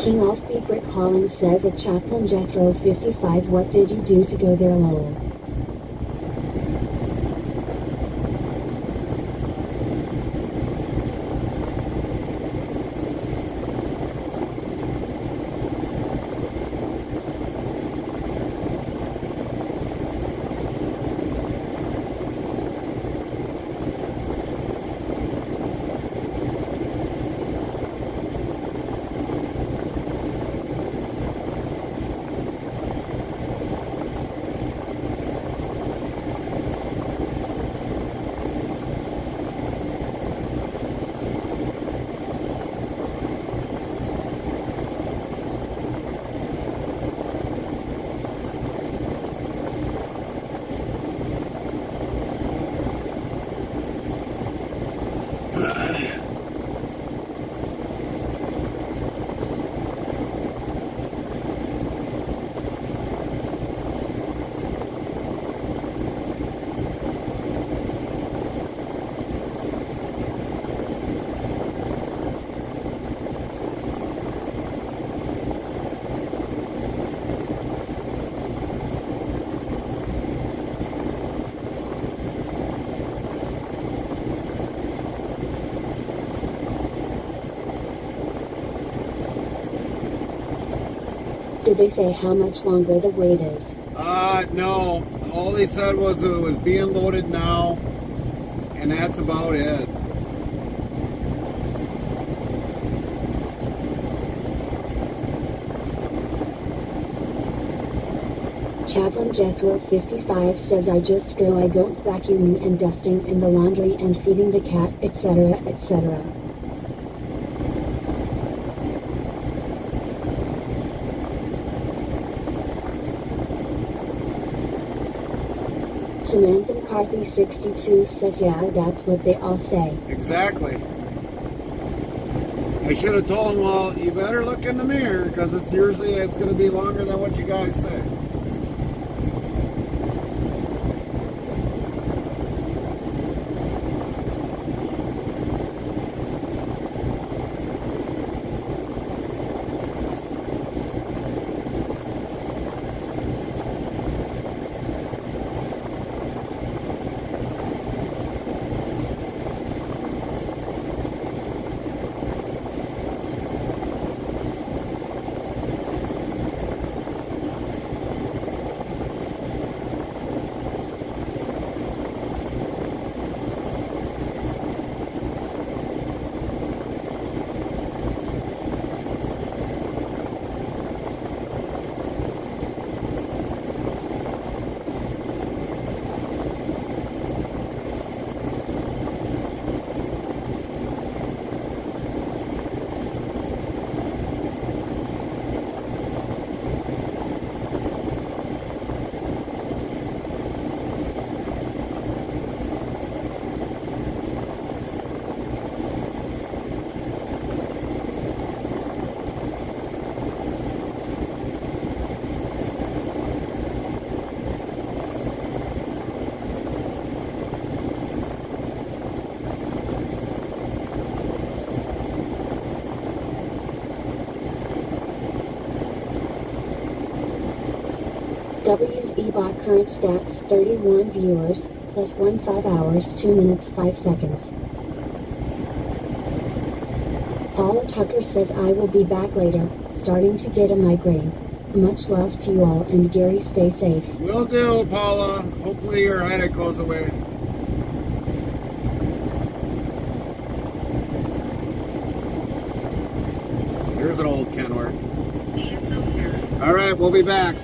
King Offbeat Brick Calling says at Chaplain Jethro 55 what did you do to go there lol? Did they say how much longer the wait is? No. All they said was it was being loaded now, and that's about it. Chaplain Jethro 55 says I just go, I don't vacuuming and dusting and the laundry and feeding the cat, etc., etc. Samantha McCarthy 62 says yeah, that's what they all say. Exactly. I should have told them, well, you better look in the mirror because it's going to be longer than what you guys say. WSBot current stats 31 viewers, plus 1 5 hours 2 minutes 5 seconds. Paula Tucker says I will be back later, starting to get a migraine. Much love to you all and Gary stay safe. Will do, Paula. Hopefully your headache goes away. Here's an old Kenworth. All right, we'll be back.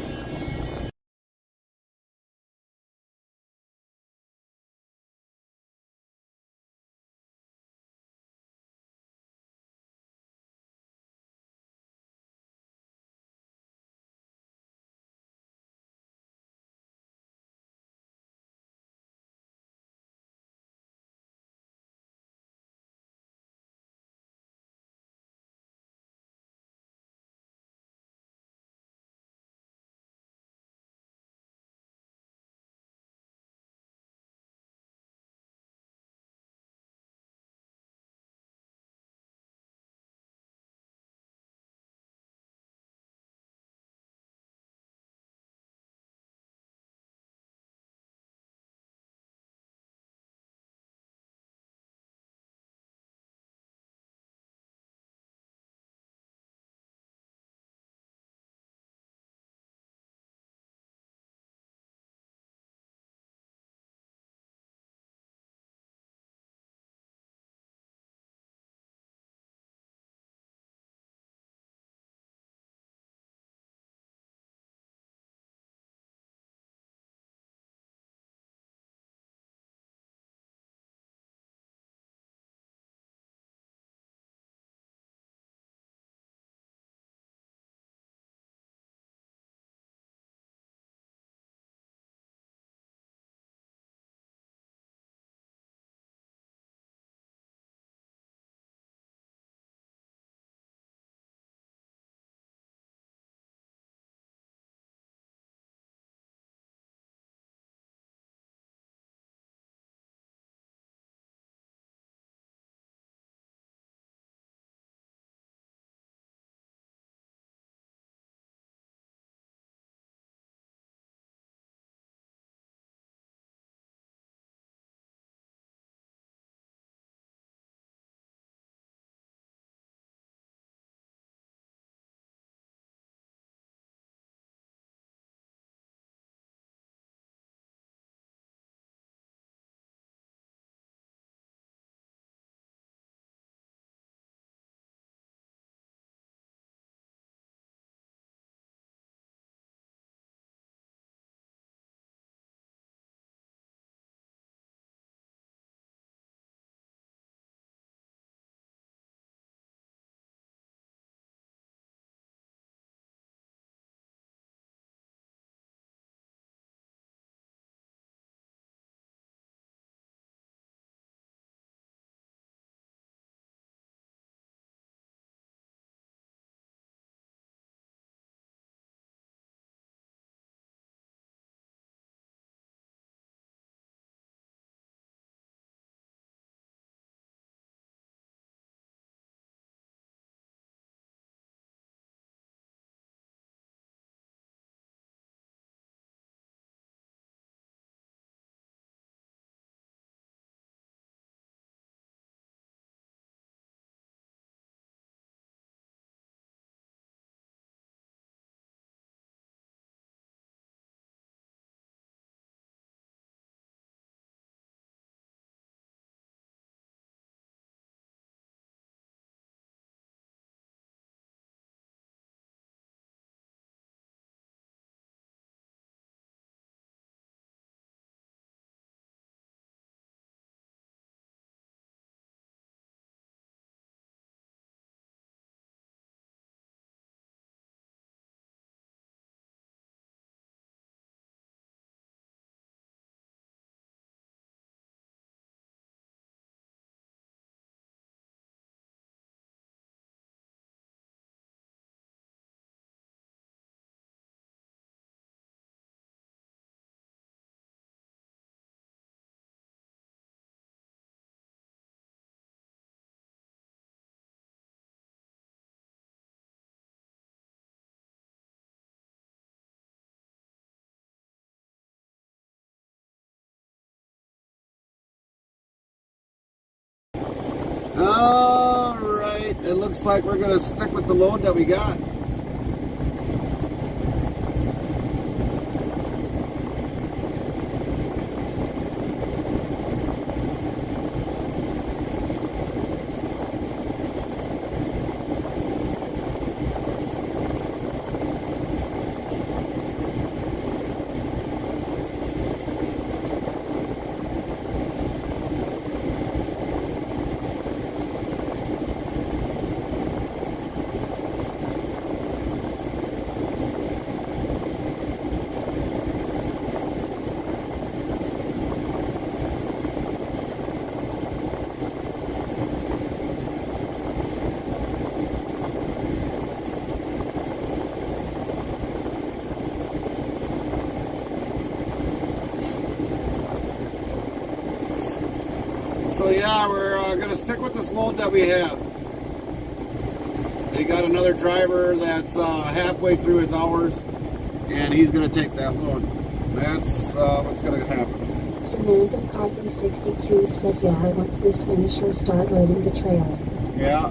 looks like we're going to stick with the load that we got. So yeah, we're going to stick with this load that we have. They got another driver that's halfway through his hours, and he's going to take that load. That's what's going to happen. Samantha McCarthy 62 says, yeah, once this finisher start loading the trailer. Yeah.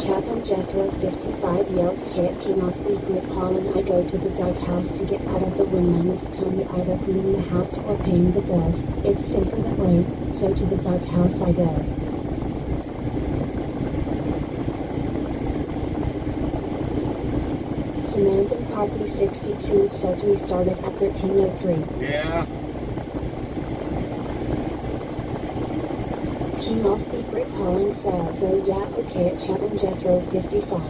Chatham Jethro 55 yells, hey, it came off me, quick call, and I go to the doghouse to get out of the room. I miss Tony either cleaning the house or paying the bills. It's safer that way, so to the doghouse I go. Samantha McCarthy 62 says we started at 13:03. Yeah. King off beat Rick Calling says, oh yeah, okay at Chatham Jethro 55.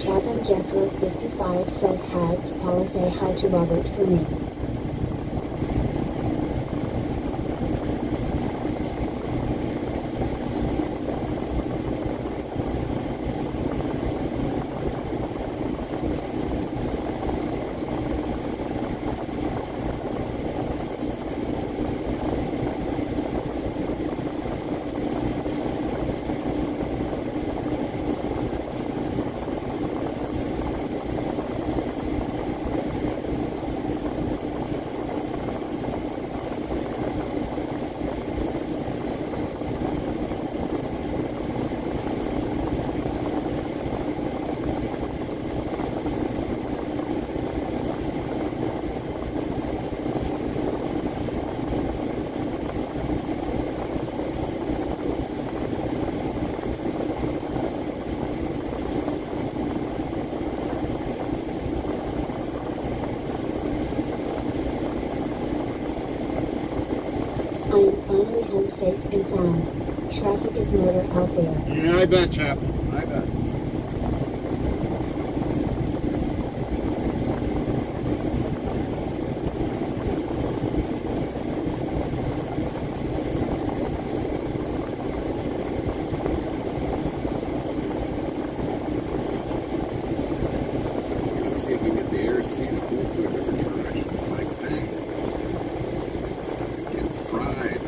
Chatham Jethro 55 says, hi, Paula, say hi to Robert for me. I am finally home safe and sound. Traffic is murder out there. Yeah, I bet, chap. I bet. Let's see if we can get the air seat to move to a different direction. It's like, dang. Getting fried.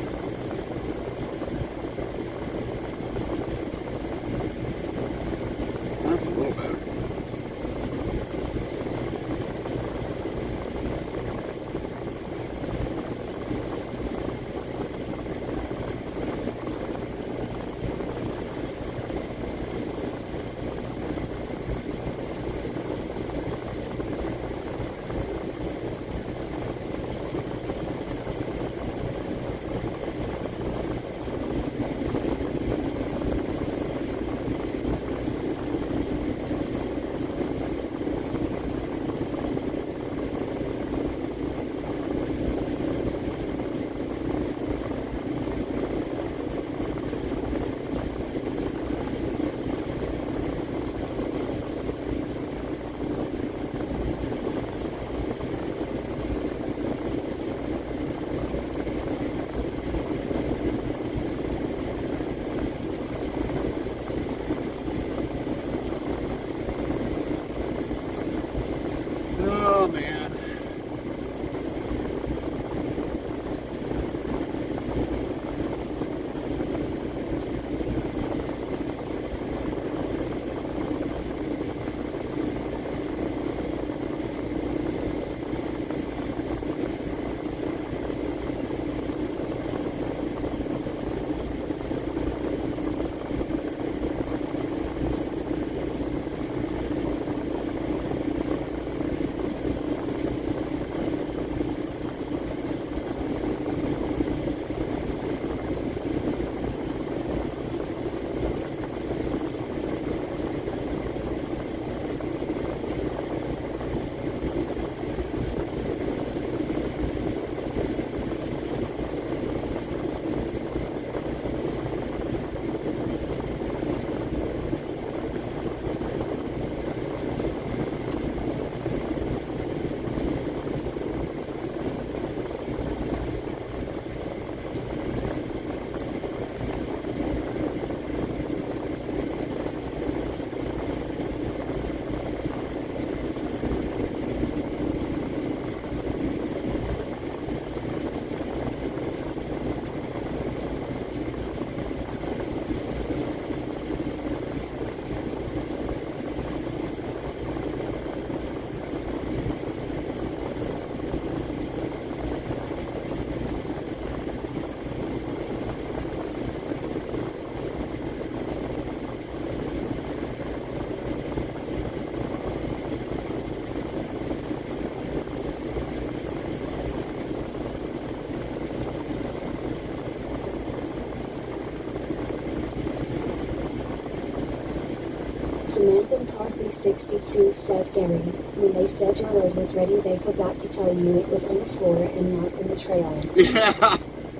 662 says Gary, when they said your load was ready they forgot to tell you it was on the floor and not in the trailer. Yeah,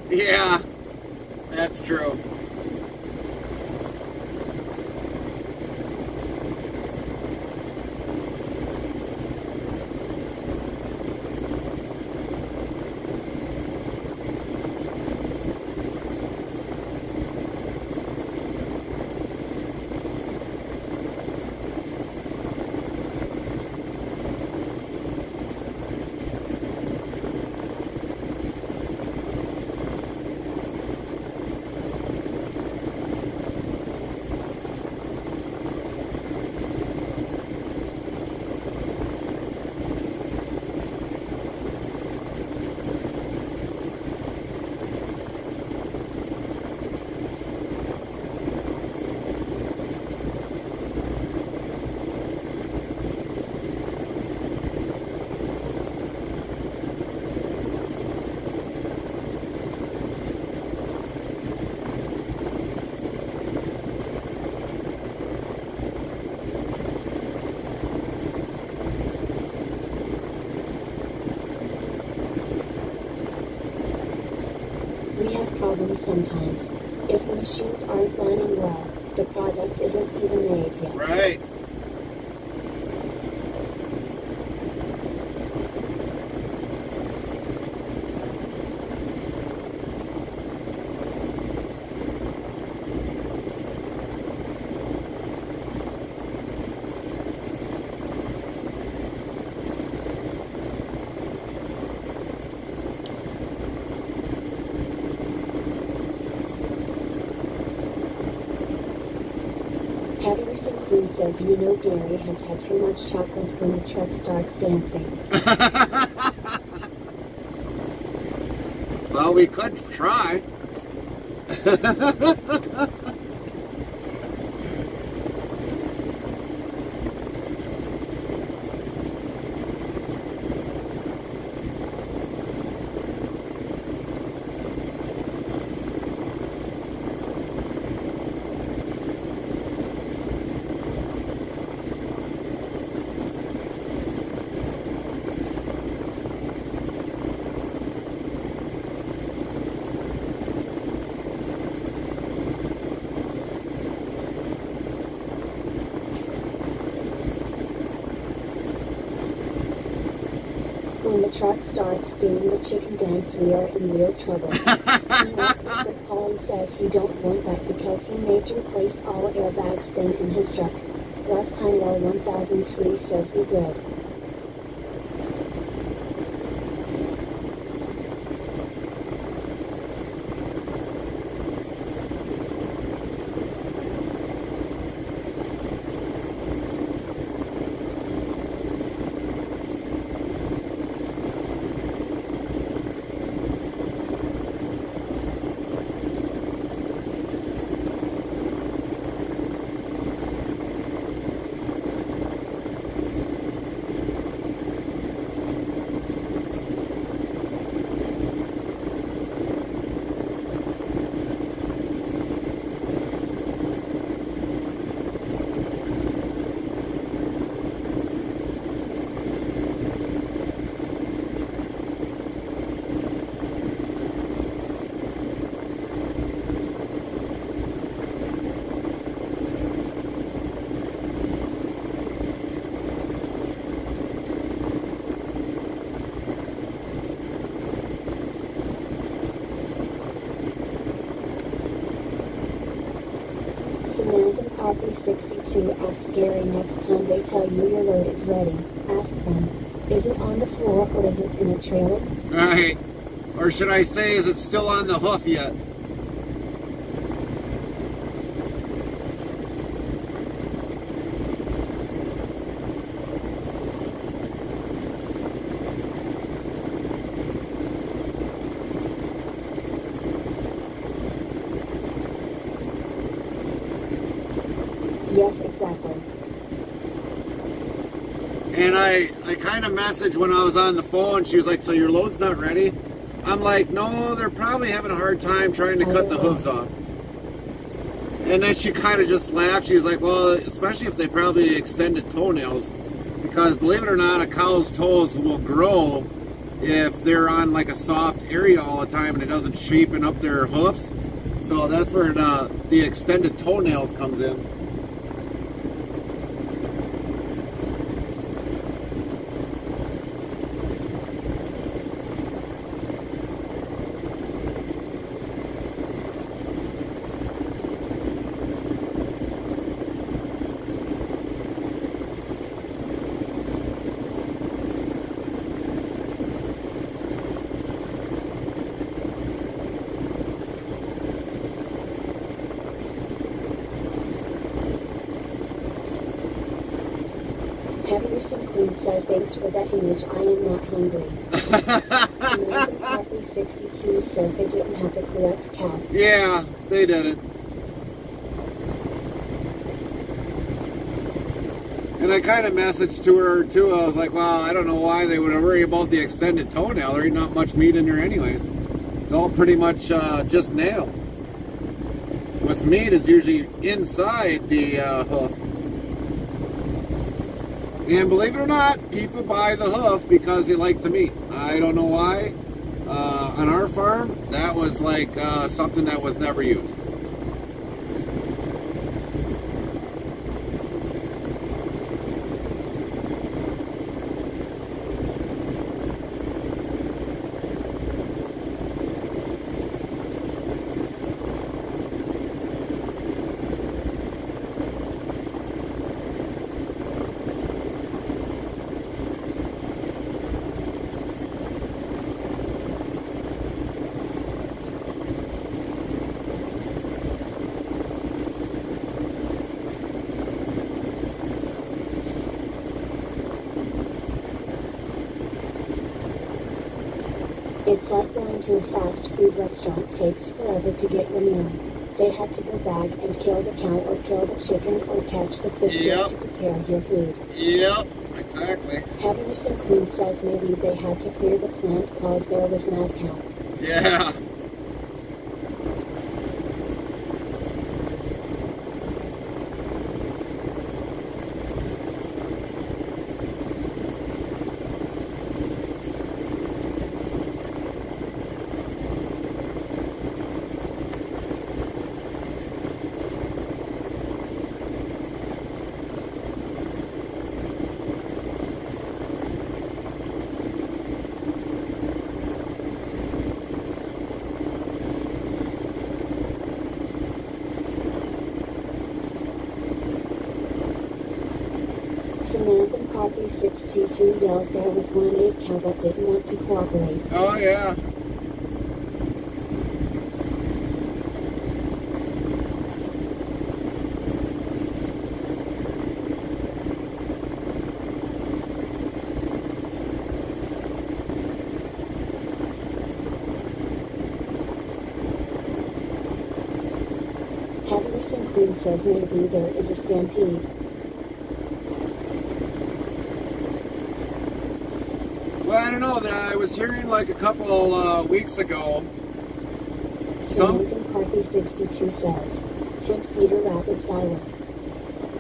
yeah, that's true. We have problems sometimes. If the machines aren't running well, the product isn't even made yet. Right. Heavy Recent Queen says you know Gary has had too much chocolate when the truck starts dancing. Well, we could try. When the truck starts doing the chicken dance, we are in real trouble. Robert Collins says he don't want that because he made to replace all airbags then in his truck. Russ Heinlow 1003 says be good. Samantha Coffee 62 asks Gary next time they tell you your load is ready, ask them, is it on the floor or is it in a trailer? Right. Or should I say, is it still on the hoof yet? Yes, exactly. And I kind of messaged when I was on the phone. She was like, so your load's not ready? I'm like, no, they're probably having a hard time trying to cut the hooves off. And then she kind of just laughed. She was like, well, especially if they probably extended toenails, because believe it or not, a cow's toes will grow if they're on like a soft area all the time and it doesn't shapen up their hoofs. So that's where the extended toenails comes in. Heavyerson Queen says, thanks for that image, I am not hungry. American Coffee 62 says they didn't have the correct cow. Yeah, they did it. And I kind of messaged to her too. I was like, well, I don't know why they would worry about the extended toenail. There ain't not much meat in there anyways. It's all pretty much just nail. What's meat is usually inside the hoof. And believe it or not, people buy the hoof because they like the meat. I don't know why. On our farm, that was like something that was never used. It's like going to a fast food restaurant, takes forever to get your meal. They had to go back and kill the cow or kill the chicken or catch the fish just to prepare your food. Yep, exactly. Heavyerson Queen says maybe they had to clear the plant cause there was mad cow. Yeah. Samantha Coffee 62 yells there was one 8 cow that didn't want to cooperate. Oh, yeah. Heavyerson Queen says maybe there is a stampede. Well, I don't know. That I was hearing like a couple weeks ago. Samantha Coffee 62 says, Tip Cedar Rapids, Iowa.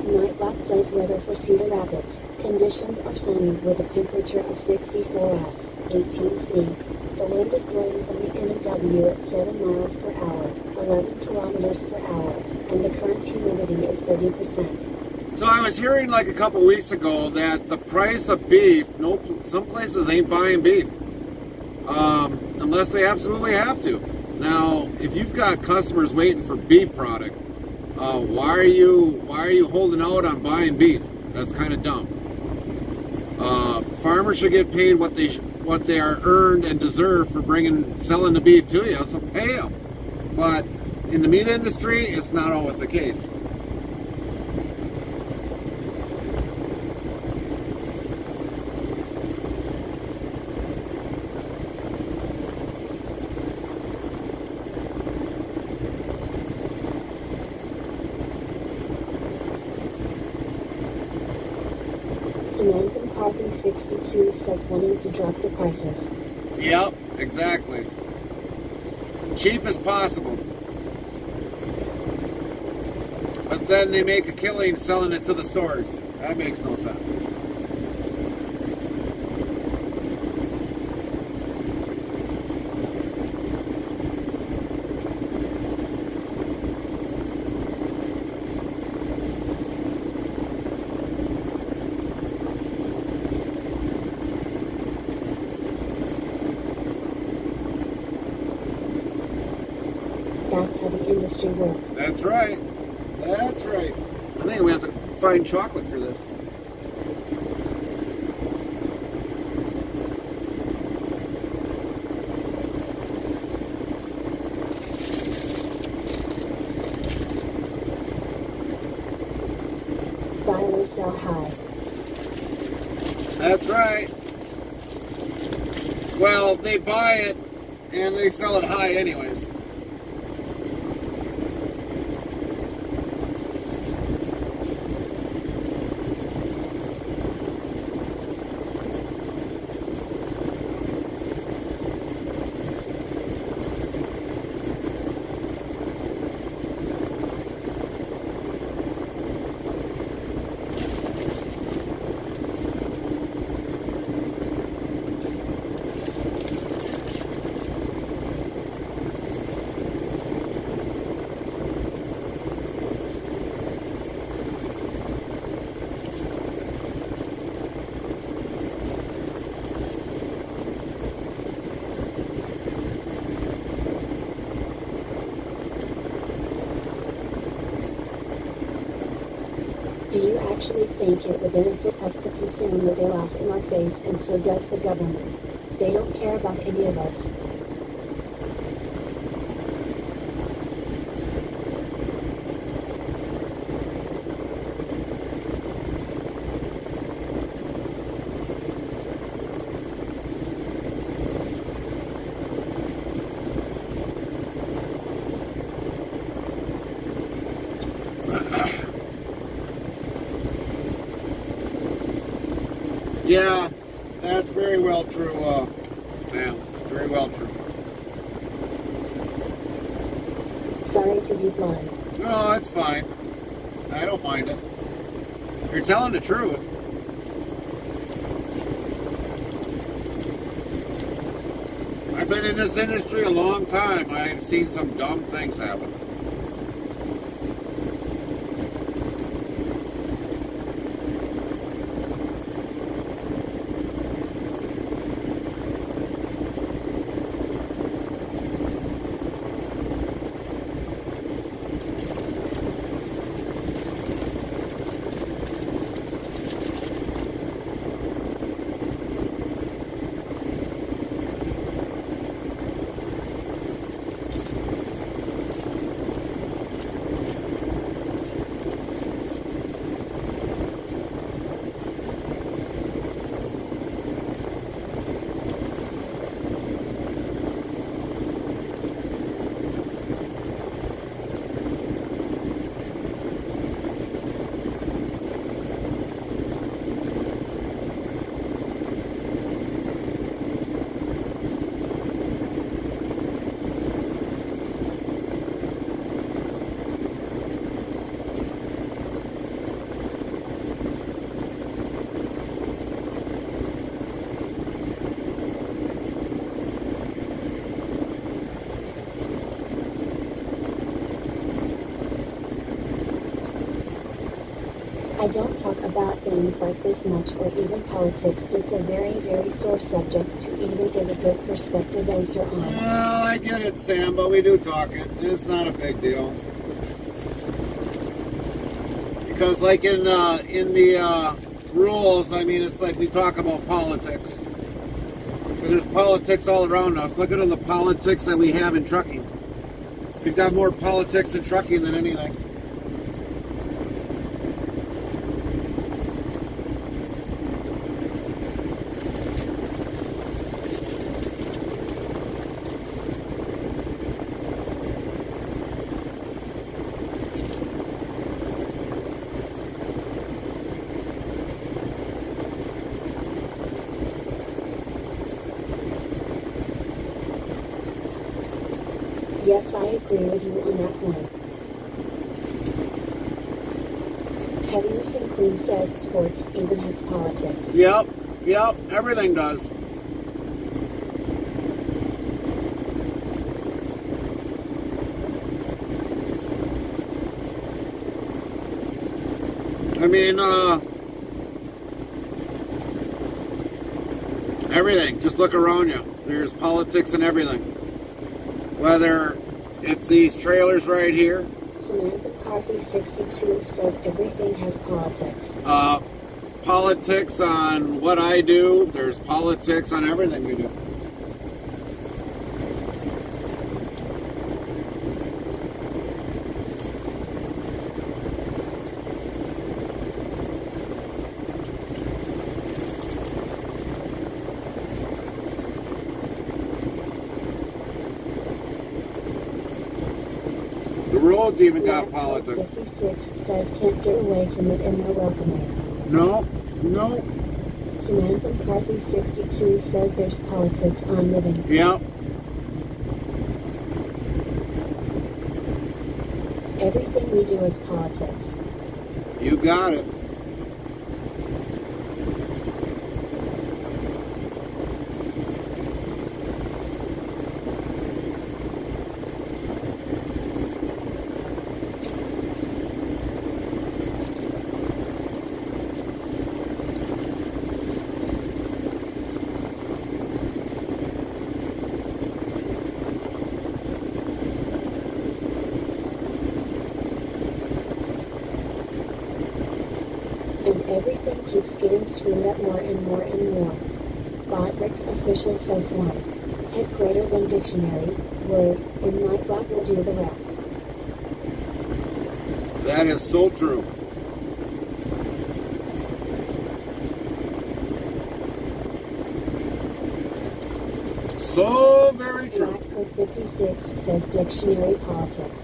Nightbot says weather for Cedar Rapids. Conditions are sunny with a temperature of 64 F, 18 C. The wind is blowing from the NW at 7 miles per hour, 11 kilometers per hour, and the current humidity is 30%. So I was hearing like a couple weeks ago that the price of beef, some places ain't buying beef unless they absolutely have to. Now, if you've got customers waiting for beef product, why are you holding out on buying beef? That's kind of dumb. Farmers should get paid what they are earned and deserve for selling the beef to you, so pay them. But in the meat industry, it's not always the case. Samantha Coffee 62 says wanting to drop the prices. Yep, exactly. Cheap as possible. but then they make a killing selling it to the stores. That makes no sense. That's how the industry works. That's right. That's right. I think we have to find chocolate for this. Buy low, sell high. That's right. Well, they buy it and they sell it high anyways. Do you actually think it would benefit us to consume what they laugh in our face, and so does the government? They don't care about any of us. Yeah, that's very well true, Sam. Very well true. Sorry to be blunt. No, it's fine. I don't mind it. You're telling the truth. I've been in this industry a long time. I've seen some dumb things happen. I don't talk about things like this much, or even politics. It's a very, very sore subject to even give a good perspective answer on. Well, I get it, Sam, but we do talk it. It's not a big deal. Because like in the rules, I mean, it's like we talk about politics. Because there's politics all around us. Look at all the politics that we have in trucking. We've got more politics in trucking than anything. Yes, I agree with you on that one. Heaviest Queen says sports even has politics. Yep, everything does. I mean, everything. Just look around you. There's politics in everything. Whether it's these trailers right here. Samantha McCarthy 62 says everything has politics. Politics on what I do. There's politics on everything we do. The roads even got politics. 56 says can't get away from it and they're welcoming. No. Samantha McCarthy 62 says there's politics on living. Yep. Everything we do is politics. You got it. And everything keeps getting screwed up more and more and more. Bodrick's official says one. Tech greater than dictionary, word, and Nightbot will do the rest. That is so true. So very true. Black 56 says dictionary politics.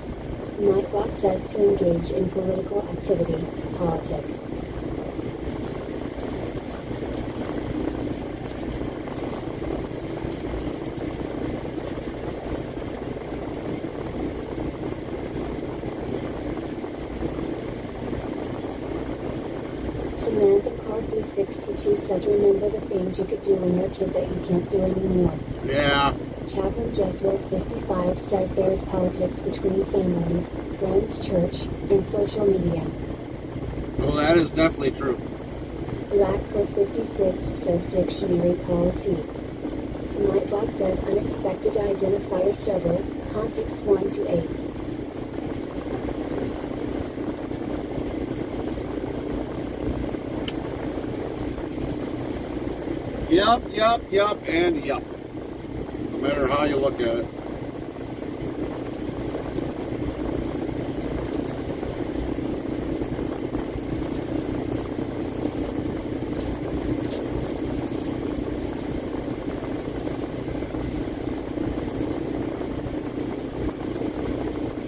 Nightbot says to engage in political activity, politic. Samantha McCarthy 62 says remember the things you could do when you're a kid that you can't do anymore. Yeah. Chaplain Jethro 55 says there is politics between families, friends, church, and social media. Well, that is definitely true. Black Crow 56 says dictionary politique. Nightbot says unexpected identifier server, context 1 to 8. Yup, and yup. No matter how you look at it.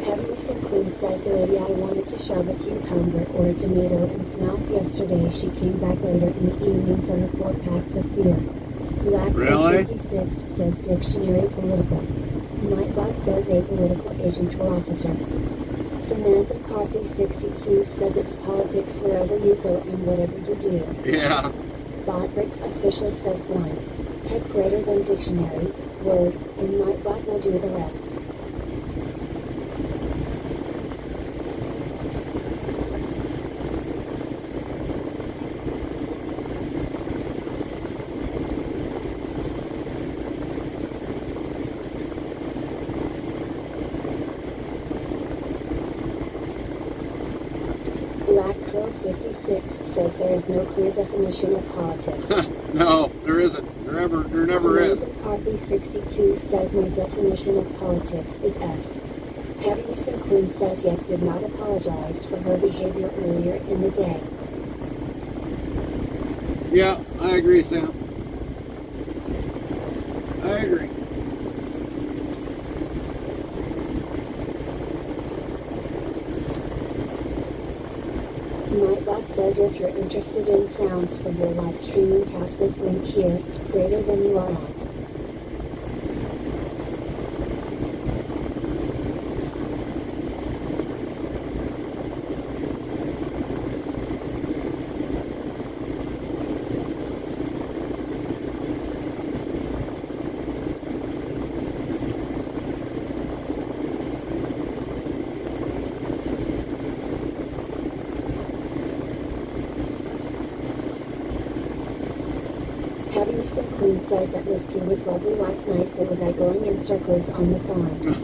Heaviest Queen says the lady I wanted to shove a cucumber or a tomato in his mouth yesterday, she came back later in the evening for her 4 packs of beer. Black Really? 56 says dictionary political. Nightbot says a political agent or officer. Samantha McCarthy 62 says it's politics wherever you go and whatever you do. Yeah. Bodrick's official says 1. Tech greater than dictionary, word, and Nightbot will do the rest. Black Crow 56 says there is no clear definition of politics. No, there isn't. There never is. Samantha McCarthy 62 says my definition of politics is S. Heaviest Queen says Yep did not apologize for her behavior earlier in the day. Yeah, I agree, Sam. I agree. Nightbot says if you're interested in sounds for your live streaming, tap this link here, greater than you are on. Heavy Recent Queen says that whiskey was lovely last night, but was I going in circles on the farm?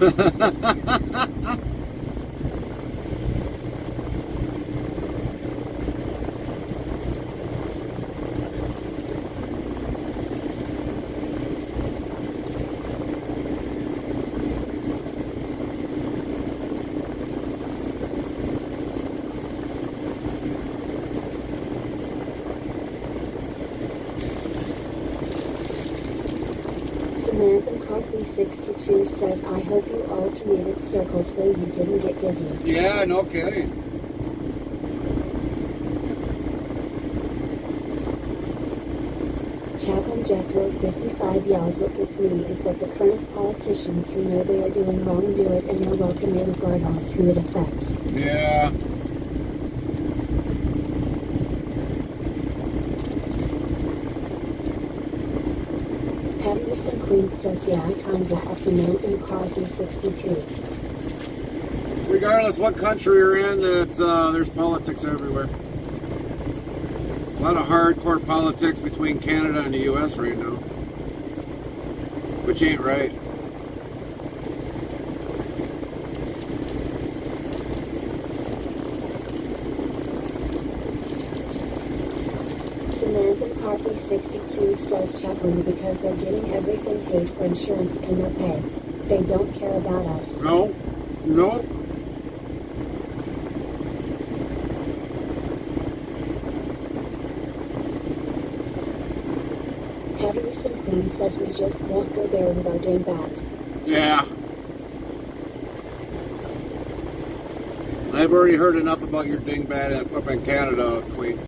Samantha Coffee 62 says, I hope you alternated circles so you didn't get dizzy. Yeah, no kidding. Chaplain Jethro 55 yells, what gets me is that the current politicians who know they are doing wrong do it and are welcome regardless who it affects. Yeah. Heavy Recent Queen says, yeah, kinda, at Samantha McCarthy 62. Regardless what country you're in, there's politics everywhere. A lot of hardcore politics between Canada and the U.S. right now, which ain't right. Samantha McCarthy 62 says, Chaplain, because they're getting everything paid for insurance in their pay. They don't care about us. No, no. Heavy Recent Queen says we just won't go there with our dang bats. Yeah. I've already heard enough about your dingbat up in Canada, Queen.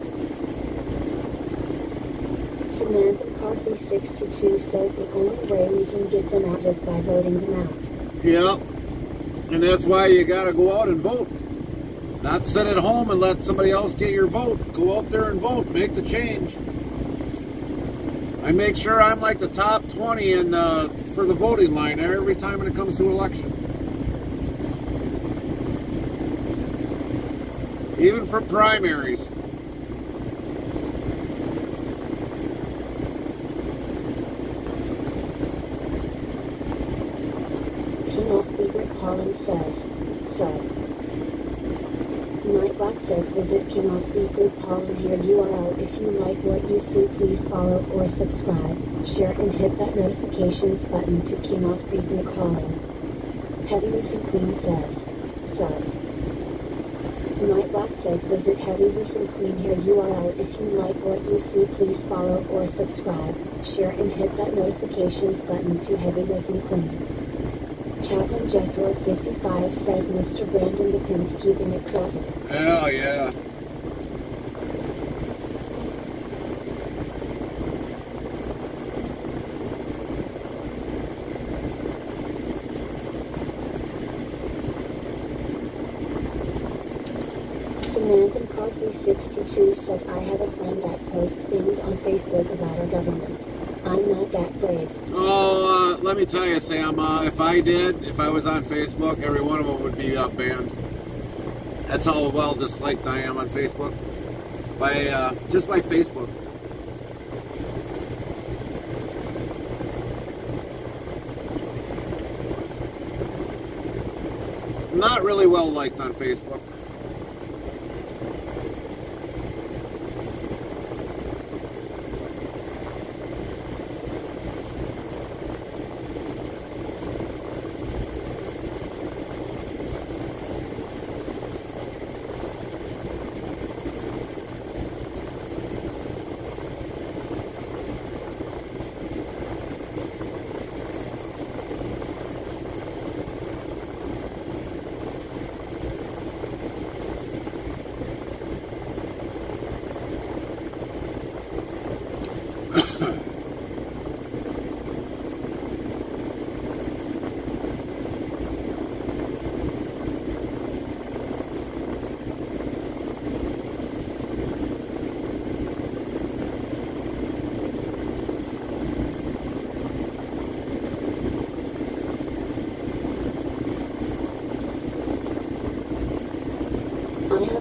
Samantha McCarthy 62 says the only way we can get them out is by voting them out. Yeah. And that's why you gotta go out and vote. Not sit at home and let somebody else get your vote. Go out there and vote. Make the change. I make sure I'm like the top 20 for the voting line every time when it comes to election. Even for primaries. Kenneth Favorite Column says, so. Nightbot says visit Kenneth Weekly Column here URL. If you like what you see, please follow or subscribe, share and hit that notifications button to Kenneth Weekly Column. Heavy Recent Queen says, so. Nightbot says visit Heavy Recent Queen here URL. If you like what you see, please follow or subscribe, share and hit that notifications button to Heavy Recent Queen. Chaplain Jethro 55 says Mr. Brandon Depends keeping it credible. Hell yeah. Samantha McCarthy 62 says I have a friend that posts things on Facebook about our government. I'm not that brave. Oh, let me tell you, Sam, if I was on Facebook, every one of them would be banned. That's how well disliked I am on Facebook. Just by Facebook. Not really well liked on Facebook.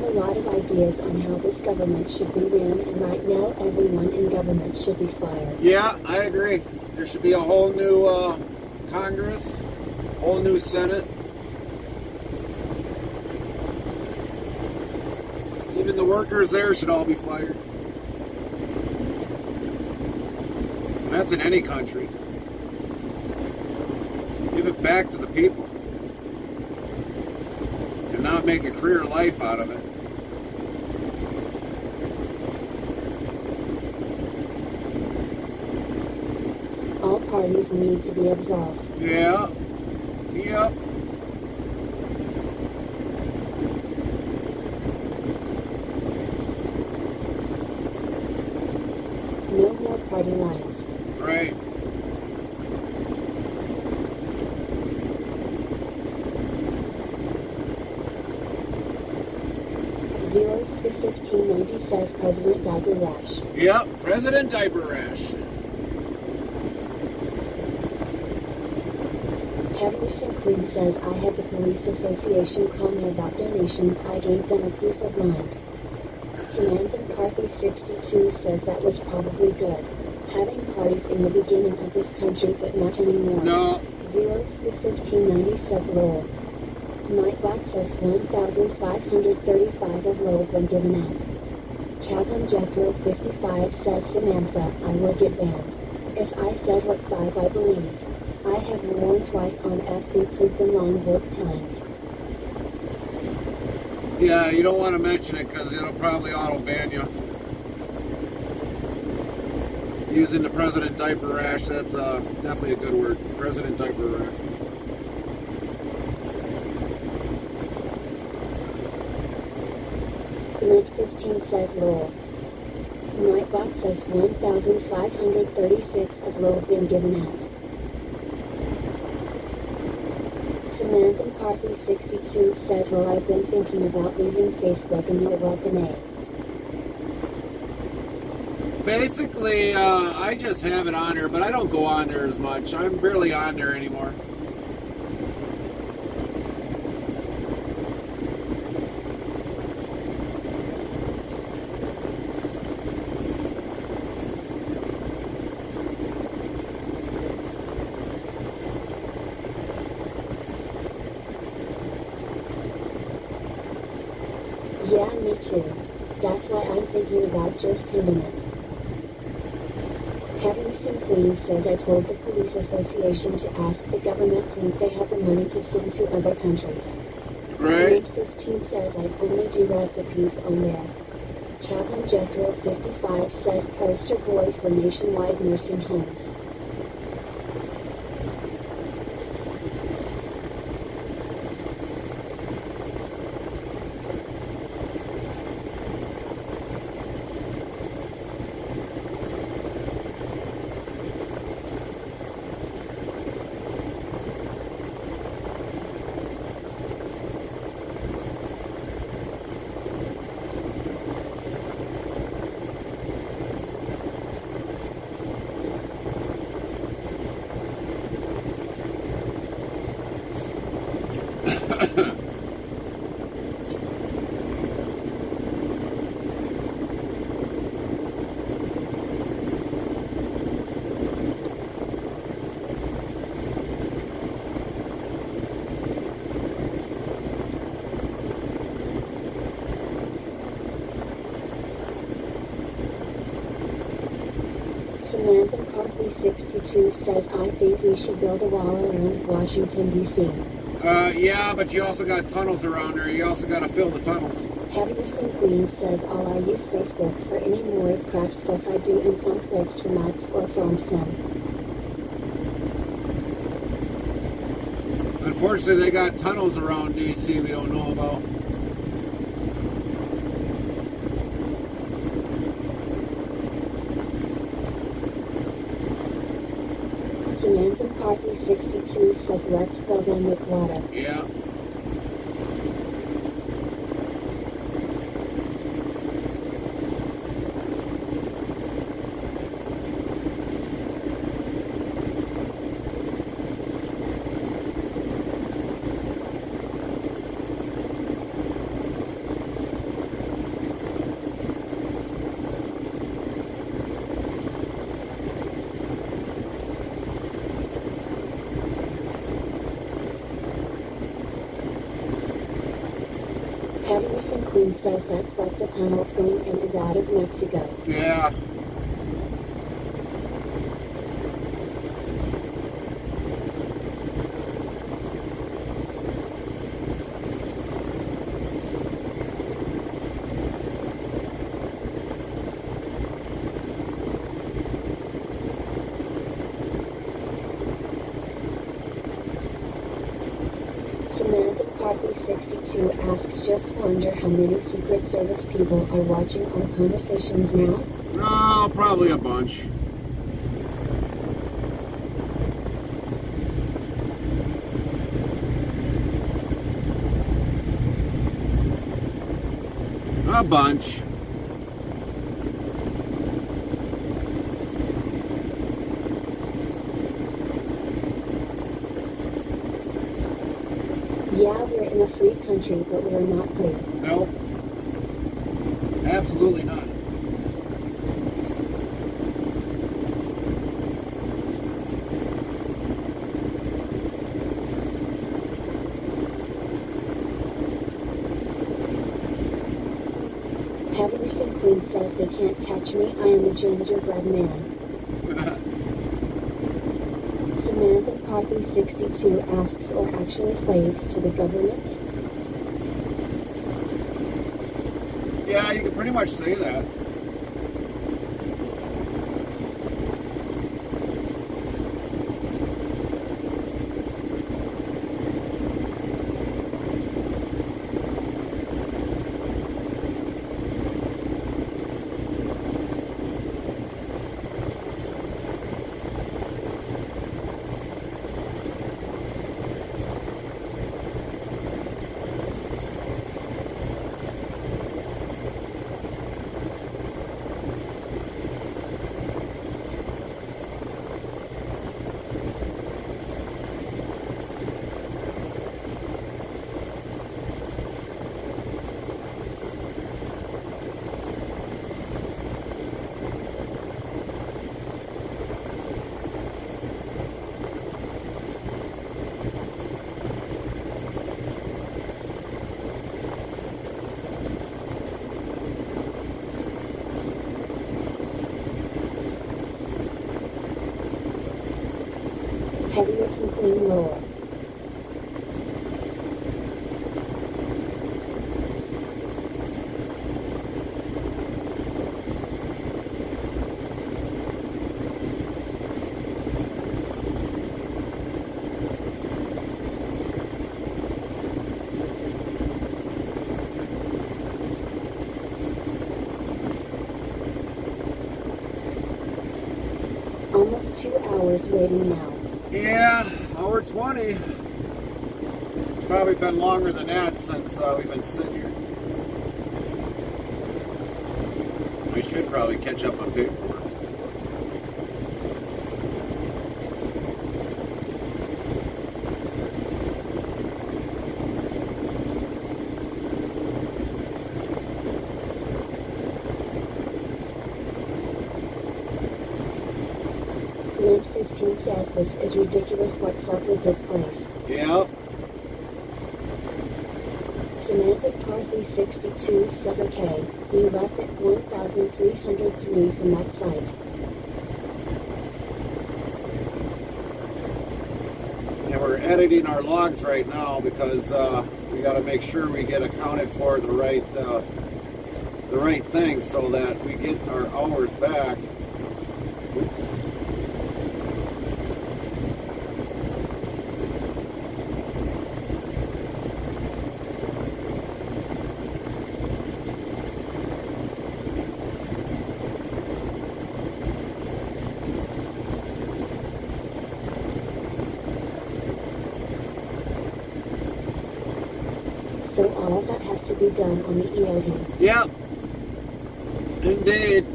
have a lot of ideas on how this government should be ran, and right now everyone in government should be fired. Yeah, I agree. There should be a whole new Congress, whole new Senate. Even the workers there should all be fired. And that's in any country. Give it back to the people. And not make a career life out of it. All parties need to be absolved. Yeah. Yep. No more party lines. Right. Zeros 1590 says President Diaper Rash. Yep. President Diaper Rash. Harrison Queen says, I had the police association call me about donations. I gave them a peace of mind. Samantha McCarthy 62 says that was probably good. Having parties in the beginning of this country, but not anymore. No. Zeros 1590 says lol. Nightbot says 1,535 of lol been given out. Chaplain Jethro 55 says Samantha, I will get banned. If I said what 5 I believe. I have warned twice on FB proved them wrong both times. Yeah, you don't want to mention it because it'll probably auto-ban you. Using the President Diaper Rash, that's definitely a good word. President Diaper Rash. Lid 15 says lol. Nightbot says 1,536 of lol been given out. Samantha McCarthy 62 says, well, I've been thinking about leaving Facebook and you're welcome, eh? Basically, I just have it on there, but I don't go on there as much. I'm barely on there anymore. Yeah, me too. That's why I'm thinking about just sending it. Harrison Queen says, I told the police association to ask the government since they have the money to send to other countries. Right. Lid 15 says, I only do recipes on there. Chaplain Jethro 55 says, poster boy for nationwide nursing homes. Samantha McCarthy 62 says, I think we should build a wall around Washington, D.C. Yeah, but you also got tunnels around there. You also got to fill the tunnels. Harrison Queen says, all I use Facebook for anymore is craft stuff I do and some clips from ads or farm sim. Unfortunately, they got tunnels around D.C. we don't know about. Samantha McCarthy 62 says, let's fill them with water. Yeah. Henderson Queen says that's like the tunnels going in and out of Mexico. Yeah. Samantha McCarthy 62 asks, just wonder how many Secret Service people are watching our conversations now? Oh, probably a bunch. A bunch. Yeah, we're in a free country, but we're not free. No. Absolutely not. Henderson Queen says they can't catch me, I am a gingerbread man. Samantha McCarthy 62 asks, or actually slaves to the government? Yeah, you can pretty much say that. Henderson Queen lore. Almost 2 hours waiting now. Yeah, hour 20. It's probably been longer than that since we've been sitting here. We should probably catch up on paperwork. Lint 15 says this is ridiculous, what's up with this place? Yep. Samantha McCarthy 62 says okay, we left at 1303 from that site. And we're editing our logs right now because we got to make sure we get accounted for the right thing so that we get our hours back. Oops. So all of that has to be done on the EOD. Yep. Indeed.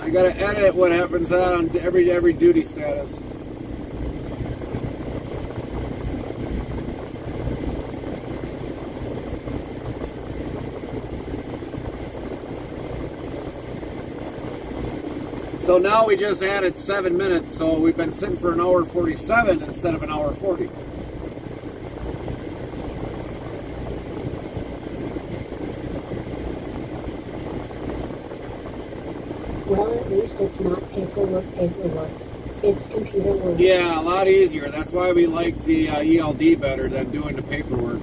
I gotta edit what happens on every duty status. So now we just added 7 minutes, so we've been sitting for an hour 47 instead of an hour 40. Well, at least it's not paperwork. It's computer work. Yeah, a lot easier. That's why we like the ELD better than doing the paperwork.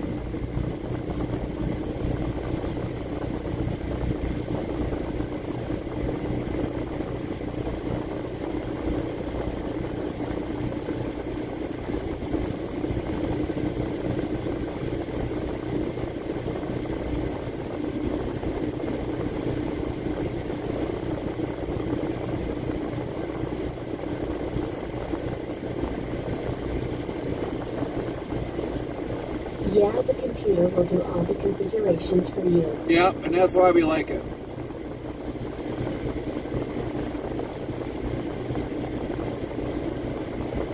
Yeah, the computer will do all the configurations for you. Yep, and that's why we like it.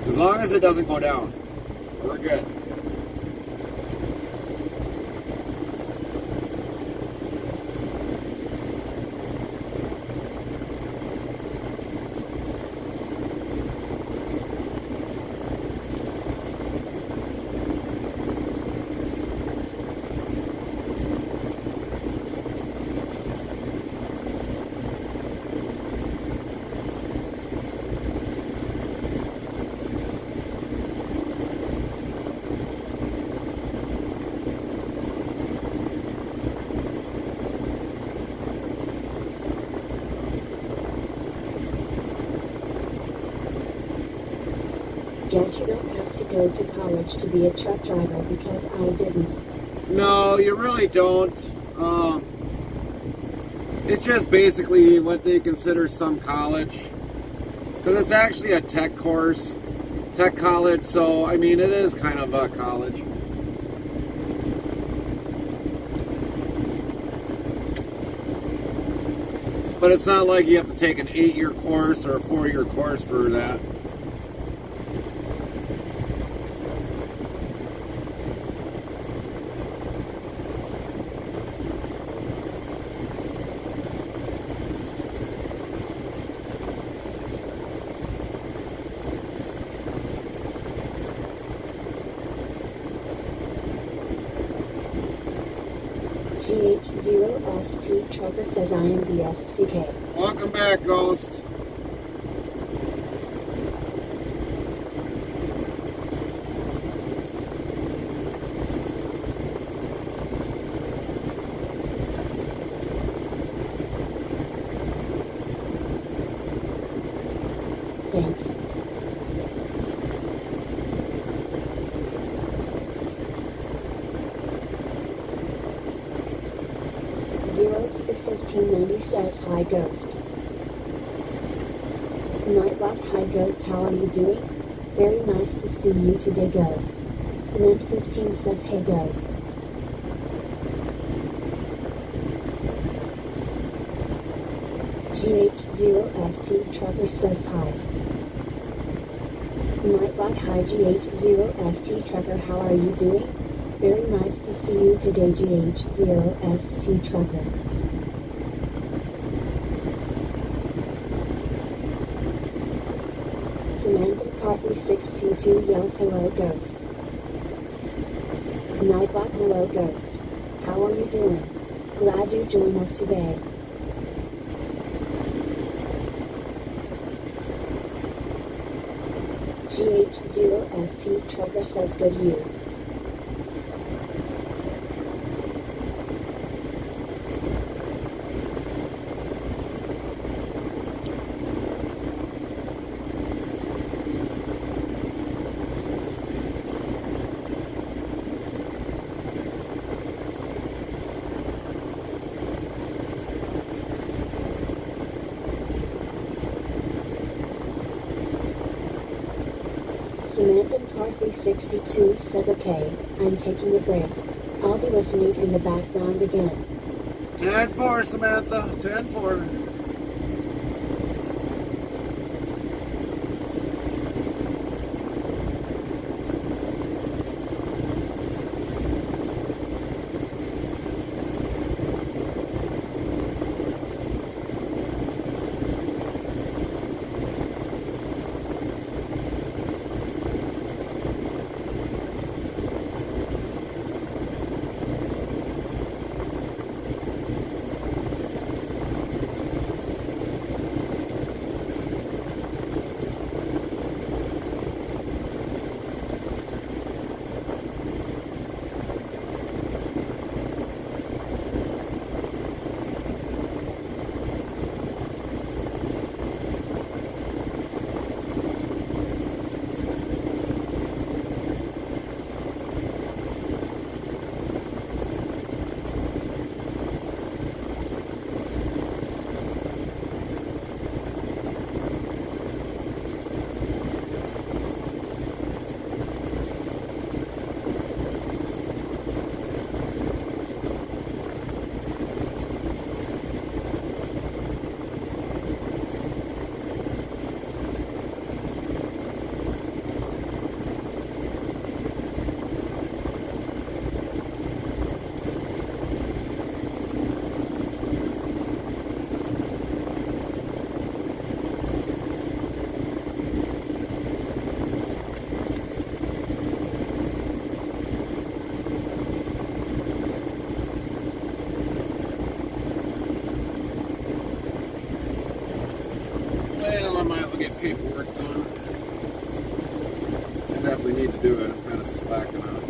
As long as it doesn't go down, we're good. Guess you don't have to go to college to be a truck driver because I didn't. No, you really don't. It's just basically what they consider some college. Because it's actually a tech course, tech college, so I mean it is kind of a college. But it's not like you have to take an 8-year course or a 4-year course for that. GH0ST Trucker says I am the SCK. Welcome back, Ghost. Thanks. Zeros 1590 says hi Ghost. Nightbot, hi Ghost, how are you doing? Very nice to see you today Ghost. And then 15 says hey Ghost. GH0ST Trucker says hi. Nightbot, hi GH0ST Trucker, how are you doing? Very nice to see you today GH0ST Trucker. Samantha Carthy 6T2 yells hello Ghost. Nightbot, hello Ghost. How are you doing? Glad you joined us today. GH0ST Trucker says good you. Samantha McCarthy 62 says okay, I'm taking a break. I'll be listening in the background again. 10-4, Samantha. 10-4. need to do it. I'm kind of slacking on it.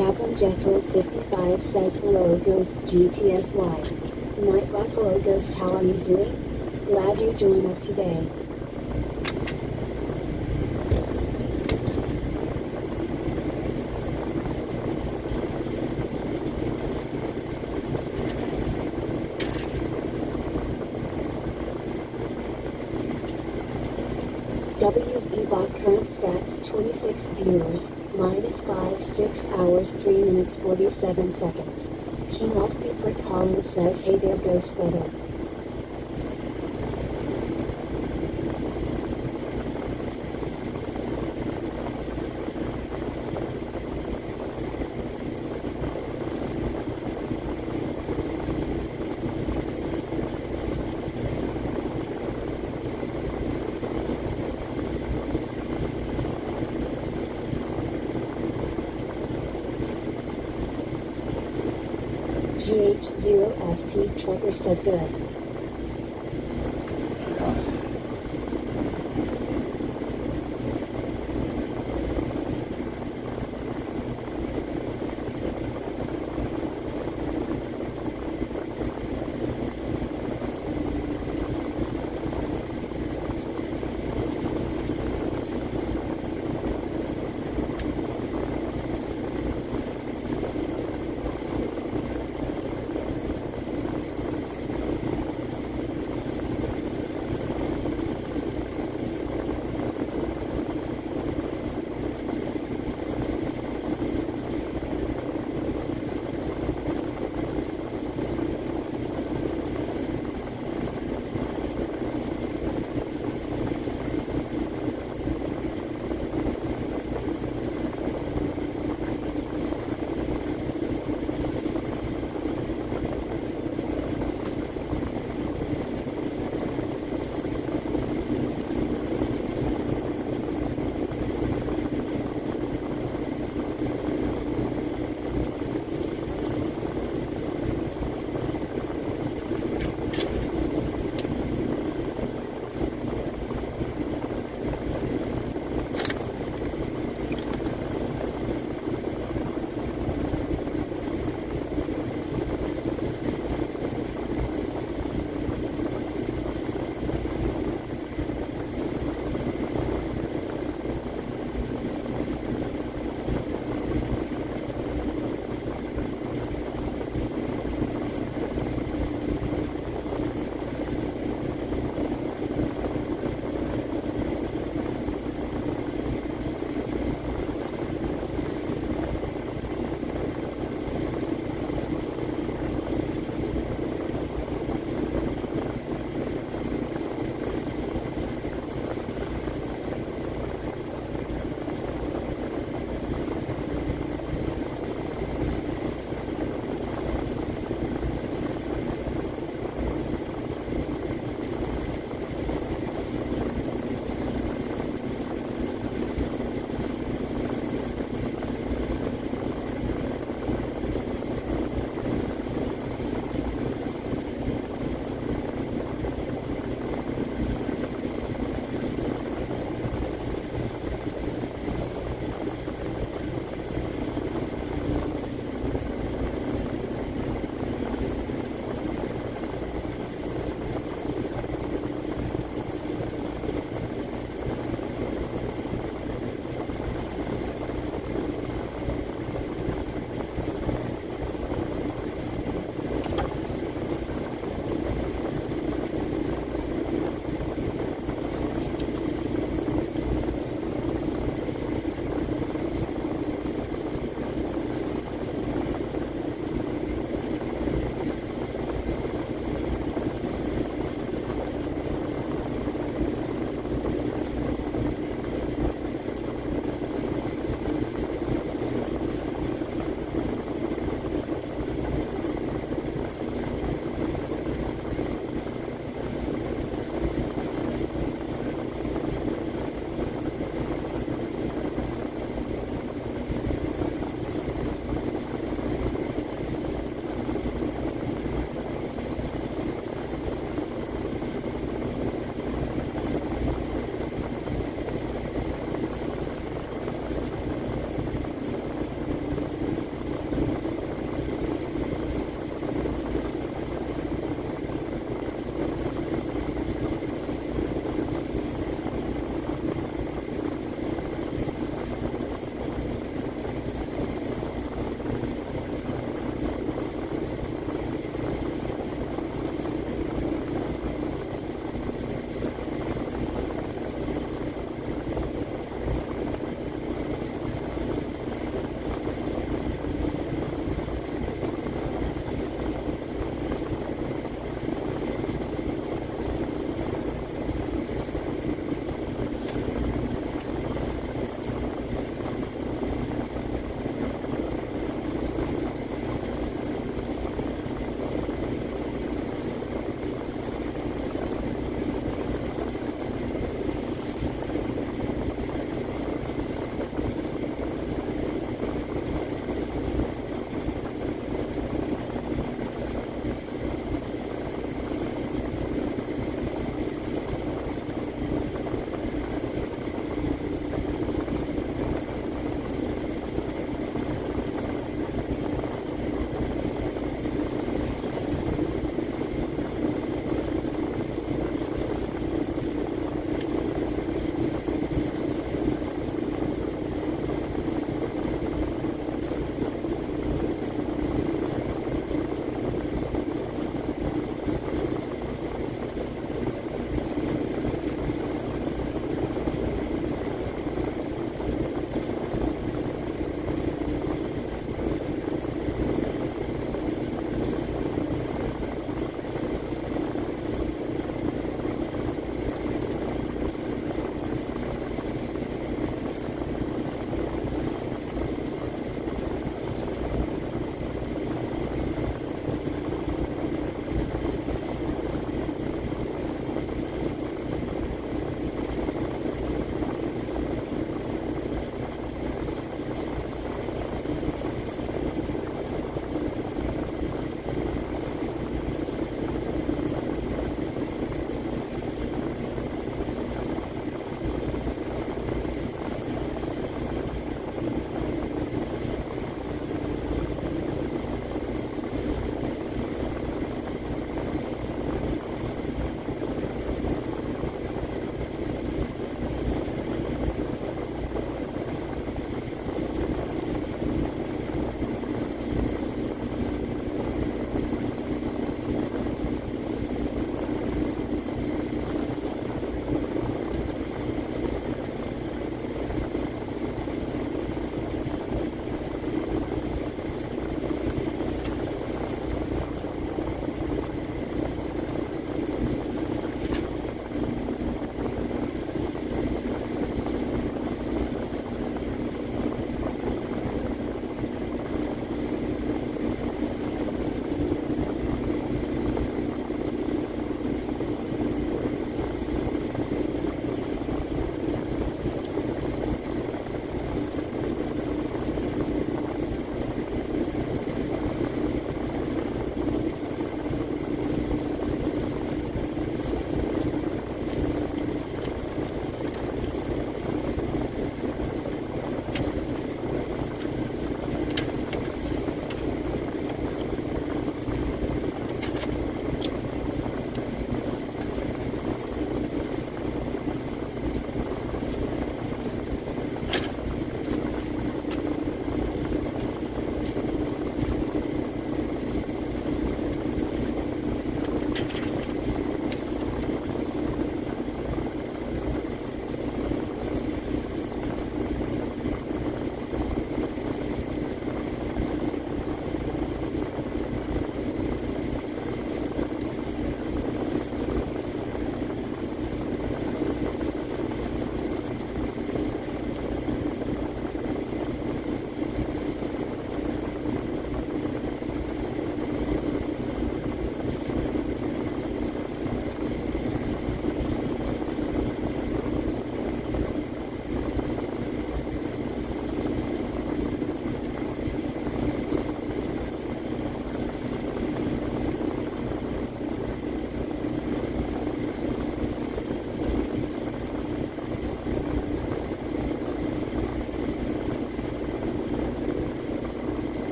Chaplain Jethro 55 says hello Ghost GTSY. Nightbot hello Ghost, how are you doing? Glad you joined us today. WEBot current stats 26 viewers, minus 5 6 hours 3 minutes 47 seconds. King of Secret Collins says hey there Ghost brother. GH0ST Trucker says good.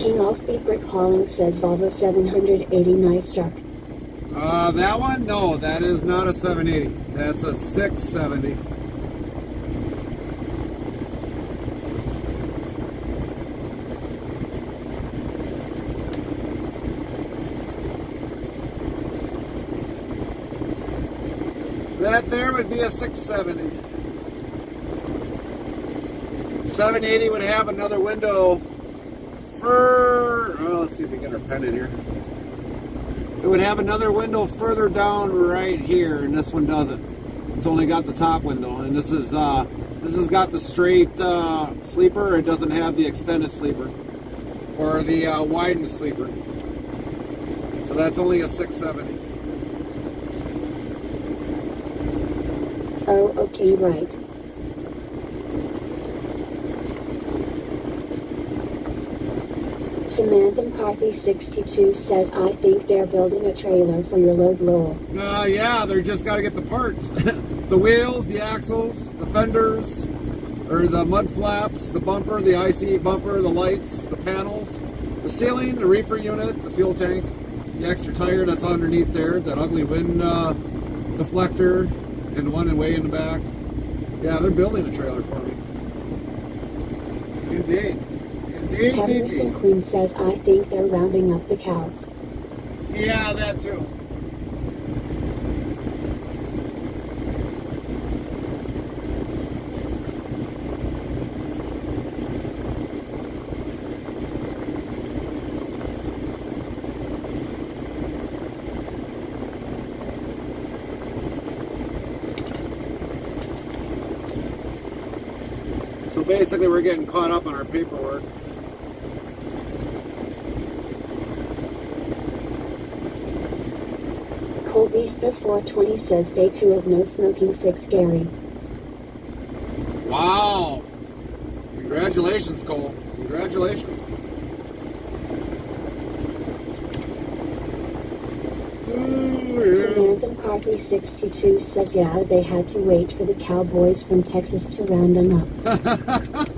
King Offbeat Recalling says Volvo 780 nice truck. That one? No, that is not a 780. That's a 670. That there would be a 670. 780 would have another window for, let's see if we get our pen in here. It would have another window further down right here, and this one doesn't. It's only got the top window, and this has got the straight sleeper. It doesn't have the extended sleeper or the widened sleeper. So that's only a 670. Oh, okay, right. Samantha McCarthy 62 says, I think they're building a trailer for your load lol. Yeah, they're just got to get the parts. The wheels, the axles, the fenders, or the mud flaps, the bumper, the ICE bumper, the lights, the panels, the ceiling, the reefer unit, the fuel tank, the extra tire that's underneath there, that ugly wind deflector, and the one way in the back. Yeah, they're building a trailer for me. Indeed. Patterson Queen says, I think they're rounding up the cows. Yeah, that too. So basically we're getting caught up on our paperwork. Colby Sir 420 says, day 2 of no smoking 6 Gary. Wow. Congratulations, Cole. Congratulations. Samantha McCarthy 62 says, yeah, they had to wait for the cowboys from Texas to round them up.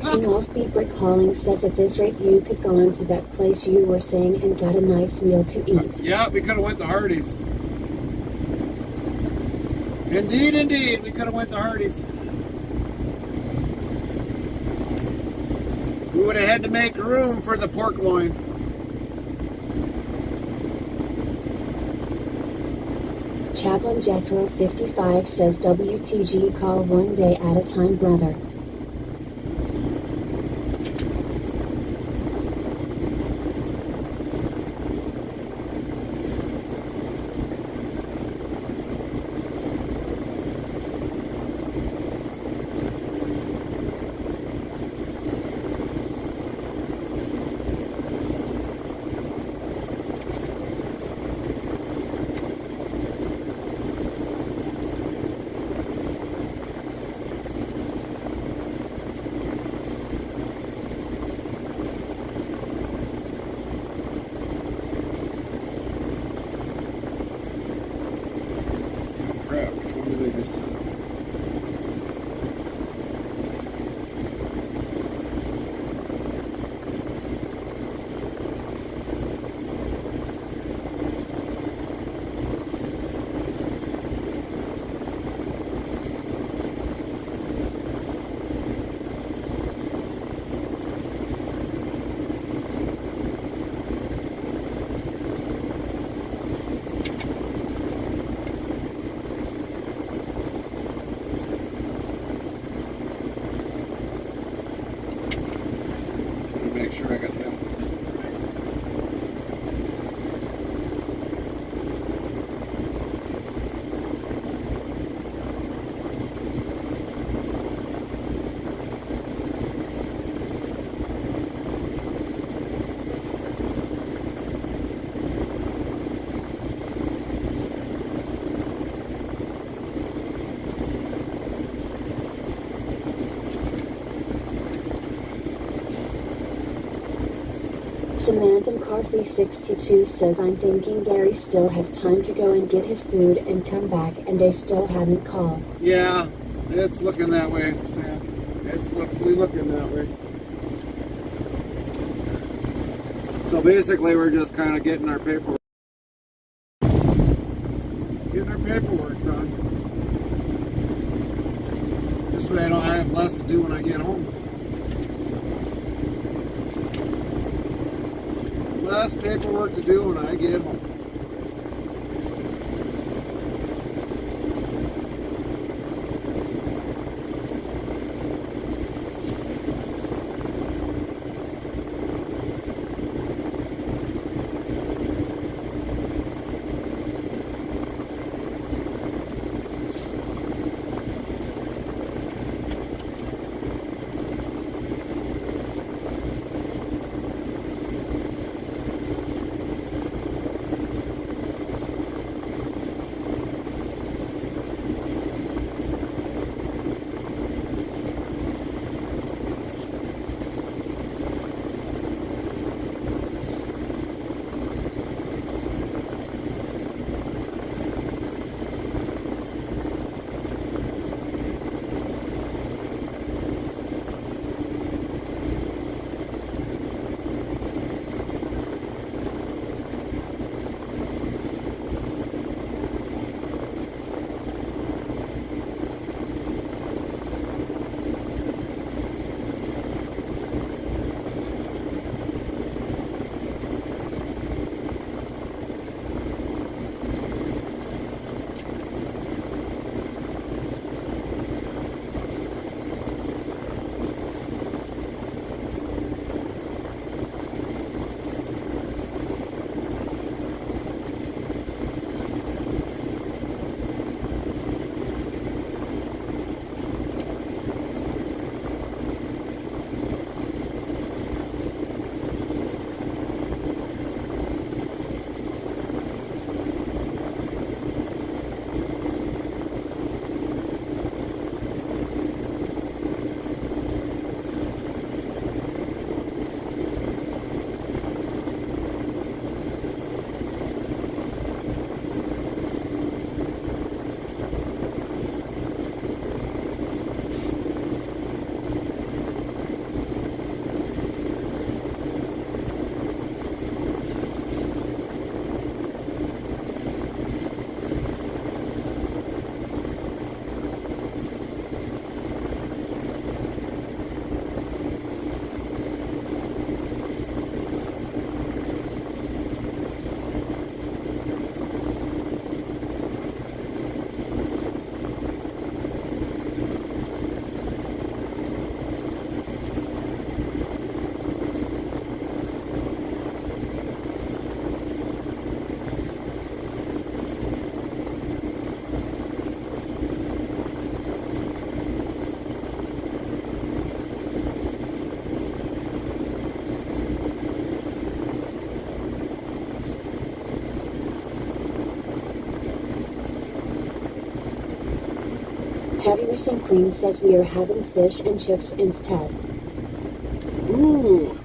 King Offbeat Recalling says, at this rate you could go on to that place you were saying and got a nice meal to eat. Yeah, we could have went to Hardee's. Indeed, we could have went to Hardee's. We would have had to make room for the pork loin. Chaplain Jethro 55 says, WTG call one day at a time, brother. Make sure I got that. Samantha McCarthy 62 says, I'm thinking Gary still has time to go and get his food and come back, and they still haven't called. Yeah, it's looking that way, Sam. It's looking that way. So basically, we're just kind of getting our paperwork done. This way, I have less to do when I get home. Less paperwork to do when I get home. Heavy Recent Queen says we are having fish and chips instead. Ooh.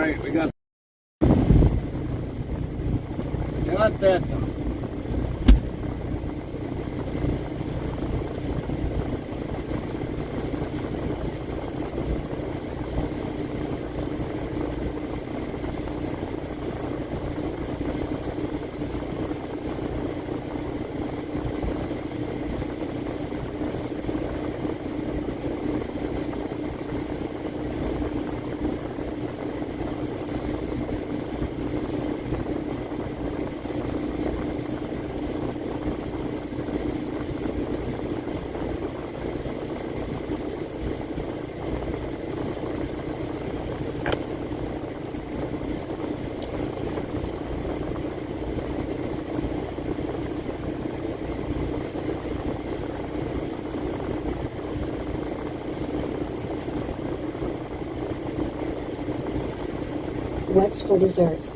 right, we got that done. What's for dessert?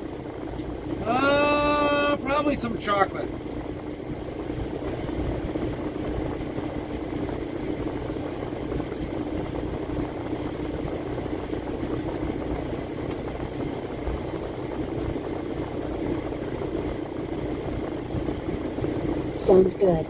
Probably some chocolate. Sounds good.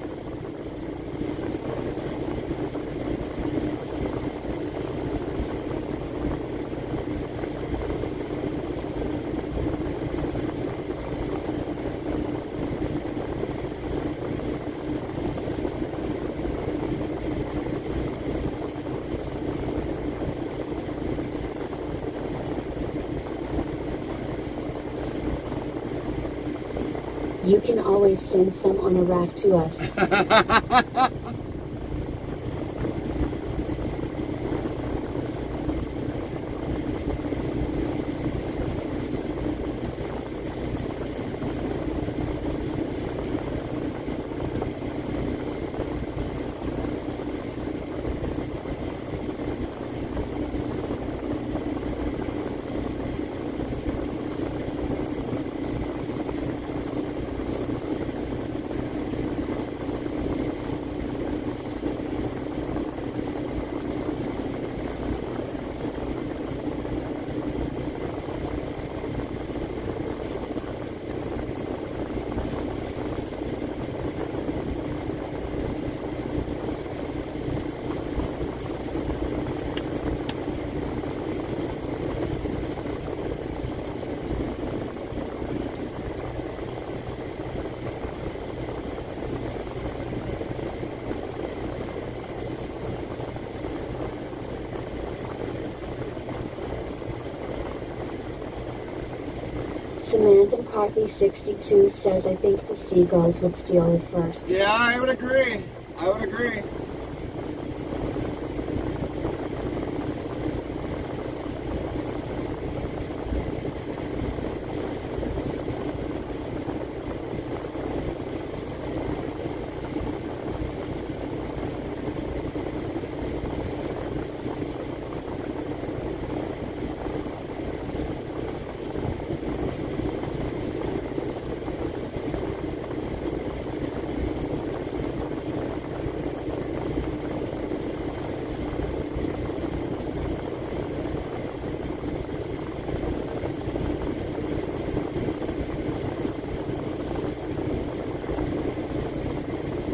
You can always send some on a raft to us. Samantha McCarthy 62 says, I think the seagulls would steal it first. Yeah, I would agree. I would agree.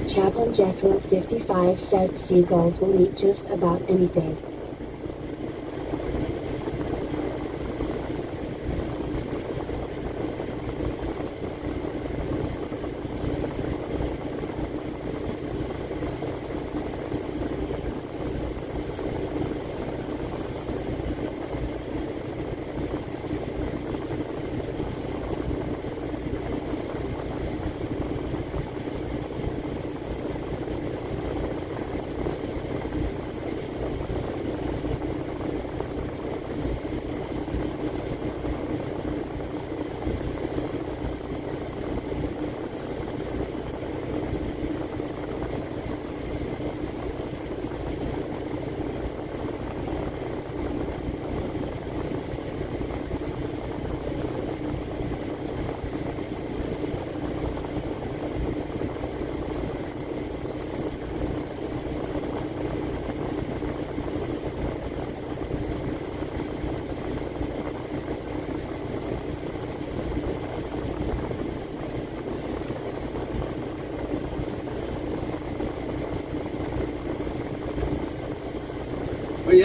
Chaplain Jethro 55 says seagulls will eat just about anything.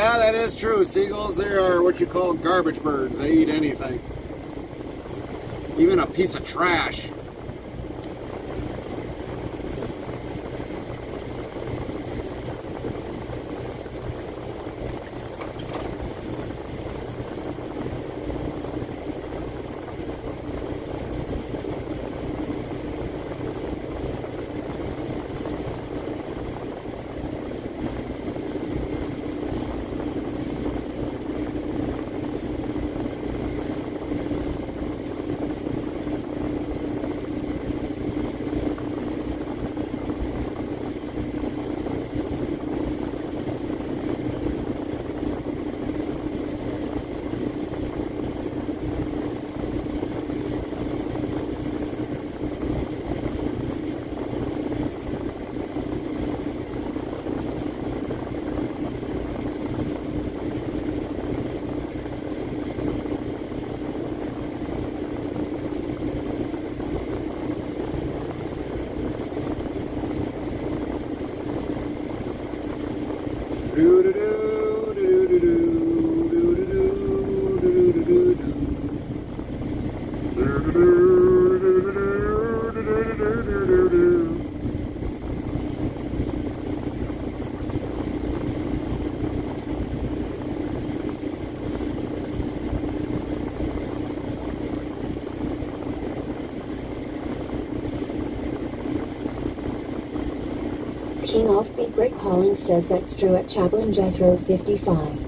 Yeah, that is true. Seagulls, they are what you call garbage birds. They eat anything. Even a piece of trash. King Offbeat Rick Holling says that's true at Chaplain Jethro 55.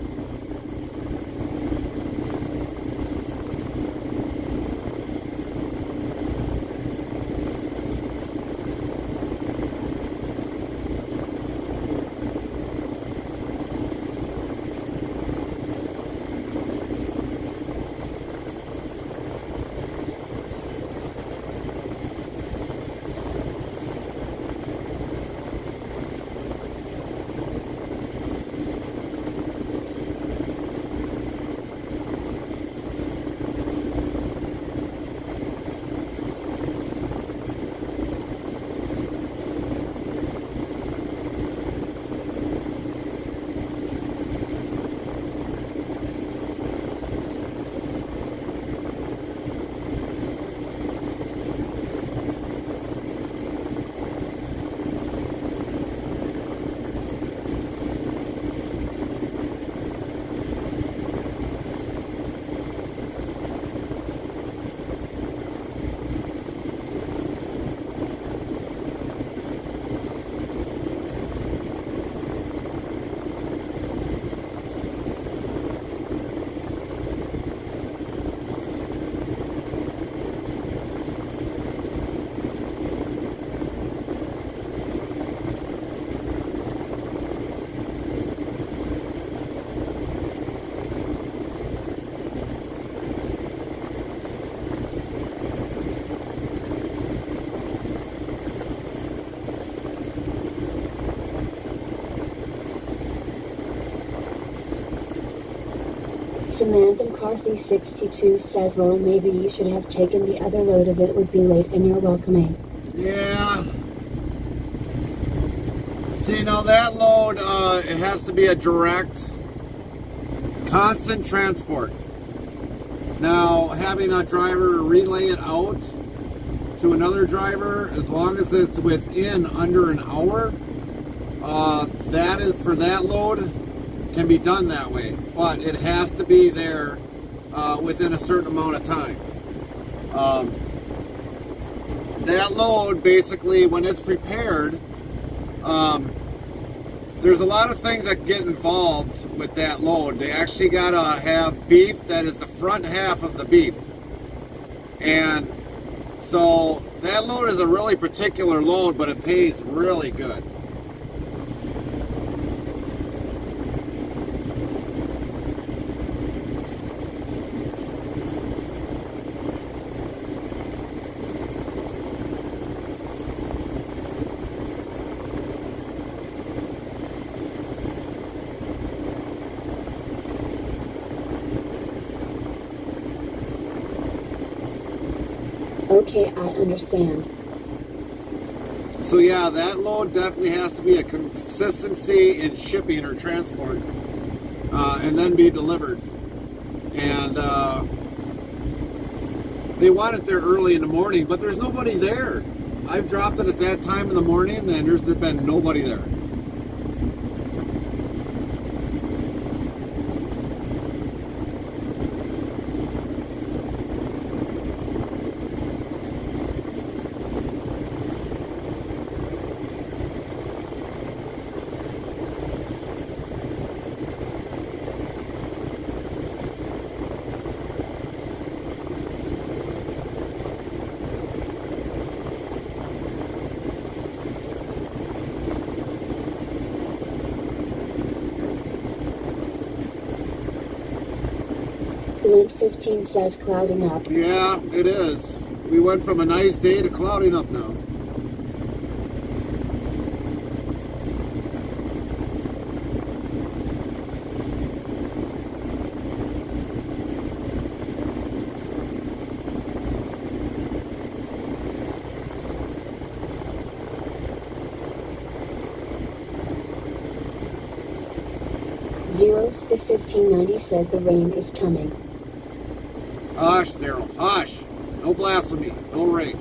Samantha McCarthy 62 says, well, maybe you should have taken the other load of it would be late in your welcoming. Yeah. See, now that load, it has to be a direct, constant transport. Now, having a driver relay it out to another driver, as long as it's within under an hour, that is, for that load, can be done that way. But it has to be there within a certain amount of time. That load, basically, when it's prepared, there's a lot of things that get involved with that load. They actually gotta have beef that is the front half of the beef. And so that load is a really particular load, but it pays really good. Okay, I understand. So yeah, that load definitely has to be a consistency in shipping or transport. and then be delivered. And they want it there early in the morning, but there's nobody there. I've dropped it at that time in the morning, and there's been nobody there. Link 15 says clouding up. Yeah, it is. We went from a nice day to clouding up now. Zeros 1590 says the rain is coming. Hush, Daryl. Hush. No blasphemy. No rain.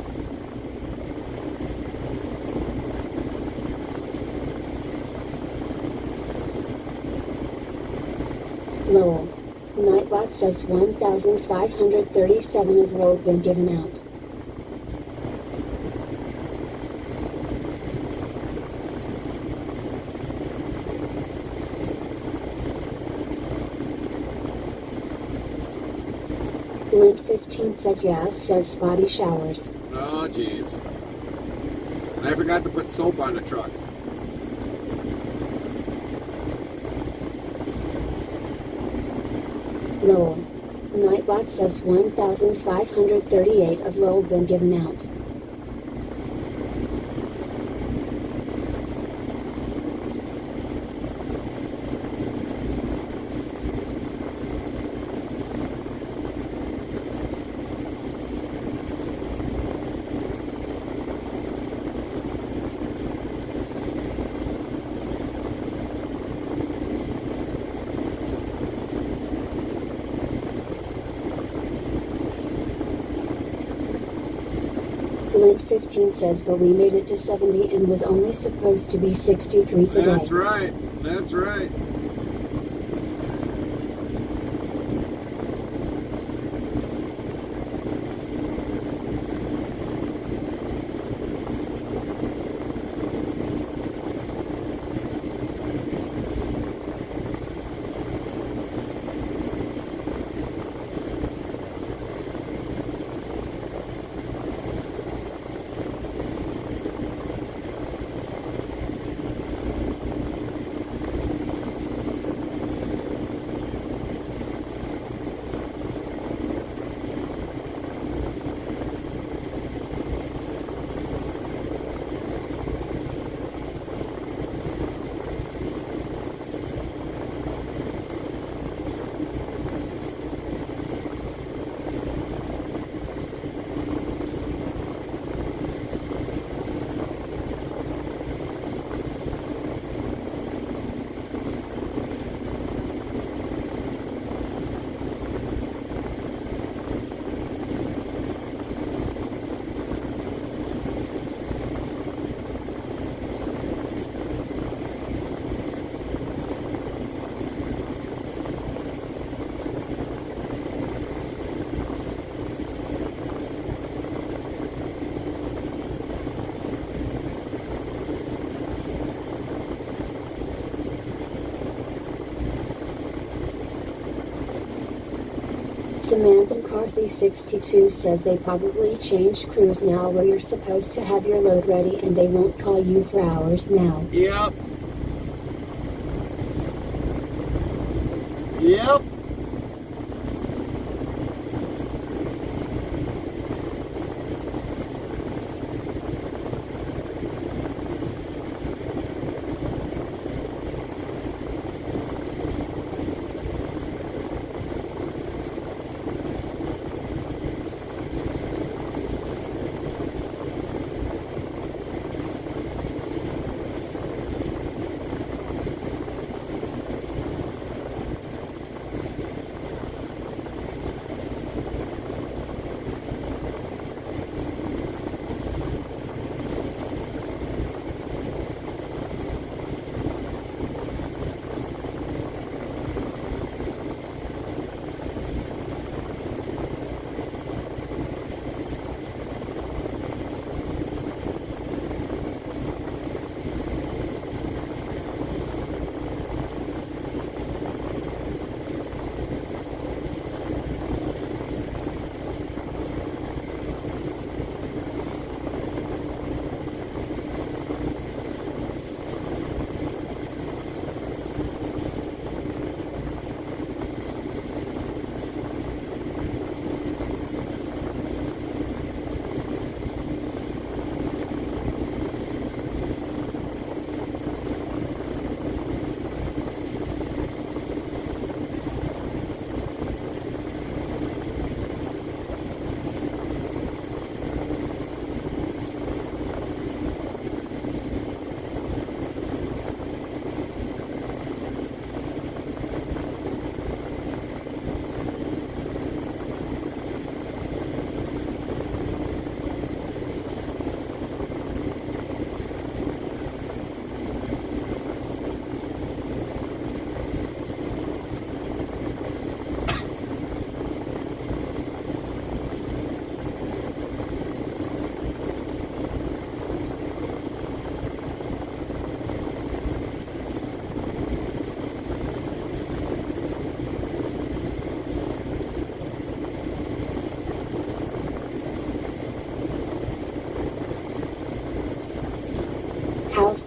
Lowell. Nightbot says 1,537 of load been given out. Link 15 says yeah, says spotty showers. Oh, jeez. I forgot to put soap on the truck. Lowell. Nightbot says 1,538 of load been given out. Link 15 says but we made it to 70 and was only supposed to be 63 today. That's right. That's right. Samantha McCarthy 62 says they probably changed crews now where you're supposed to have your load ready and they won't call you for hours now. Yep. Yep.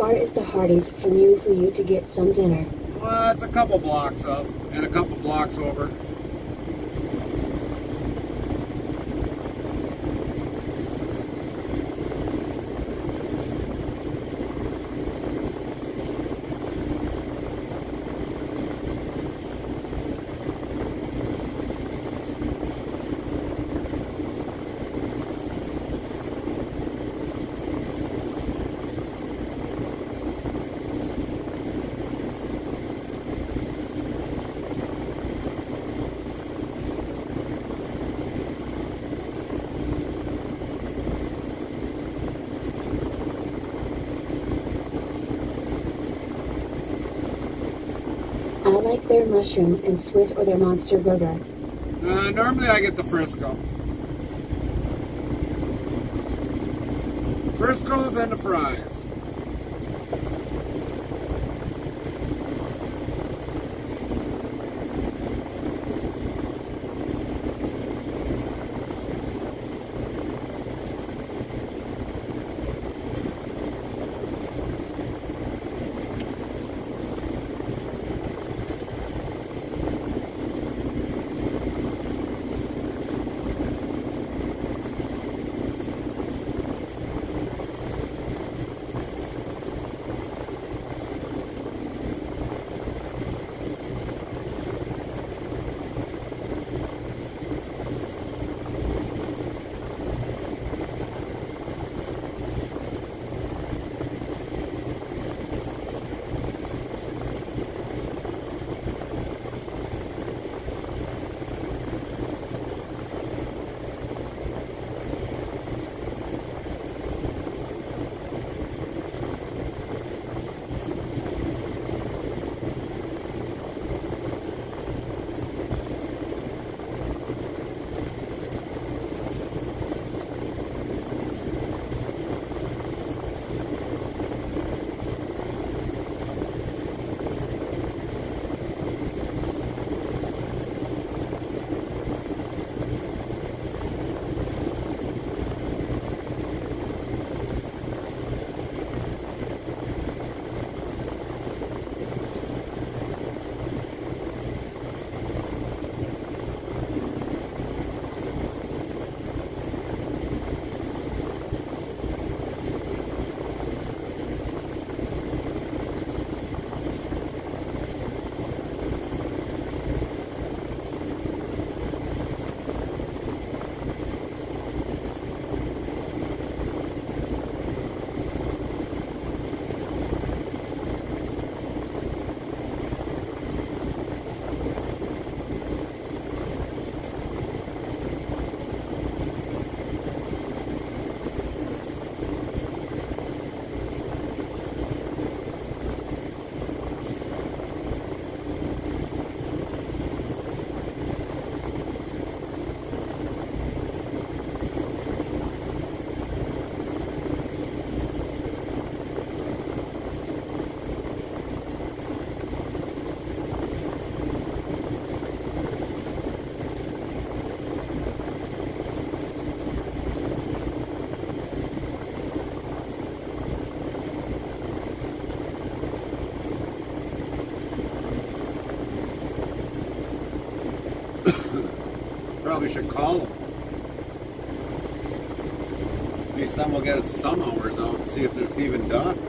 far is the Hardee's from you for you to get some dinner? Well, it's a couple blocks up and a couple blocks over. I like their mushroom and Swiss or their monster burger. Normally I get the Frisco. Frisco's and the fries. Probably should call them. At least some will get some hours out and see if it's even done.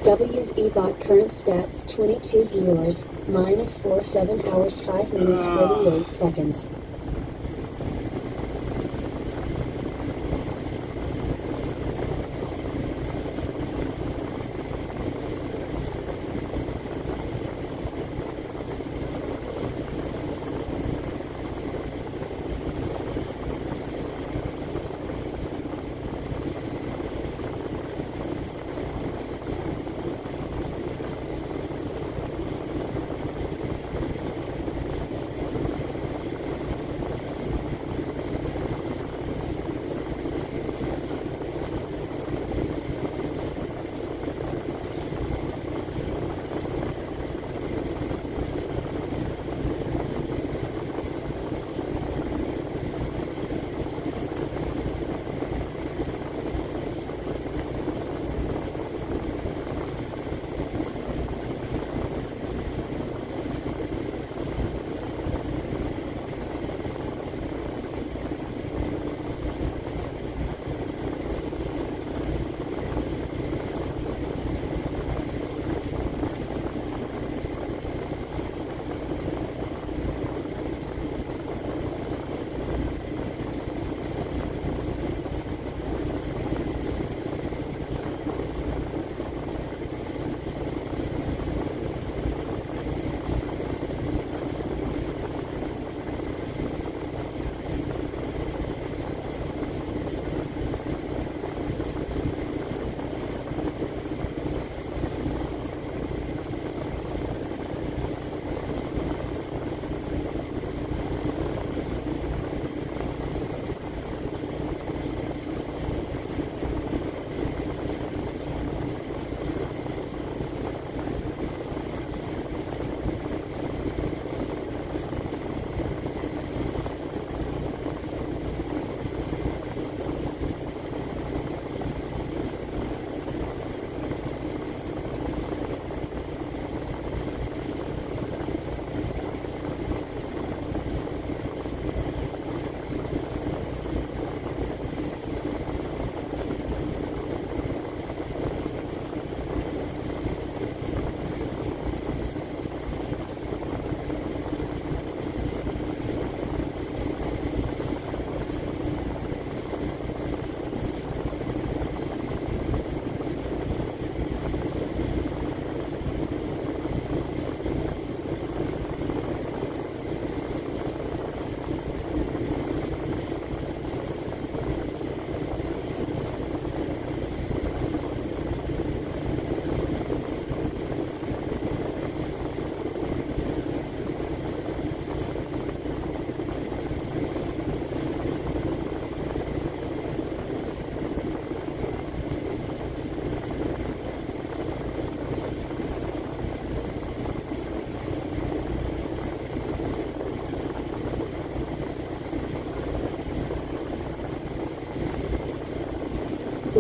WSBot current stats 22 viewers, -4 7 hours 5 minutes 48 seconds.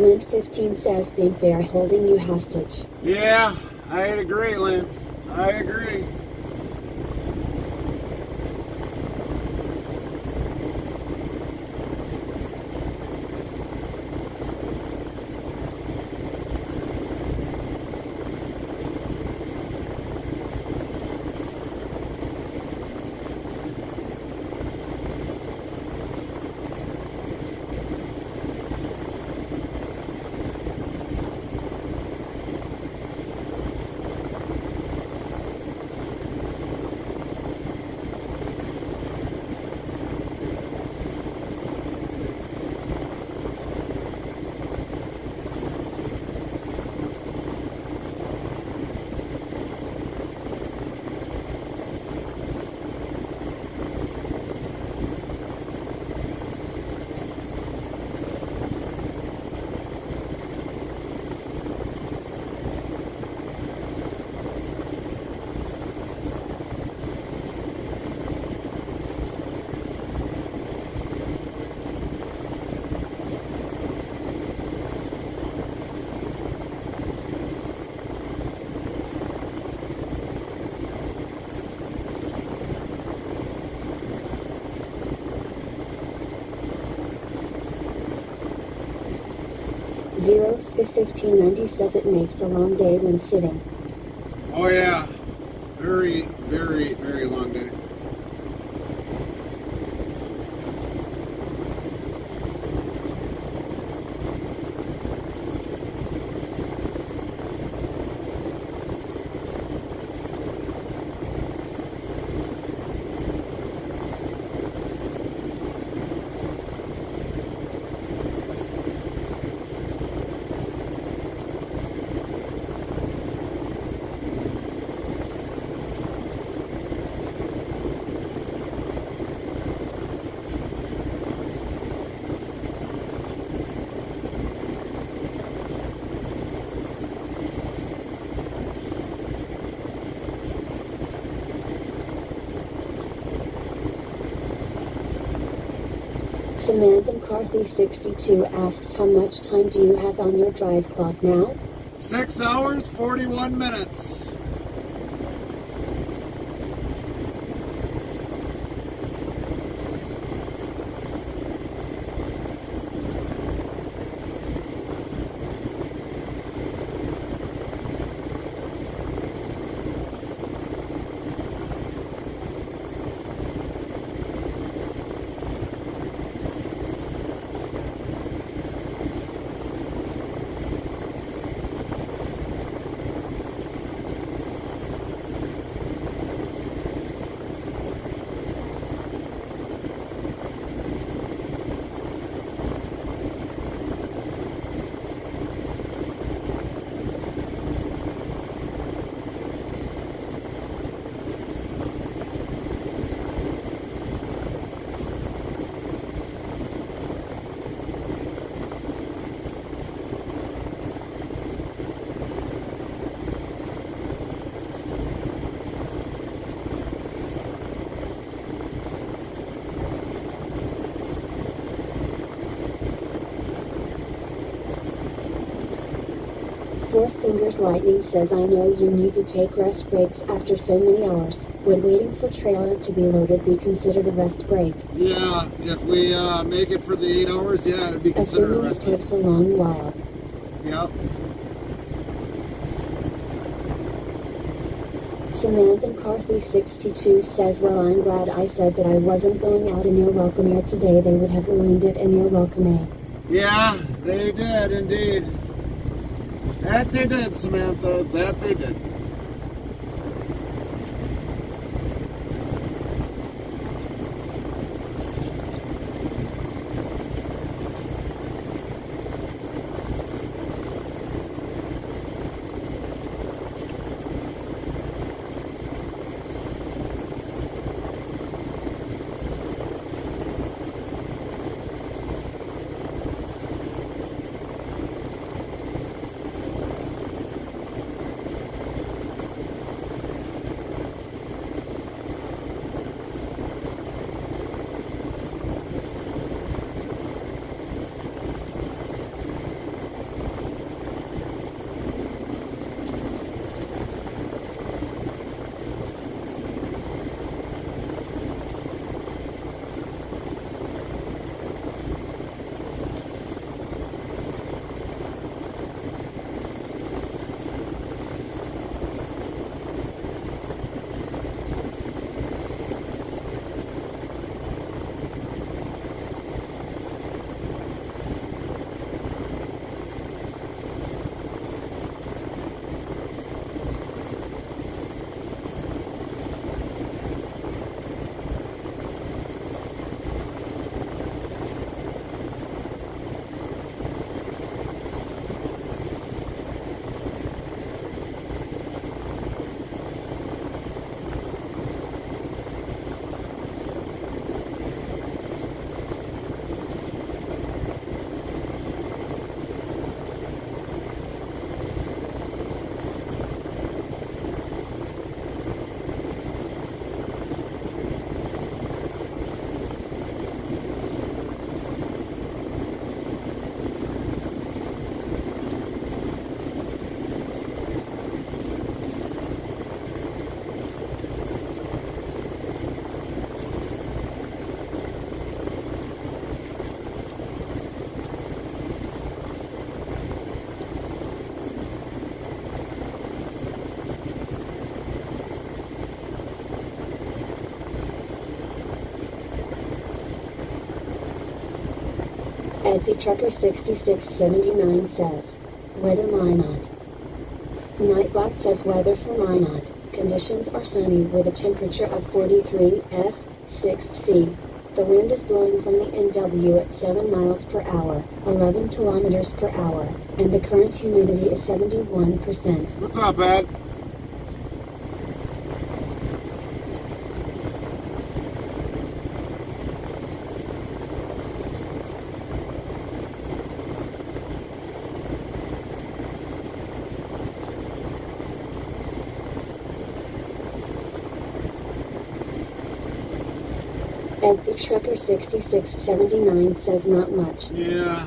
Lint 15 says think they are holding you hostage. Yeah, I'd agree, Lynn. I agree. 0s1590 says it makes a long day when sitting. Oh yeah, very, very, very long day. Samantha McCarthy 62 asks, how much time do you have on your drive clock now? 6 hours, 41 minutes. Four Fingers Lightning says, I know you need to take rest breaks after so many hours. Would waiting for trailer to be loaded be considered a rest break? Yeah, if we make it for the 8 hours, yeah, it'd be considered a Assuming it rest break. takes a long while. Yep. Samantha McCarthy 62 says, well, I'm glad I said that I wasn't going out in your welcome air today. They would have ruined it in your welcome air. Yeah, they did indeed. That they did, Samantha. That they did. Edby Trucker 6679 says, weather Minot. Nightbot says weather for Minot. Conditions are sunny with a temperature of 43 F, 6 C. The wind is blowing from the NW at 7 miles per hour, 11 kilometers per hour, and the current humidity is 71%. What's up, Ed? Edby Trucker 6679 says not much. Yeah.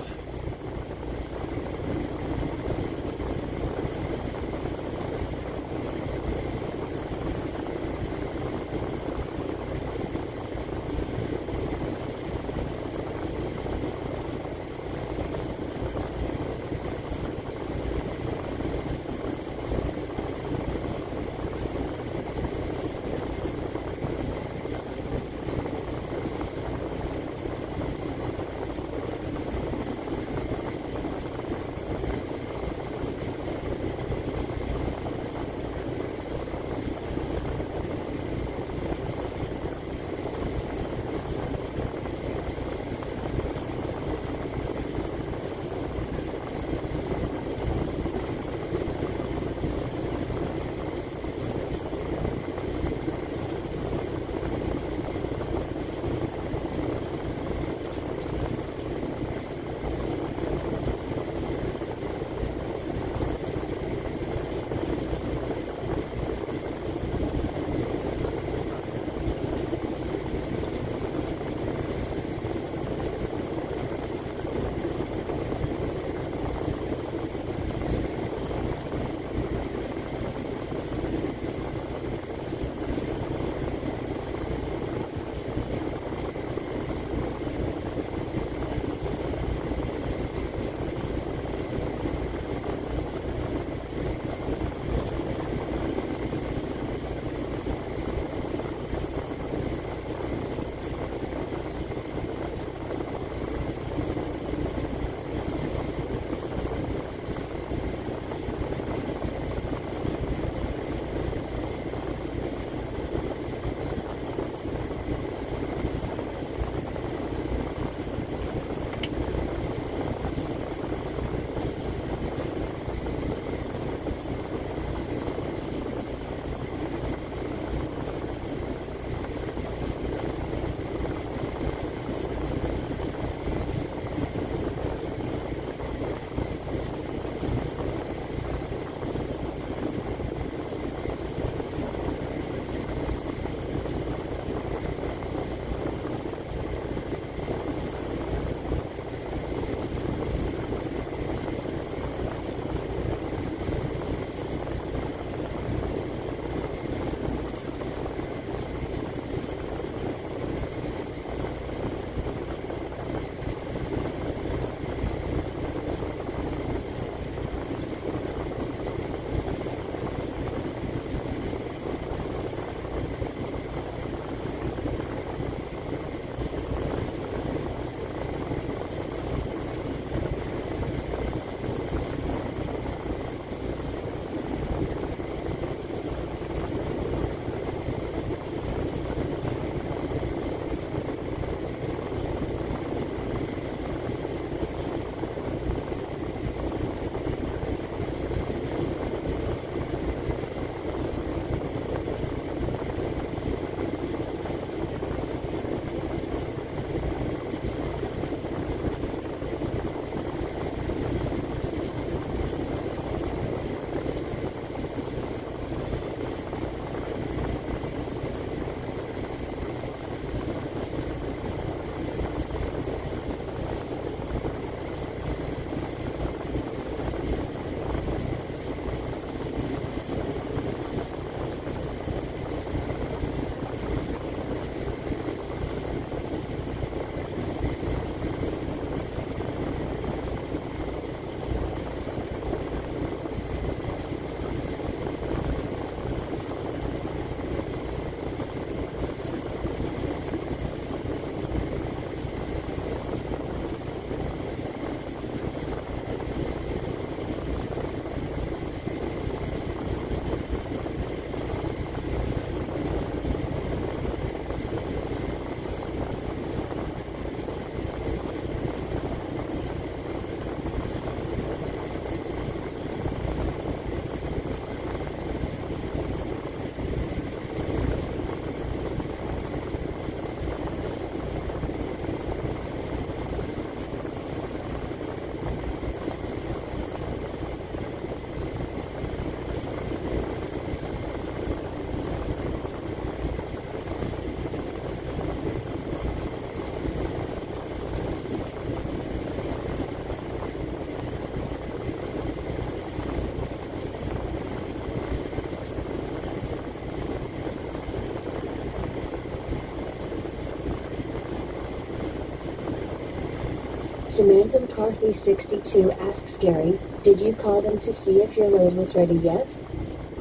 Samantha McCarthy 62 asks Gary, did you call them to see if your load was ready yet?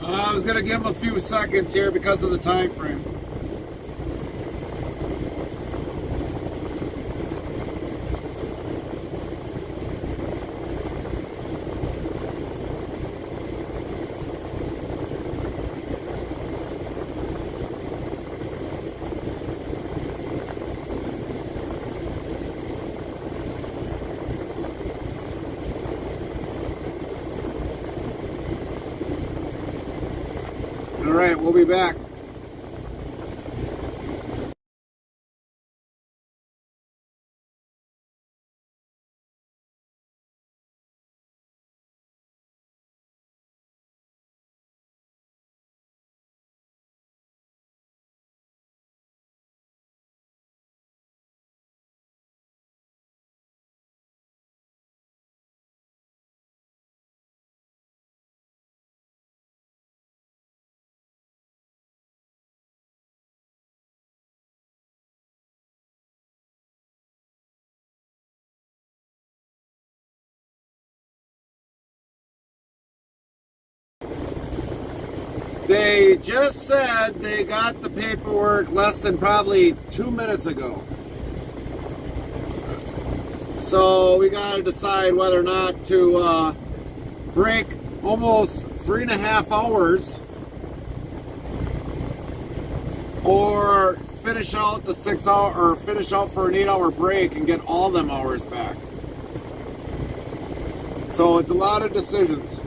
I was going to give them a few seconds here because of the time frame. All right, we'll be back. They just said they got the paperwork less than probably 2 minutes ago. So we got to decide whether or not to break almost 3.5 hours or finish out the 6 hour or finish out for an 8-hour break and get all them hours back. So it's a lot of decisions.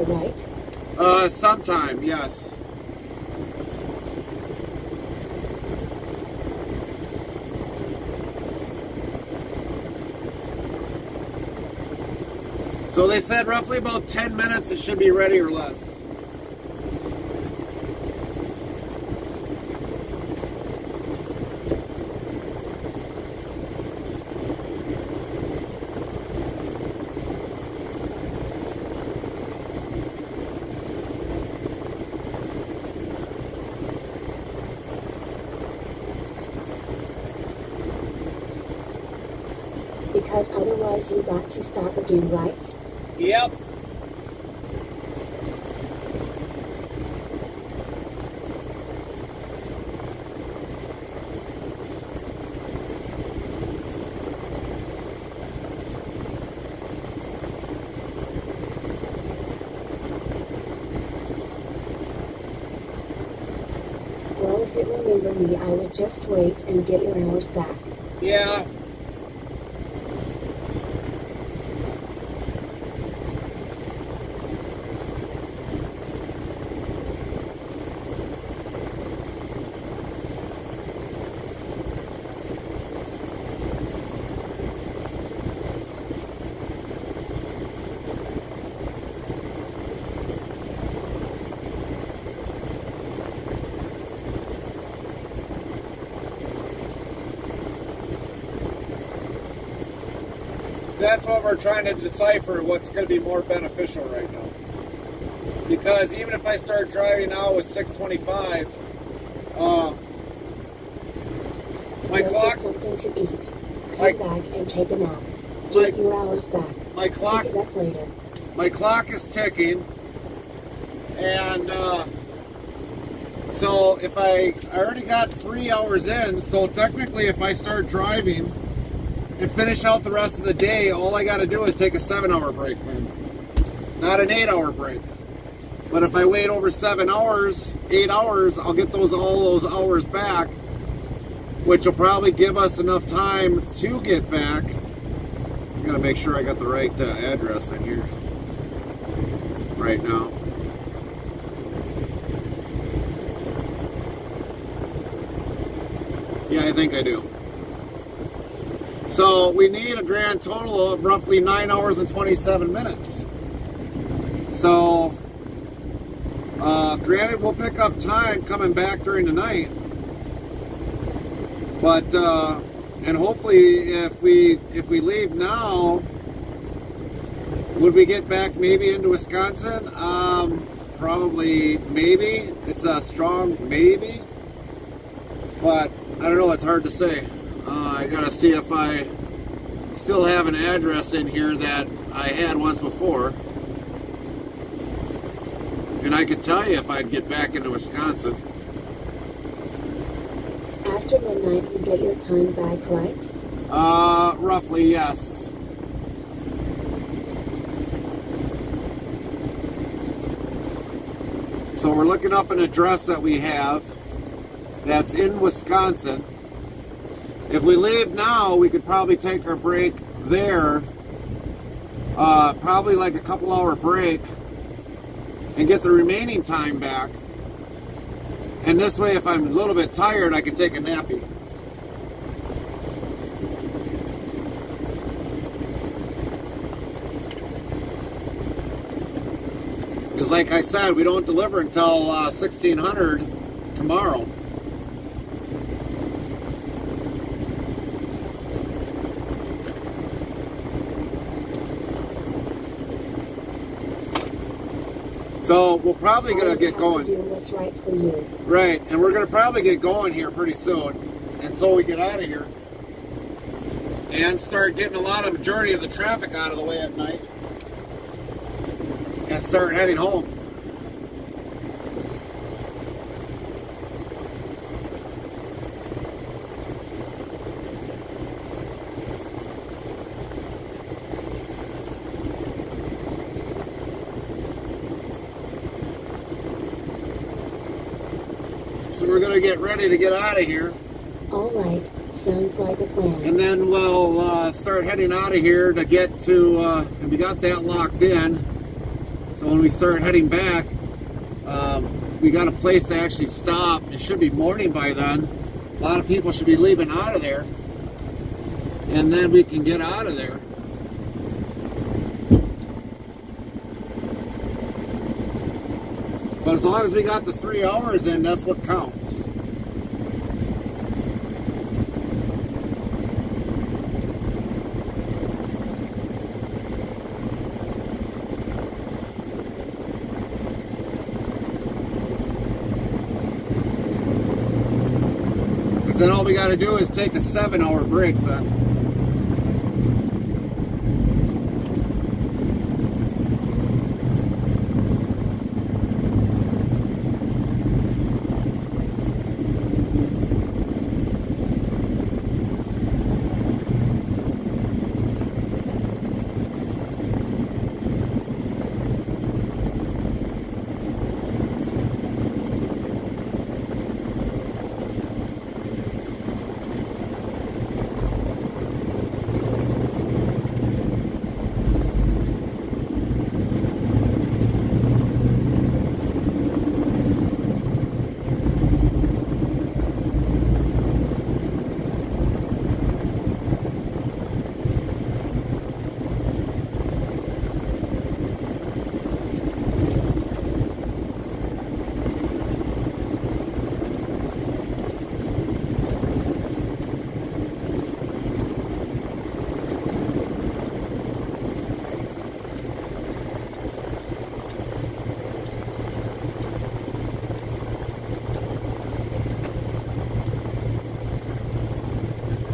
Right? Sometime, yes. So they said roughly about 10 minutes it should be ready or less. Because otherwise you got to stop again, right? Yep. Well, if it remember me, I would just wait and get your hours back. Yeah. That's what we're trying to decipher, what's going to be more beneficial right now. Because even if I start driving now with 625, my Go clock, get something to eat. my- Come back and take a nap. my- Get your hours back. my clock, Pick it up later. my clock is ticking, and so if I already got 3 hours in, so technically if I start driving and finish out the rest of the day, all I got to do is take a 7-hour break, man. Not an 8-hour break. But if I wait over 7 hours, 8 hours, I'll get all those hours back, which will probably give us enough time to get back. I'm gonna make sure I got the right address in here right now. Yeah, I think I do. So we need a grand total of roughly 9 hours and 27 minutes. So, granted, we'll pick up time coming back during the night. But, and hopefully if we leave now, would we get back maybe into Wisconsin? Probably maybe. It's a strong maybe. But I don't know, it's hard to say. I gotta see if I still have an address in here that I had once before. And I could tell you if I'd get back into Wisconsin. After midnight, you get your time back, right? Roughly, yes. So we're looking up an address that we have that's in Wisconsin. If we leave now, we could probably take our break there, probably like a couple hour break, and get the remaining time back. And this way, if I'm a little bit tired, I can take a nappy. Because like I said, we don't deliver until 1600 tomorrow. So we're probably going to get going. Do what's right for you. Right, and we're going to probably get going here pretty soon. And so we get out of here and start getting a lot of majority of the traffic out of the way at night and start heading home. So we're going to get ready to get out of here. All right, sounds like a plan. And then we'll start heading out of here to get to, and we got that locked in. So when we start heading back, we got a place to actually stop. It should be morning by then. A lot of people should be leaving out of there. And then we can get out of there. But as long as we got the 3 hours in, that's what counts. Because then all we got to do is take a 7-hour break then.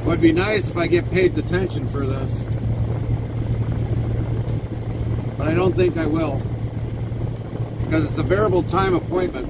Would be nice if I get paid detention for this, but I don't think I will, because it's a variable time appointment.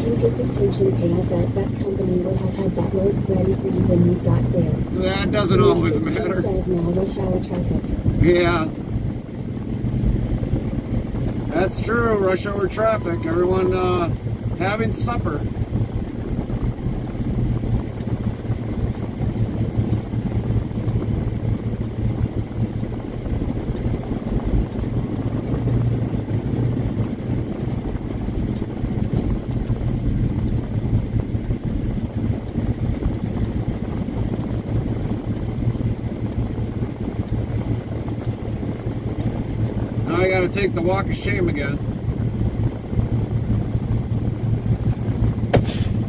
If you get detention pay, I bet that company would have had that load ready for you when you got there. That doesn't always It matter. says now rush hour traffic. Yeah. That's true, rush hour traffic. Everyone having supper. Now I gotta take the walk of shame again.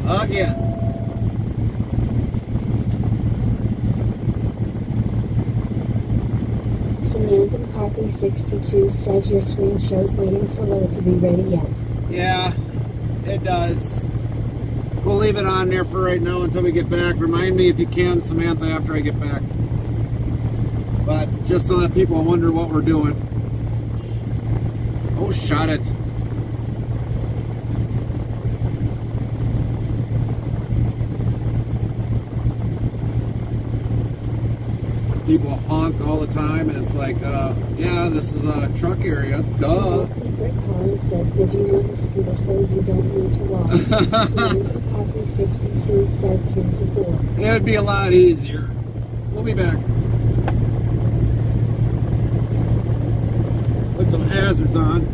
Again. Samantha McCarthy 62 says your screen shows waiting for load to be ready yet. Yeah, it does. We'll leave it on there for right now until we get back. Remind me if you can, Samantha, after I get back. But just to let people wonder what we're doing. Oh, shot it. People honk all the time, and it's like, yeah, this is a truck area. Duh. Rick Holland says, did you want a scooter so you don't need to walk? Samantha McCarthy 62 says 10 to 4. It would be a lot easier. We'll be back. Put some hazards on.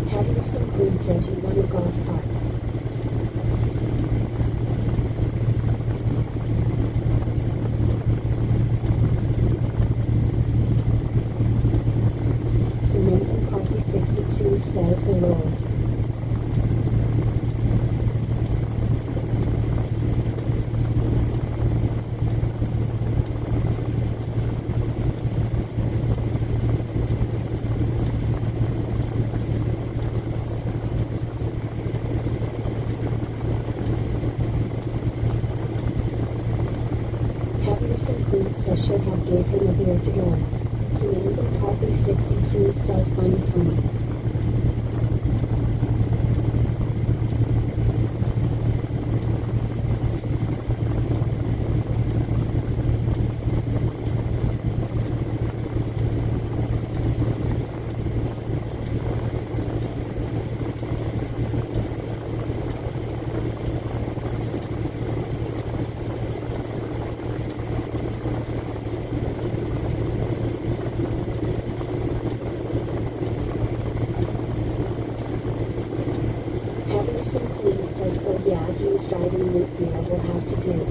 Patterson Queen says you want a golf cart. Samantha McCarthy 62 says hello. Patterson Queen says should have gave him a beer to go. Samantha McCarthy 62 says money free. Patterson Queen says, oh yeah, he's driving root beer will have to do.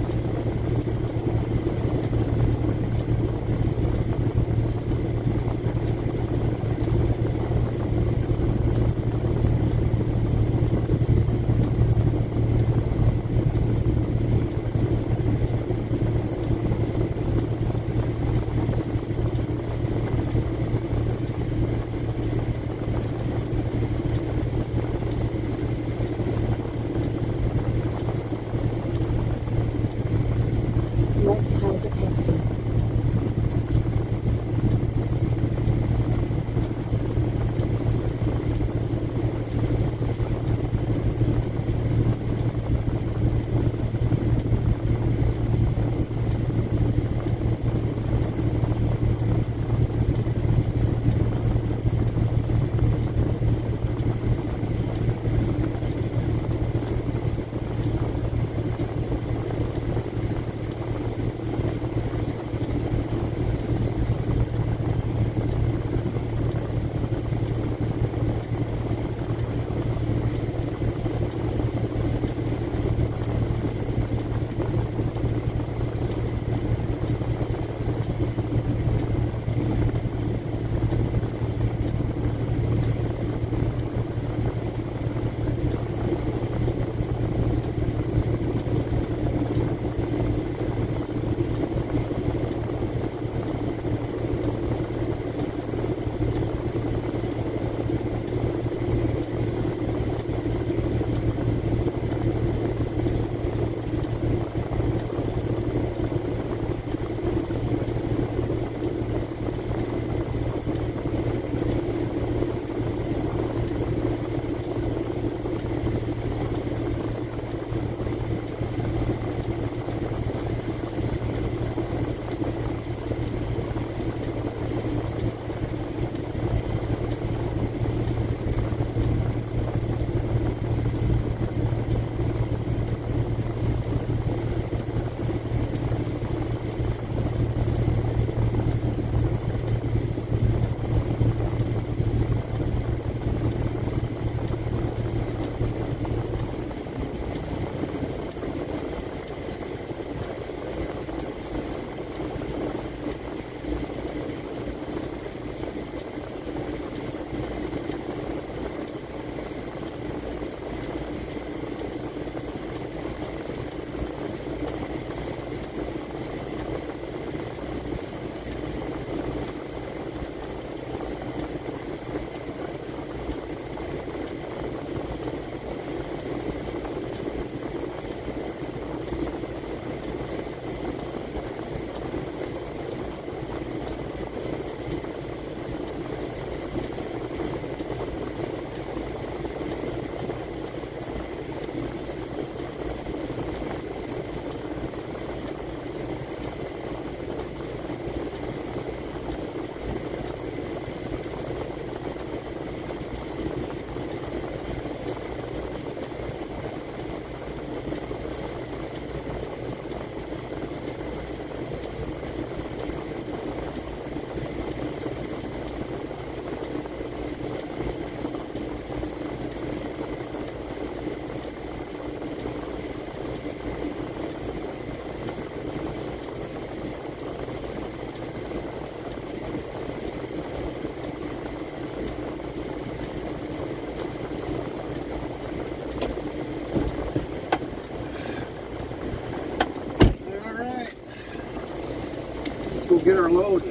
get our load.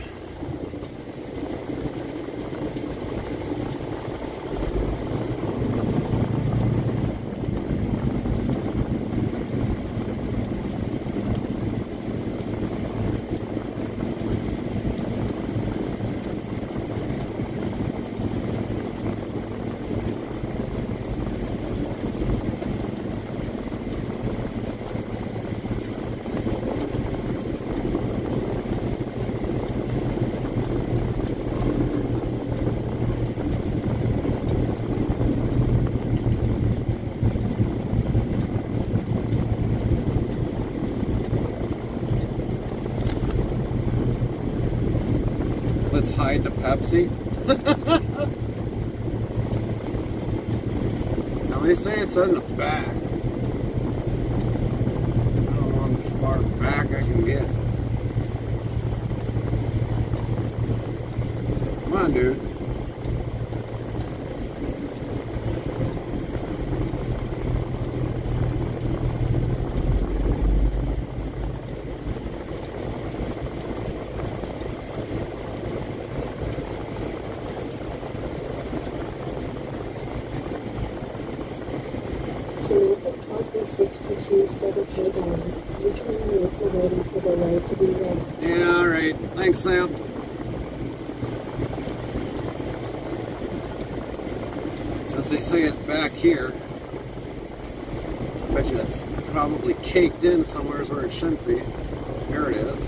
Let's hide the Pepsi. Now they say it's in the back. I don't know how far back I can get. Come on, dude. Samantha Coffee 62 said, okay Darren, you can leave, we're waiting for the load to be ready. Yeah, alright. Thanks, Sam. Since they say it's back here, I bet you it's probably caked in somewhere where it shouldn't be. Here it is.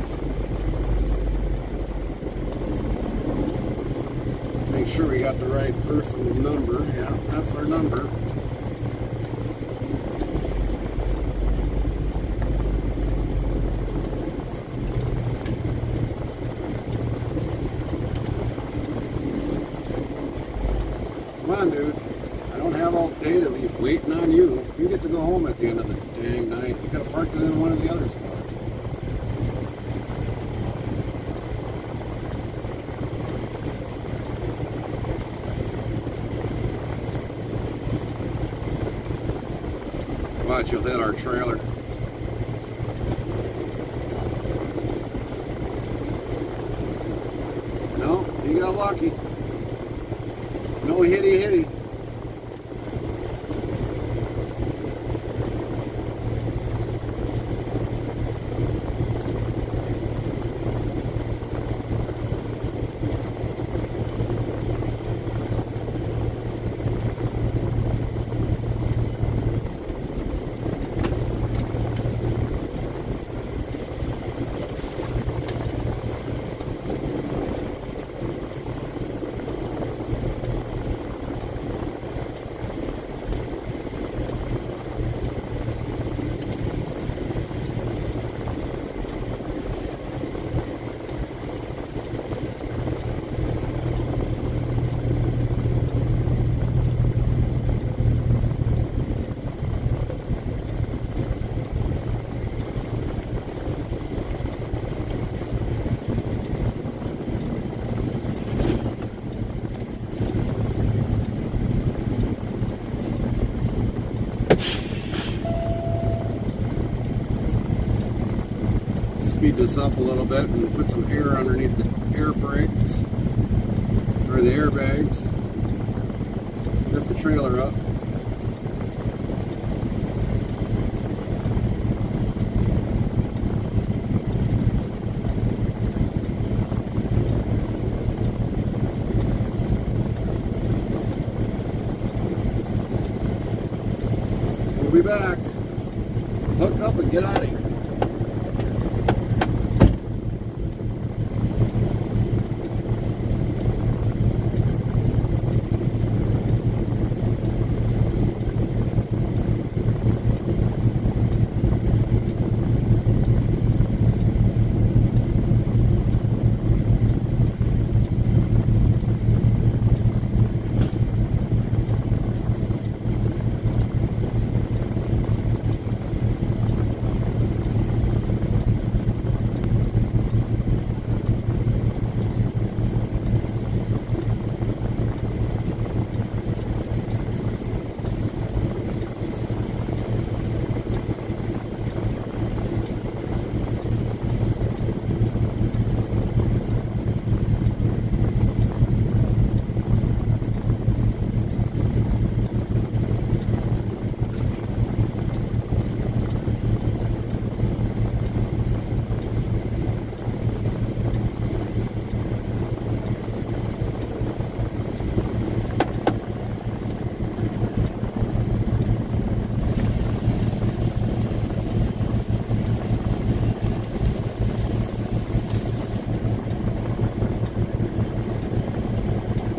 Make sure we got the right person's number. Yeah, that's our number. Come on, dude. I don't have all day to be waiting on you. You get to go home at the end of the dang night. You could have parked it in one of the other spots. Watch, you'll hit our trailer. No, you got lucky. No hitty hitty. Speed this up a little bit and put some air underneath the air brakes or the airbags. Lift the trailer up. We'll be back. Hook up and get out of here.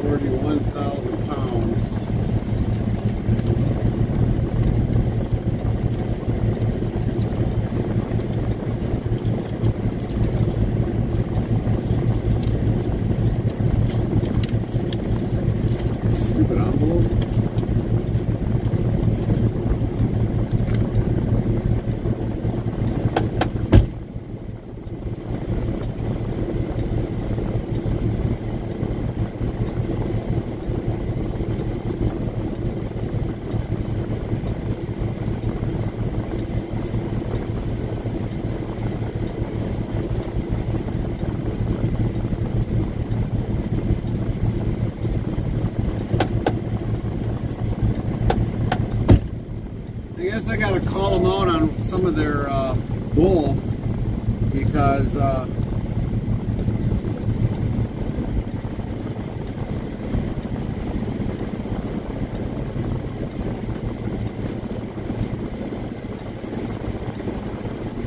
41,000 pounds. Stupid envelope. I guess I gotta call them out on some of their bull because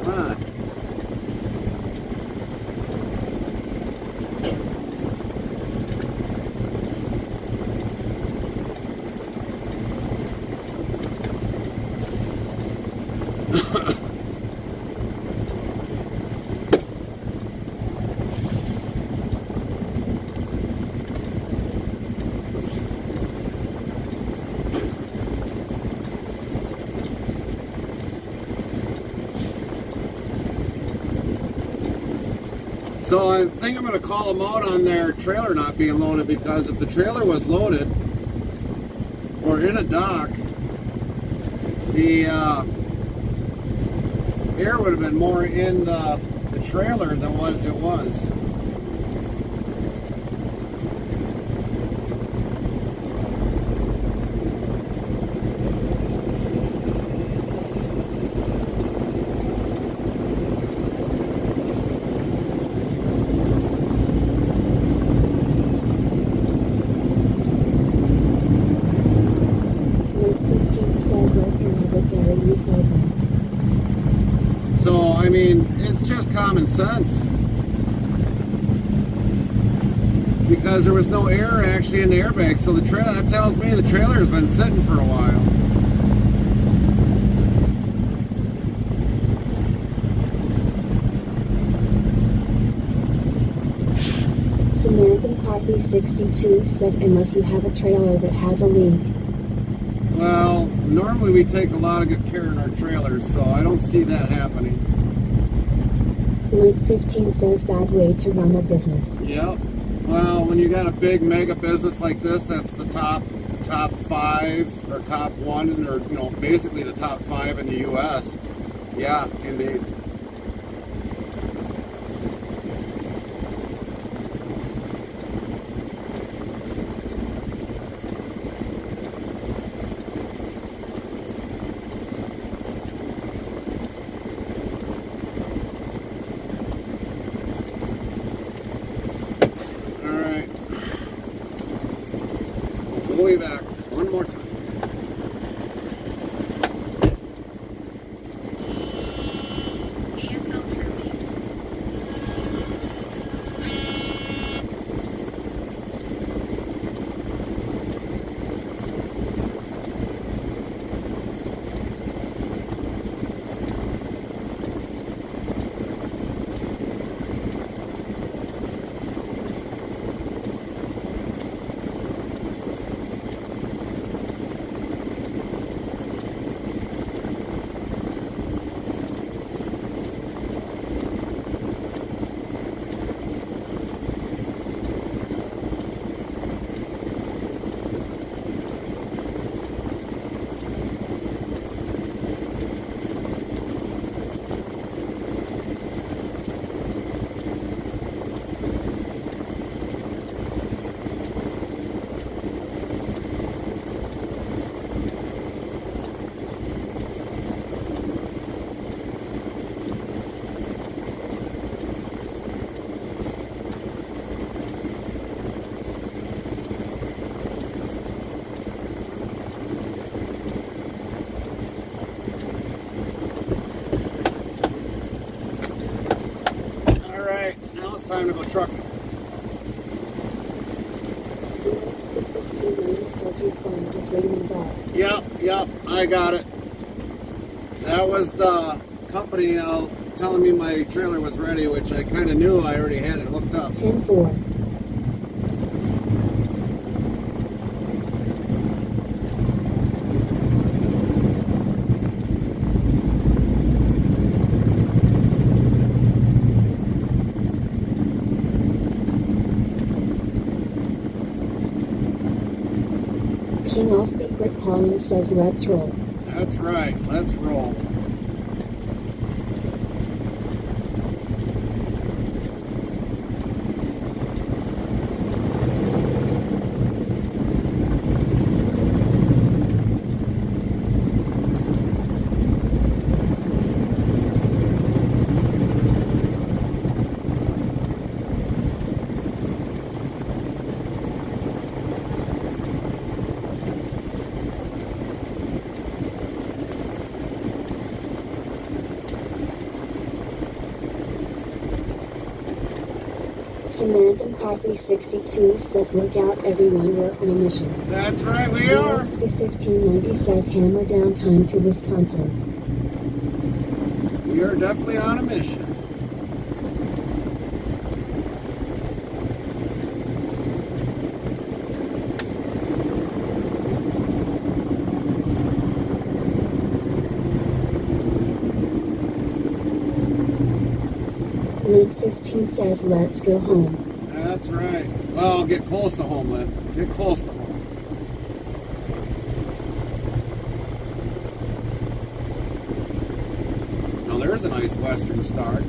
come on. So I think I'm going to call them out on their trailer not being loaded, because if the trailer was loaded or in a dock, the air would have been more in the trailer than what it was. So, I mean, it's just common sense. Because there was no air actually in the airbag, so the trailer, that tells me the trailer has been sitting for a while. American Coffee 62 says unless you have a trailer that has a leak. Well, normally we take a lot of good care in our trailers, so I don't see that happening. Link 15 says bad way to run a business. Yep. Well, when you got a big mega business like this, that's the top 5 or top 1, or basically the top 5 in the U.S. Yeah, indeed. Way back one more time. raining bad. Yep, I got it. That was the company telling me my trailer was ready, which I kind of knew. I already had it hooked up. 10-4. King Offbeat Rick Hollins says let's roll. That's right. Let's roll. Samantha McCarthy 62 says look out everyone, we're on a mission. That's right, we are. Alaska 1590 says hammer down time to Wisconsin. We are definitely on a mission. Link 15 says let's go home. That's right. Well, get close to home, Lynn. Get close to home. Now there's a nice western star.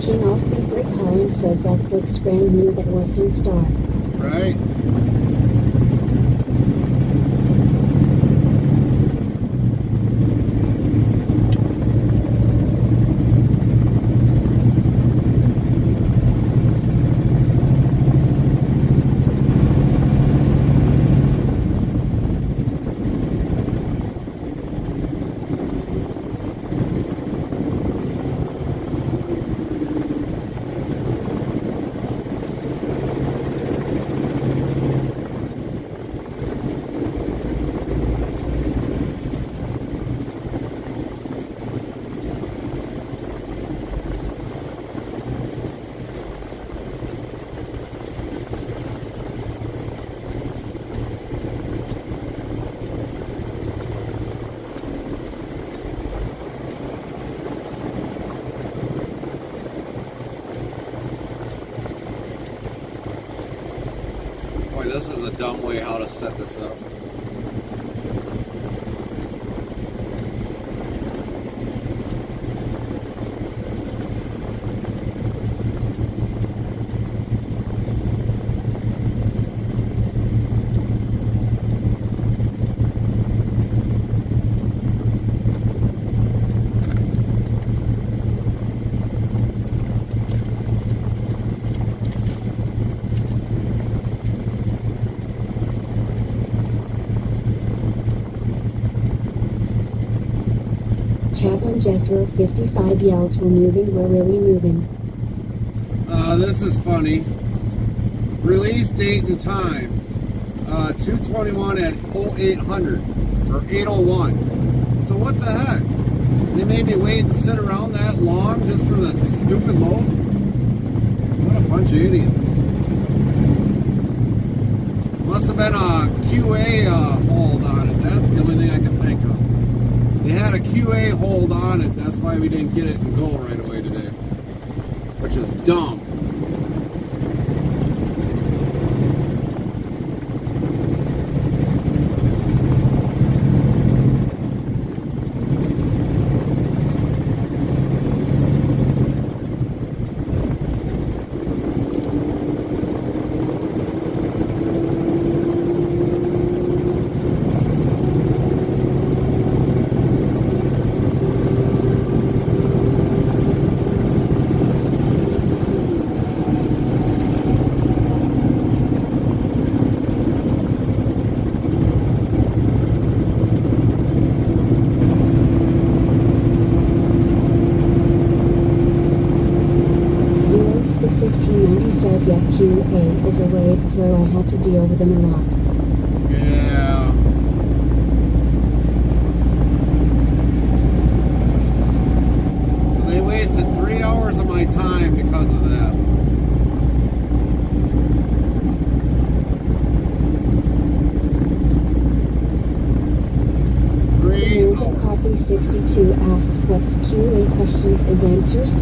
King Offbeat Rick Hollins says that looks brand new, that Western Star. Right? Boy, this is a dumb way how to set this up. Chaplain Jethro 55 yells, we're moving, we're really moving. This is funny. Release date and time. 221 at 0800 or 801. So what the heck? They made me wait and sit around that long just for the stupid load? What a bunch of idiots. Must have been a QA hold on it. That's the only thing I can think of. They had a QA hold on it. That's why we didn't get it and go right away today. Which is dumb. to deal with them a lot. Yeah. So they wasted 3 hours of my time because of that. Samantha Coffee 62 asks what's QA questions and answers?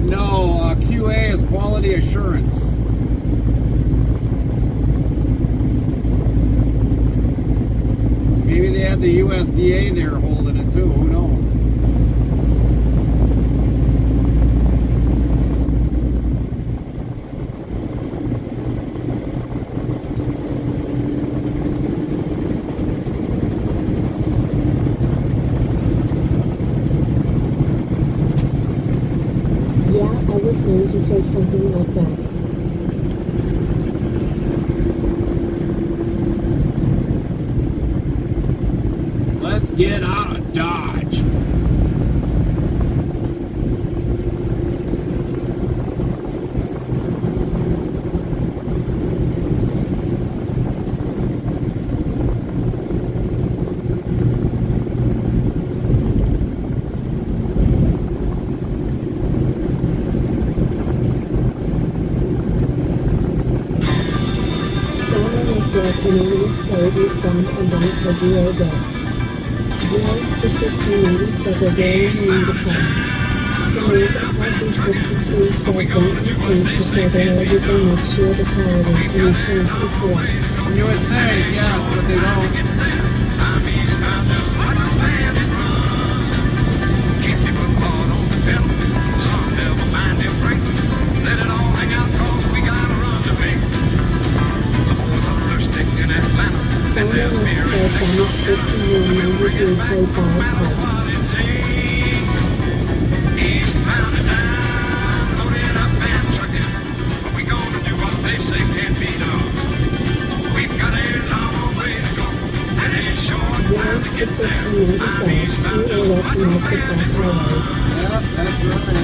No, QA is quality assurance. Maybe they had the USDA there holding it too, who knows? Yeah, I was going to say something like that. Let's get out of Dodge. Anonymous played Eastbound and Down for 0 bits. 0 to 1587 very new to play. Samantha Coffee 62 says don't you think before they load everything make sure the quality and insurance is correct. You would think, yes, but they don't. Someone says Thomas 5193 played by Park. Yes, the 1597 QA left to make the back highway. Yeah, that's right.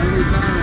Every time.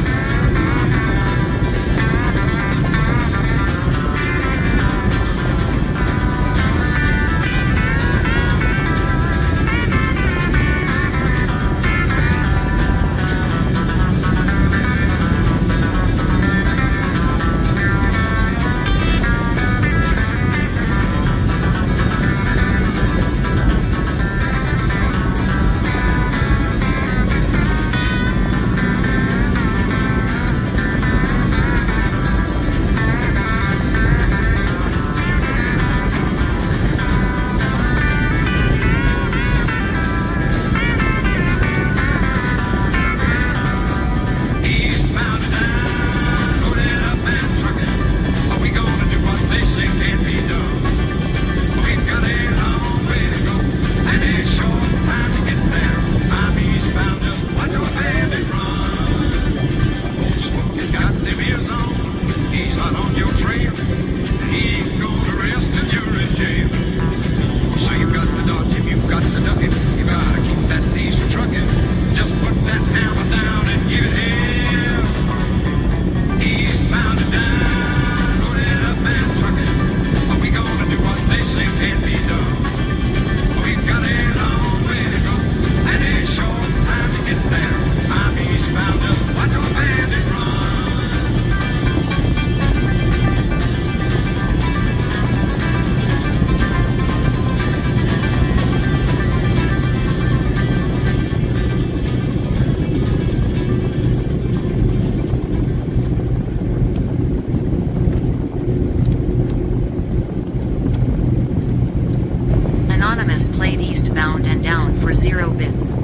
Played Eastbound and Down for 0 bits.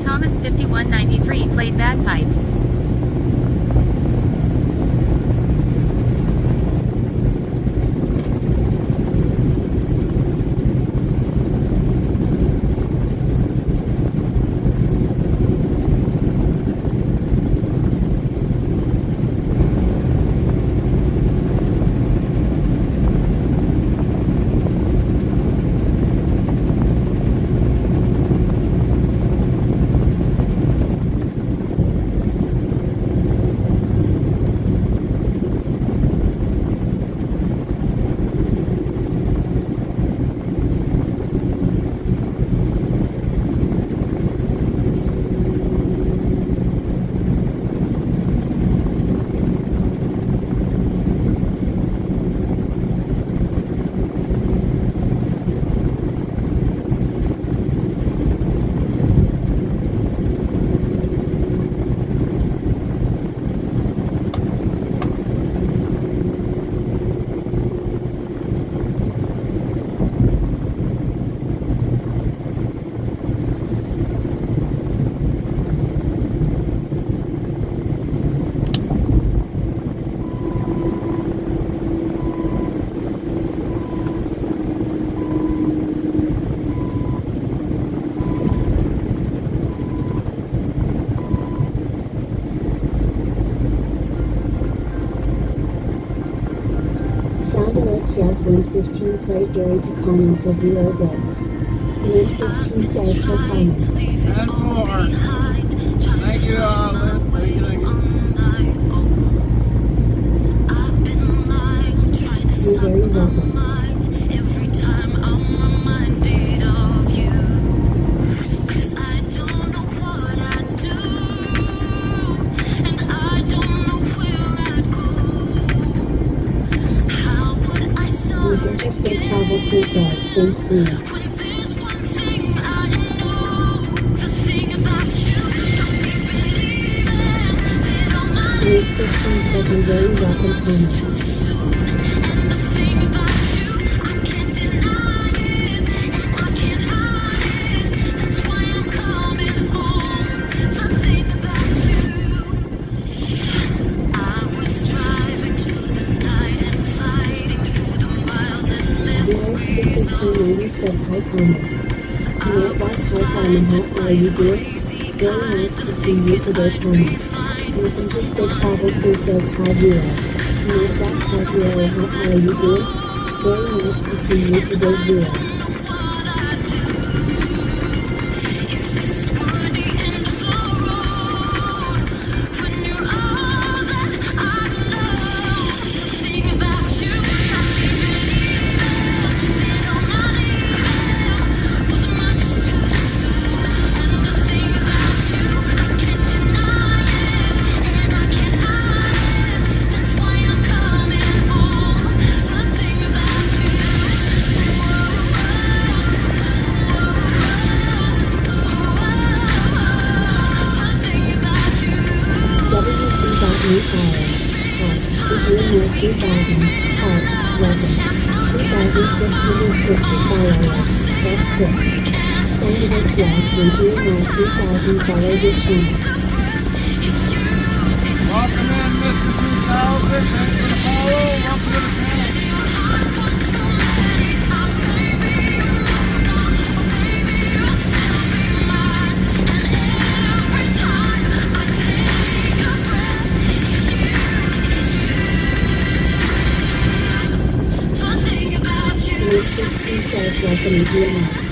Thomas 5193 played bagpipes. says Wind 15 played Gary to Carmen for 0 bits. Wind 15 says for Carmen. 10-4. Thank you, Lynn. Thank you, thank you. You're very welcome. Whose interstate travel crew says, thanks me. Wind 15 says you're very welcome, Carmen. Says hi Carmen. Not like hi Carmen, how are you doing? Very nice to see you today, Carmen. Whose interstate travel crew says hi Zero. Not like hi Zero, how are you doing? Very nice to see you today, Zero. New Fire. The year 2000. Welcome. 2,660 followers. That's it. Candidates yes, in June 2000 follow your channel. Welcome in, Mr. 2000. Thanks for the follow. Welcome to the channel. Wind 15 says welcome to your life.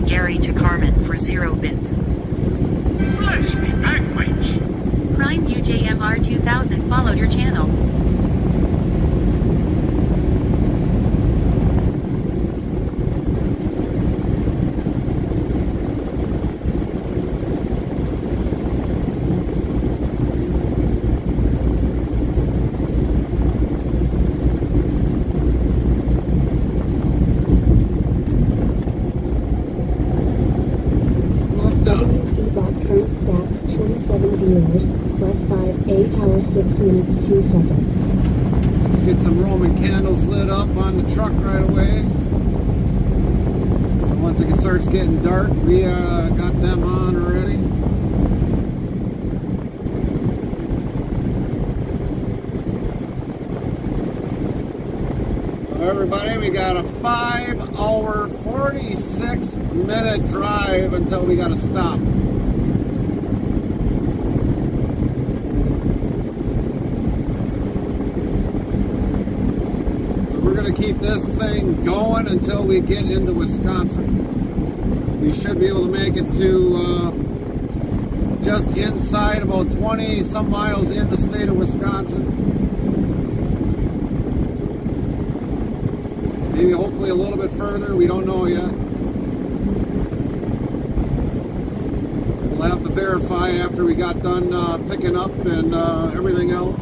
Gary to Carmen for 0 bits. Bless me backwards. Prime UJMR 2000 followed your channel. Current stats 27 viewers, plus 5, 8 hours, 6 minutes, 2 seconds. Let's get some Roman candles lit up on the truck right away. So once it starts getting dark, we got them on already. So everybody, we got a 5-hour, 46-minute drive until we got to stop. Keep this thing going until we get into Wisconsin. We should be able to make it to just inside, about 20 some miles in the state of Wisconsin. Maybe hopefully a little bit further, we don't know yet. We'll have to verify after we got done picking up and everything else.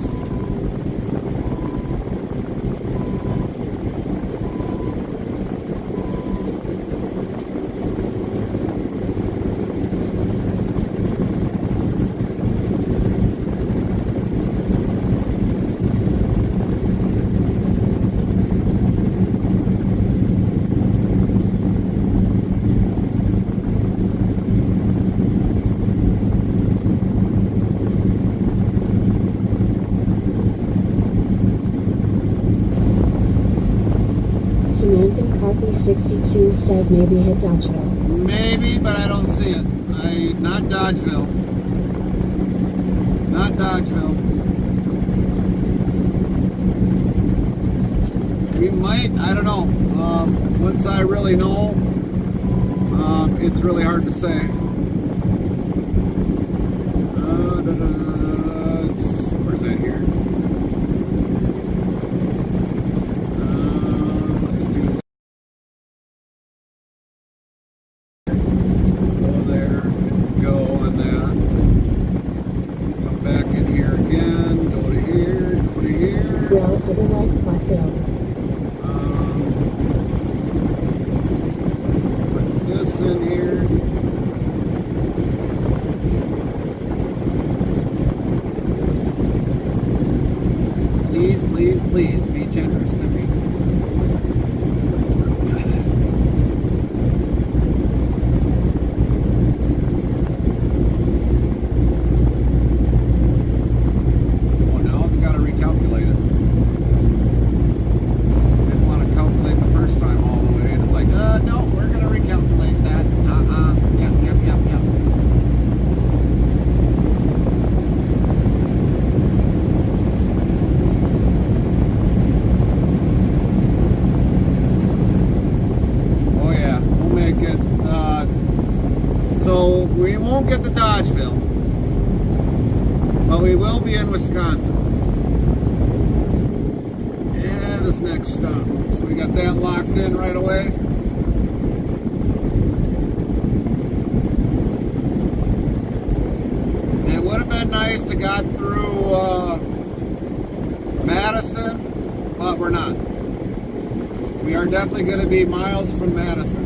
Cocky62 says maybe hit Dodgeville. Maybe, but I don't see it. Not Dodgeville. Not Dodgeville. We might, I don't know. Once I really know, it's really hard to say. Where's that here? Let's do go there, go and then come back in here again, go to here, go to here. Well, otherwise Quad Bill. Put this in here. Please, please, please be generous to me. Oh, now it's got to recalculate it. Didn't want to calculate the first time all the way. And it's like, no, we're going to recalculate that. Yep. Oh yeah, we'll make it. So we won't get to Dodgeville, but we will be in Wisconsin. And this next stop. So we got that locked in right away. It would have been nice to got through Madison, but we're not. We are definitely going to be miles from Madison.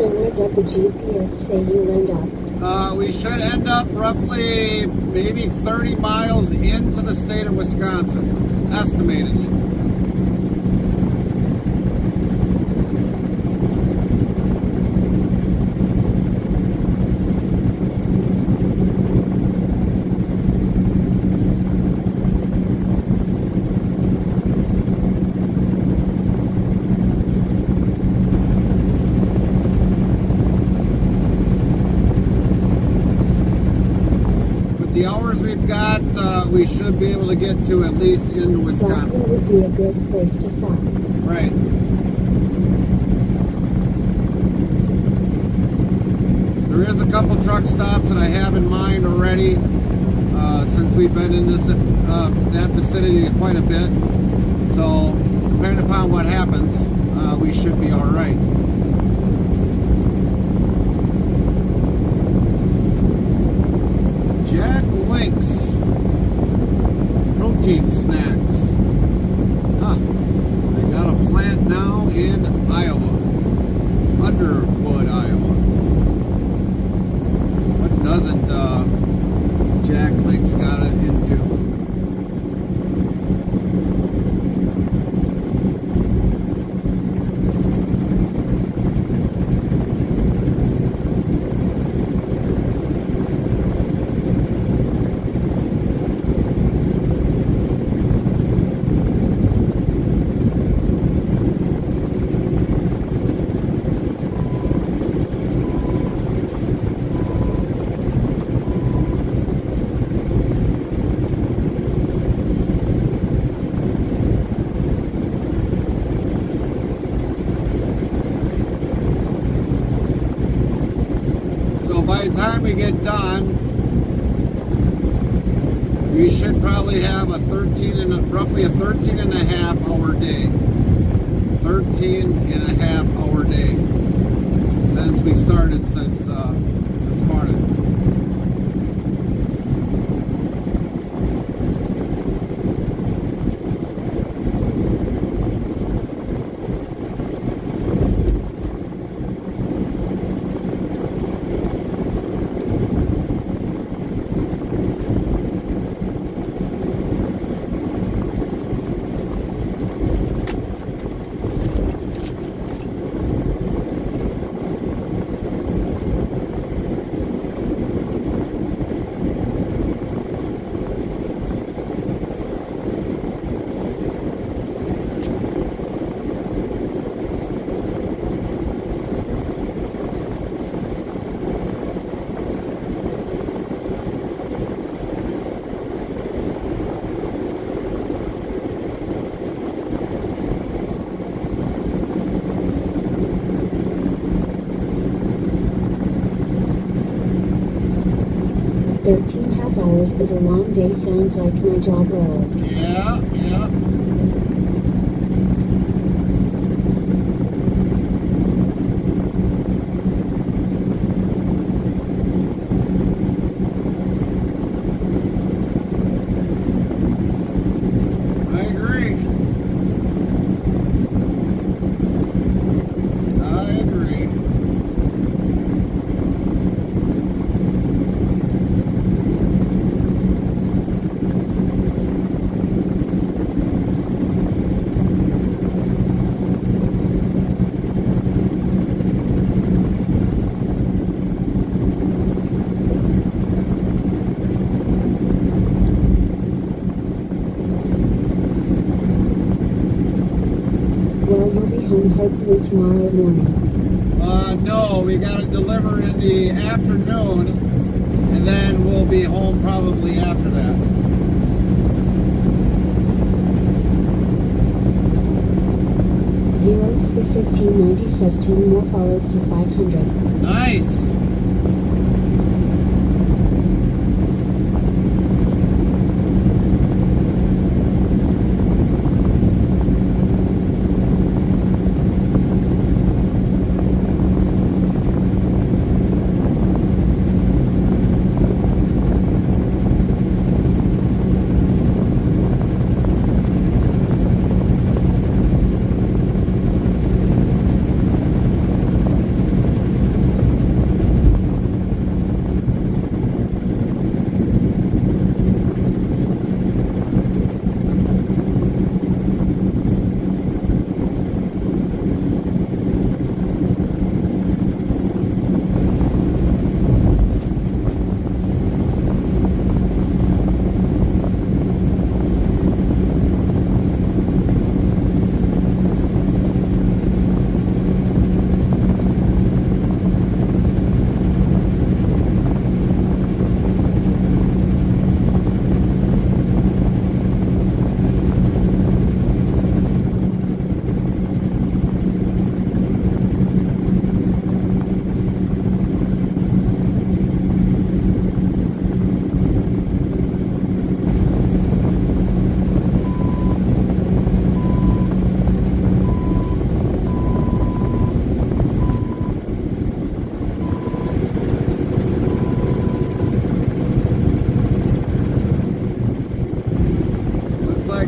So where does the GPS say you end up? We should end up roughly maybe 30 miles into the state of Wisconsin, estimatedly. The hours we've got, we should be able to get to at least into Wisconsin. Rockland would be a good place to stop. Right. There is a couple truck stops that I have in mind already, since we've been in this that vicinity quite a bit. So depending upon what happens, we should be all right. Jack Link's protein snacks. Huh. They got a plant now in Iowa, Underwood, Iowa. What doesn't Jack Link's got it into? By the time we get done, we should probably have a roughly a 13 and a half hour day. 13 and a half hour day since we started this morning. Half hours is a long day, sounds like my job role. Yeah. I agree. Hopefully tomorrow morning. No, we got to deliver in the afternoon, and then we'll be home probably after that. 0-1590 says 10 more follows to 500. Nice.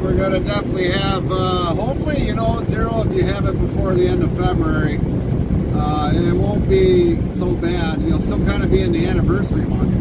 we're gonna definitely have, hopefully, you know, zero if you have it before the end of February. It won't be so bad. You'll still kind of be in the anniversary month.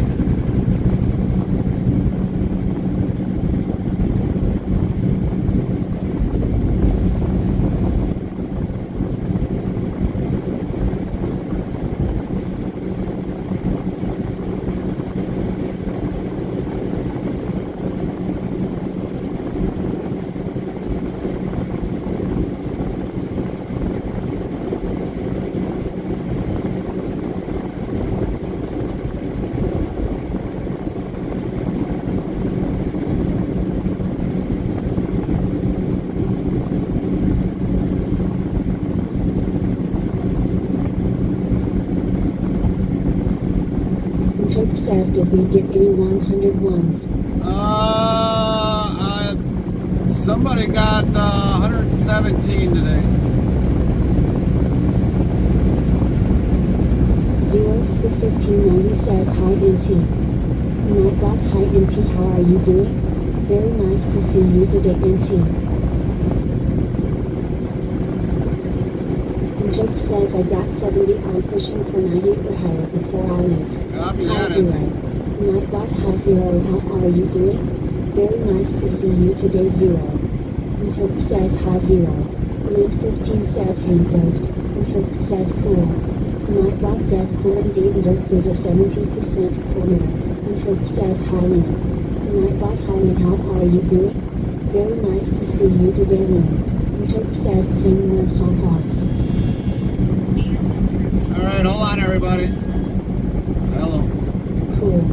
Chuck says, did we get any 101s? Somebody got 117 today. Zeros with 1590 says, hi NT. Nightbot, hi NT, how are you doing? Very nice to see you today NT. Chuck says, I got 70, I'm pushing for 90 or higher before I leave. Copy Hi that, Zero. NT. Nightbot, hi Zero, how are you doing? Very nice to see you today Zero. Chuck says, hi Zero. Link 15 says, hey Doped. Chuck says, cool. Nightbot says, cool indeed. Chuck is a 70% cool. Chuck says, hi Lynn. Nightbot, hi Lynn, how are you doing? Very nice to see you today Lynn. Chuck says, same one, ha ha. All right, hold on, everybody. Hello. Cool.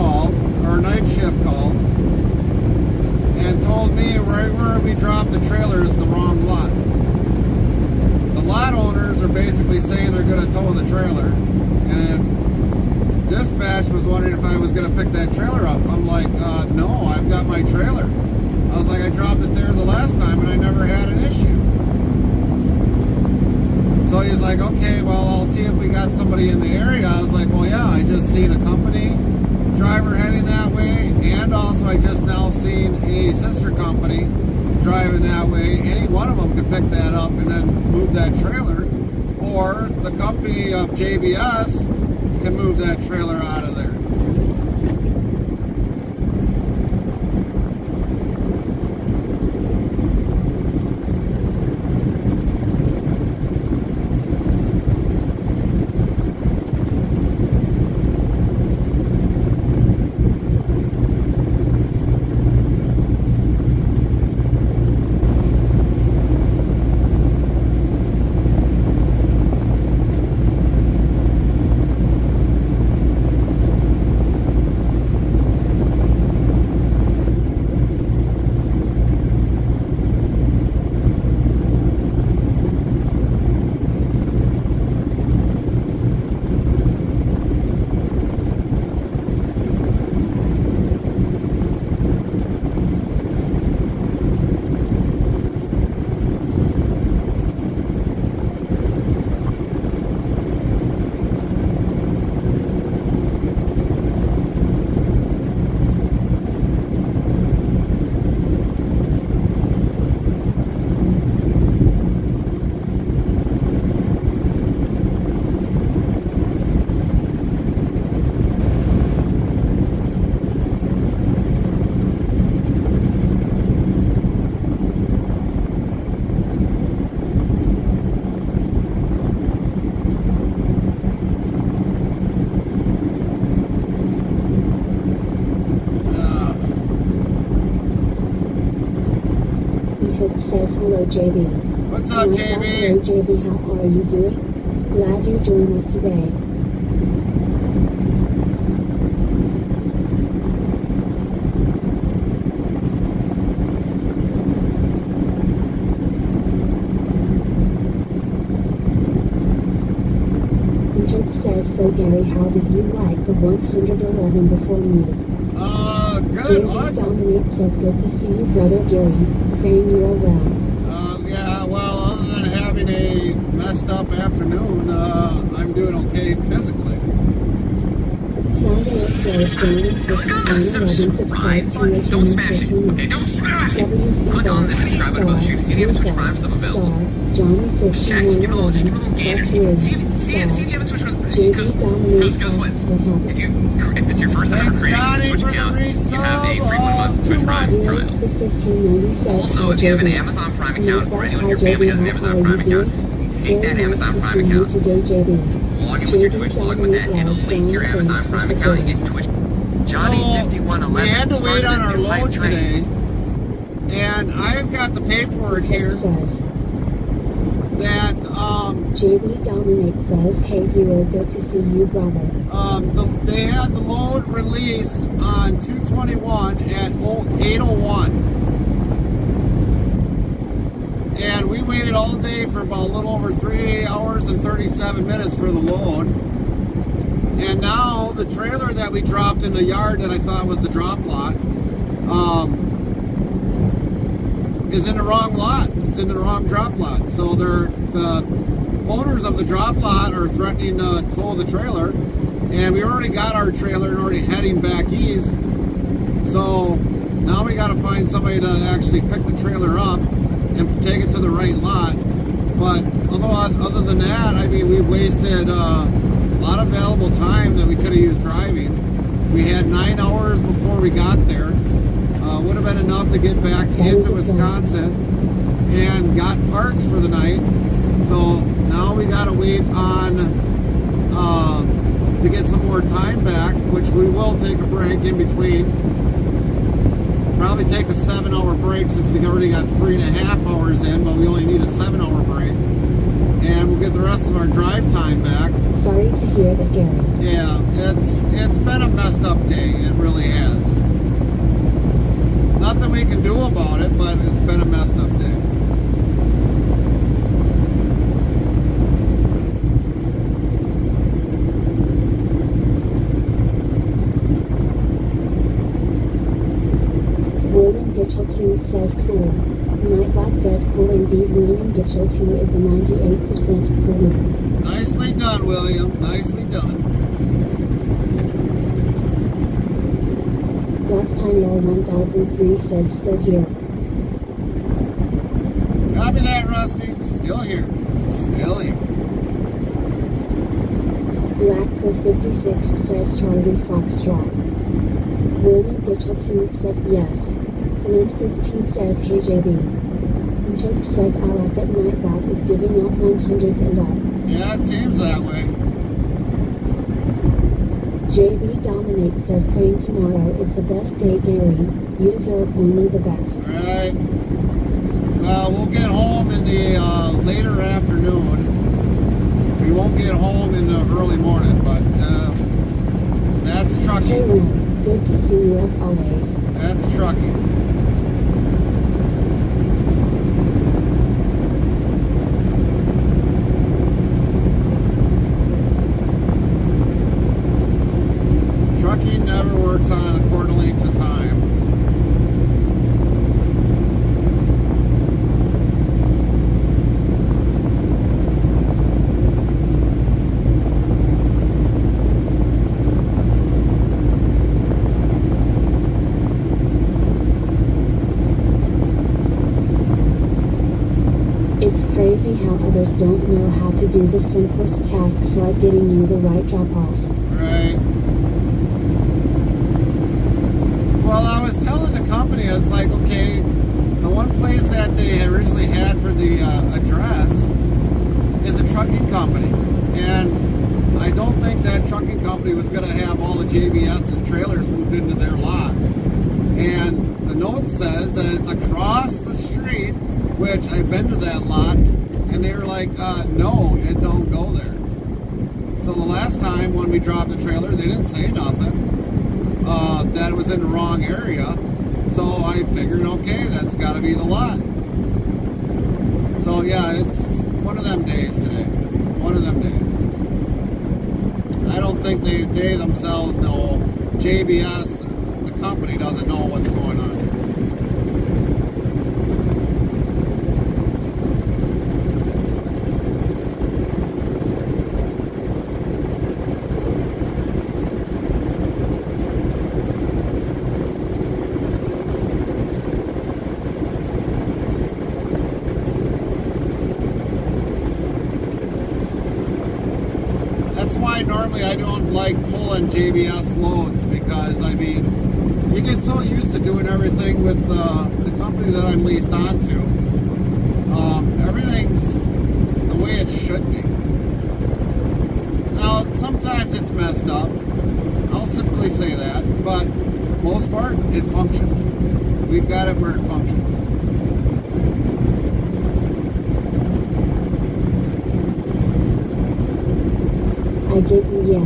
called, or night shift called, and told me right where we dropped the trailer is the wrong lot. The lot owners are basically saying they're going to tow the trailer, and dispatch was wondering if I was going to pick that trailer up. I'm like, no, I've got my trailer. I was like, I dropped it there the last time and I never had an issue. So he's like, okay, well, I'll see if we got somebody in the area. I was like, well, yeah, I just seen a company driver heading that way, and also I just now seen a sister company driving that way. Any one of them could pick that up and then move that trailer, or the company of JBS can move that trailer out of there. Says hello JB. What's up, JB? Hello JB, how are you doing? Glad you joined us today. Interp says, so Gary, how did you like the 111 before mute? Good, JB awesome. Dominic says, good to see you, brother Gary. Praying you are well. Yeah, well, other than having a messed up afternoon, I'm doing okay physically. Sounding says, Click on the subscribe button. Don't smash it. Okay, don't smash it. Click on the subscribe button below to see any of the Twitch Prime stuff available. Johnny Just check, just give it a little gander. See if you have a Twitch because guess what? If it's your first time ever creating a Twitch account, you have a free 1 month Twitch Prime for us. Also, if you have an Amazon Prime account or anyone in your family has an Amazon Prime account, take that Amazon Prime account, log in with your Twitch, log in with that, and it'll link your Amazon Prime account and get Twitch. So, we had to wait on our load today, and I've got the paperwork here that JB Dominic says, hey Zero, good to see you, brother. they had the load released on 2/21 at 8:01, and we waited all day for about a little over 3 hours and 37 minutes for the load. And now the trailer that we dropped in the yard that I thought was the drop lot is in the wrong lot. It's in the wrong drop lot. So the owners of the drop lot are threatening to tow the trailer, and we already got our trailer and already heading back east. So now we got to find somebody to actually pick the trailer up and take it to the right lot. But other than that, I mean, we wasted a lot of valuable time that we could have used driving. We had 9 hours before we got there. Would have been enough to get back into Wisconsin and got parked for the night. So now we got to wait on to get some more time back, which we will take a break in between. Probably take a 7-hour break since we already got 3.5 hours in, but we only need a 7-hour break. and we'll get the rest of our drive time back. Sorry to hear that, Gary. Yeah, it's been a messed up day. It really has. Nothing we can do about it, but it's been a messed up day. William Gitchell 2 says cool. Nightbot says cool indeed. William Gitchell 2 is the 98% cool. Nicely done, William. Nicely done. Ross Heinel 1003 says still here. Copy that, Rusty. Still here. Still here. Blackcurve 56 says Charlie Foxtrot. William Gitchell 2 says yes. Lynn 15 says hey JB. Choke says I'll up at Nightbot is giving out 100s and up. Yeah, it seems that way. JB Dominate says praying tomorrow is the best day, Gary. You deserve only the best. Right. We'll get home in the later afternoon. We won't get home in the early morning, but that's Hey trucking. Lynn, good to see you as always. That's trucking. Trucking never works on accordingly to time. It's crazy how others don't know how to do the simplest tasks like getting you the right drop-off. Right. Well, I was telling the company, it's like, okay, the one place that they originally had for the address is a trucking company. And I don't think that trucking company was going to have all the JBS's trailers moved into their lot. And the note says that it's across the street, which I've been to that lot, and they were like, no, it don't go there. So the last time when we dropped the trailer, they didn't say nothing. That it was in the wrong area. So I figured, okay, that's got to be the lot. So yeah, it's one of them days today. One of them days. I don't think they themselves know. JBS, the company, doesn't know what's going on. Normally I don't like pulling JBS loads because, I mean, you get so used to doing everything with the company that I'm leased onto. Everything's the way it should be. Now, sometimes it's messed up. I'll simply say that. But most part, it functions. We've got it where it functions. I get you, yeah.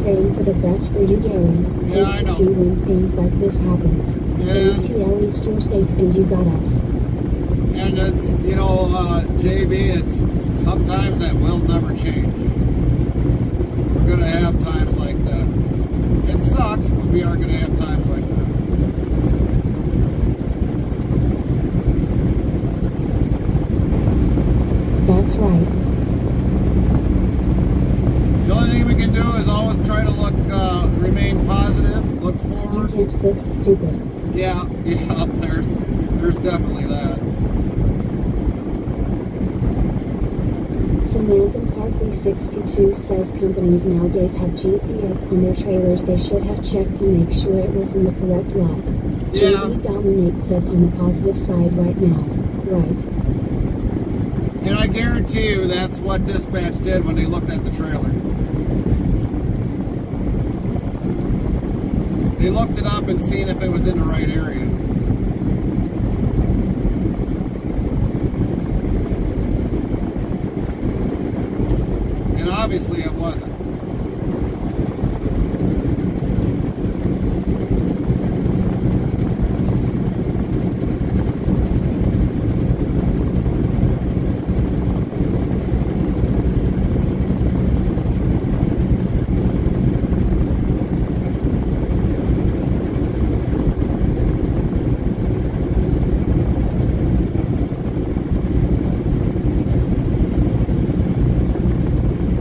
Praying for the best for you, Gary. Yeah, I Hate know. to see when things like this happens. Yeah. ATL, at least you're safe and you got us. And it's, you know, JB, it's sometimes that will never change. We're going to have times like that. It sucks, but we are going to have times like that. That's right. The only traffic's stupid. Yeah, there's definitely that. Samantha McCarthy 62 says companies nowadays have GPS on their trailers. They should have checked to make sure it was in the correct lot. Yeah. JB Dominate says on the positive side right now. Right. And I guarantee you that's what dispatch did when they looked at the trailer. They looked it up and seen if it was in the right area. And obviously it wasn't.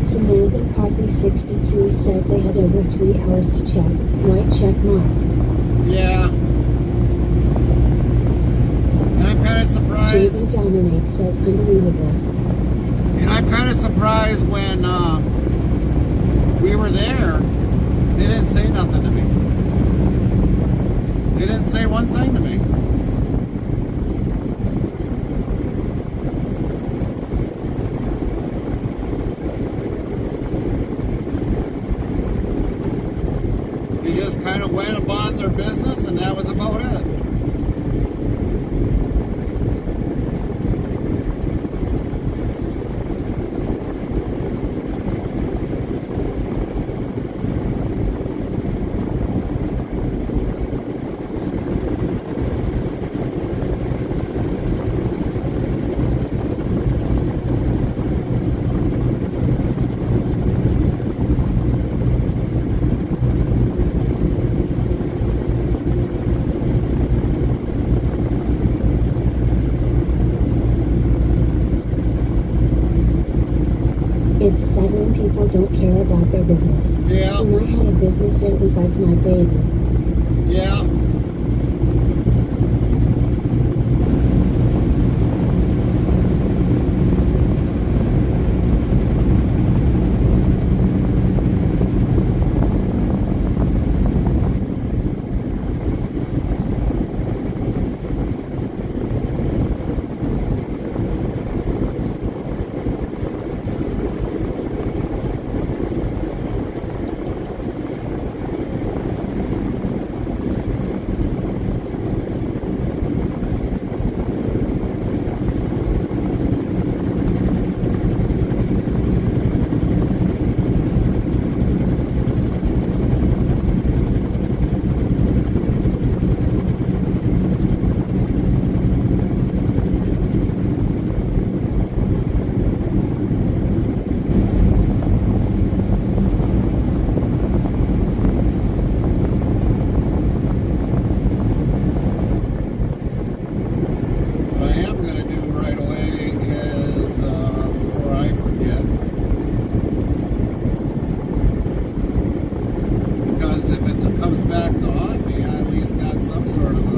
Samantha McCarthy 62 says they had over 3 hours to check. White check mark. Yeah. And I'm kind of surprised. JB Dominate says unbelievable. And I'm kind of surprised when we were there, they didn't say nothing to me. They didn't say one thing to me. They just kind of went about their business and that was about it. It's sad when people don't care about their business. Yeah. When I had a business, it was like my baby. Yeah. What I am going to do right away is, before I forget, because if it comes back to haunt me, I at least got some sort of a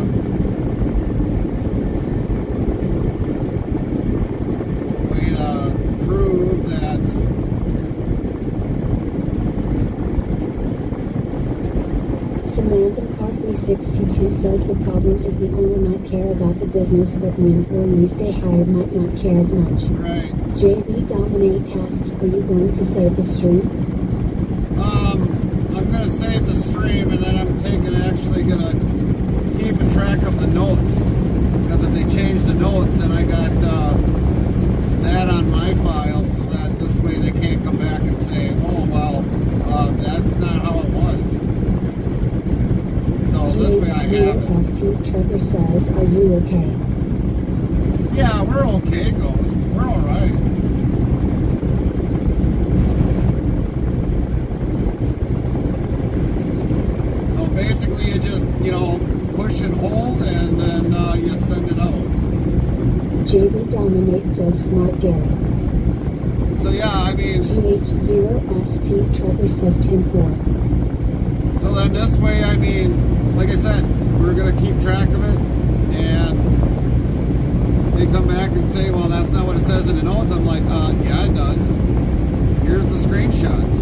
way to prove that Samantha McCarthy 62 says the problem is the owner might care about the business, but the employees they hired might not care as much. right. JB Dominate asks, are you going to save the stream? I'm going to save the stream and then I'm actually going to keep a track of the notes. Because if they change the notes, then I got that on my file so that this way they can't come back and say, oh, well, that's not how it was. So this way I have it. GH0ST Trevor says, are you okay? Yeah, we're okay, Ghost. We're all right. So basically you just, push and hold and then you send it out. JB Dominate says, smart Gary. So yeah, I mean, GH0ST Trevor says 10-4. So then this way, I mean, like I said, we're going to keep track of it, and they come back and say, well, that's not what it says in the notes. I'm like, yeah, it does. Here's the screenshots.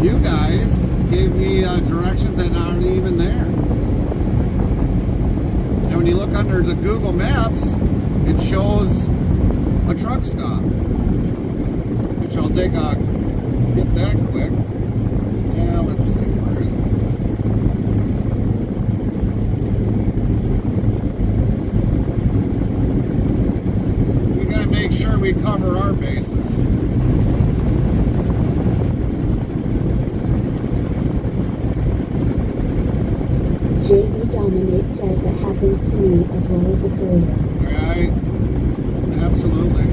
You guys gave me directions that aren't even there. And when you look under the Google Maps, it shows a truck stop, which I'll take a, get that quick. Yeah, let's see, where is it? We gotta make sure we cover our bases. JB Dominate says that happens to me as well as a career. Right? Absolutely.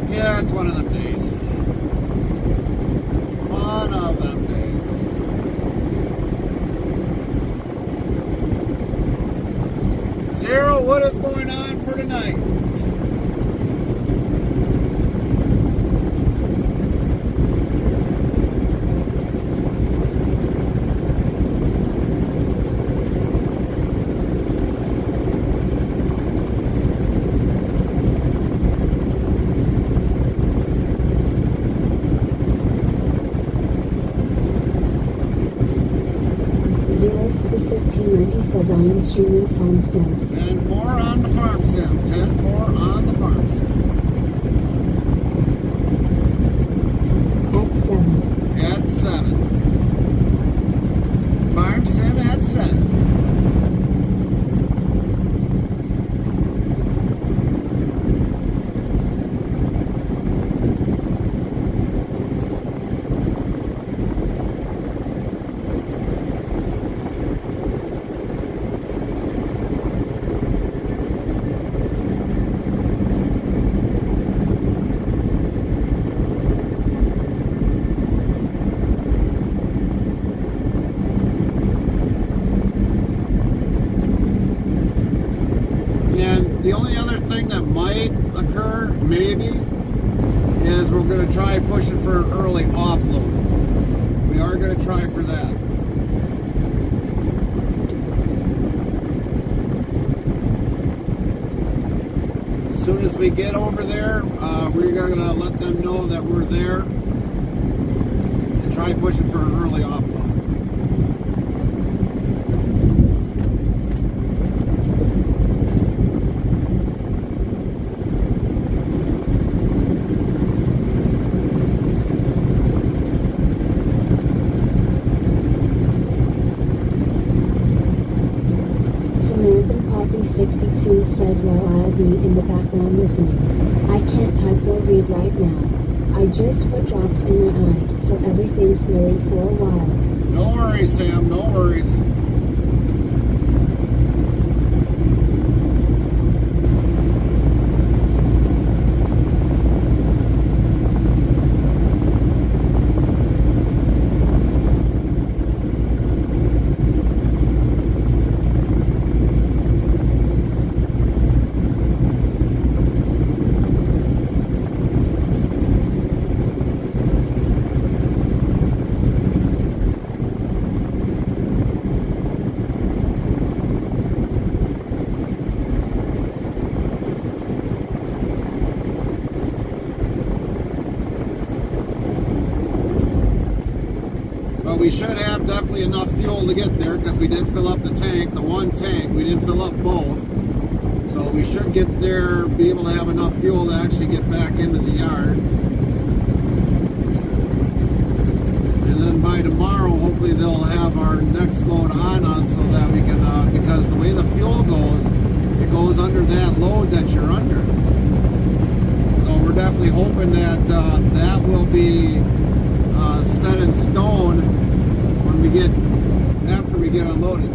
Yeah, it's one of them days. One of them days. Zero, what is going on for tonight? Says I am streaming farm sim. 10-4 on the farm sim. 10-4 on the farm sim. At 7. At 7. Farm sim at 7. The only other thing that might occur, maybe, is we're going to try pushing for an early offload. We are going to try for that. As soon as we get over there, we're going to let them know that we're there and try pushing for an early offload. Says while I'll be in the background listening. I can't type or read right now. I just put drops in my eyes, so everything's blurry for a while. No worries, Sam, no worries. we should have definitely enough fuel to get there because we did fill up the tank, the one tank. We didn't fill up both. So we should get there, be able to have enough fuel to actually get back into the yard. And then by tomorrow, hopefully they'll have our next load on us so that we can, because the way the fuel goes, it goes under that load that you're under. So we're definitely hoping that that will be set in stone when we get, after we get unloaded.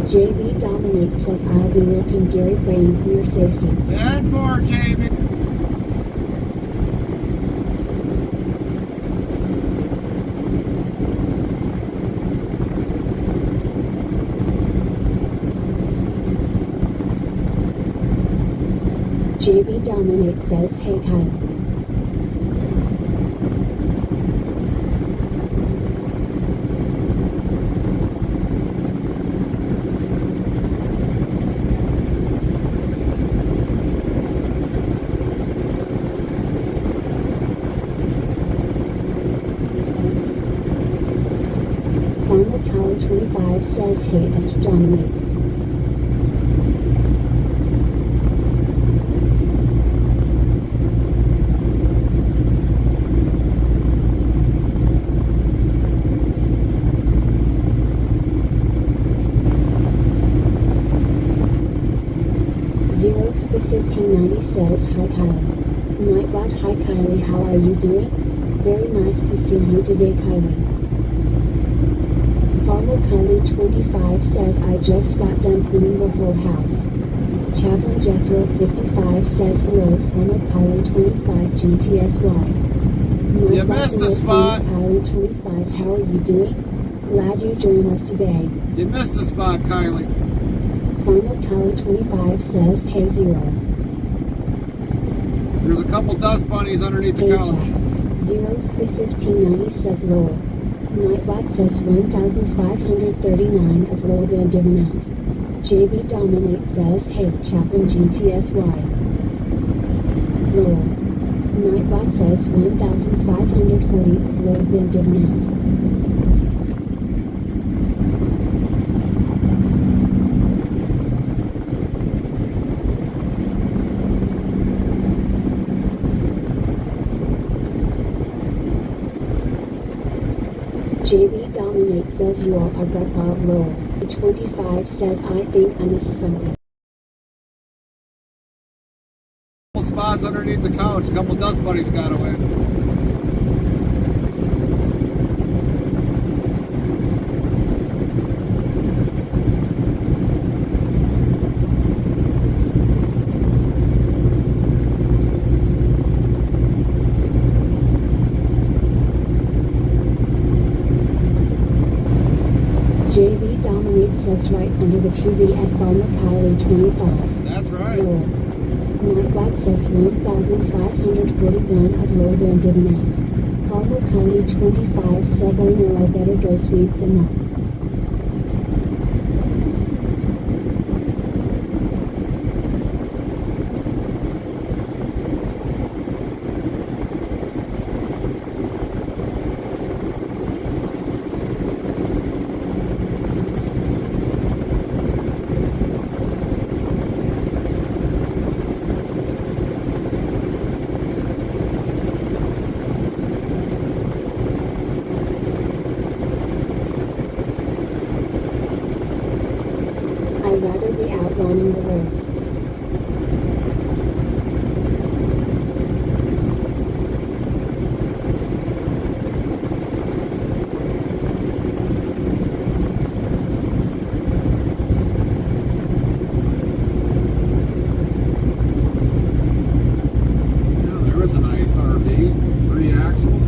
JB Dominic says I'll be lurking Gary praying for your safety. 10-4, JB. JB Dominic says, hey Kyle. Farmer Collie 25 says, hey at Dominate. Zeros with 1590 says, hi Kyle. Nightbot, hi Kyle. Kylie, how are you doing? Very nice to see you today, Kylie. Farmer Kylie 25 says I just got done cleaning the whole house. Chaplain Jethro 55 says hello, Farmer Kylie 25 GTSY. You missed the spot. Kylie 25, how are you doing? Glad you joined us today. You missed the spot, Kylie. Farmer Kylie 25 says hey zero. There's a couple dust bunnies underneath the couch. Zeros 1590 says lol. Nightbot says 1,539 of lol been given out. JB Dominate says hey Chaplain GTSY. Lol. Nightbot says 1,540 of lol been given out. JB Dominate says you all are gut wild lol. 25 says I think I missed something. Couple spots underneath the couch. A couple dust bunnies got away. JB Dominate says right under the TV at Farmer Kylie 25. That's right. Lol. Nightbot says 1,541 of lol been given out. Farmer Kylie 25 says oh no, I better go sweep them up. I'd rather be out running the roads. Yeah, there was a nice RV. 3 axles.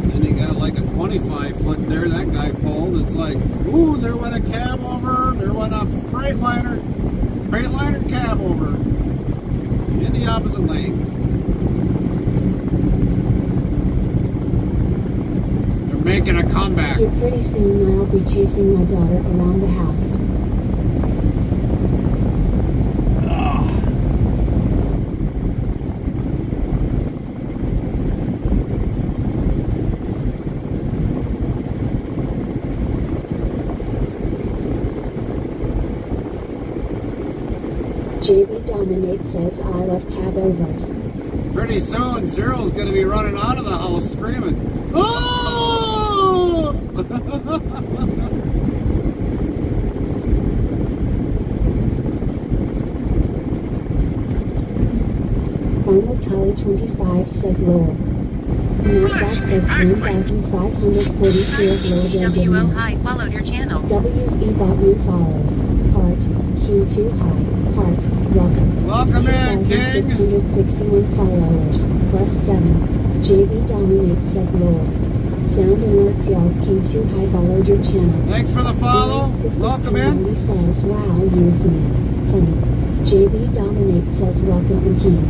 Then you got like a 25-foot there that guy pulled. It's like, ooh, there went a cab over. There went a Freightliner cab over in the opposite lane. They're making a comeback. Here pretty soon I'll be chasing my daughter around the house. JB Dominate says I love cab overs. Pretty soon, Zero's going to be running out of the house screaming, "Oh!" Farmer Kylie 25 says lol. Nightbot says 1,542 of lol been given WO out. High followed your channel. WSB bought new follows. Heart, King 2 High, Heart, welcome. Welcome in, King. 2,661 followers, plus 7. JB Dominate says lol. Sound alerts yells King 2 High followed your channel. Thanks for the follow. Welcome in. He says wow you funny. JB Dominate says welcome and King.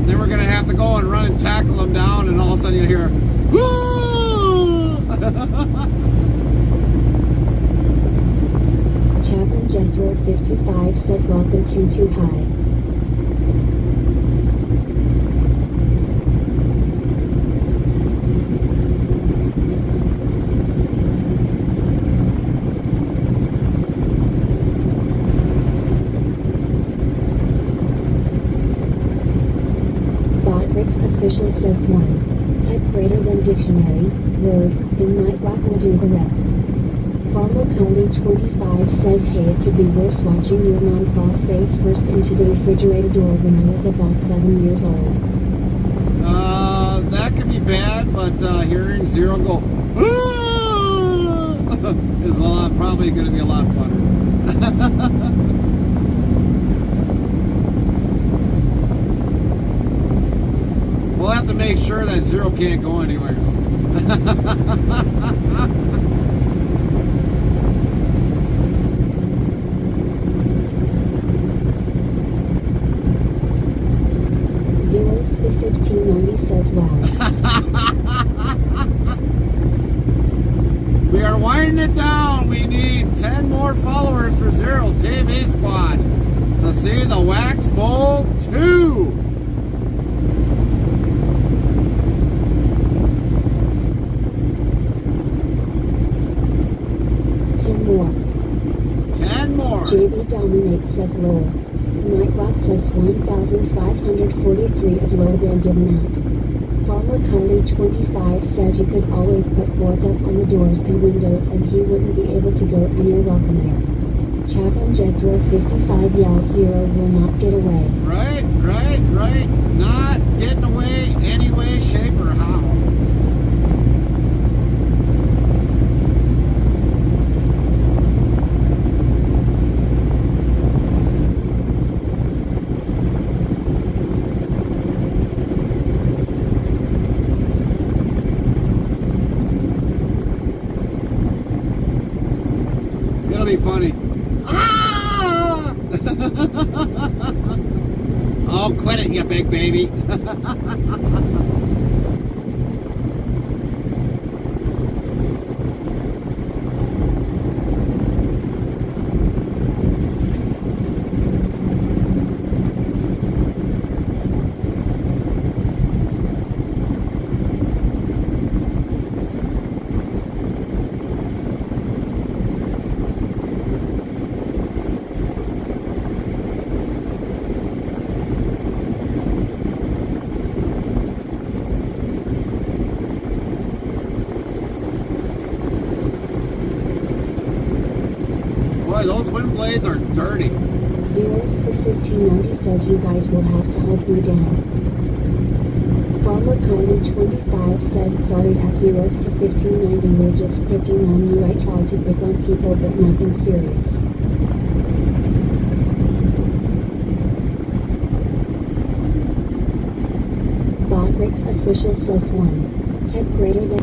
Then we're going to have to go and run and tackle them down, and all of a sudden you hear, "Woo!" Chaplain Jethro 55 says welcome King 2 High. Rick's official says 1. Type greater than dictionary, word, in night black will do the rest. Farmer Cully 25 says hey, it could be worse watching your mom fall face first into the refrigerator door when I was about 7 years old. That could be bad, but hearing Zero go, is probably going to be a lot funner. We'll have to make sure that Zero can't go anywhere. 1590 says wow. We are winding it down. We need 10 more followers for Zero TV Squad to see the Wax Bowl 2. JB Dominate says lol. Nightbot says 1,543 of lol been given out. Farmer Cully 25 says you could always put boards up on the doors and windows and he wouldn't be able to go and you're welcome there. Chatham Jethro 55 yells Zero will not get away. Right. Not getting away any way, shape, or how. Funny. Ah! Oh, quit it, you big baby. Those wind blades are dirty. Zeros for 1590 says you guys will have to hold me down. Farmer Coney 25 says sorry at Zeros for 1590 we're just picking on you. I try to pick on people but nothing serious. Botrix official says 1. Type greater than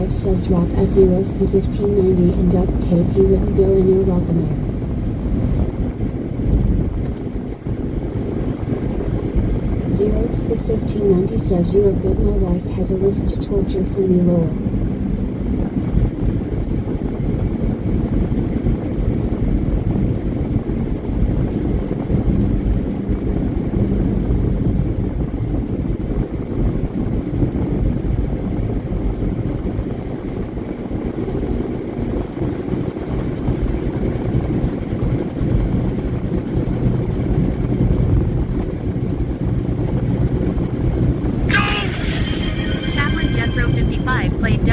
says rock at Zeros for 1590 and duct tape he wouldn't go in your welcome air. Zeros for 1590 says you are good my wife has a list to torture for me lol. Played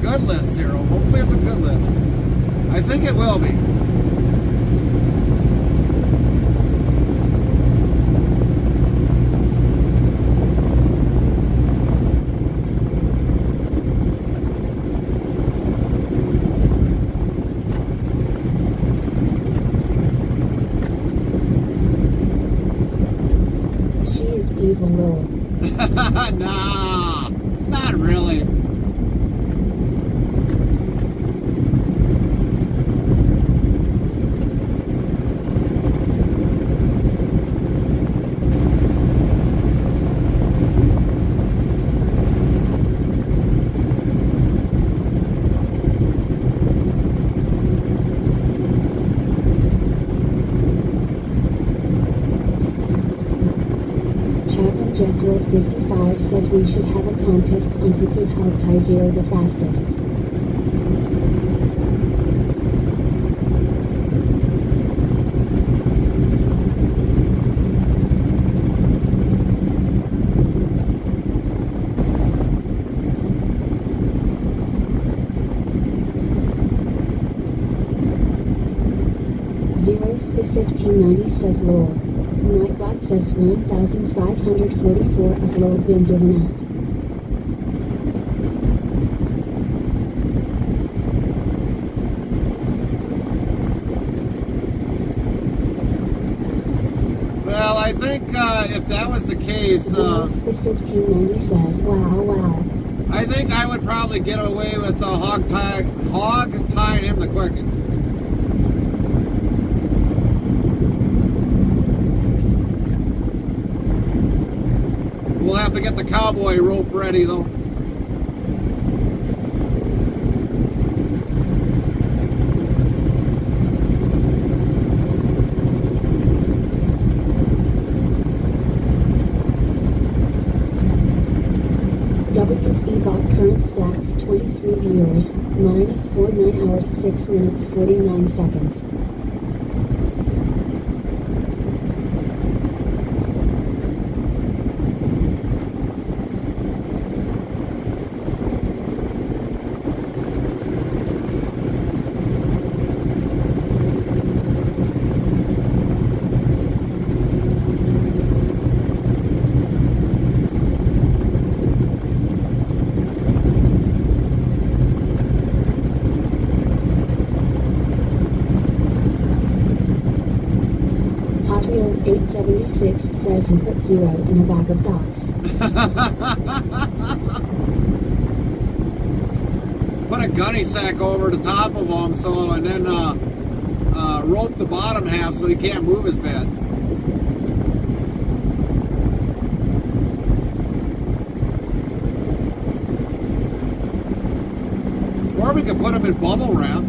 good list, Zero. Hopefully it's a good list. I think it will be. She is evil, lol. Nah, not really. Chatham Jethro 55 says we should have a contest on who could hog tie Zero the fastest. Zeros 1590 says lol. Nightbot says 1,544 of load been given out. Well, I think if that was the case, Zeros 1590 says wow wow. I think I would probably get away with hog tying him the quickest. We'll have to get the cowboy rope ready, though. WFE bot current stats 23 viewers, minus 4 9 hours 6 minutes 49 seconds. Hot Wheels 876 says who put Zero in a bag of dots. Put a gunny sack over the top of him, and then rope the bottom half so he can't move his bed. Or we could put him in bubble wrap.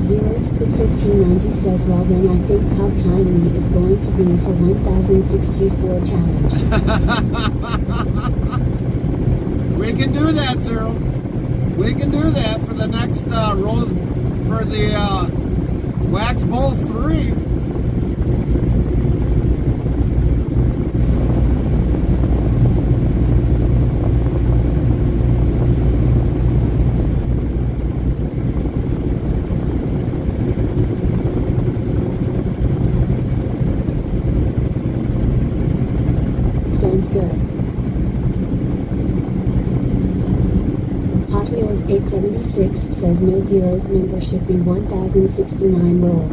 Zeros 1590 says well then I think hog tying me is going to be for 1064 challenge. We can do that, Cyril. We can do that for the next rose, for the Wax Bowl 3. Sounds good. Hot Wheels 876 says no Zero's number should be 1069 lol.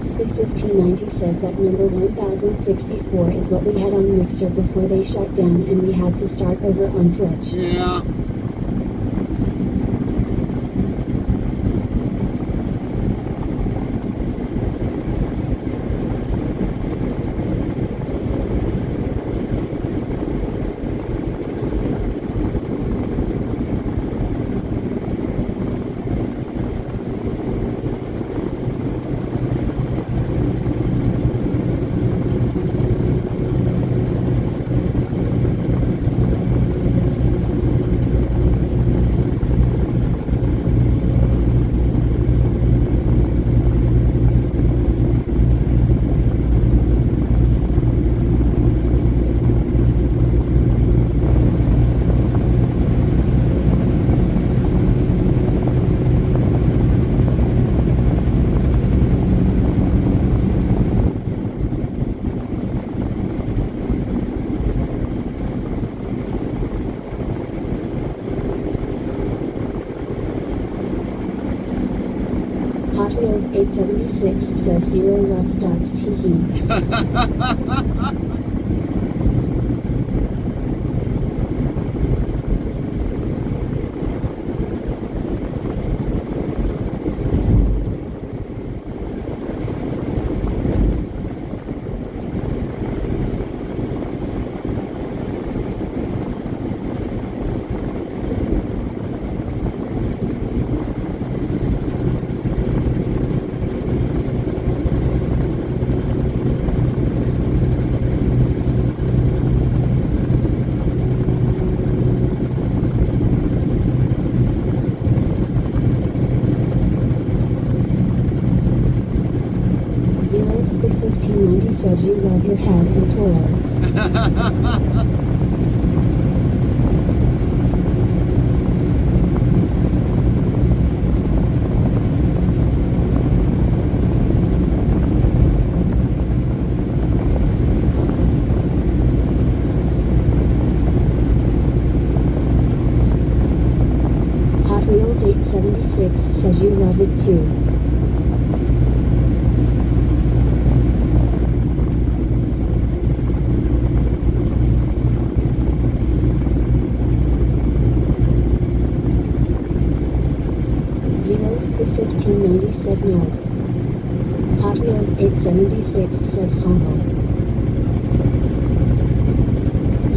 Spy 1590 says that number 1064 is what we had on Mixer before they shut down and we had to start over on Twitch. Yeah. Hot Wheels 876 says Zero loves ducks, hee hee. Zero Spy 1590 says you love your head and toilets. Hot Wheels 876 says you love it too. Zero Spy 1590 says no. Hot Wheels 876 says haha.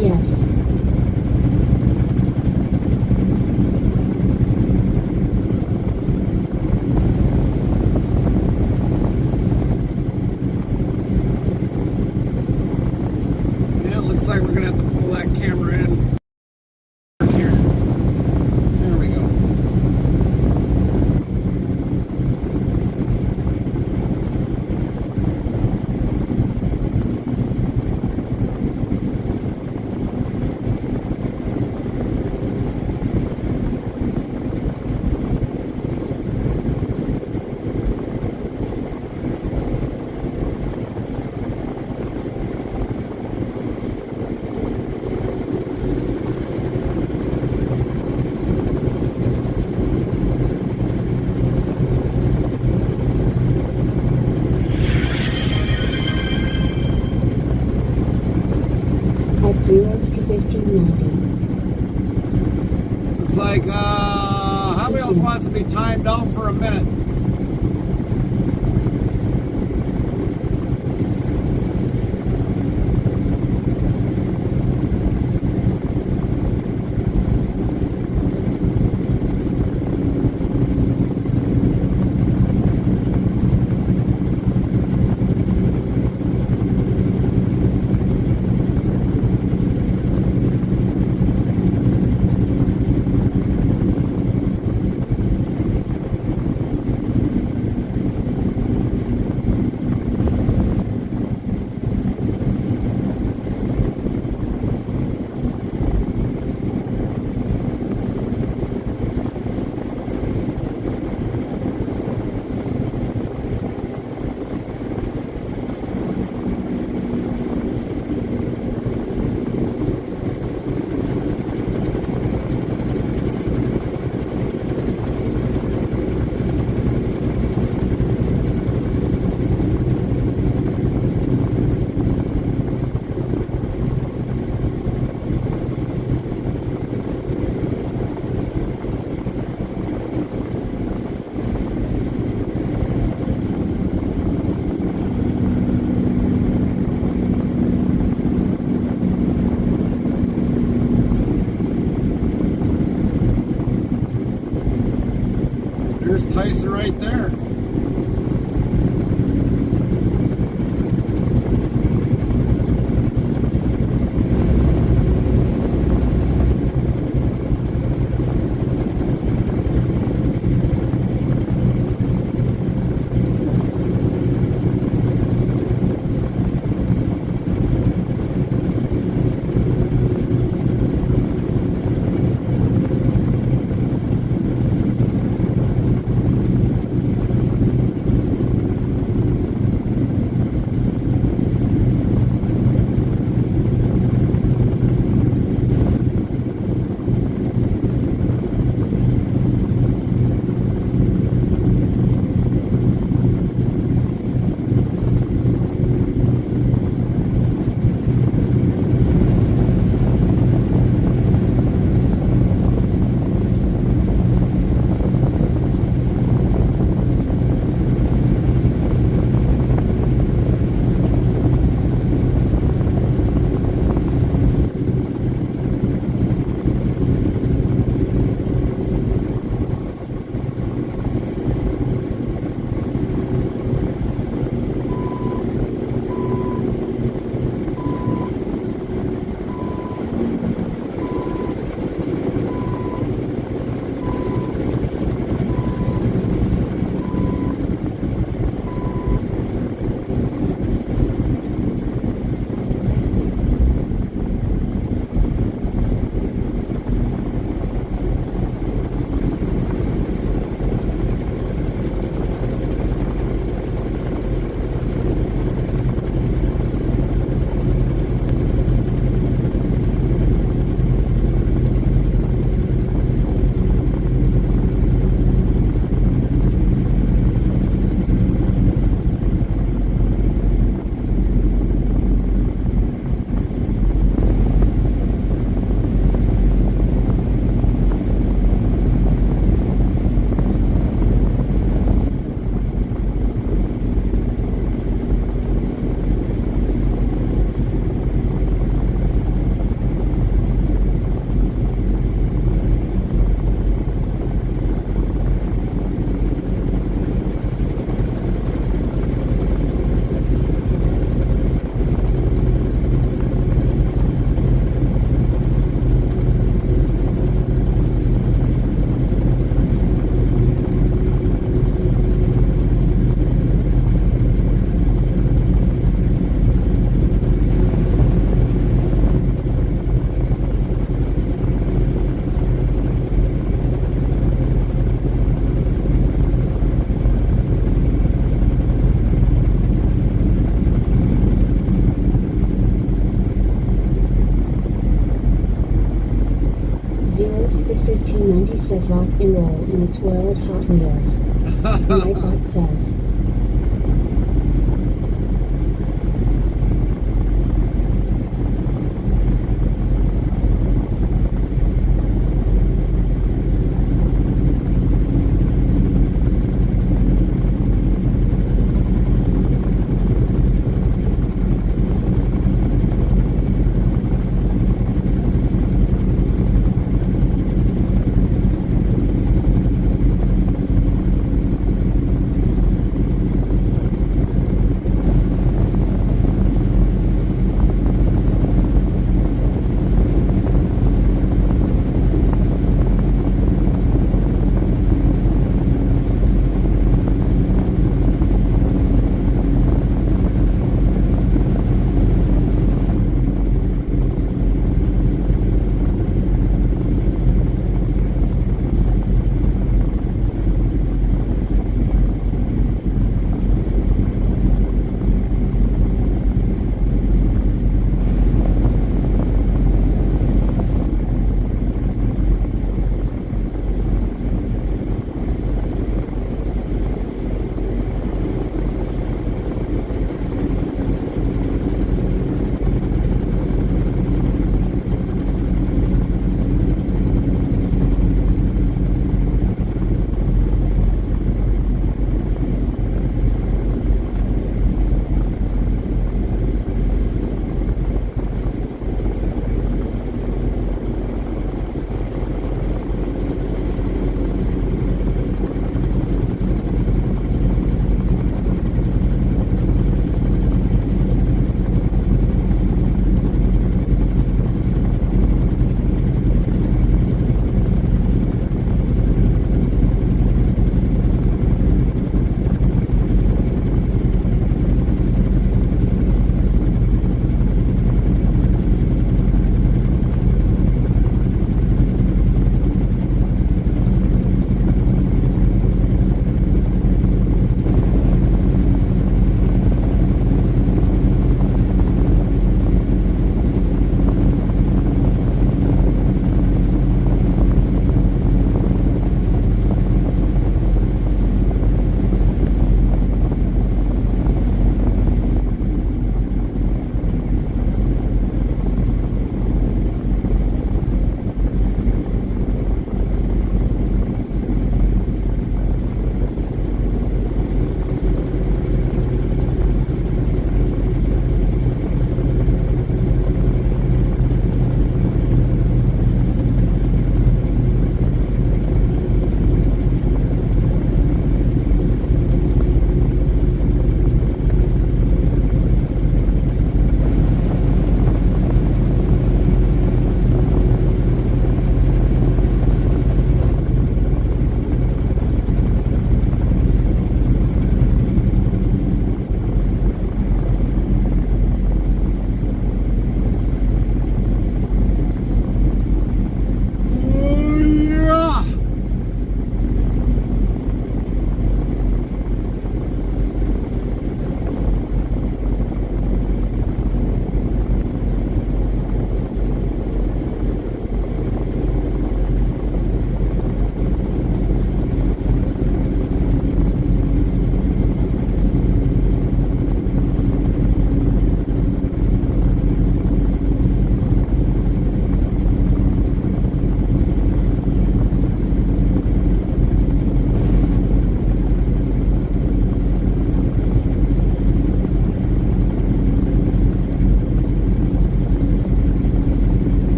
Yes. Yeah, it looks like we're gonna have to pull that camera in here. There we go. At Zero Spy 1590. Looks like Hot Wheels wants to be timed out for a minute. There's Tyson right there. says rock and roll and it's world Hot Wheels. Nightbot says.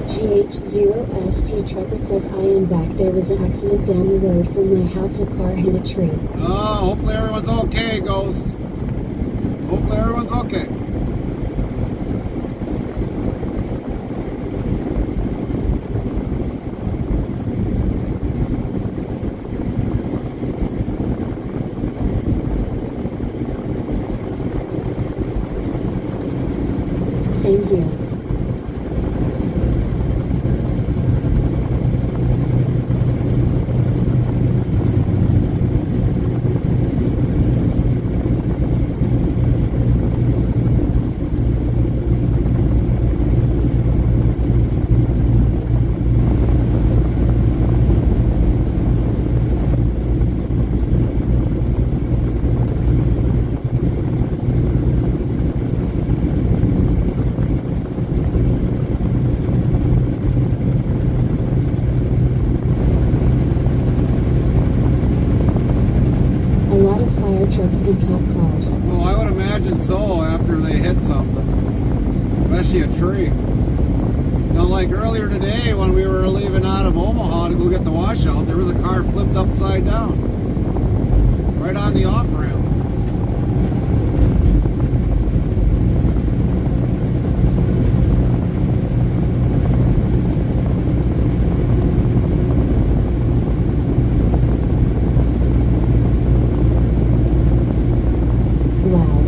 GH0ST trucker says I am back. There was an accident down the road from my house. A car hit a tree. Oh, hopefully everyone's okay, Ghost. Hopefully everyone's okay. Same here. A lot of fire trucks and cop cars. Well, I would imagine so after they hit something, especially a tree. Now, like earlier today when we were leaving out of Omaha to go get the washout, there was a car flipped upside down, right on the off-ramp. Wow.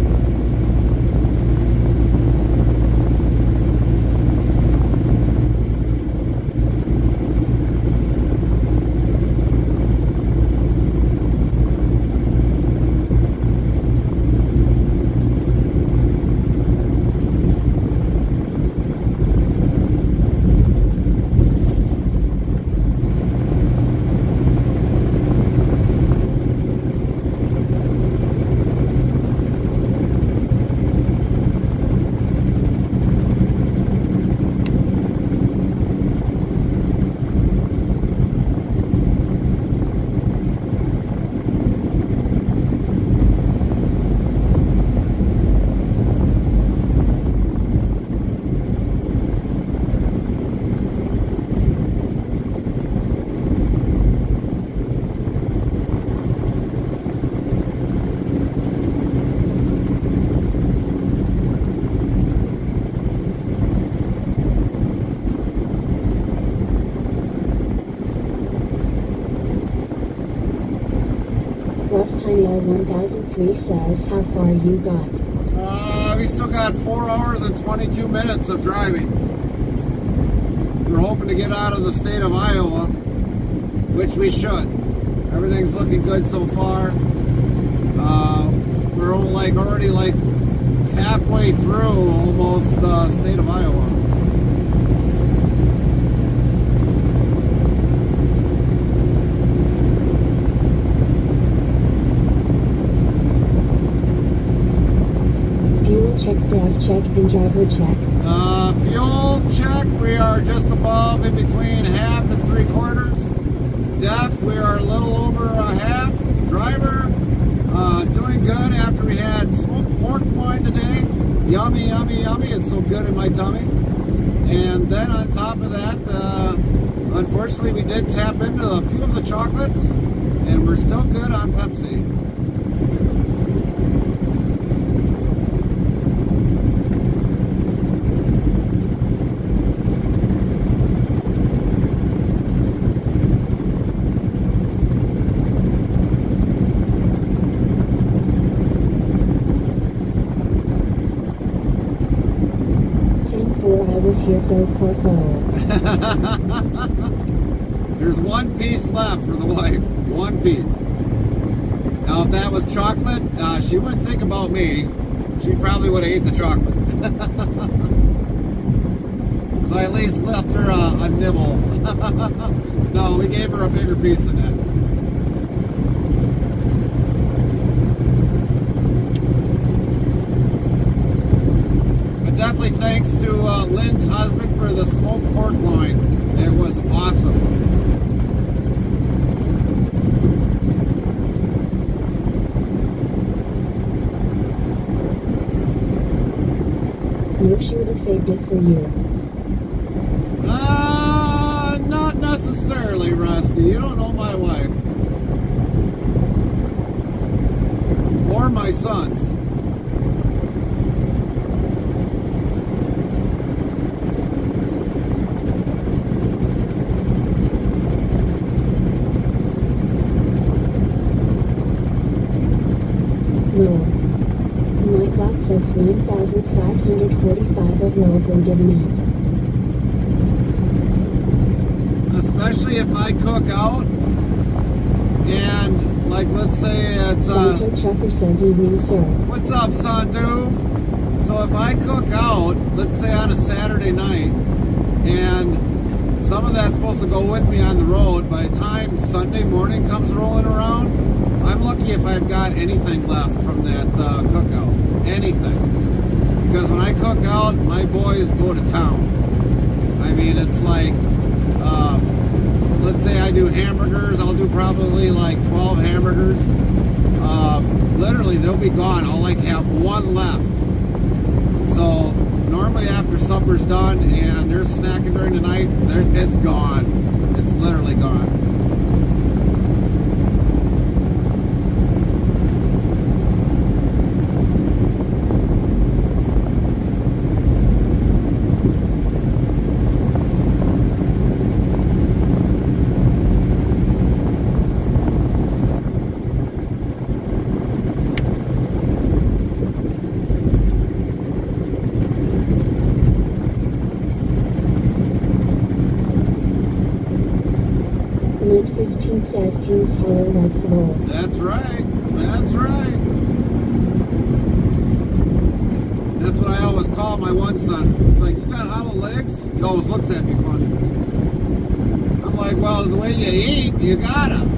Russ Heinel 1003 says how far you got. We still got 4 hours and 22 minutes of driving. We're hoping to get out of the state of Iowa, which we should. Everything's looking good so far. We're already halfway through almost the state of Iowa. Fuel check, DEF check, and driver check. Fuel check, we are just above in between half and 3/4. DEF, we are a little over a half. Driver, doing good after we had smoked pork wine today. Yummy, yummy, yummy. It's so good in my tummy. And then on top of that, unfortunately, we did tap into a few of the chocolates, and we're still good on Pepsi. I was here for Porco. There's one piece left for the wife. One piece. Now, if that was chocolate, she wouldn't think about me. She probably would have ate the chocolate. So I at least left her a nibble. No, we gave her a bigger piece than that. Definitely thanks to Lynn's husband for the smoked pork loin. It was awesome. No, she would have saved it for you. Not necessarily, Rusty. You don't know my wife. Or my sons. Lowell. Nightbot says 1,545 of Lowell been given out. Especially if I cook out and, like, let's say it's Santo Trucker says evening, sir. what's up, Santu? So if I cook out, let's say on a Saturday night, and some of that's supposed to go with me on the road, by the time Sunday morning comes rolling around, I'm lucky if I've got anything left from that cookout. Anything. Because when I cook out, my boys go to town. I mean, it's like, let's say I do hamburgers, I'll do probably like 12 hamburgers. Literally, they'll be gone. I'll like have one left. So normally after supper's done and they're snacking during the night, it's gone. It's literally gone. Mid 15 says Teams Hollow likes Lowell. That's right. That's right. That's what I always call my one son. It's like, you got hollow legs? He always looks at me funny. I'm like, well, the way you eat, you gotta.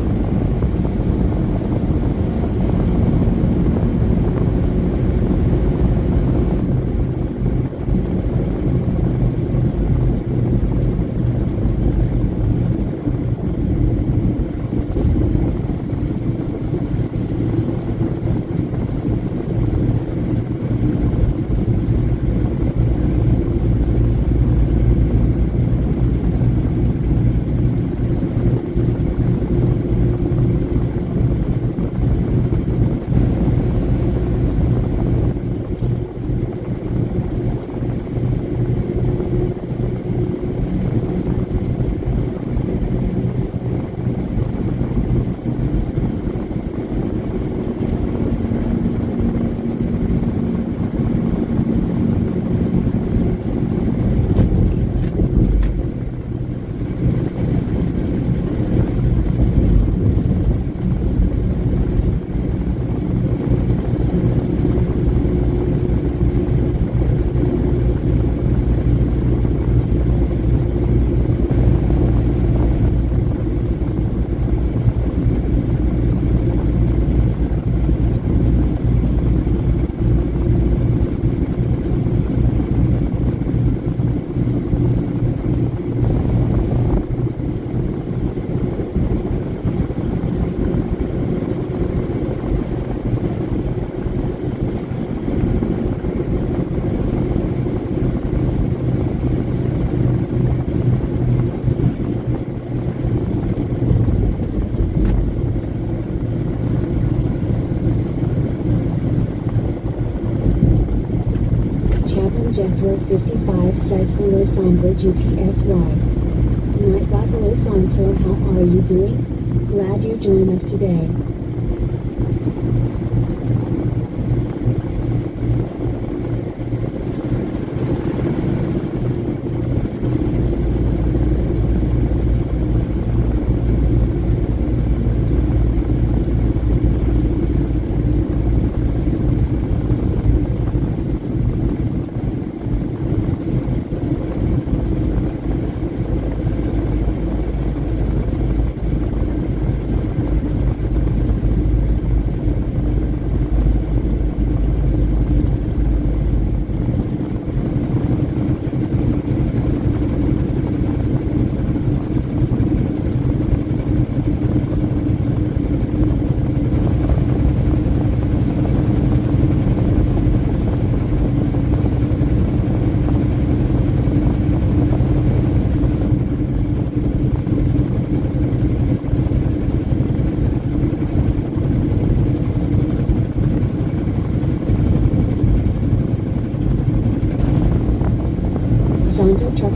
Jethro 55 says hello Santo GTSY. Nightbot hello Santo, how are you doing? Glad you joined us today.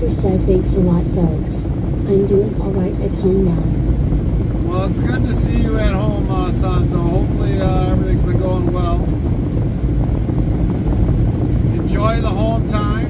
Trucker says thanks a lot, folks. I'm doing alright at home now. Well, it's good to see you at home, Santo. Hopefully everything's been going well. Enjoy the home time.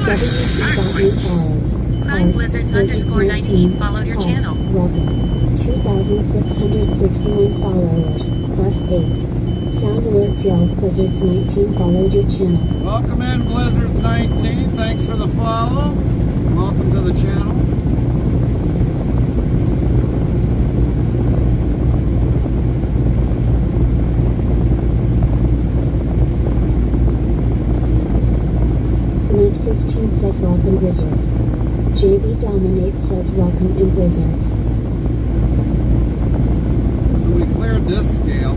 WC.new follows. Nine Blizzards _19 followed your channel. Welcome. 2,661 followers, plus 8. Sound alerts yells Blizzards 19 followed your channel. Welcome in, Blizzards 19. Thanks for the follow. Welcome to the channel. Link 15 says welcome Blizzards. JB Dominate says welcome in Blizzards. So we cleared this scale.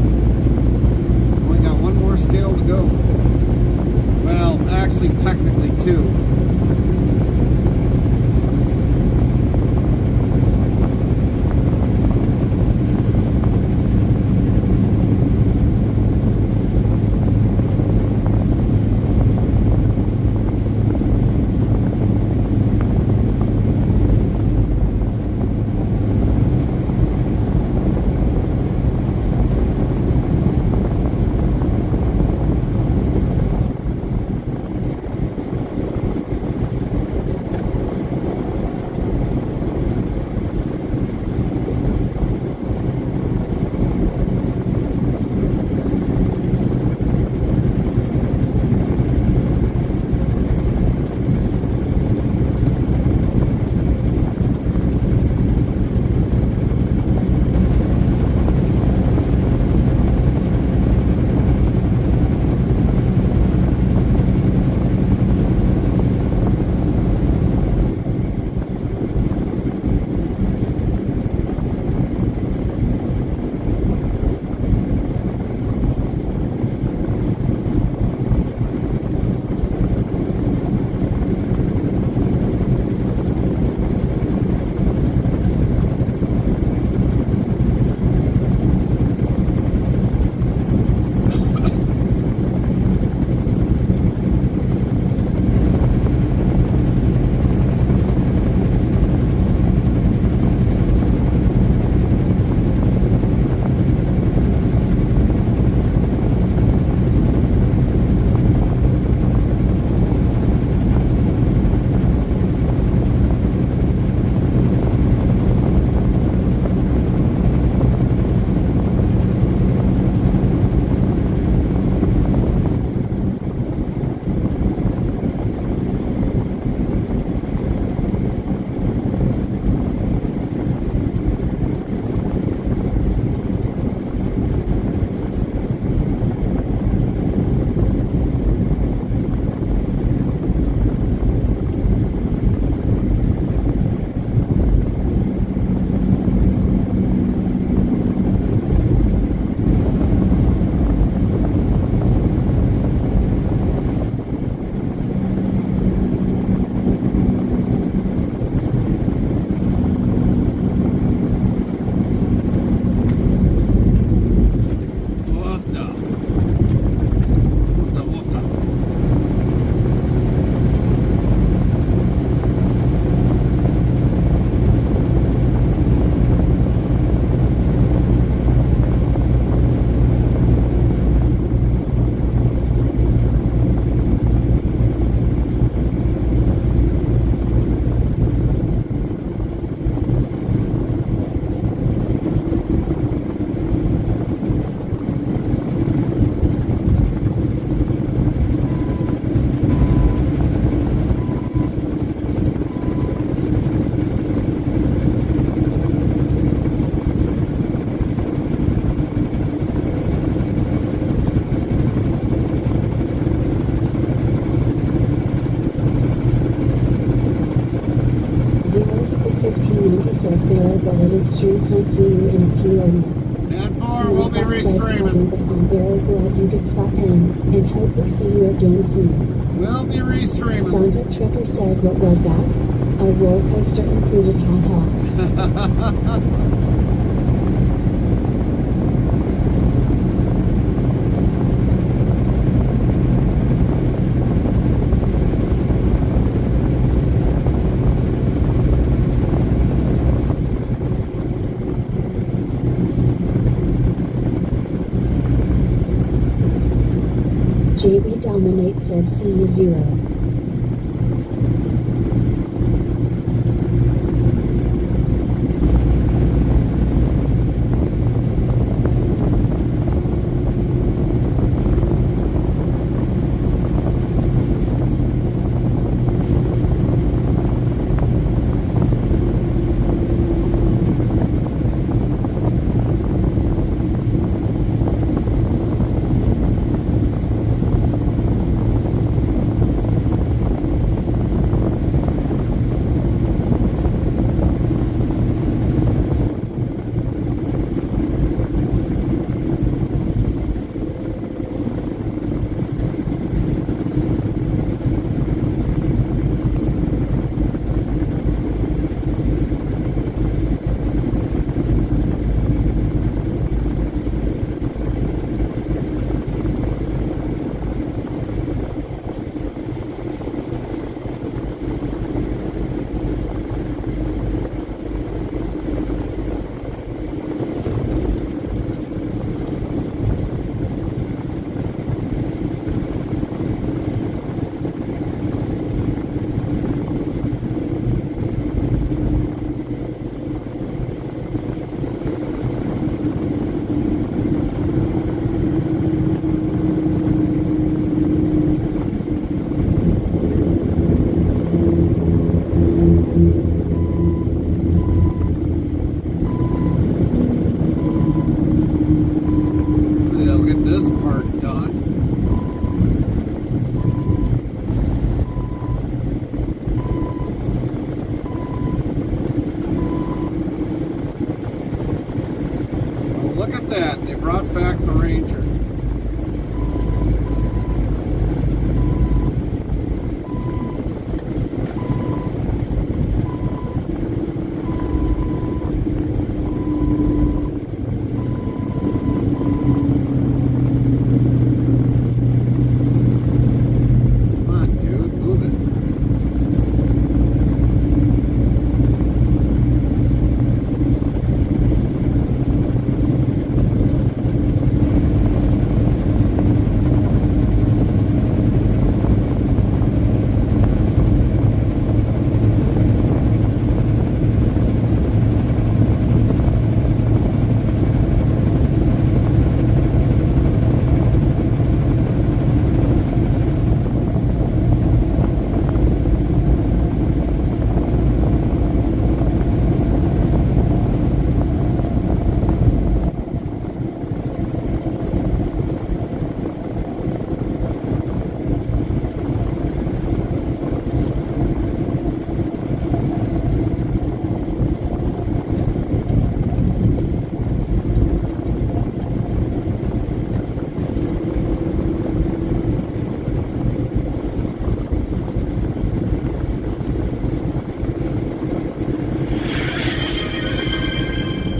We got one more scale to go. Well, actually, technically two. Livestream time. See you in a few earlier. 10-4, we'll be restreaming. I'm very glad you could stop in, and hope we see you again soon. We'll be restreaming. Santa Trucker says, what was that? A roller coaster included, haha. Dominate says CU0. They'll get this part done. Oh, look at that. They brought back the Ranger. Come on, dude. Move it.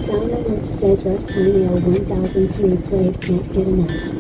Sound alert says Rust Tiny 1003 played can't get enough.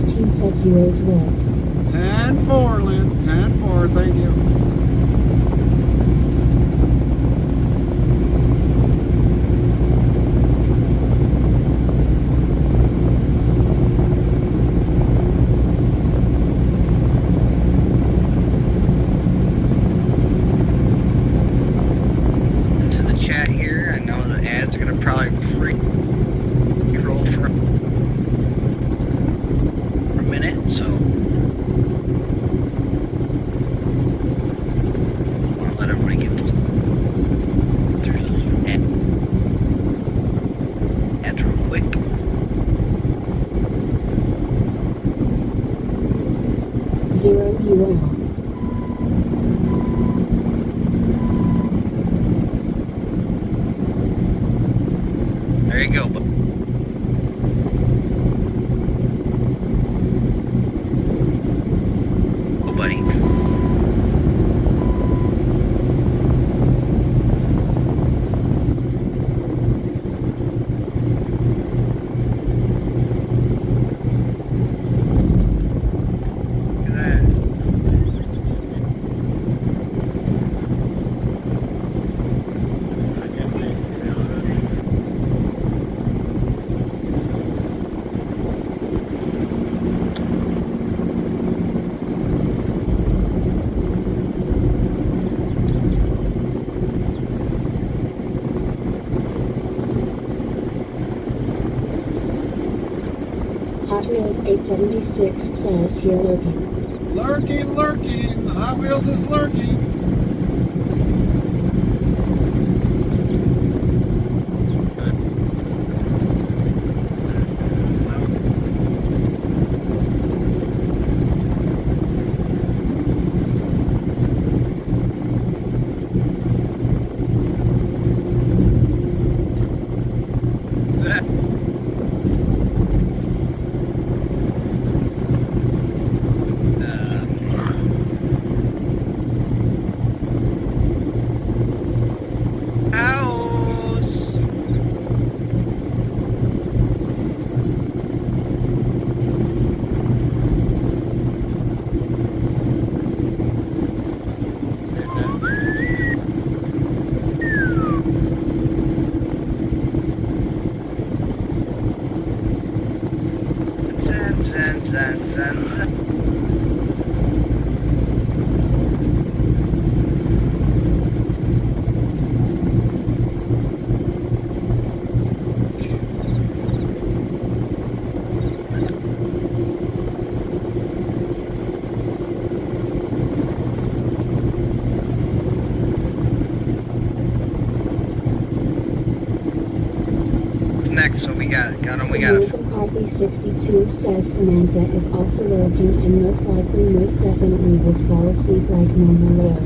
15 says zeros live. 10-4, Lynn. 10-4, thank you. Into the chat here. I know the ads are gonna probably pre-roll for a minute, so I want to let everybody get through those ads real quick. Zero URL. There you go. Oh, buddy. Look at that. Hot Wheels 876 says here lurking. Lurking, lurking. Hot Wheels is lurking. House. Next, so we got him. We got Samantha McCarthy 62 says Samantha is also lurking and most likely, most definitely will fall asleep like normal Lord.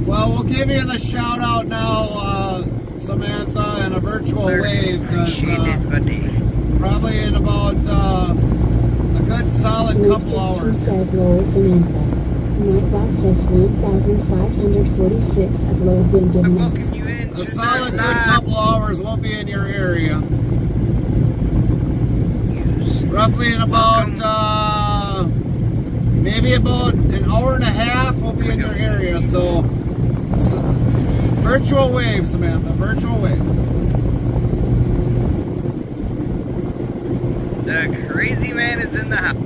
Well, we'll give you the shout out now, Samantha, and a virtual wave. 'Cause, Appreciate it, buddy. probably in about a good solid couple hours. says Lower Samantha. Nightbot says 1,546 of load been I given out. welcome you in. A solid good couple hours we'll be in your area. Roughly in about, maybe about an hour and a half we'll be in your area. So virtual wave, Samantha, virtual wave. The crazy man is in the house.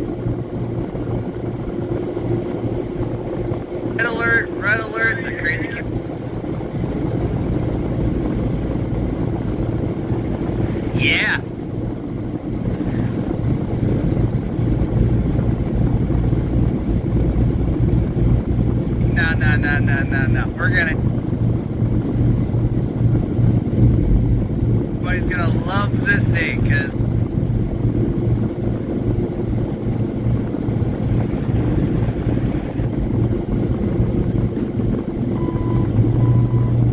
Red alert, the crazy kid. Yeah. No. We're gonna. Everybody's gonna love this thing, cause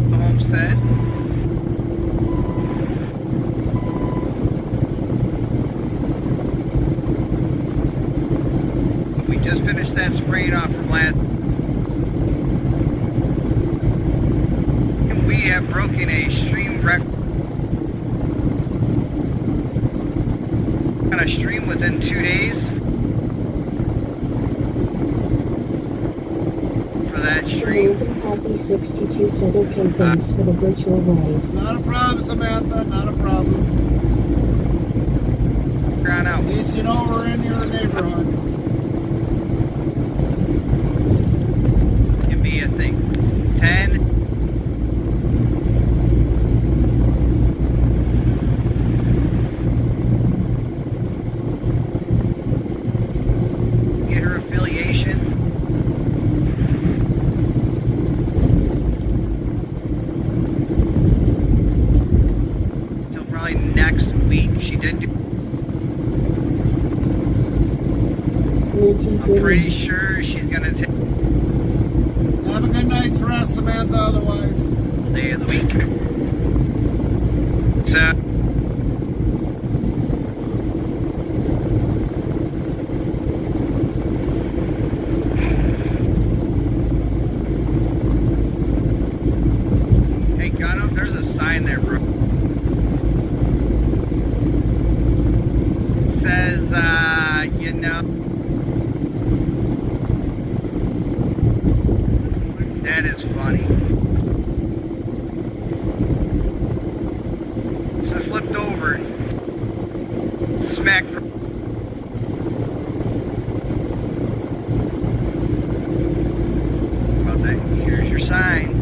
the homestead. We just finished that spraying off from last. And we have broken a stream record gonna stream within 2 days for that stream. Samantha Coffee 62 says, okay, thanks for the virtual wave. Not a problem, Samantha. Not a problem. On out. At least you know we're in your neighborhood. Can be a thing. 10. Get her affiliation. Till probably next week. She did do. I'm pretty sure she's gonna take Have a good night's rest, Samantha, otherwise. the day of the week. So hey, Gunno, there's a sign there, bro. It says, you know, that is funny. So I flipped over, smacked. About that, here's your sign.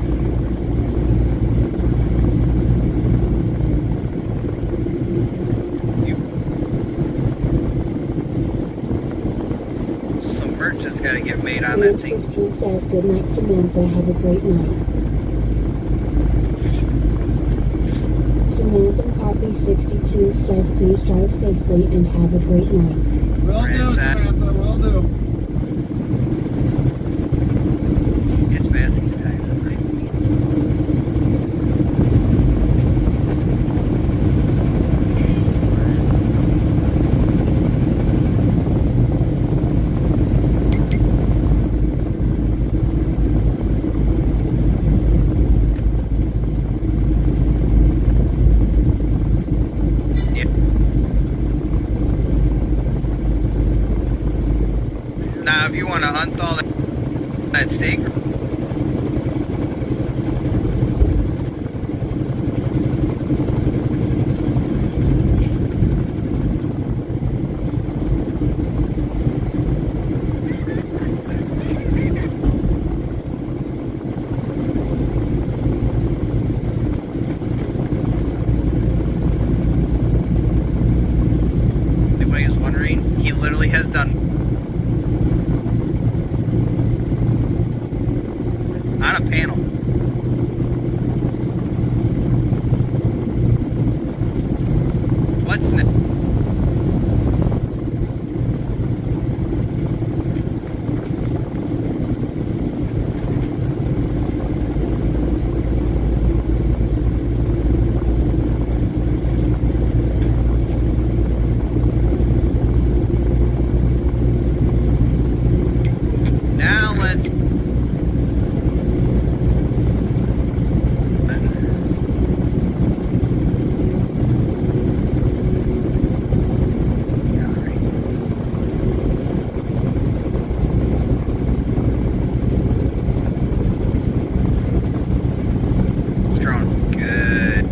Some merch that's got to get made on that thing. 15 says, good night, Samantha. Have a great night. Samantha Coffee 62 says, please drive safely and have a great night. Will do, Samantha. Will do. It's passing time. Yep. Now, if you want to unthaw that steak, anybody is wondering, he literally has done on a panel. What's next? Now let's. It's growing good.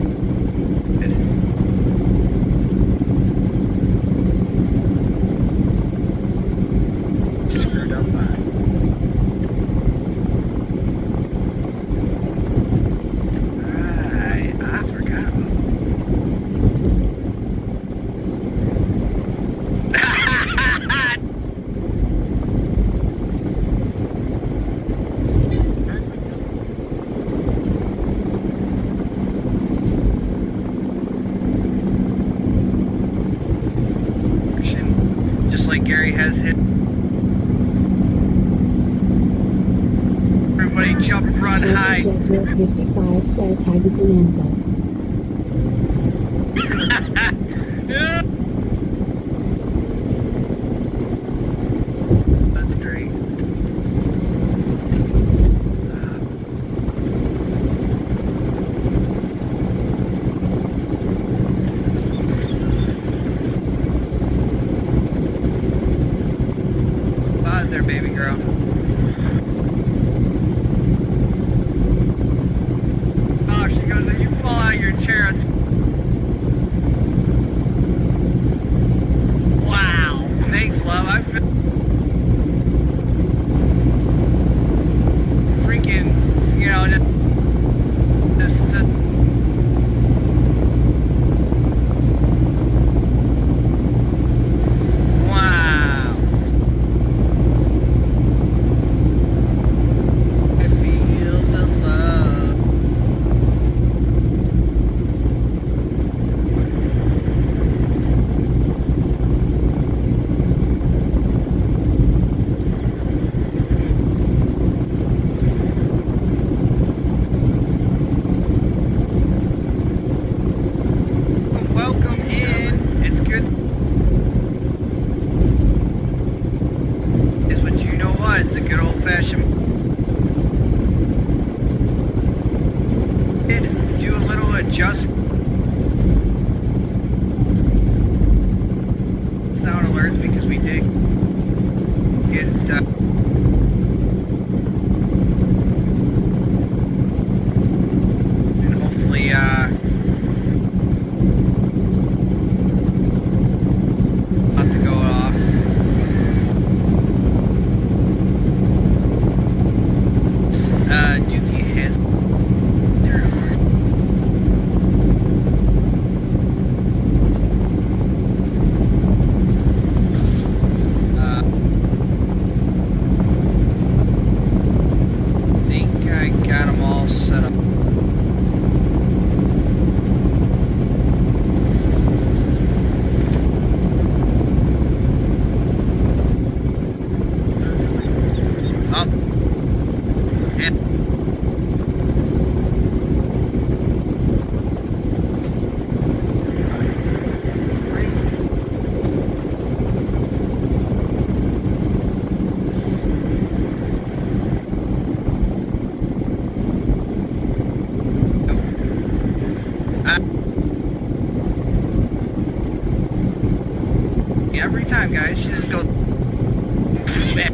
Screwed up on. I forgot. Just like Gary has hit. Everybody jump, run, hide. Jeffrey 55 says, hi to Samantha. That's great. Every time, guys, you just go back.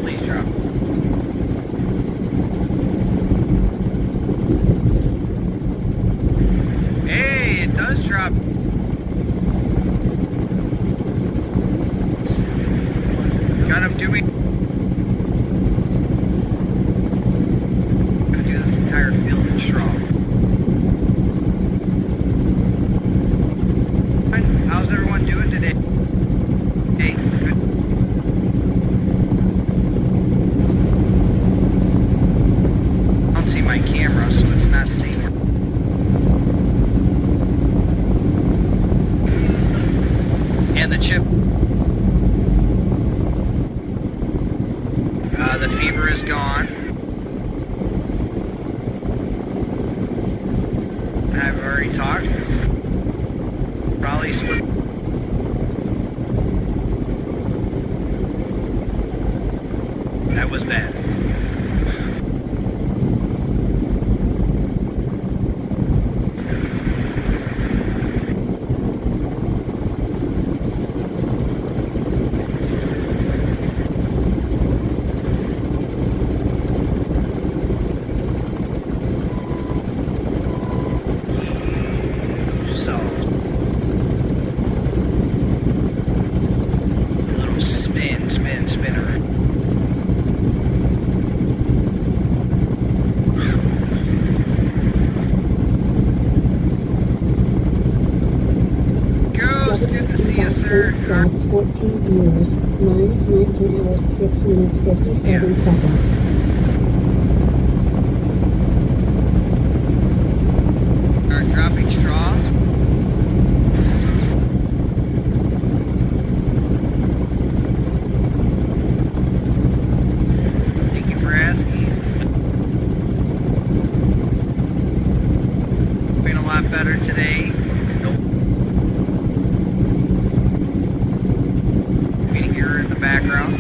Please drop. Hey, it does drop. Got him doing. Gonna do this entire field in straw. How's everyone doing today? Hey, good. I don't see my camera, so it's not staying. And the chip. The fever is gone. I've already talked. Probably split. That was bad. So, a little spinner. Ghost, good to see you, sir. Stats 14 viewers, minus 19 hours 6 minutes 57 seconds. Are dropping straw. Thank you for asking. Been a lot better today. Nope. You can hear her in the background.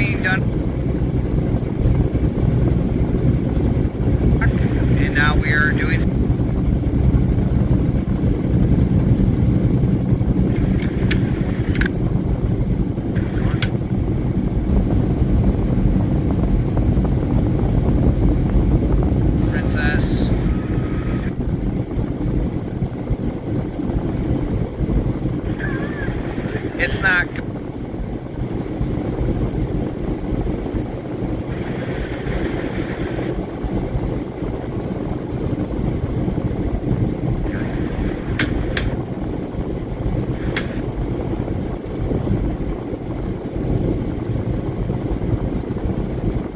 spraying done. And now we are doing. Princess. It's not.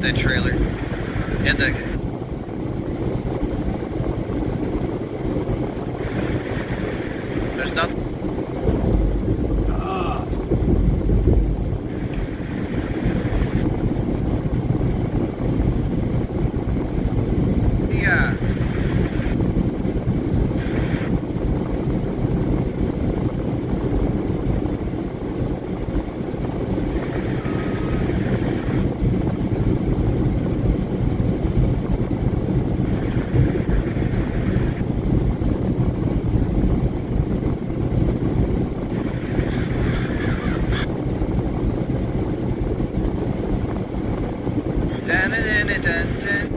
The trailer and the there's nothing. Yeah. Dun, dun, dun, dun, dun.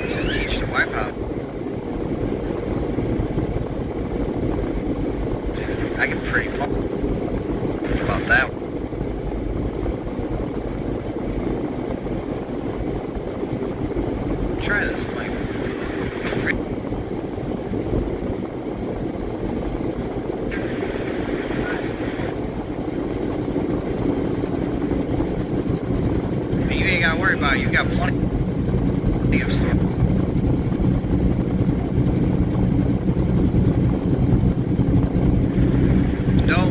To teach the wife how. I get pretty pumped about that. Try this, Mike. You ain't gotta worry about it. You got plenty of storage. No.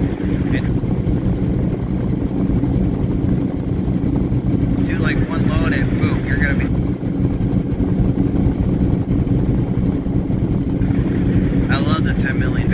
Do like one load and boom, you're gonna be. I love the 10 million.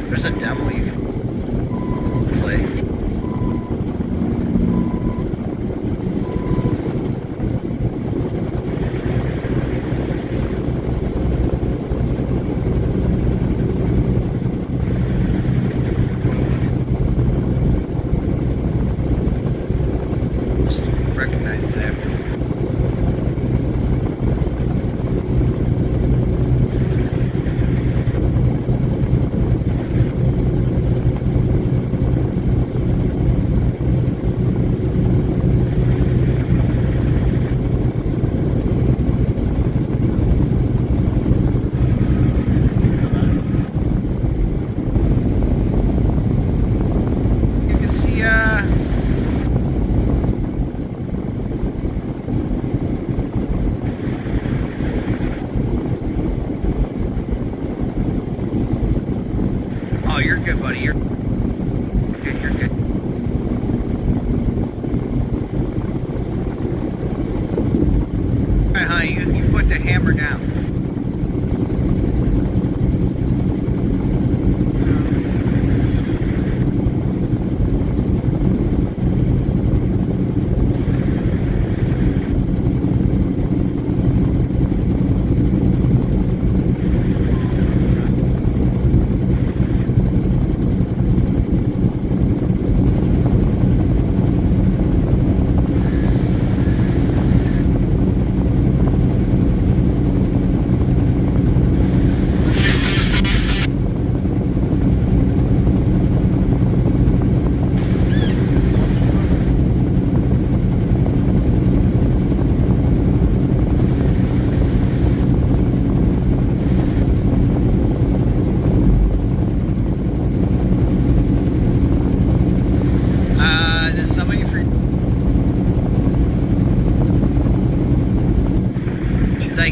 There's a demo you can play. Just recognize that. You can see, oh, you're good, buddy. You're good. You're good. All right, honey, you put the hammer down.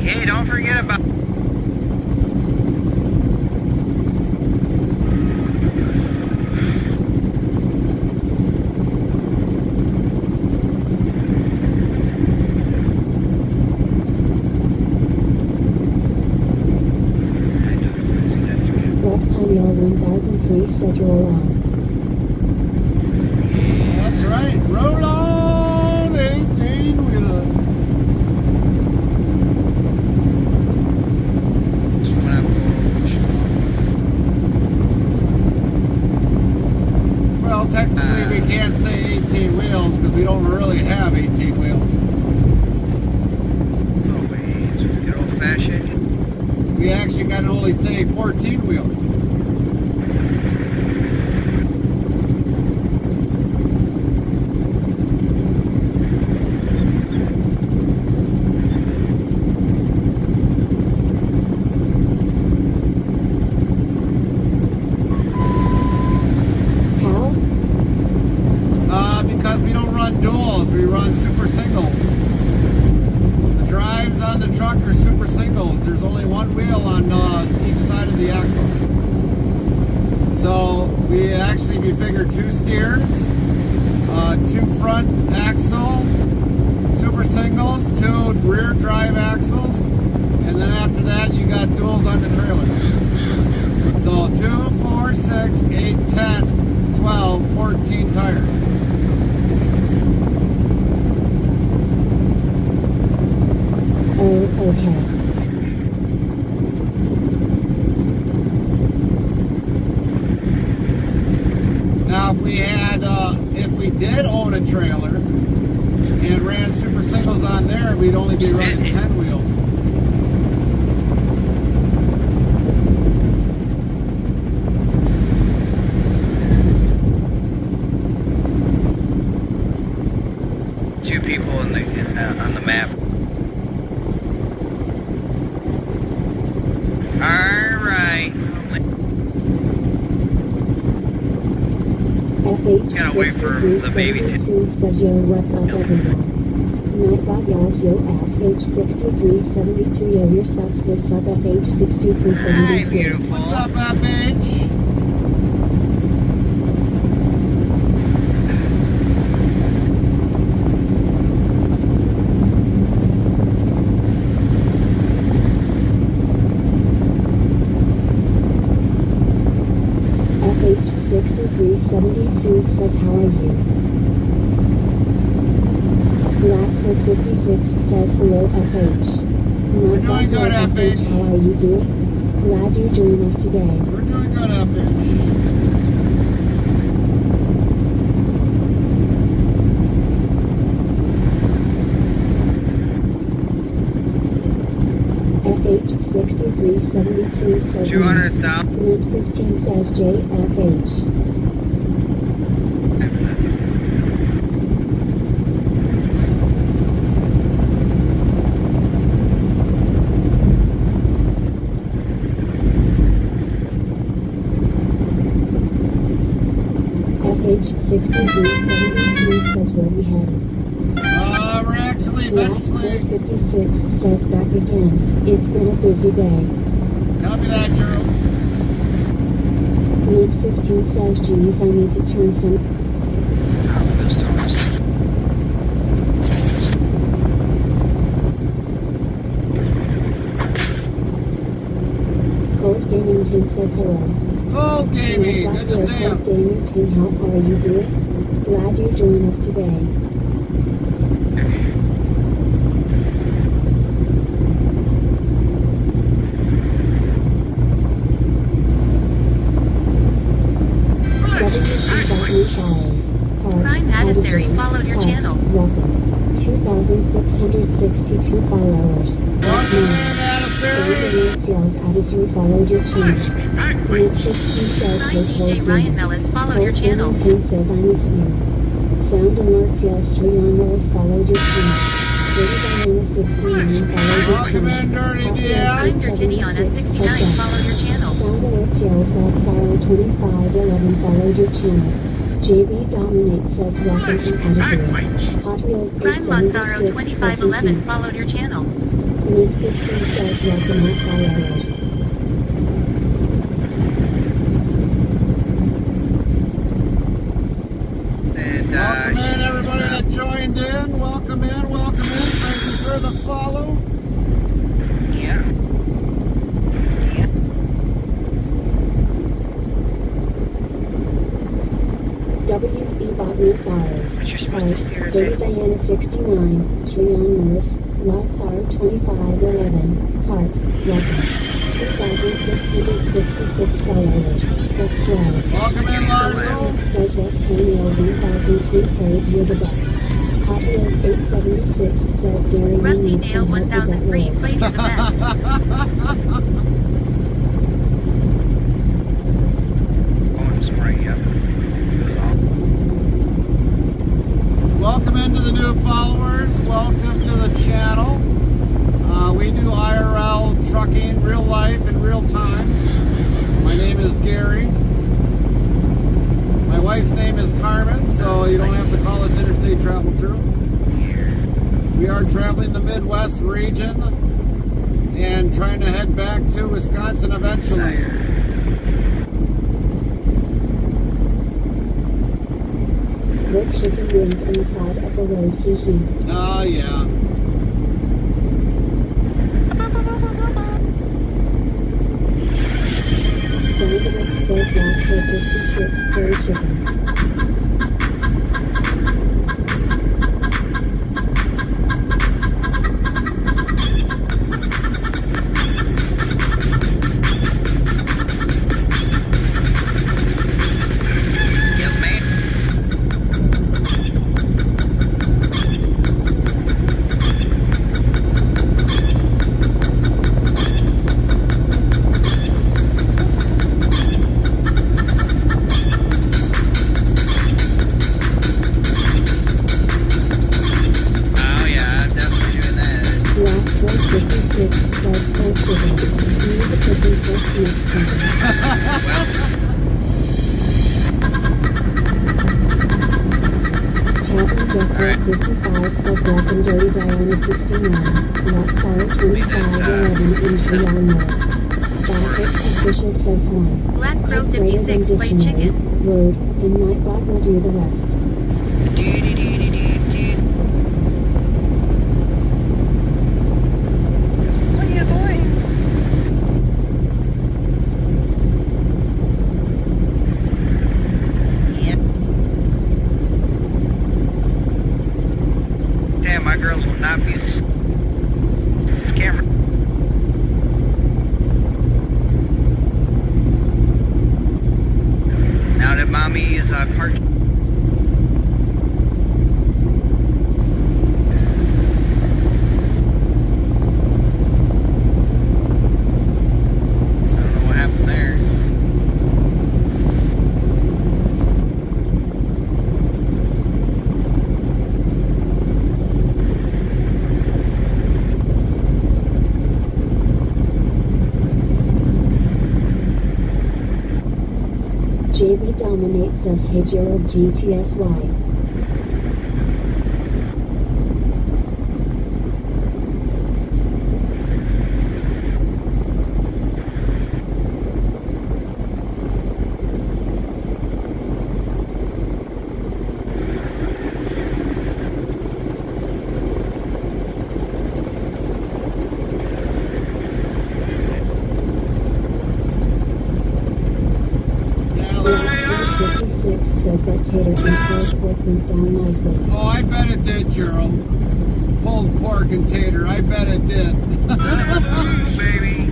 hey, don't forget about... West Highfield 1003 says roll on. That's right. Roll on, 18-wheeler. Well, technically we can't say 18 wheels because we don't really have 18 wheels. Always good old fashioned. We actually got to only say 14 wheels. How? Because we don't run duals, we run super singles. The drives on the truck are super singles. There's only one wheel on each side of the axle. So we figured 2 steers, 2 front axle, super singles, 2 rear drive axles, and then after that you got duals on the trailer. So 2, 4, 6, 8, 10, 12, 14 tires. Oh, okay. Now, if we did own a trailer and ran super singles on there, we'd only be running 10 wheels. Two people on the map. Alright. Gotta wait for the baby to... FH6372 says yo, what's up everyone? Nightbot yells yo, FH6372 yo yourself, what's up Hi, FH6372? beautiful. What's up, FH? FH6372 says how are you? Blackfoot 56 says hello FH. We're doing good, FH. How are you doing? Glad you joined us today. We're doing good, FH. FH6372 says 200,000. Mid 15 says JFH. FH6372 says where we headed. We're actually eventually... Blackfoot 56 says back again. It's been a busy day. Copy that, Drew. Mid 15 says geez, I need to turn some. Cold Gamington says hello. Cold Gaming, good to see Cold you. Gamington, how are you doing? Glad you joined us today. Prime Adversary followed your channel. Welcome. 2,662 followers. Welcome, Adversary. Sales Adversary followed your channel. Mid 15 says Hi, hey, DJ Cold Ryan Gaming. Mellis followed your Cold channel. Gamington says I missed you. Sound Alert Sales Trion Mellis followed your channel. Dirty Diana 69 followed your Welcome channel. in, Dirty Hot DM. I'm Dirtiniana 69 followed your channel. Sound Alert Sales Rock Sorrow 2511 followed your channel. JB Dominate says welcome from Attitude. Hot Wheels Prime Mazzaro 876 says 2511 thank followed your channel. you. Need 15 says welcome at followers. And, Welcome in, everybody that joined in. Welcome in, welcome in. Thank you for the follow. yeah. WB bought new flowers. But you're supposed to steer Dirty it. Diana 69, Treon Lewis, Lots are 2511, Heart, welcome. 2,666 followers, plus 12. Welcome in, Larzo. Says West Hamio 1003 played, you're the best. Hot Wheels 876 says Gary Rusty needs Nail some help with that 1003 road. played you the best. Bonus right, yep. Welcome into the new followers. Welcome to the channel. We do IRL trucking, real life in real time. My name is Gary. My wife's name is Carmen, so you don't have to call us Interstate Travel Crew. We are traveling the Midwest region and trying to head back to Wisconsin eventually. Rick Shippy wins on the side of the road, hee hee. Oh, yeah. Scientific says black for 56 curry chicken. Yes, ma'am. Oh, yeah, I'm definitely doing that. Black for 56 says curry chicken. You need to put in first next time. Chapman Jeff 55 says welcome Dirty Diana 69. Lots are 2511 in Treon Lewis. Bassett Official says 1. Black Crow Take greater than 56 played dictionary, chicken. Road, and Nightbot will do the rest. What are you doing? Yeah. Damn, my girls will not be scammer. Now that mommy is parked. I don't know what happened there. JB Dominate says hey Gerald GTSY. Yeah, Black 56 says that tater and pulled pork went down nicely. oh, I bet it did, Gerald. Pulled pork and tater. I bet it did. Baby.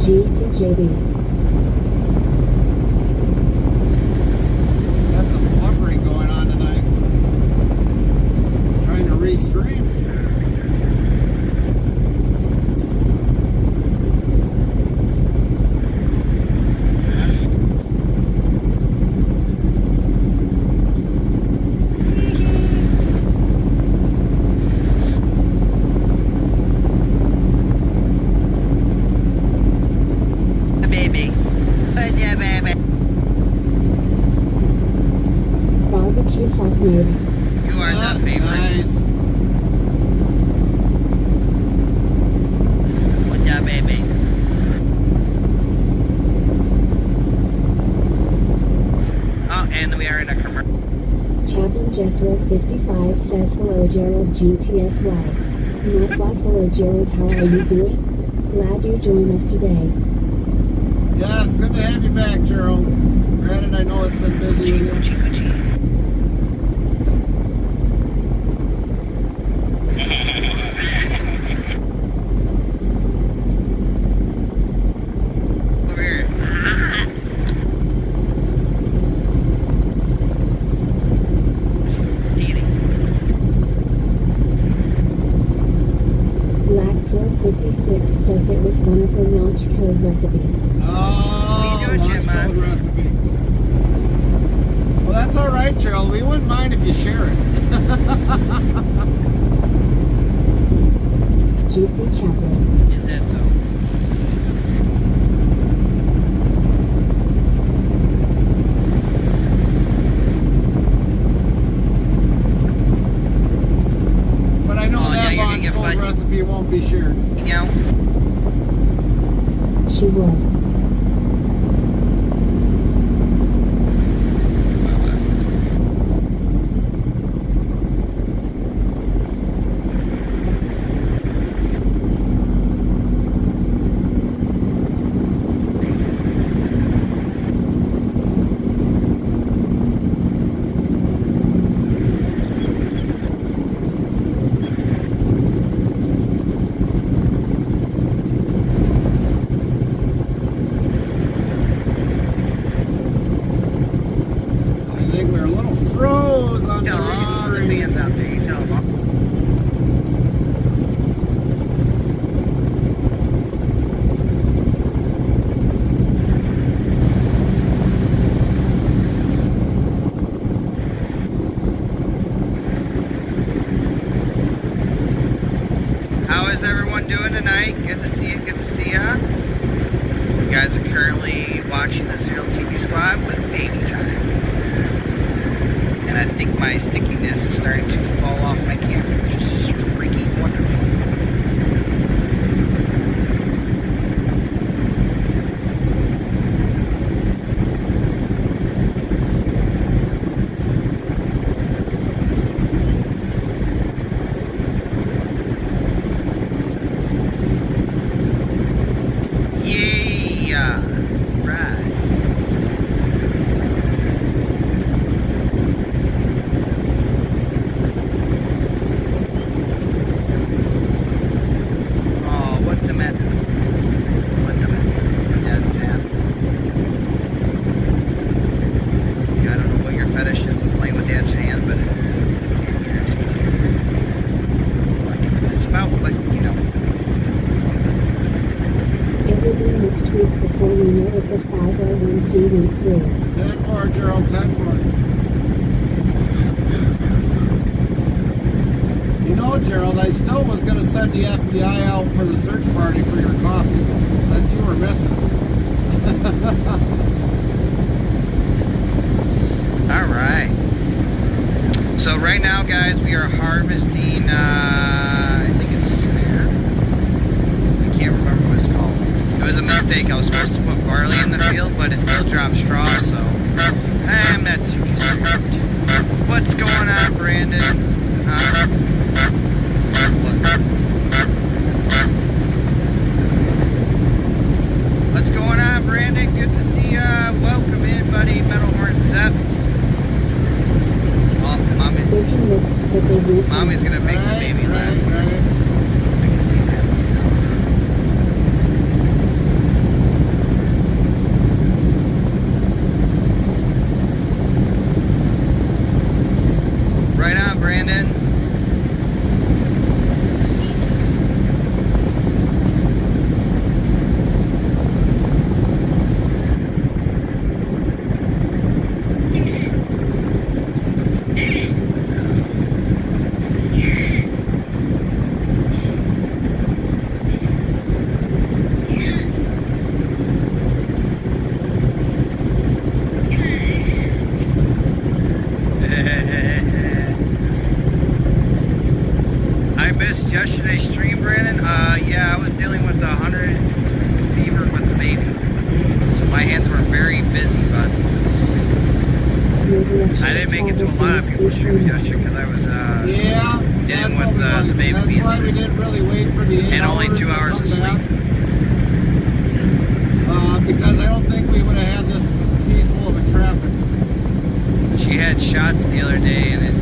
G to JB. Got some buffering going on tonight. Trying to restream. tomatoes. You are the favorite. Nice. What's up, baby? Oh, and we are in a commercial. Chaplain Jethro 55 says hello Gerald GTSY. Not what hello Gerald, how are you doing? Glad you joined us today. Yeah, it's good to have you back, Gerald. Granted, I know it's been busy with you. Over here. Dealing. Black 456 says it was one of her launch code recipes. Oh, What are you doing, launch Jim, code recipe. Well, that's all right, Gerald. We wouldn't mind if you share it. GT Chaplain. Is that so? But I know Oh, yeah, that you're gonna launch get code fuzzy. recipe won't be shared. You know? She would. I think we're a little froze on the Tell all the restream. fans out there. You tell them all. How is everyone doing tonight? Good to see you. Good to see ya. You guys are currently watching the Zero TV Squad with Baby Time. And I think my stickiness is starting to fall off my camera, which is freaking wonderful. Yeah, right. Oh, what's the matter? What's the matter? Dad's hat. Yeah, I don't know what your fetish is with playing with Dad's hand, but it's about what, you know. It will be next week before we know if the 501c went through. 10-4, Gerald, 10-4. You know, Gerald, I still was going to send the FBI out for the search party for your coffee, since you were missing. All right. So right now, guys, we are harvesting, I think it's, I can't remember what it's called. It was a mistake. I was supposed to put barley in the field, but it still dropped straw, so I'm not too concerned. What's going on, Brandon? What's going on, Brandon? Good to see ya. Welcome in, buddy. Metal Horn Zep. Oh, They can look, but they won't. Mommy's gonna make the baby laugh. I can see that. Right on, Brandon. direction I didn't make it to a travel lot of seems people's streams peaceful. yesterday because I was Yeah, dealing that's with what we the like. baby That's being why we sick. didn't really wait for the 8 And only hours 2 to hours come of sleep. back. Because I don't think we would have had this peaceful of a traffic. She had shots the other day, and it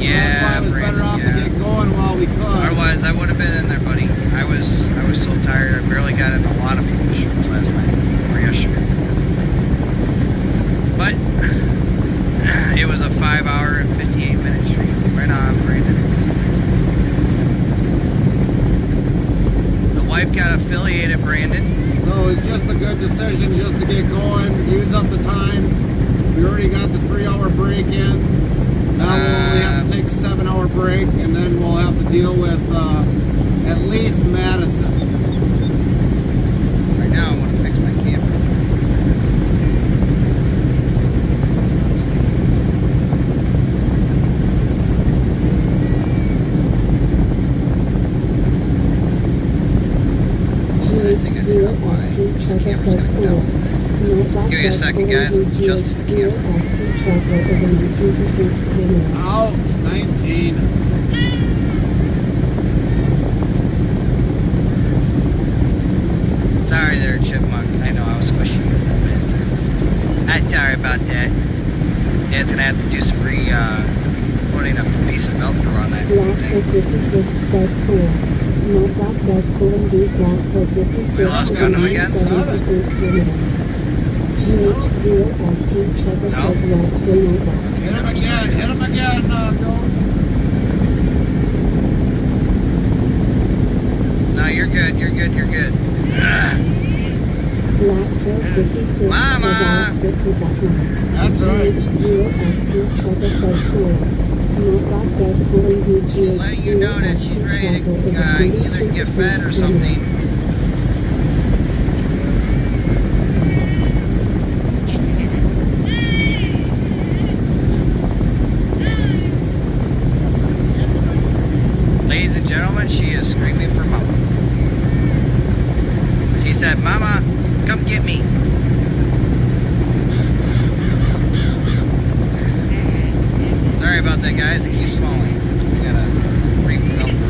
yeah. That's why it was better off to get going while we could. Otherwise, I would have been in there, buddy. I was so tired. I barely got in a lot of people's streams last night or yesterday. But it was a 5-hour and 58-minute stream. Right on, Brandon. The wife got affiliated, Brandon. So it's just a good decision just to get going, use up the time. We already got the 3-hour break in. Now we'll only have to take a 7-hour break, and then we'll have to deal with at least Madison. Right now, I want to fix my camera. GH0ST Trucker says cool. Give me a second, guys. Just the camera. GH0ST Trucker is a 19% criminal. Ouch, 19. Sorry there, Chipmunk. I know I was squishing you a little bit. I'm sorry about that. Yeah, it's gonna have to do some putting a piece of Velcro on that Black thing. for 56 says cool. Not Black says cool indeed. Black for 56 We lost is a Gunner again? 97% criminal. GH0ST Trucker says let's go Night Black. Hit him again, Ghost. No, you're good. Black for 56 Mama! says I'll stick with that one. That's right. GH0ST Trucker says cool. Not Black says cool indeed. She's letting you know that she's GH0ST ready Trucker is a to either get fed 22% or criminal. something. Ladies and gentlemen, she is screaming for Mama. She said, Mama, come get me. Sorry about that, guys. It keeps falling. We gotta rebuild it.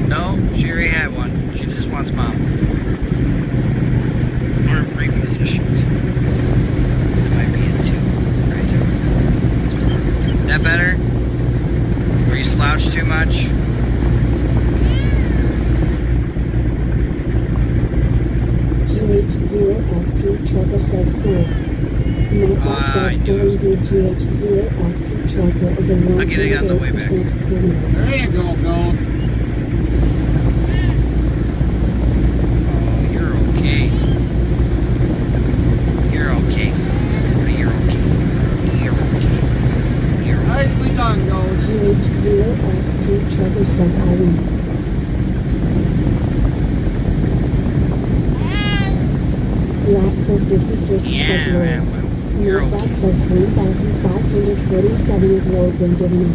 No, she already had one. She just wants Mom. Or repositioned. Might be in two. Right there. That better? Were you slouched too much? GH0ST Trucker says cool. Not Black I says knew cool it was indeed. GH0ST Trucker is a I'll get it on the way back. 1.8% criminal. There you go, Ghost. Oh, you're okay. You're okay. You're okay. You're okay. You're okay. Nicely done, Ghost. GH0ST Trucker says Irene. Black for 56 says Yeah, Lord. well, you're Not Black okay. says 1,547 of Lord been given out.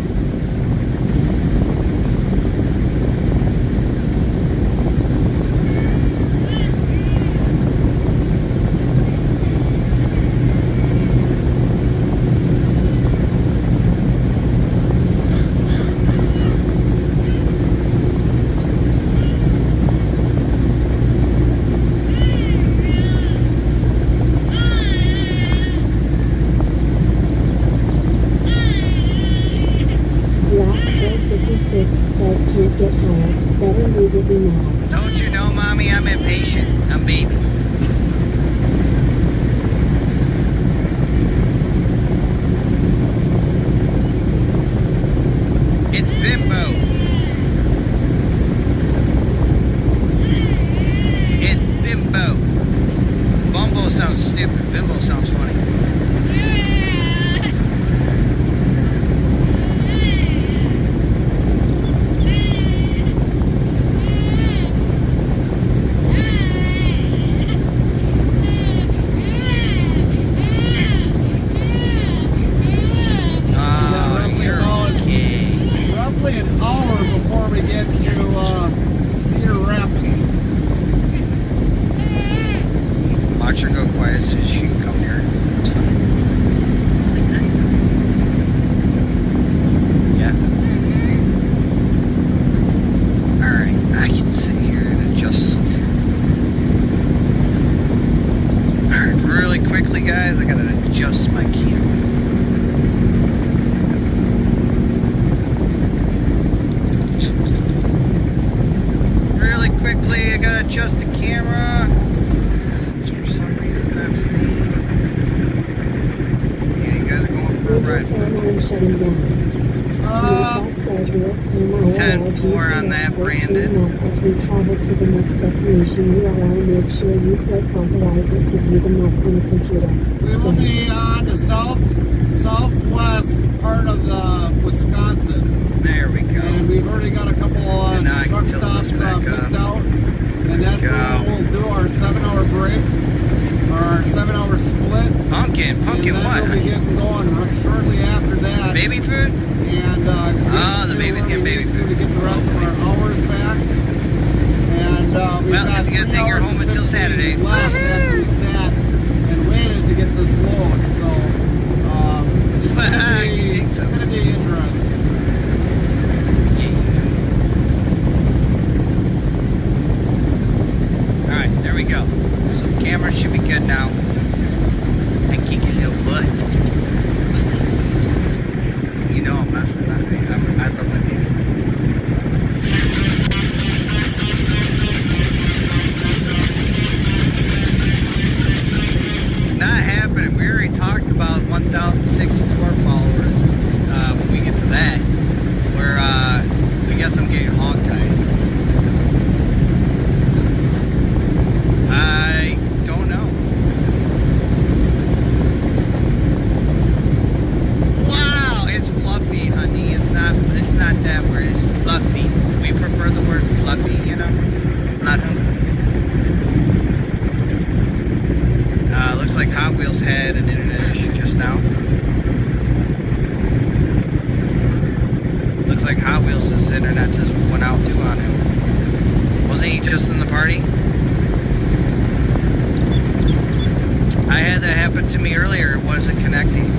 adjust my camera. Really quickly, I gotta adjust the camera. It's for some reason not staying. Yeah, you guys are going for a Winter ride. camera shutting down. That says real-time IRL 10-4 on that, GPS Brandon. map as we travel to the next destination URL. Make sure you click authorize it to view the map on the computer. We will be on the southwest part of the Wisconsin. There we go. And we've already got a couple And now I truck can tilt stops this back picked up. out. And that's where we'll do our 7-hour break. Or our 7-hour split. Pumpkin And then what? we'll be getting going shortly after that. Baby food? And Oh, the baby's getting baby food. to get the rest of our hours back. And we've Well, got it's a good thing you're home until 3 hours and 15 Saturday. left after we sat and waited to get this load. So it's gonna be interesting. Alright, there we go. So the camera should be good now. And kick your little butt. You know I'm messing with that. I love my baby. Not happening. We already talked about 1,064 followers. When we get to that, where I guess I'm getting hog-tied. I don't know. Wow, it's fluffy, honey. It's not that word. It's fluffy. We prefer the word fluffy, you know? Not hungry. Looks like Hot Wheels had an internet issue just now. Looks like Hot Wheels' internet just went out too on him. Wasn't he just in the party? I had that happen to me earlier. It wasn't connecting.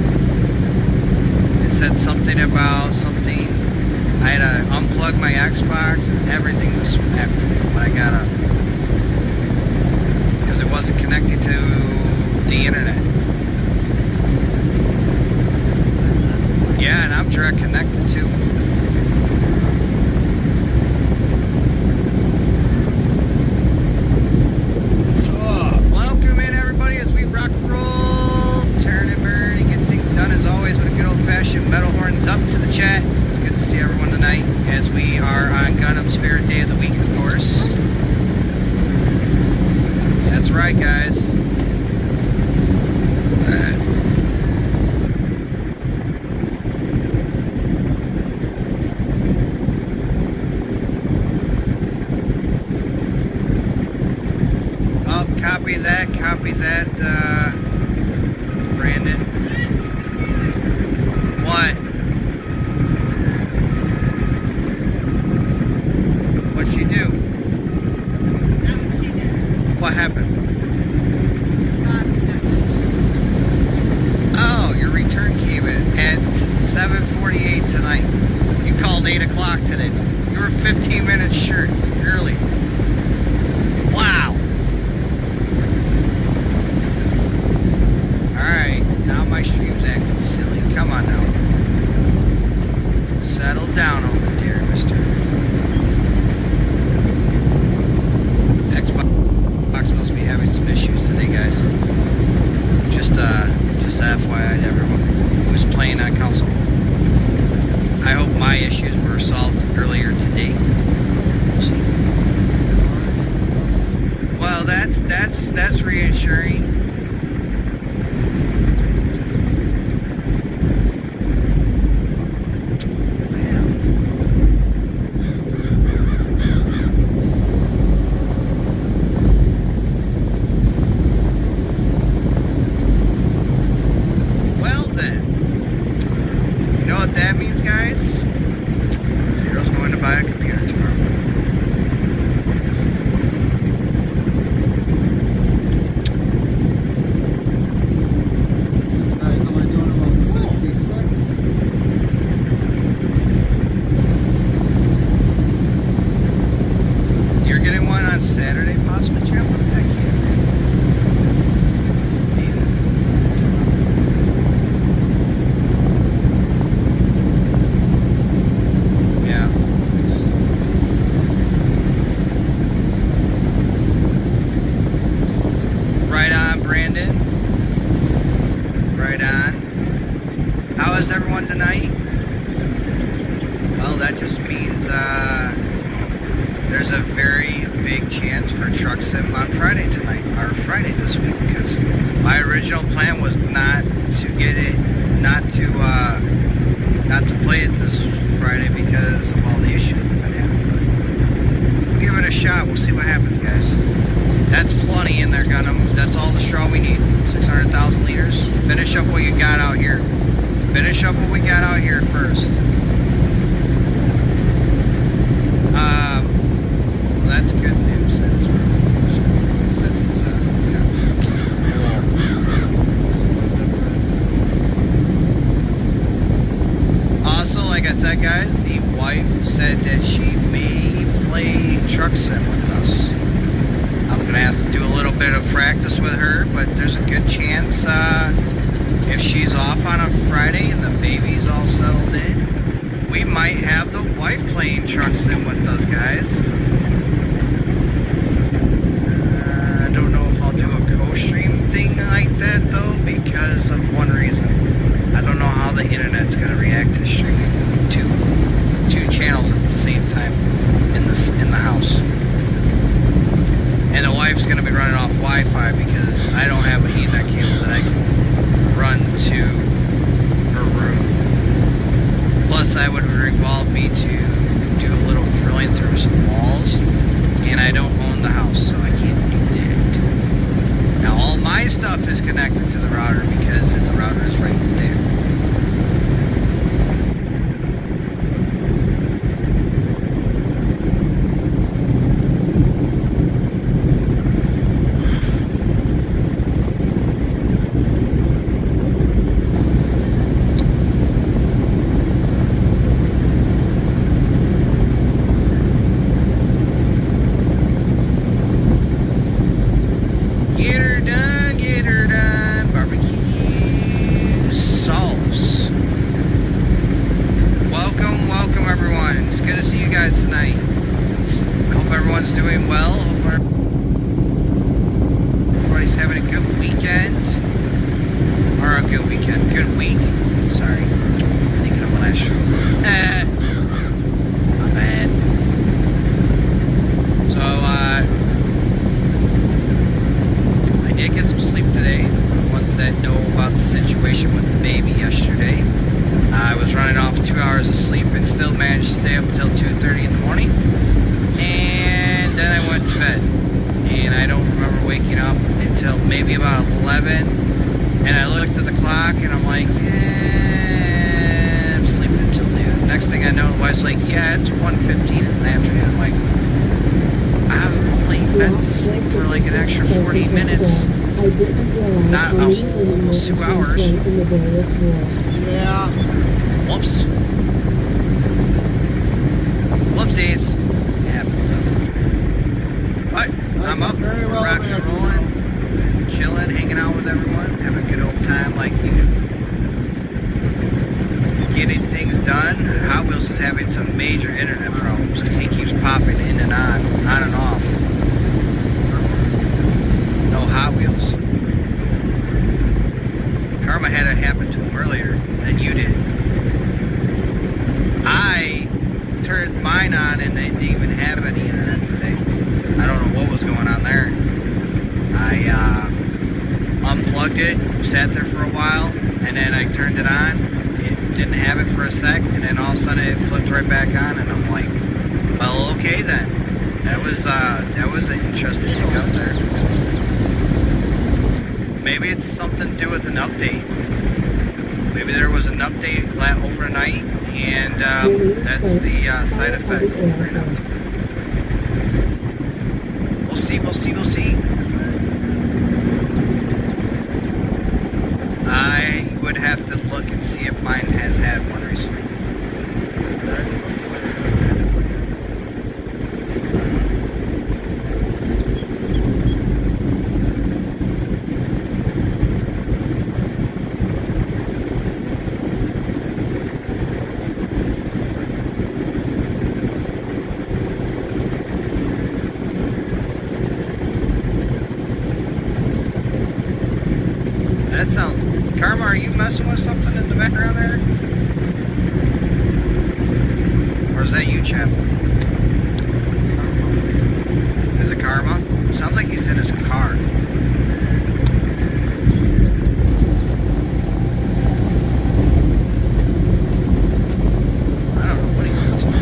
It said something about something. I had to unplug my Xbox and everything was after me when I got up. Because it wasn't connected to the internet. Yeah, and I'm direct connected too. Welcome in everybody as we rock and roll, turn and burn and get things done as always with a good old fashioned metal horns up to the chat. It's good to see everyone tonight as we are on Gundam's favorite day of the week, of course. That's right, guys. Copy that, Brandon. What? What'd she do? What happened? Oh, your return came in at 7:48 tonight. You called 8 o'clock today. You were 15 minutes short, early. Wow. Alright, now my stream's acting silly. Come on now. Settle down over there, mister. Xbox must be having some issues today, guys. Just FYI to everyone who's playing on console. I hope my issues were solved earlier today. We'll see. Well, that's reassuring. Well then, you know what that means, guys? Zero's going to buy a computer. is everyone tonight? Well, that just means there's a very big chance for Truck Sim on Friday tonight, or Friday this week, because my original plan was not to get it, not to play it this Friday because of all the issues we've been having. But we'll give it a shot. We'll see what happens, guys. That's plenty in there, Gunham. That's all the straw we need. 600,000 liters. Finish up what you got out here. Finish up what we got out here first. That's good news. Also, like I said, guys, the wife said that she may play Truck Sim with us. I'm going to have to do a little bit of practice with her, but there's a good chance if she's off on a Friday and the baby's all settled in, we might have the wife playing Truck Sim with us, guys. I don't know if I'll do a co-stream thing like that, though, because of one reason. I don't know how the internet's going to react to streaming two channels at the same time in the house. And the wife's going to be running off Wi-Fi because I don't have an Ethernet cable that I can run to her room. Plus, that would involve me to do a little drilling through some walls, and I don't own the house, so I can't do that. Now, all my stuff is connected to the router because the router is right there. Get her done, barbecue sauce. Welcome everyone. It's good to see you guys tonight. Hope everyone's doing well. Hope everybody's having a good weekend. Or a good weekend. Good week. Sorry. I'm thinking of last show. My bad. So, I did get some sleep today. The ones that know about the situation with the baby yesterday. I was running off 2 hours of sleep and still managed to stay up until 2:30 in the morning. And then I went to bed. And I don't remember waking up until maybe about 11. And I looked at the clock and I'm like, I'm sleeping until noon. Next thing I know, the wife's like, yeah, it's 1:15 in the afternoon. I'm like, I've only been to sleep for like an extra 40 minutes. Not a whole almost 2 hours. Yeah. Whoops. Whoopsies. It happens. But I'm up. Very well rocking and rolling. Chilling, hanging out with everyone. Having a good old time like you. Getting things done. Hot Wheels is having some major internet problems because he keeps popping in and on and off. No Hot Wheels. Karma had it happen to him earlier than you did. I turned mine on and they didn't even have any internet today. I don't know what was going on there. I unplugged it, sat there for a while, and then I turned it on. It didn't have it for a sec, and then all of a sudden it flipped right back on, and I'm like, well, okay then. That was an interesting hiccup there. Maybe it's something to do with an update. Maybe there was an update overnight, and that's the side effect right now. We'll see. I would have to look and see if mine has had one recently. messing with something in the background there? Or is that you, Chap? Is it Karma? Sounds like he's in his car. I don't know what he's doing.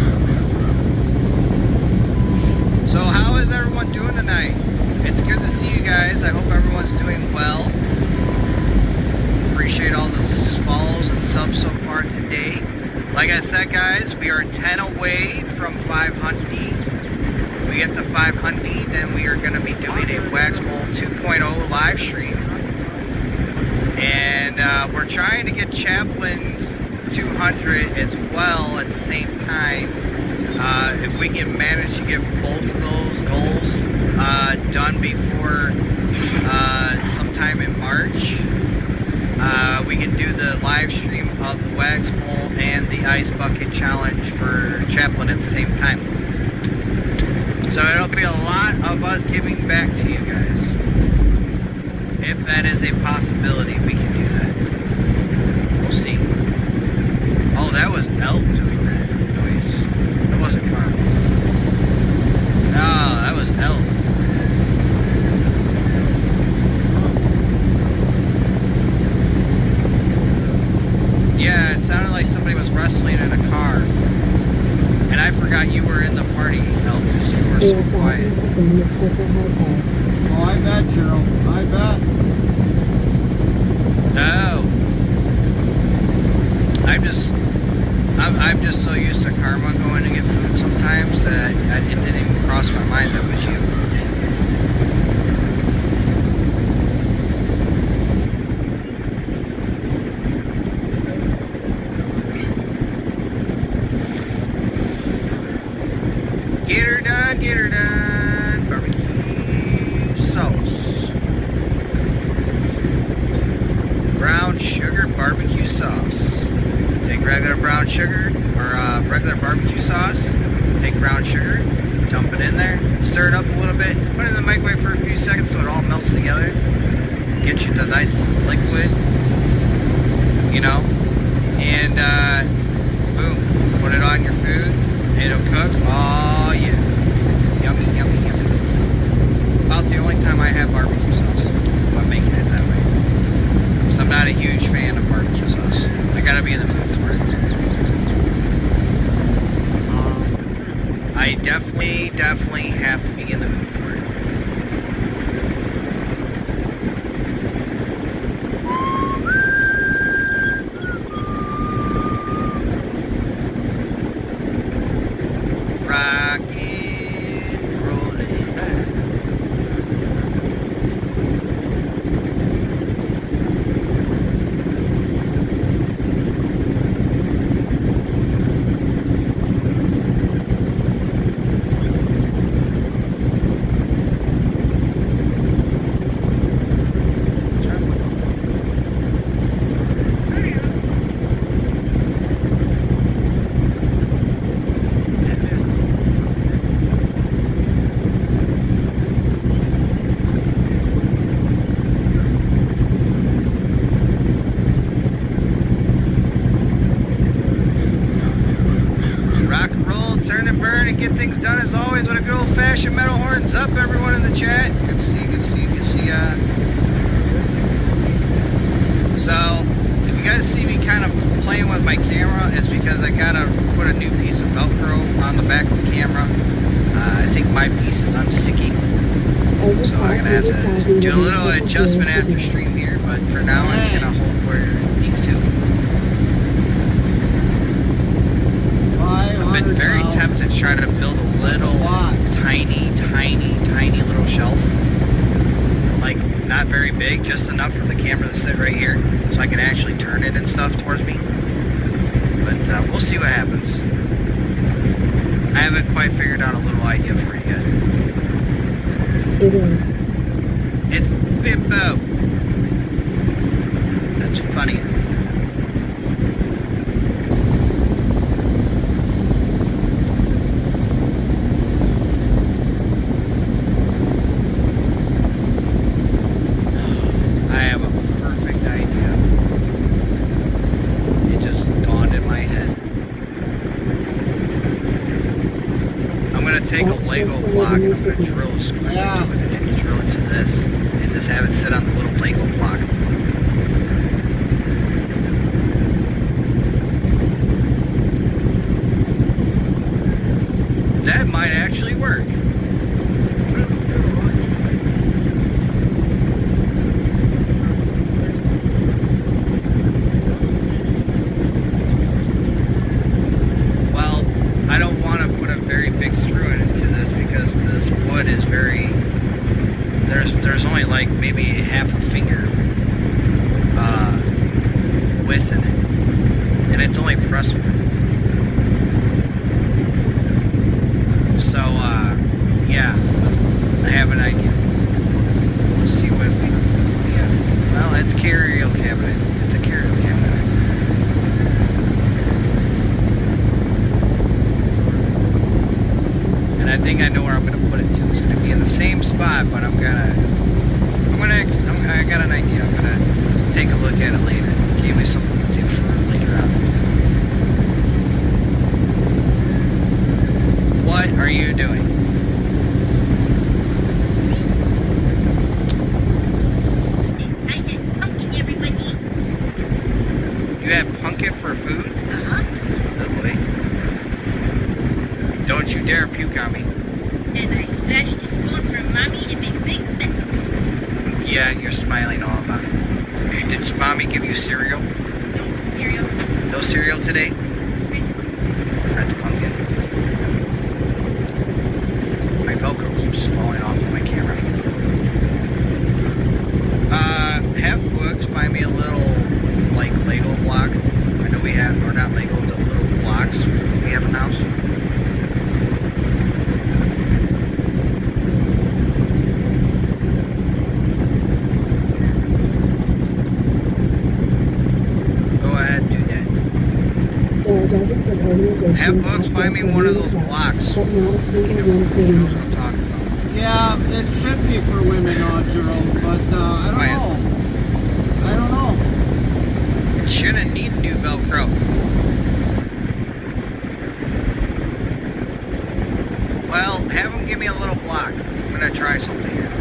So how is everyone doing tonight? It's good to see you guys. I hope everyone's doing well. Appreciate all the follows and subs so far today. Like I said, guys, we are 10 away from 500. We get to 500, then we are going to be doing a Wax Bowl 2.0 live stream. And we're trying to get Chaplin's 200 as well at the same time. If we can manage to get both of those goals done before sometime in March, we can do the live stream of the Wax Bowl and the Ice Bucket Challenge for Chaplin at the same time. So it'll be a lot of us giving back to you guys. If that is a possibility, we can do that. We'll see. Oh, that was Elk doing that noise. That wasn't Carl. No, that was Elk. Yeah, it sounded like somebody was wrestling in a car. And I forgot you were in the party, Elk, because you were so quiet. Oh, I bet, Cheryl. I bet. No. I'm just so used to Karma going to get food sometimes that it didn't even cross my mind that was you. Get her done, get her done. Barbecue sauce. Brown sugar barbecue sauce. Take regular brown sugar or regular barbecue sauce. Take brown sugar, dump it in there, stir it up a little bit, put it in the microwave for a few seconds so it all melts together. Get you the nice liquid, you know, and boom, put it on your food. It'll cook. Oh yeah, yummy, yummy, yummy. About the only time I have barbecue sauce. I'm making it that way. So I'm not a huge fan of barbecue sauce. I gotta be in the mood for it. I definitely have to be in the mood for it. Rockin', rollin' back. Get things done as always with a good old-fashioned metal horns up, everyone in the chat. Good to see you, good to see you, good to see ya. So, if you guys see me kind of playing with my camera, it's because I gotta put a new piece of Velcro on the back of the camera. I think my piece is unsticking. So I'm gonna have to do a little adjustment after stream here, but for now it's gonna hold where it needs to. I've been very tempted to try to build a little tiny little shelf. Like, not very big, just enough for the camera to sit right here, so I can actually turn it and stuff towards me. But we'll see what happens. I haven't quite figured out a little idea for it yet. It is. It's Bimbo. That's funny. Lego block and I'm going to drill a screw into it and drill into this and just have it sit on the little Lego block. That might actually work. I don't want to put a very big screw into this because this wood is very, there's only like maybe half a finger width in it, and it's only pressed wood. So yeah, I have an idea. Let's see what we have. Well, it's carrier cabinet. It's a carrier cabinet. And I think I know where I'm going to put it to. It's going to be in the same spot, but I got an idea. I'm going to take a look at it later. Give me something to do for later on. What are you doing? I said pumpkin, everybody. You have pumpkin for food? Uh-huh. Oh boy. Don't you dare puke on me. And I splashed a spoon for Mommy and made a big mess. Yeah, you're smiling all about it. Did Mommy give you cereal? No cereal. No cereal today? That's pumpkin. My Velcro keeps falling off of my camera. Have Books find me a little, like, Lego block. I know we have, or not Lego, the little blocks we have in the house. There are dozens of organizations Have Books out find me there one of for those women's blocks. rights, but not a single one for Who knows women. what I'm talking about? Yeah, it should be for women, Gerald, but I don't know. I don't know. It shouldn't need new Velcro. Well, have them give me a little block. I'm gonna try something here.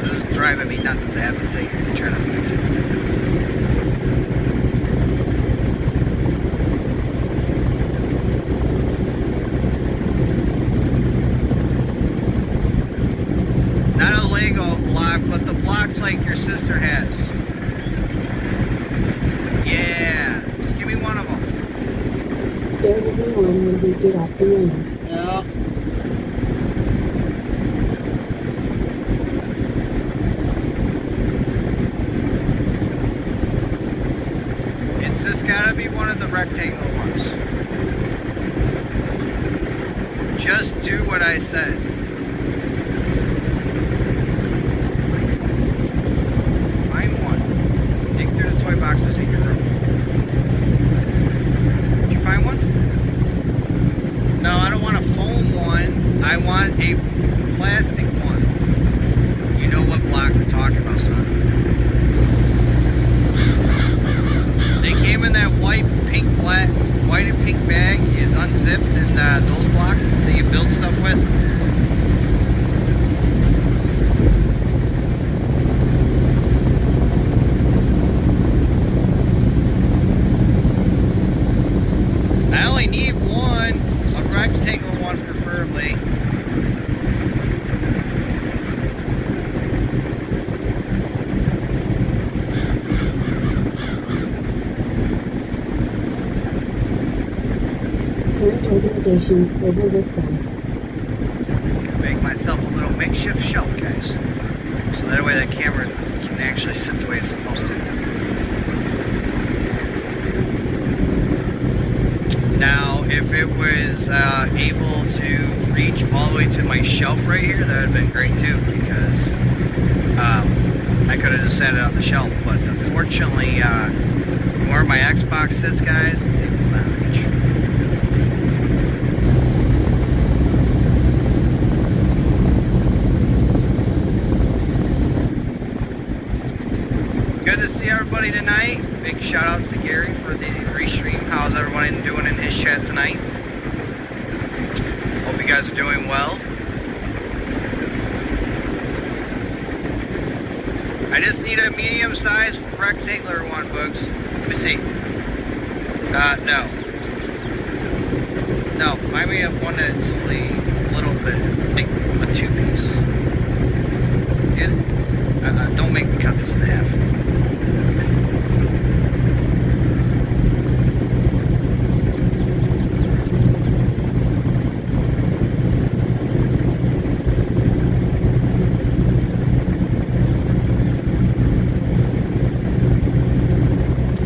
This is driving me nuts to have to say you're trying to fix it. Not a Lego block, but the blocks like your sister has. Yeah, just give me one of them. There will be one when we get up and running. Yeah. It's just gotta be one of the rectangle ones. Just do what I said. Find one. Dig through the toy boxes in your room. Did you find one? No, I don't want a foam one. I want a plastic one. You know what blocks I'm talking about, son. They came in that white and pink bag is unzipped, and those blocks that you build stuff with. I only need one, a rectangle one preferably. Current organizations overlook them. Make myself a little makeshift shelf, guys. So that way the camera can actually sit the way it's supposed to. Now, if it was able to reach all the way to my shelf right here, that would have been great too, because I could have just set it on the shelf. But unfortunately, where my Xbox sits, guys, it will not reach. Good to see everybody tonight. Big shout outs to Gary for the restream. How's everyone doing in his chat tonight? Hope you guys are doing well. I just need a medium-sized rectangular one, Boogs. Let me see. No. No, find me one that's only a little bit, like a 2-piece. Get it? Don't make me cut this in half.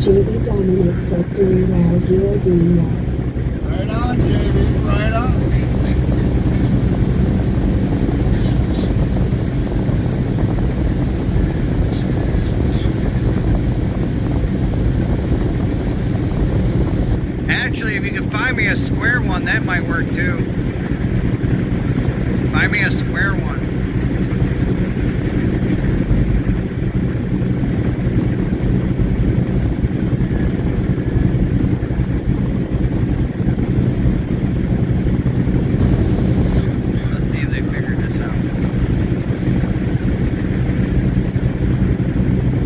JB Dominic said doing well, you are doing well. Right on, JB, right on. Actually, if you can find me a square one, that might work too. Find me a square one. Let's see if they figured this out.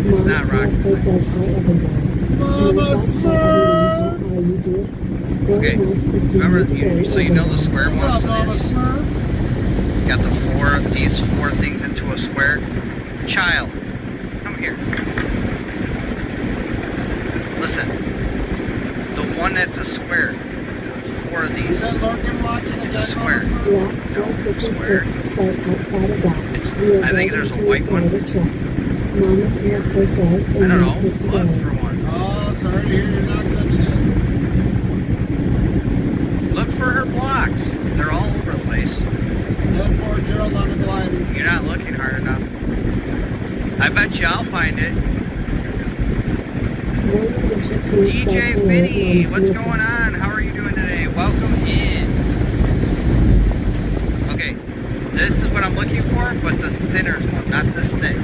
It's not rocket Smurf says science. hi everyone. Mama How Smurf! are you doing? Very Okay. nice to see Remember, you today. so you know the square What's ones. up, Mama So Smurf? you got these four things into a square. Child, come here. Listen, the one that's a square. Four of Is these. that Lurkin watching It's a again, square. Mama Smurf? Black No, 456 says outside of that. It's- we are I think there's a white one. Mama Smurf says, I don't know. good Look today. for one. Oh, sorry to hear you're not good today. Look for her blocks. They're all over the place. Head for Gerald on the gliders. You're not looking hard enough. I bet you I'll find it. William Richardson says DJ hello, Finney, Mama what's Smurf. going on? How are you doing today? Welcome in. Okay, this is what I'm looking for, but the thinner one, not this thick.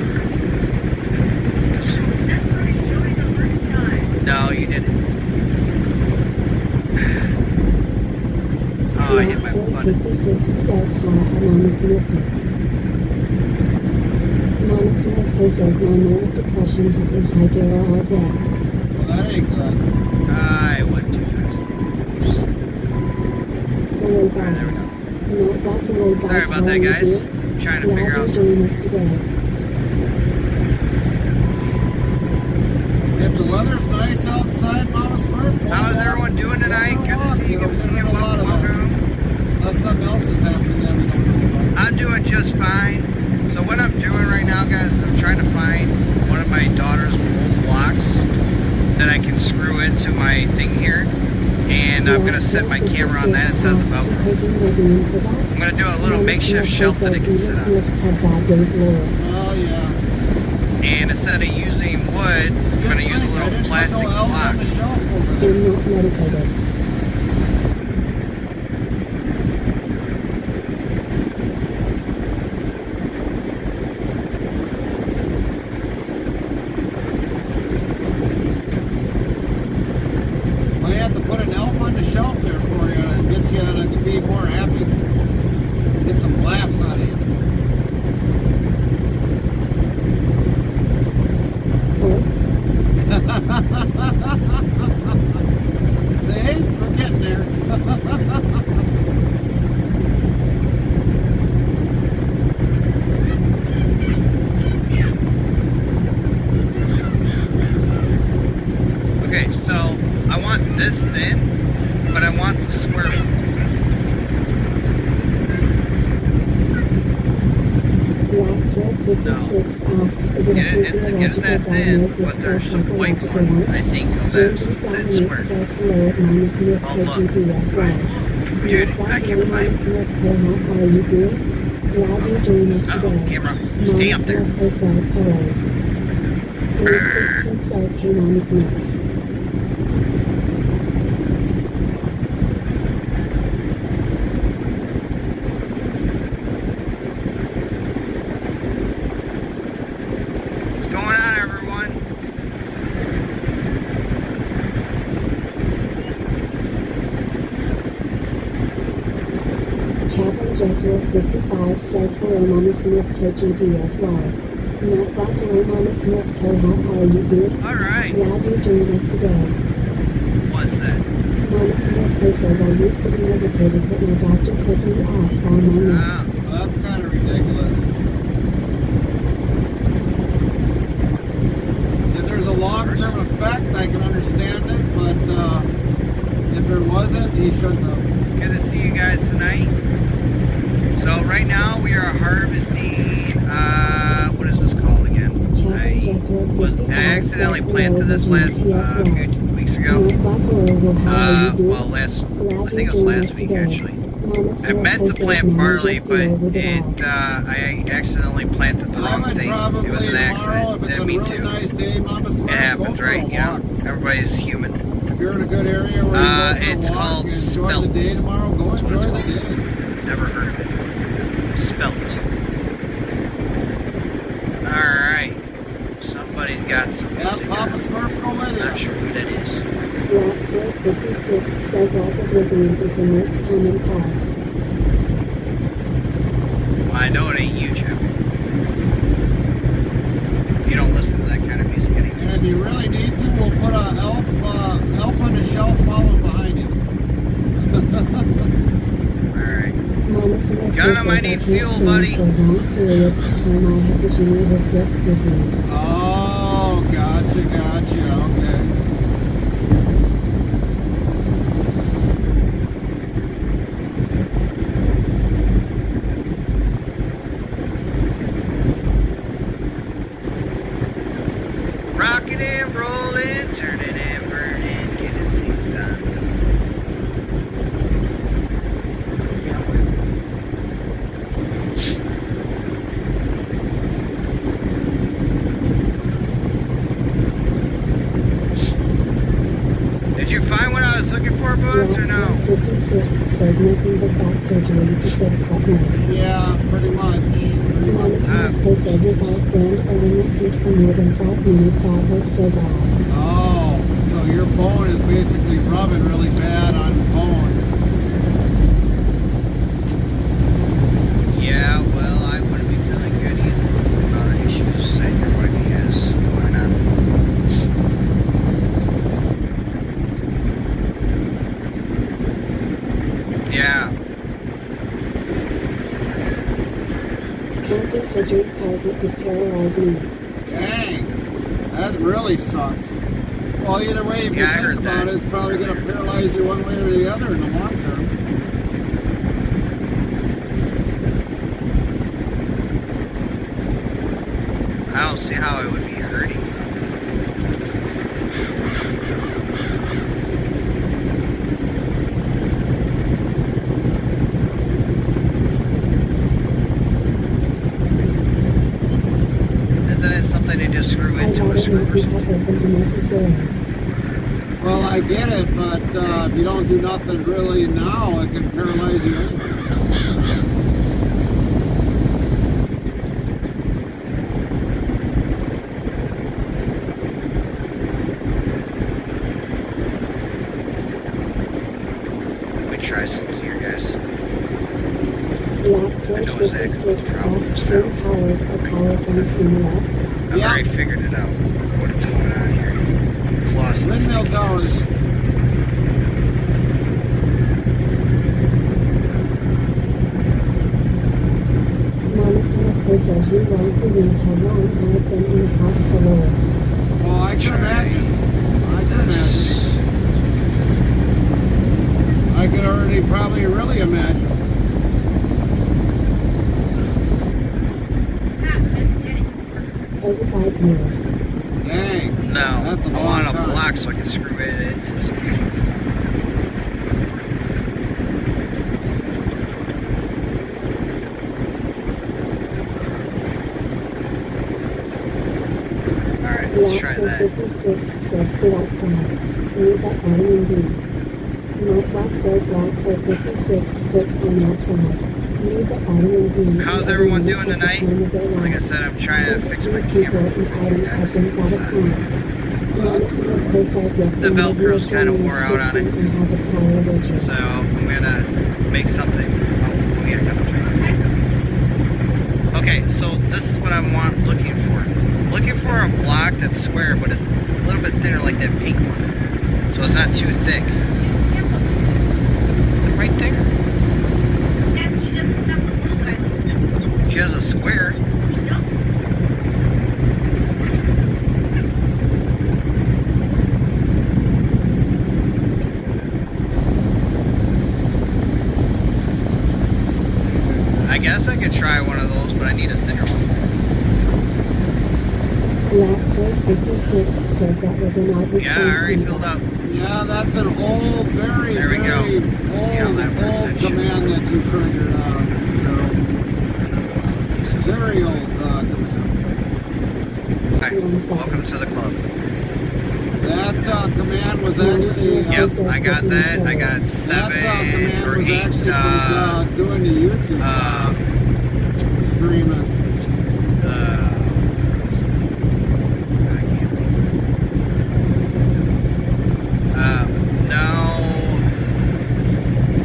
That's what I showed you the first time. No, you didn't. Oh, I hit my Black button. 456 says hi, Mama Smurf. Mama Smurf says my manic depression has been high gear all day. Well, that ain't good. I went too fast. Hello There we guys. go. Not that hello guys. Sorry about how that, are you guys. doing? I'm trying to Glad figure you're out joining us today. If the weather's nice outside, Mama Smurf, How is everyone doing tonight? Good to see you. Good to see you. Welcome, welcome. Unless something else is happening that we don't know about. I'm doing just fine. So what I'm doing right now, guys, is I'm trying to find one of my daughter's old blocks that I can screw into my thing here. And I'm going to set my camera on that instead of the Velcro. I'm going to do a little makeshift shelf that it can sit on. Oh, yeah. And instead of using wood, I'm going to use a little plastic on block. the shelf over there. I'm not medicated. Might have to put an elf on the shelf there for you and get you to be more happy. Get some laughs out of you. See? We're getting there. Okay, so I want this thin, but I want the square one. Black 456 asks, is it a Get it physiological that thin, diagnosis but or there's some white psychological one. one? I think of that James that Dominic square. says hello at Mama Smurf Oh, look. KGD as well. Dude, Not I that can't hello, find Mama Smurf Toe, how are you doing? Glad you joined us Uh-oh, today. camera. Mama Stay up there. Smurf says hellos. Christian says hey Mama Smurf. What's going on, everyone? Jethro 55 says hello Mama Smurfto GDSY. Not but hello Mama Smurfto, how are you doing? Alright. Glad you joined us today. What's that? Mama Smurfto says I used to be medicated but my doctor took me off all my meds. Oh. Well, that's kind of ridiculous. If there's a long-term effect, I can understand it, but if there wasn't, he shouldn't have. Good to see you guys tonight. So right now we are harvesting, what is this called again? I accidentally planted this last few weeks ago. I think it was last week actually. I meant to plant barley, but I accidentally planted the wrong thing. It was an accident. Didn't mean to. It happens, right? You know, everybody's human. If you're in a good area where It's called enjoy the day tomorrow, go enjoy the day. Never heard of it. Spelt. Alright. Somebody's got some. Yeah, Papa Smurf, go with Not it. sure who that is. Blackfoot 56 says lack of lithium is the most common cause. Well, I know it ain't you, Chip. You don't listen to that kind of music anymore. And if you really need to, we'll put a elf on the shelf following behind you. Alright. Mama Smurfto Gunna, says I I need can't fuel, stand buddy. for long periods of time I have degenerative disc disease. Oh, gotcha, okay. Rocking and rolling, turning and burning, getting things done. Did you find what I was looking for, Buds, or no? Blackfoot 56 says nothing but back surgery to fix that neck. Yeah, pretty much. Mama Smurfto said if I stand or on my feet for more than 5 minutes I hurt so bad. Oh, so your bone is basically rubbing really bad on bone. Yeah, well, I wouldn't be feeling good either with the amount of issues that your wifey has going on. Yeah. Can't do surgery because it could paralyze me. Dang, that really sucks. Well, either way, if Yeah, I you heard think about that. it, it's probably going to paralyze you one way or the other in the long term. I don't see how it would be hurting. Isn't it something they just screw I into a rather screw not or be something? covered than unnecessary. Well, I get it, but if you don't do nothing really now, it can paralyze you anyway. We try something here, guys. Blackfoot 56 off Twin Towers for power transformer left. I've Yeah. already figured it out. What's going on here? It's lost in the Windmill sticky towers. notes. Mama Smurfto says you won't believe how long I've been in the house for Lord. Oh, I can imagine. I can imagine. I could already probably really imagine. Over 5 years. Dang. No, That's a I long want a time. block so I can screw it into something. Alright, let's try Blackfoot that. 56 says sit outside. Need that vitamin D. Nightbot says Blackfoot 56 sits on outside. Need that vitamin D. How's in everyone every doing minute of the tonight? time of their Like I lives. said, I'm trying to fix my 23 people camera. and items have been brought upon. Mama Smurfto says you The Velcro's kinda wore out on it. and have the power of nature. So I'm gonna make something. Oh, yeah, I got the Okay, so this is what I'm looking for. Looking for a block that's square, but it's a little bit thinner like that pink one. So it's not too thick. Right there. And she doesn't have the little guys. She has a square. She don't. I guess I could try one of those, but I need a thinner one. Blackbird 56 says that was an odd response. Yeah, I already filled up. Yeah, that's an old, very, There we go. very See how old, that works, old that shit. command that you triggered, Joe. Very old command. Alright, welcome to the club. That command was actually... Yep, I got that. I got 7 that command or was 8 actually from doing the YouTube streaming. No.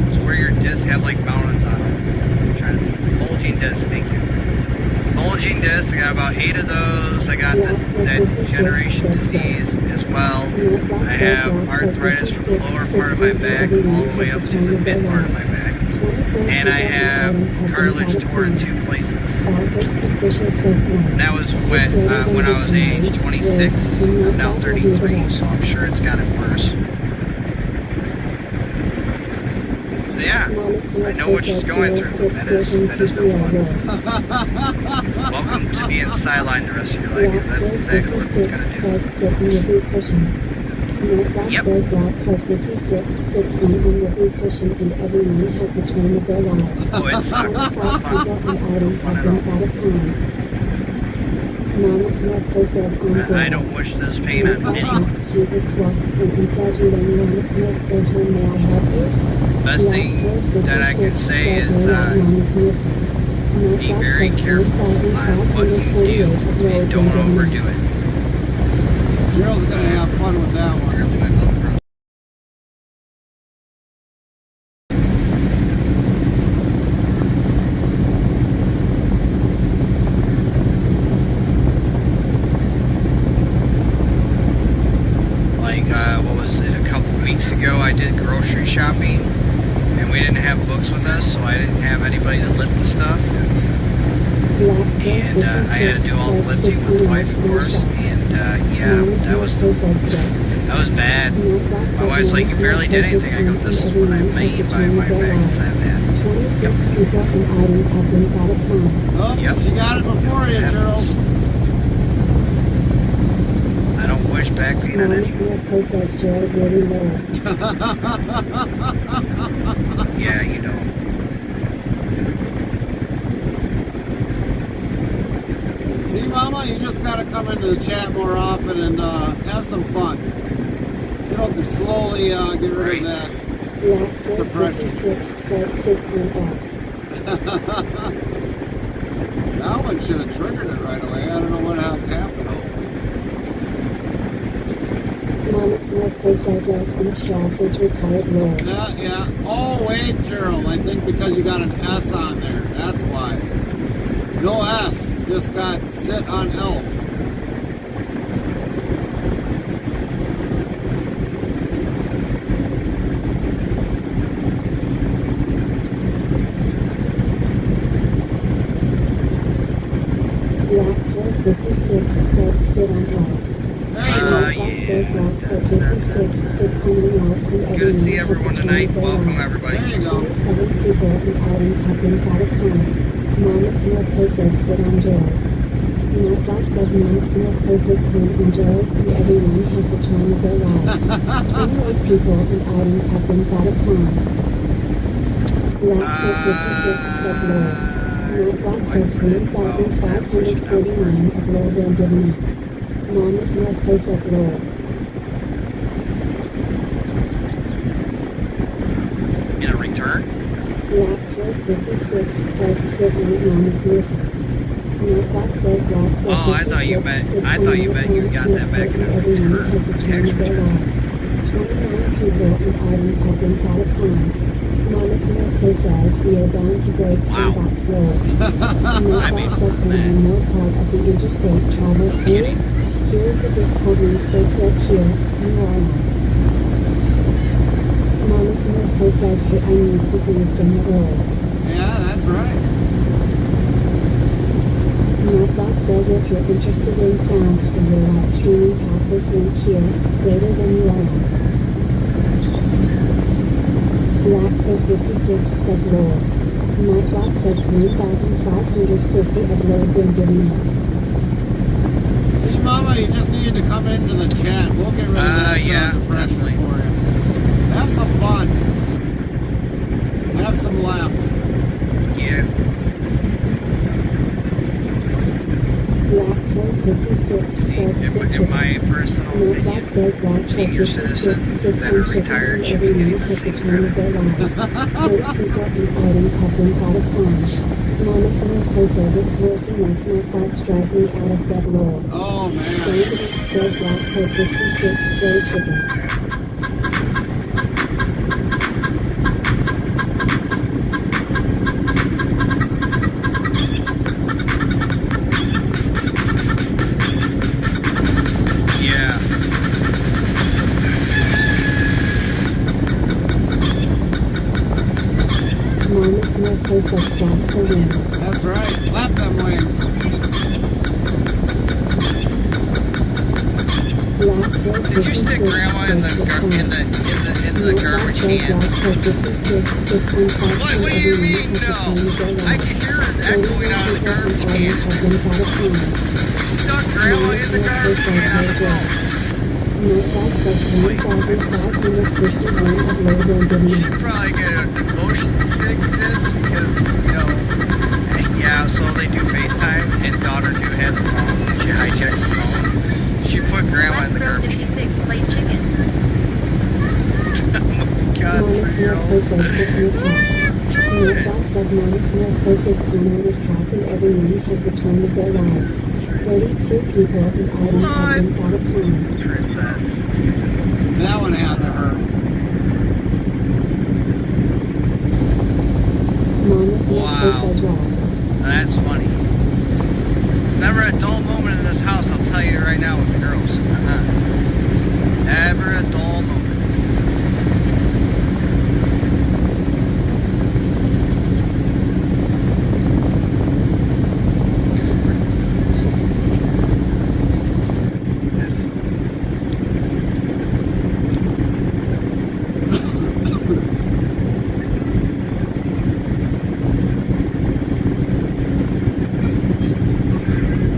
It's where your discs have like mountains on them. I'm trying to think. Bulging discs, thank you. Bulging discs, I got about 8 of those. I got that Generation C's as well. I have arthritis from the lower part of my back all the way up to the mid part of my back. And I have cartilage torn in 2 places. And that was when I was age 26. I'm now 33, so I'm sure it's gotten worse. So yeah, I know what she's going through. That is no fun. Welcome to being sidelined the rest of your life, because that's exactly what it's going to do. Yep. Says Blackbird 56 sits on the whoopee cushion and everyone has the time of their lives. Oh, it sucks. It's not fun. And items Fun have at been all. out of time. Mama Smurfto says on I don't wish this pain on anyone. Jesus walked and said you when Mama Smurfto home, may I help you? Best thing that I can say is be very careful on what you do and don't overdo it. Gerald's gonna have fun with that one. Like, what was it, a couple weeks ago I did grocery shopping and we didn't have books with us, so I didn't have anybody to lift the stuff. And I had to do all the lifting with the wife, of course, and yeah, that was bad. My wife's like, you barely did anything. I go, this is what I made by my back is that bad. 26 people and items have been out of time. Oh, Yep. she got it before you, Gerald. I don't wish back pain on Mama anyone. Smurfto says Gerald really low. Yeah, you know. See, Mama, you just gotta come into the chat more often and have some fun. You know, slowly get rid of that. Blackbird Depression. 56 says sits on F. That one should have triggered it right away. I don't know what happened. Mama Smurfto says F on the shelf is retired lord. Yeah. Oh, wait, Gerald. I think because you got an S on there. That's why. No S. Just got sit on elf. Blackbird 56 says sit on elf. There you go. That says Blackbird 56 sits on an elf and Good to see everyone has tonight. returned their Welcome, lives. everybody. There you go. 27 people and items have been out of time. Mama Smurfto says sit on Gerald. Nightbot says Mama Smurfto sits on Gerald and everyone has the time of their lives. 28 people and items have been out of time. Blackbird 56 says Lord. Nightbot says 1,549 of Lord been given out. Mama Smurfto says Lord. In a return? Blackbird 56 says sit on Mama Smurfto. Nightbot says Blackbird Oh, I thought you 56 meant- sits I on thought you meant you got that back in a everyone return has the tax time of their return. lives. 29 people and items have been caught upon. Mama Samantha says we are bound to break some box load. Notebox says we are no part of the interstate travel queue. Here is the Discord link, so click here, you are not. Mama Samantha says, hey, I need to breathe down the road. Yeah, that's right. Notebox says if you're interested in sounds from your live streaming, tap this link here, greater than you are not. Black Pro 56 says lower. Nightbot says 1,550 of load been given out. See, Mama, you just need to come into the chat. We'll get rid of that depression definitely. for you. Have some fun. Have some laughs. Yeah. Black Pro 56 See, says in sit my personal Notebox opinion, says Black Pro senior 56 citizens sits that on are chicken retired and should be every getting man the has the same time of their lives. 30 people and items have been caught upon. Mama Samantha says it's worse than life. My farts drive me out of bed low. Oh, man. David says Black Pro 56 fried chicken. Yeah. Mama Samantha says stabs the wings. That's right. Flap them wings. Black Pro 56 Did you stick Grandma in the says garbage can? What do you mean, no? I can hear it echoing out of the garbage can. You stuck Grandma in the garbage can on the phone. Notebox says 1,551 of load been given She'd out. probably get a motion sickness because, yeah, so they do FaceTime and daughter too has the phone. She hijacks the phone. She put Grandma in the Black Pro garbage can. 56 played chicken. Oh my God, Mama 3-year-old. Samantha says sit on attack. Notebox says Mama Samantha sits on an attack and everyone has the time of their lives. 32 people and items have been caught upon. Princess. That one had to hurt. Mama Samantha Wow. says Ralph. That's funny. It's never a dull moment in this house, I'll tell you right now with the girls. Never a dull moment. That's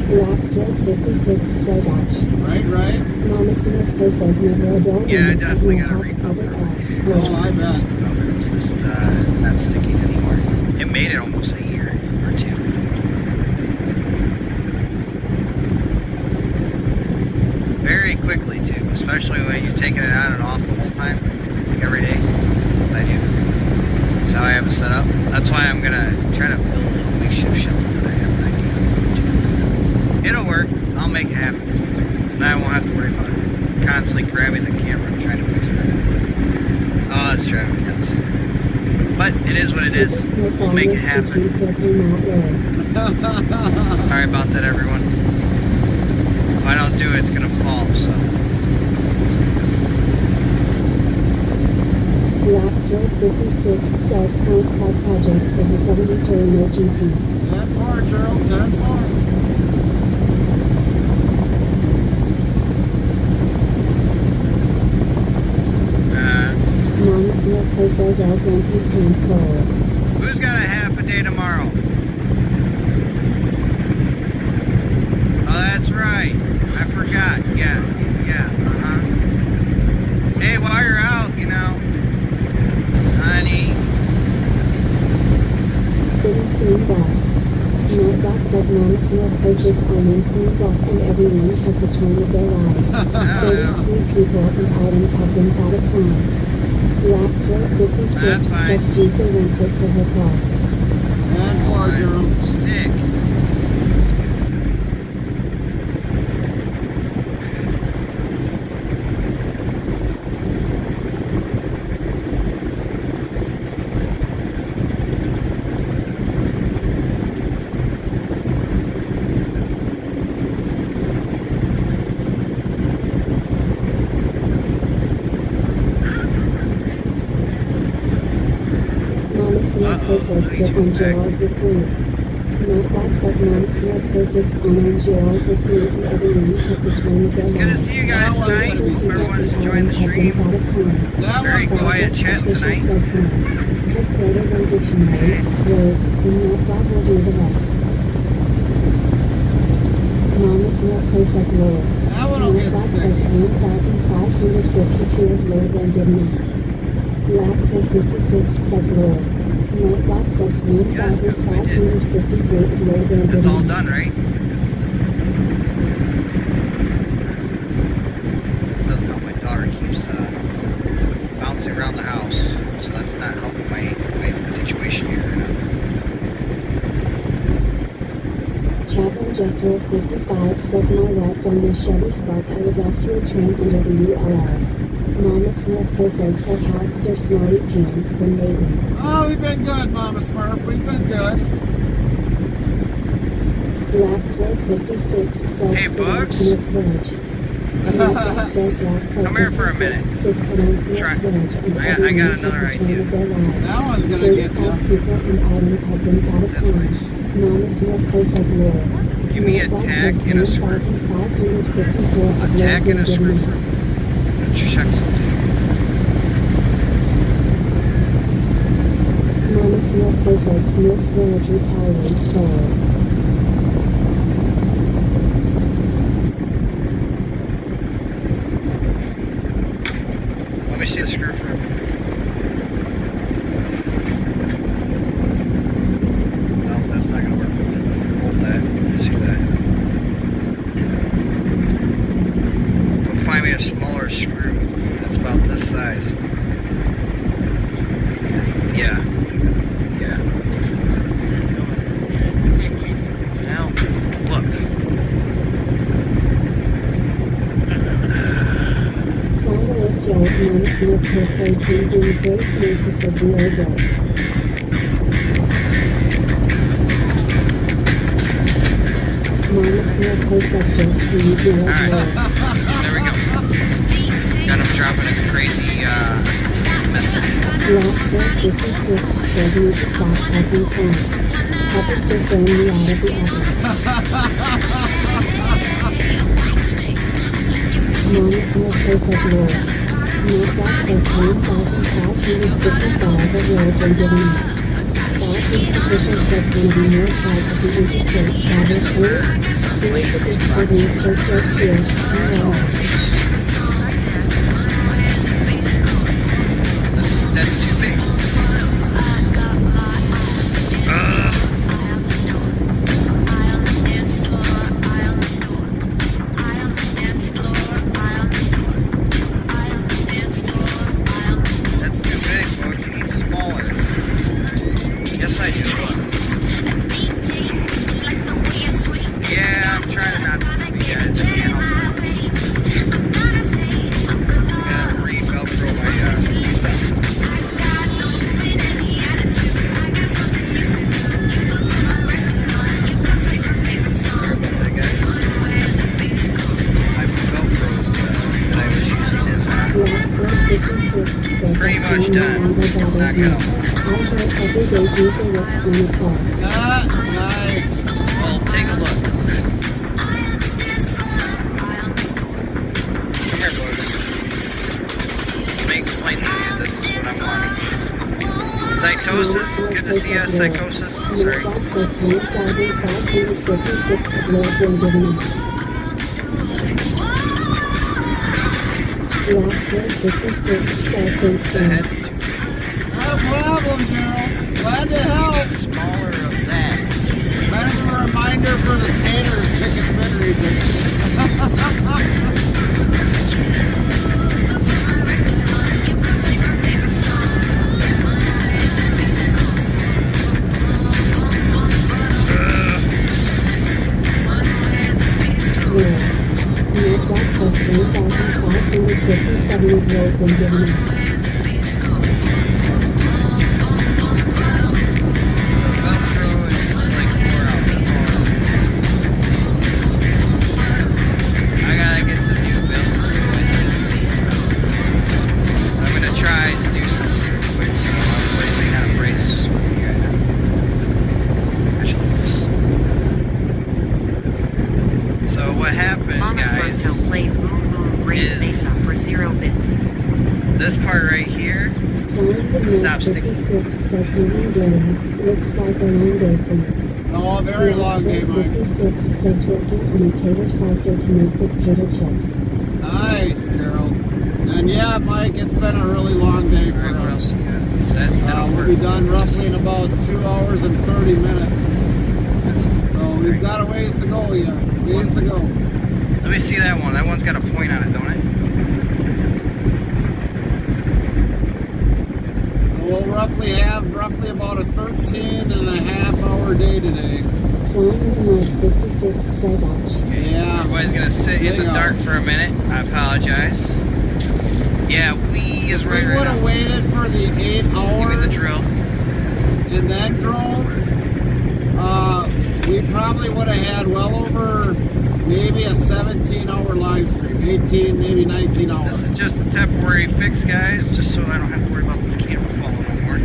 Black Pro 56 says ouch. Right, right? Mama Samantha says never a dull Yeah, I moment definitely of no gotta hot read public that. health. Oh, I bet. It's just not sticking anymore. It made it almost a year or two. Very quickly too, especially when you're taking it on and off the whole time, like every day. I do. That's how I have it set up. That's why I'm gonna try to build a little makeshift shelter that I have an idea. It'll work. I'll make it happen. And I won't have to worry about it. Constantly grabbing the camera and trying to fix it. Oh, it's traffic nuts. But it is what it is. We'll make it happen. Sorry about that, everyone. If I don't do it, it's gonna fall, so. Black Pro 56 says current car project is a 70 Torino GT. 10-4, Gerald. 10-4. Mama Samantha says our grumpy pants forward. Who's got a half a day tomorrow? Oh, that's right. I forgot. Yeah. Hey, while you're out, honey. City Queen Boss. Nightbot says Mama Samantha sits on in Queen Boss and everyone has the time of their lives. 33 people and items have been caught upon. Black Pro 56 That's fine. says Gisa rents it for her car. 10-4, Gerald. Stick. North says sit on Gerald with me. Matt Black says Mama's North sits on Gerald with me and everyone has the time of their Good to lives. see you guys That one's tonight. gonna be Hope everyone's enjoying the stream. Very quiet chat tonight. Type greater than dictionary, word, and Matt Black will do the rest. Mama's North says Lord. That one will Matt get Black says sticky. 1,552 is lower than didn't. Black 456 says Lord. Matt Black says 1,553 is lower than That's all didn't. done, right? Doesn't help my daughter keeps bouncing around the house, so that's not helping my situation here right now. Chaplain Jethro 55 says my wife on the Chevy Spark I would love to return under the URL. Mama Smurf says so how's your smarty pants been lately? Oh, we've been good, Mama Smurf. We've been good. Black Crow 56 says Hey, sit Bugs. on Smurf Village. Black says Black Crow Come here for a 56 minute. sits on Smurf Try- Village and I got everyone another has the time idea. of their lives. That one's gonna get 35 you. people and items have been out of That's time. nice. Mama Smurf says Lord. Give me a Matt Black tack says and a screw. 1,554 A of tack and a those screw. been given. Check something. Mama Smurf says Smurf Village retiring sold. Let me see the screw for a minute. No, that's not gonna work. Hold that. You see that? Go find me a smaller screw. That's about this size. Yeah. Yeah. Now, look. Sound alerts yells Mama Smurf played being Grace Mesa for 0 bits. Mama Smurf says just for you 0 Alright. bits. There we go. Got him dropping his crazy message. Black 456 says need to stop typing points. Papa's just ran me out of the office. Mama Smurf says Lord. Matt Black says 1,555 of Lord been given out. Southeast officials said one of the more types of the interstate travel through. Here's the discovery so short here and That's too big. That's too big, folks. You need smaller. Yes, I do. Yeah, I'm trying not to move you guys. I can't help it. Gotta re-velcro my sorry about that, guys. My velcros that I was using is Black 456 says pretty that much done. It's It's not gonna hold. I heard everyday Jesus works on the car. Nice. Well, take a look. Come here, boys. Let me explain to you. This is what I'm wanting. Psychosis. Good to see you, Psychosis. Sorry. Black says 1,556 of Lord been given out. Black 456 says thanks The God. head's No problem, Gerald. Glad to help. smaller of that. Kind of a reminder for the Taters chicken spin region. Lord. Matt Black says 1,557 of Lord been given out. Velcro is like 4 out. I gotta get some new Velcro. I'm gonna try to do something real quick, so I'll play this kind of brace. this part right here. Flying the Stop Mach sticking. 56 says Damon Gary, looks like a long day for you. No, a very long day, Mike. 56 says working on a tater slicer to make potato chips. Nice, Gerald. And yeah, Mike, it's been a really long day for Alright, what us. else we got? That'll We'll work. be done roughly in about 2 hours and 30 minutes. So we've got a ways to go, yeah. Ways to go. Let me see that one. That one's got a point on it, don't it? We'll roughly have about a 13 and a half hour day today. Flying the Mach 56 says ouch. Yeah. Everybody's gonna sit in the Big dark ouch. for a minute. I apologize. Yeah, we is right We would have waited for the 8 hours Give it the drill. and then drove. We probably would have had well over maybe a 17-hour live stream, 18, maybe 19 hours. This is just a temporary fix, guys, just so I don't have to worry about this camera falling anymore.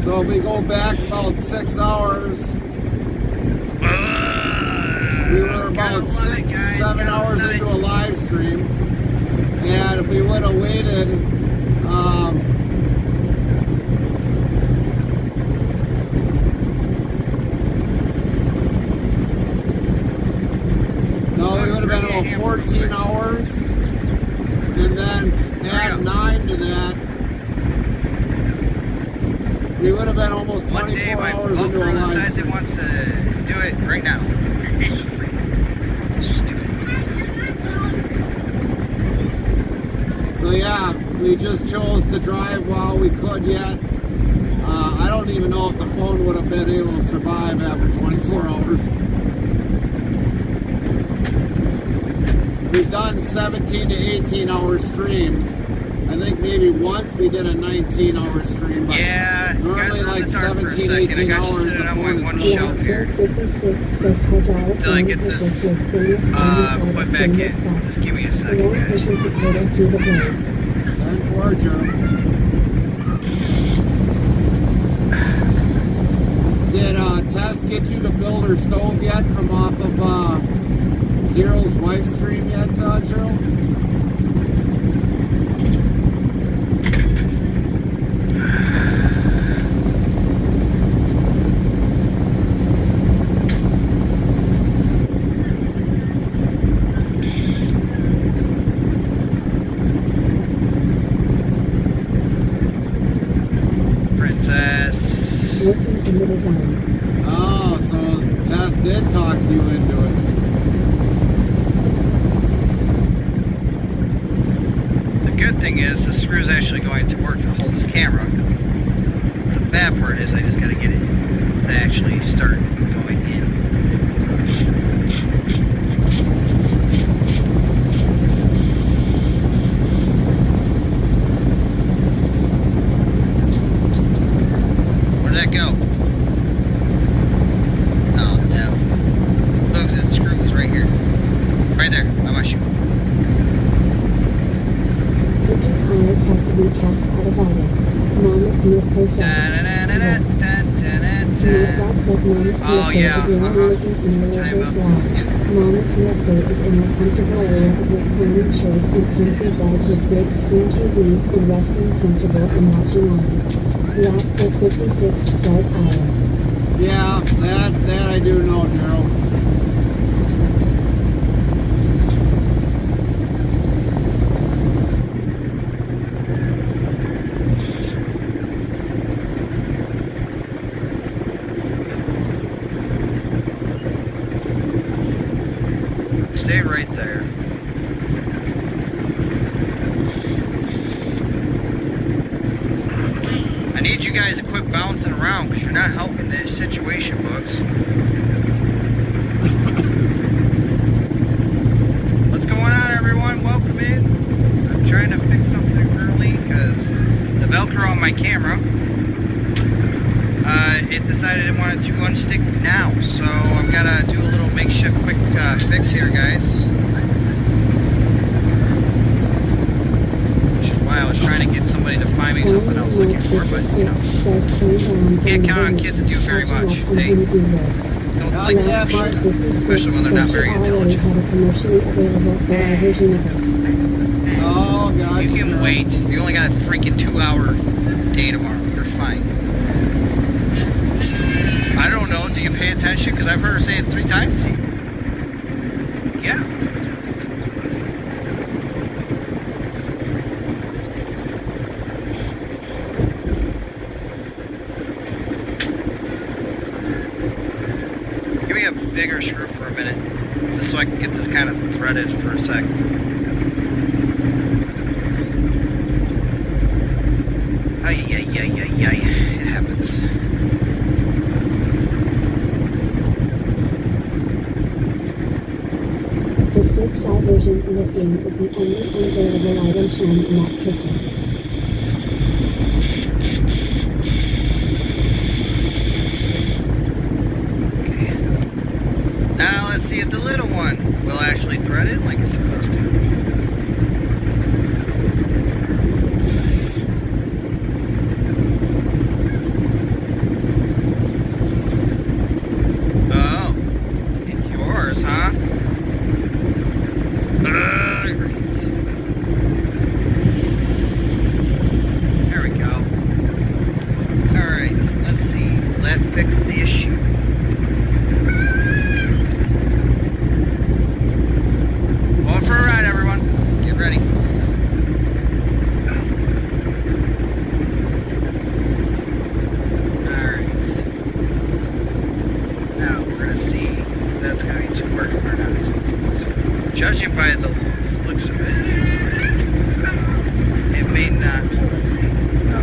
So if we go back about 6 hours, we were about 6, 7 hours into a live stream. And if we would have waited, no, we would have been about 14 hours. And then add 9 to that. We would have been almost 24 One day my hours into a Velcro live decides stream. it wants to do it right now. Stupid. So yeah, we just chose to drive while we could yet. I don't even know if the phone would have been able to survive after 24 hours. We've done 17 to 18 hour streams. I think maybe once we did a 19-hour stream, but Yeah, you guys normally are in like the dark for a 17, second. I 18 got you hours. sitting on my one Flight shelf here. 56 says hydraulic Till I get this, put back in. Just give me a second, One guys. pushes potato through the blades. 10-4, Joe. Did Tess get you to build her stove yet from off of Zero's wife stream yet, Gerald? Princess. Working in the design. Oh, so Tess did talk you into it. The good thing is the screw is actually going to work to hold this camera. The bad part is I just got to get it to actually start going in. Where did that go? Oh no. Look, the screw was right here. Right there, by my shoe. Cooking eyes have to be cast out of order. Mama Smurfto says. Smurflat says Mama Oh, yeah, Smurfto is now looking in the Time lover's up. lounge. Mama Smurfto is in her comfortable area with reclining chairs and comfy beds with big screen TVs and resting comfortable and watching on. Black 56 says I. Yeah, that I do know, Gerald. Stay right there. I need you guys to quit bouncing around because you're not helping the situation, folks. What's going on, everyone? Welcome in. I'm trying to fix something early because the Velcro on my camera, it decided it wanted to unstick now, so I've got to do a little makeshift fix here, guys. Which is why I was trying to get somebody to find me something I was looking for, but you know, can't count on kids to do very much. They don't like to do shit, especially when they're not very intelligent. Oh, God. You can wait. You only got a freaking 2-hour day tomorrow. You're fine. I don't know. Do you pay attention? Because I've heard her say it 3 times. Yeah. Give me a bigger screw for a minute, just so I can get this kind of threaded for a sec. Ay, it happens. The 6i version in the game is the only unavailable item shown in that picture. Okay. Now let's see if the little one will actually thread it like it's supposed to. Judging by the looks of it, it may not hold. No.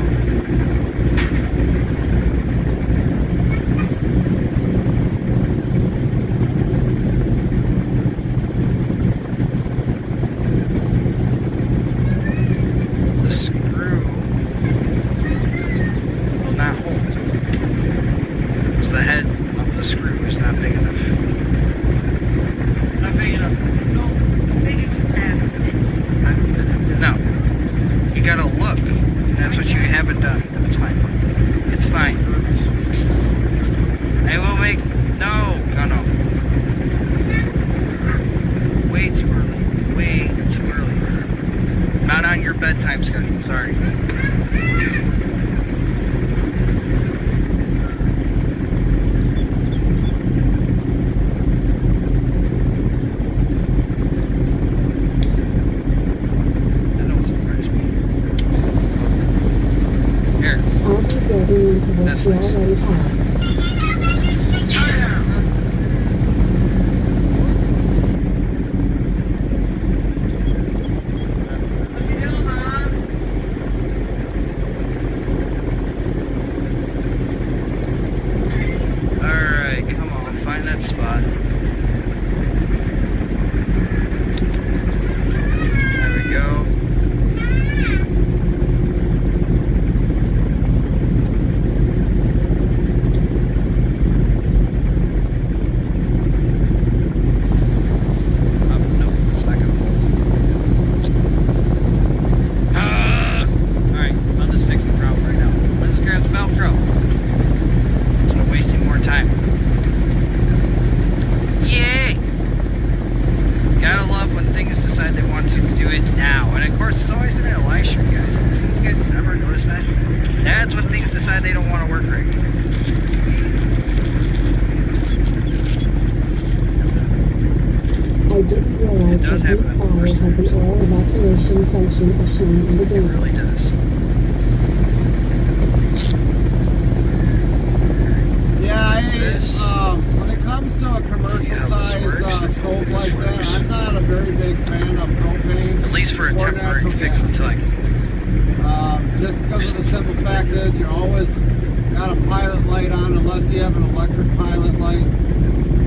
The screw will not hold. So the head of the screw is not big enough. Not big enough. No. You gotta look. And that's what you haven't done. It's fine. It's fine. I will make... No. No. Way too early. Way too early. Not on your bedtime schedule. Sorry. Into what she already has. Alright, come on, find that spot. There we go. Function as shown in the game. It really does. Yeah, when it comes to a commercial size stove like that, I'm not a very big fan of propane. At least for a temporary fix until I can. Just because of the simple fact is you're always got a pilot light on unless you have an electric pilot light.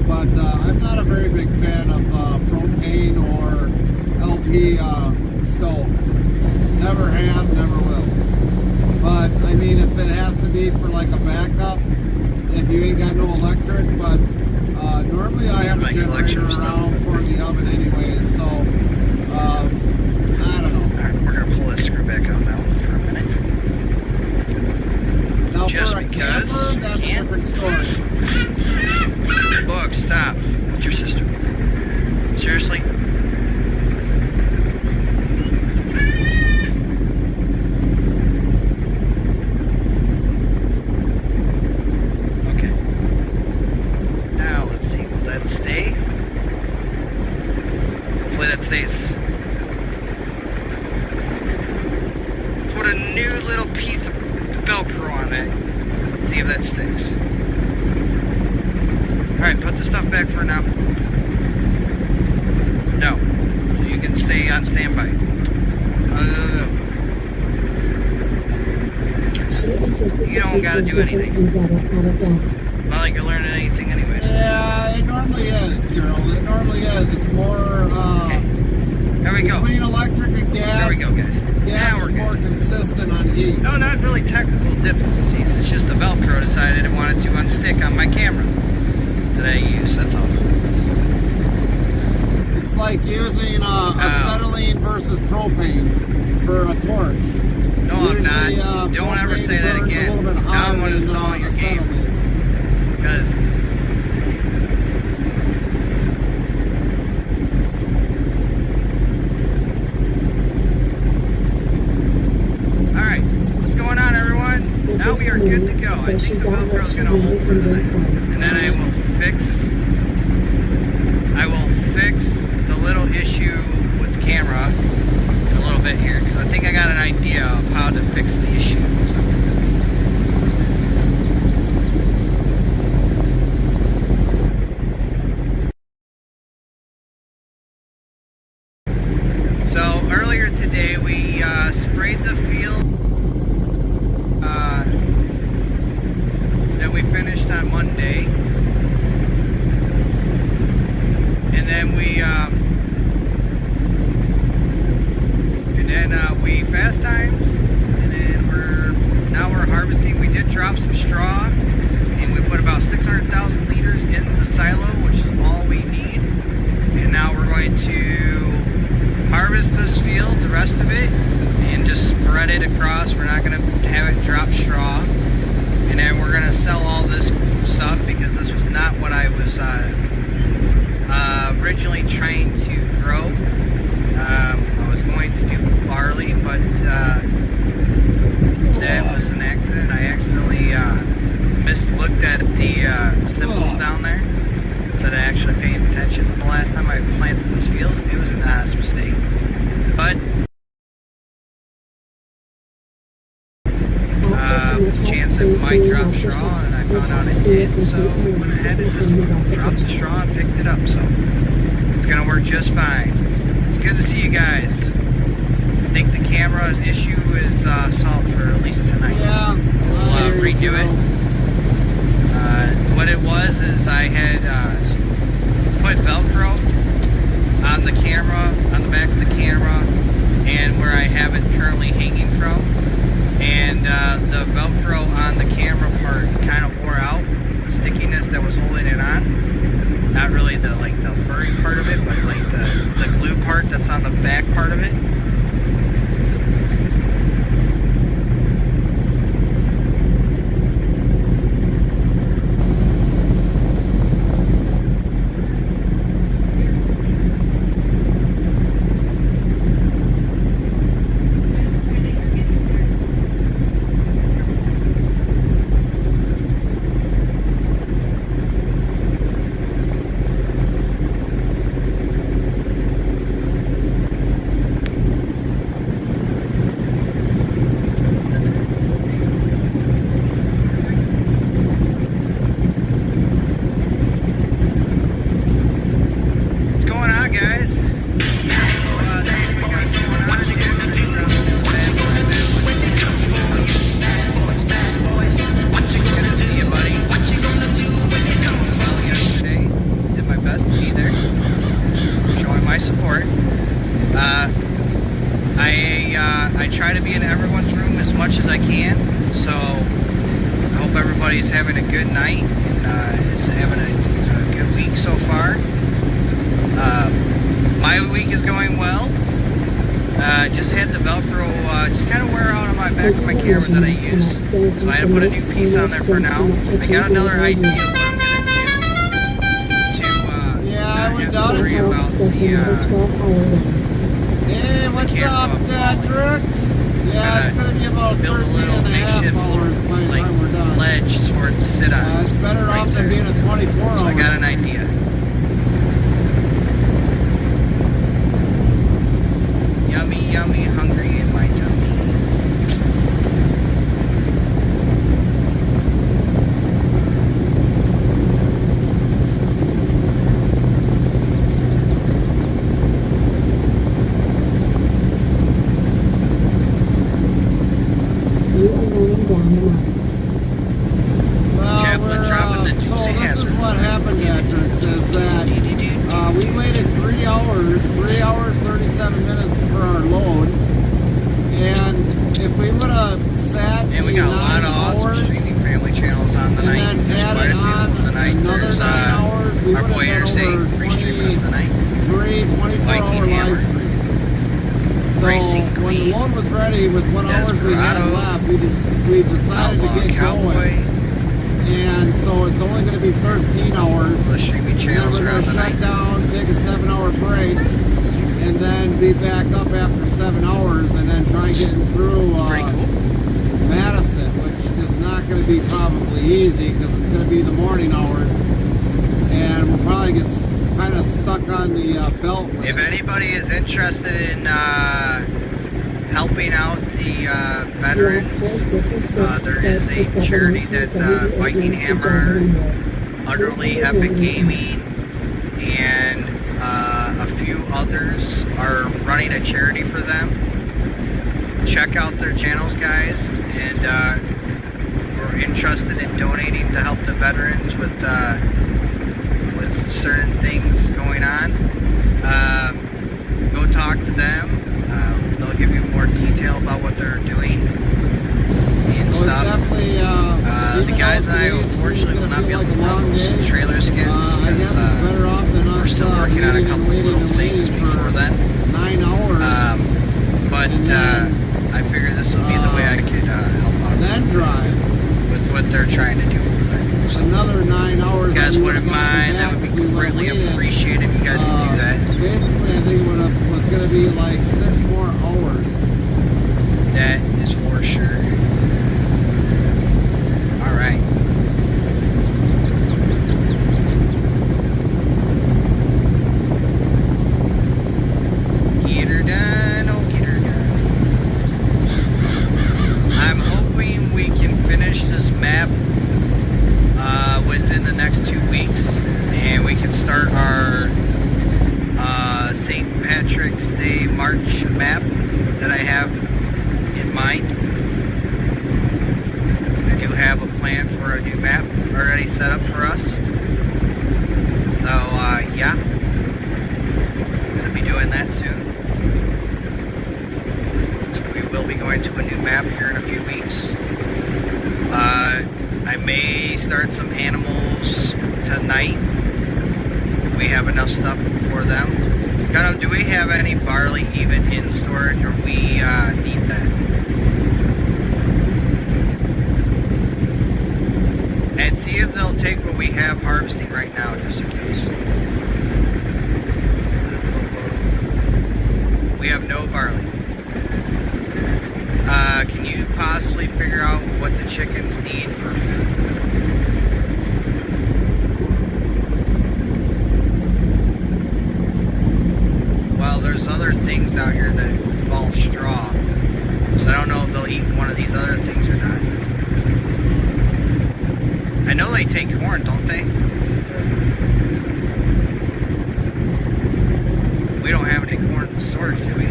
But I'm not a very big fan of propane or LP stoves. Never have, never will. But I mean, if it has to be for like a backup, if you ain't got no electric, but normally I have a my collection generator of stuff. around for the oven anyways, so I don't know. Alright, we're gonna pull this screw back out now for a minute. Now Just for a because camper, that's a different story. Bug, stop. What's your sister? Seriously? Okay. Now let's see. Will that stay? Hopefully that stays. Put a new little piece of Velcro on it. See if that sticks. Alright, put the stuff back for now. No. You can stay on standby. You don't gotta do anything. Not like you're learning anything anyways. Yeah, it normally is, Gerald. It normally is. It's more, There we go. between electric and gas. There we go, guys. Gas Now we're is more good. consistent on heat. No, not really technical difficulties. It's just the Velcro decided it wanted to unstick on my camera that I use. That's all. It's like using acetylene versus propane for a torch. No, I'm Usually, not. Don't ever propane say that burns again. A little bit Now hotter I'm going to than, install your game. acetylene. Because alright, what's going on, everyone? Now we are good to go. I think the Velcro's going to hold for tonight. And then I will fix the little issue with the camera in a little bit here, because I think I got an idea of how to fix the issue. So earlier today we sprayed the field that we finished on Monday, and then we fast timed, and then now we're harvesting. We did drop some straw, and we put about 600,000 liters in the silo, which is all we need. And now we're going to harvest this field, the rest of it, and just spread it across. We're not going to have it drop straw. And then we're going to sell all this stuff, because this was not what I was originally trying to grow. I was going to do barley, but that was an accident. I accidentally mislooked at the symbols down there instead of actually paying attention the last time I planted this field. It was an honest mistake. But chance it might drop straw, and I found out it did, so we went ahead and just dropped the straw and picked it up. So it's gonna work just fine. It's good to see you guys. I think the camera issue is solved for at least tonight. Yeah. We'll redo it. What it was is I had put Velcro on the camera, on the back of the camera, and where I have it currently hanging from. And the Velcro on the camera part kind of wore out, the stickiness that was holding it on. Not really the furry part of it, but like the glue part that's on the back part of it. I try to be in everyone's room as much as I can, so I hope everybody's having a good night and is having a good week so far. the week is going well. Just had the Velcro just kind of wear out on my back of my camera that I use. So I had to put a new piece on there for now. I got another idea of what I'm going to do to Yeah, I not went have down to worry and about the Hey, what's up, Patrick? Yeah, it's going to be about 13 build a little and a half makeshift hours by the like time we're done. ledge for it to sit on. It's better right off than there. being a 24 So hours. I got an idea. Yummy, yummy, hungry in my tummy. You are running down the mark. Well, Chaplain dropping the so juicy this is hazard. what happened, Patrick, is that we waited 3 hours, 37 minutes for our load. And if we would have sat And we the got a 9 lot of awesome hours streaming family channels on the and night. then There's quite added a few on on the night. another There's 9 hours, we our would boy have Interstate been over free streamers tonight. 24-hour Viking live Hammer. stream. So Racing when the Queen. load was ready with what hours we had Desperado. left, we decided Outlaw to get Cowboy. going. And so it's only going to be 13 hours. The streaming And then channels we're around going to the shut night. down, take a 7-hour break, and then be back up after 7 hours, and then try getting through Pretty cool. Madison, which is not going to be probably easy because it's going to be the morning hours, and we'll probably get kind of stuck on the beltway. If anybody is interested in helping out the veterans, there is a charity that Viking Hammer, Utterly Epic Gaming, and a few others are running a charity for them. Check out their channels, guys, and we're interested in donating to help the veterans with certain things going on. Go talk to them. They'll give you more detail about what they're doing and So it's stuff. definitely, The guys and I, unfortunately, will not be able to level some trailer skins I guess it's better off than us we're still working on a couple little things before then. 9 hours, But And then, I figured this will be the way I could help out then drive with what they're trying to do over there. So, another 9 hours. if you guys that we wouldn't would've gotten mind, that back would if be we would've greatly waited. appreciated if you guys could do that. Basically, I think it was going to be like 6 more hours. That is for sure. All right. Get her done, oh get her done. I'm hoping we can finish this map within the next 2 weeks, and we can start our St. Patrick's Day March map that I have in mind. I do have a plan for a new map already set up for us. So, yeah. I'm going to be doing that soon. So we will be going to a new map here in a few weeks. I may start some animals tonight if we have enough stuff for them. Kind of, do we have any barley even in storage, or we need that? And see if they'll take what we have harvesting right now, just in case. We have no barley. Can you possibly figure out what the chickens need for food? Well, there's other things out here that involve straw, so I don't know if they'll eat one of these other things or not. I know they take corn, don't they? We don't have any corn in the storage, do we?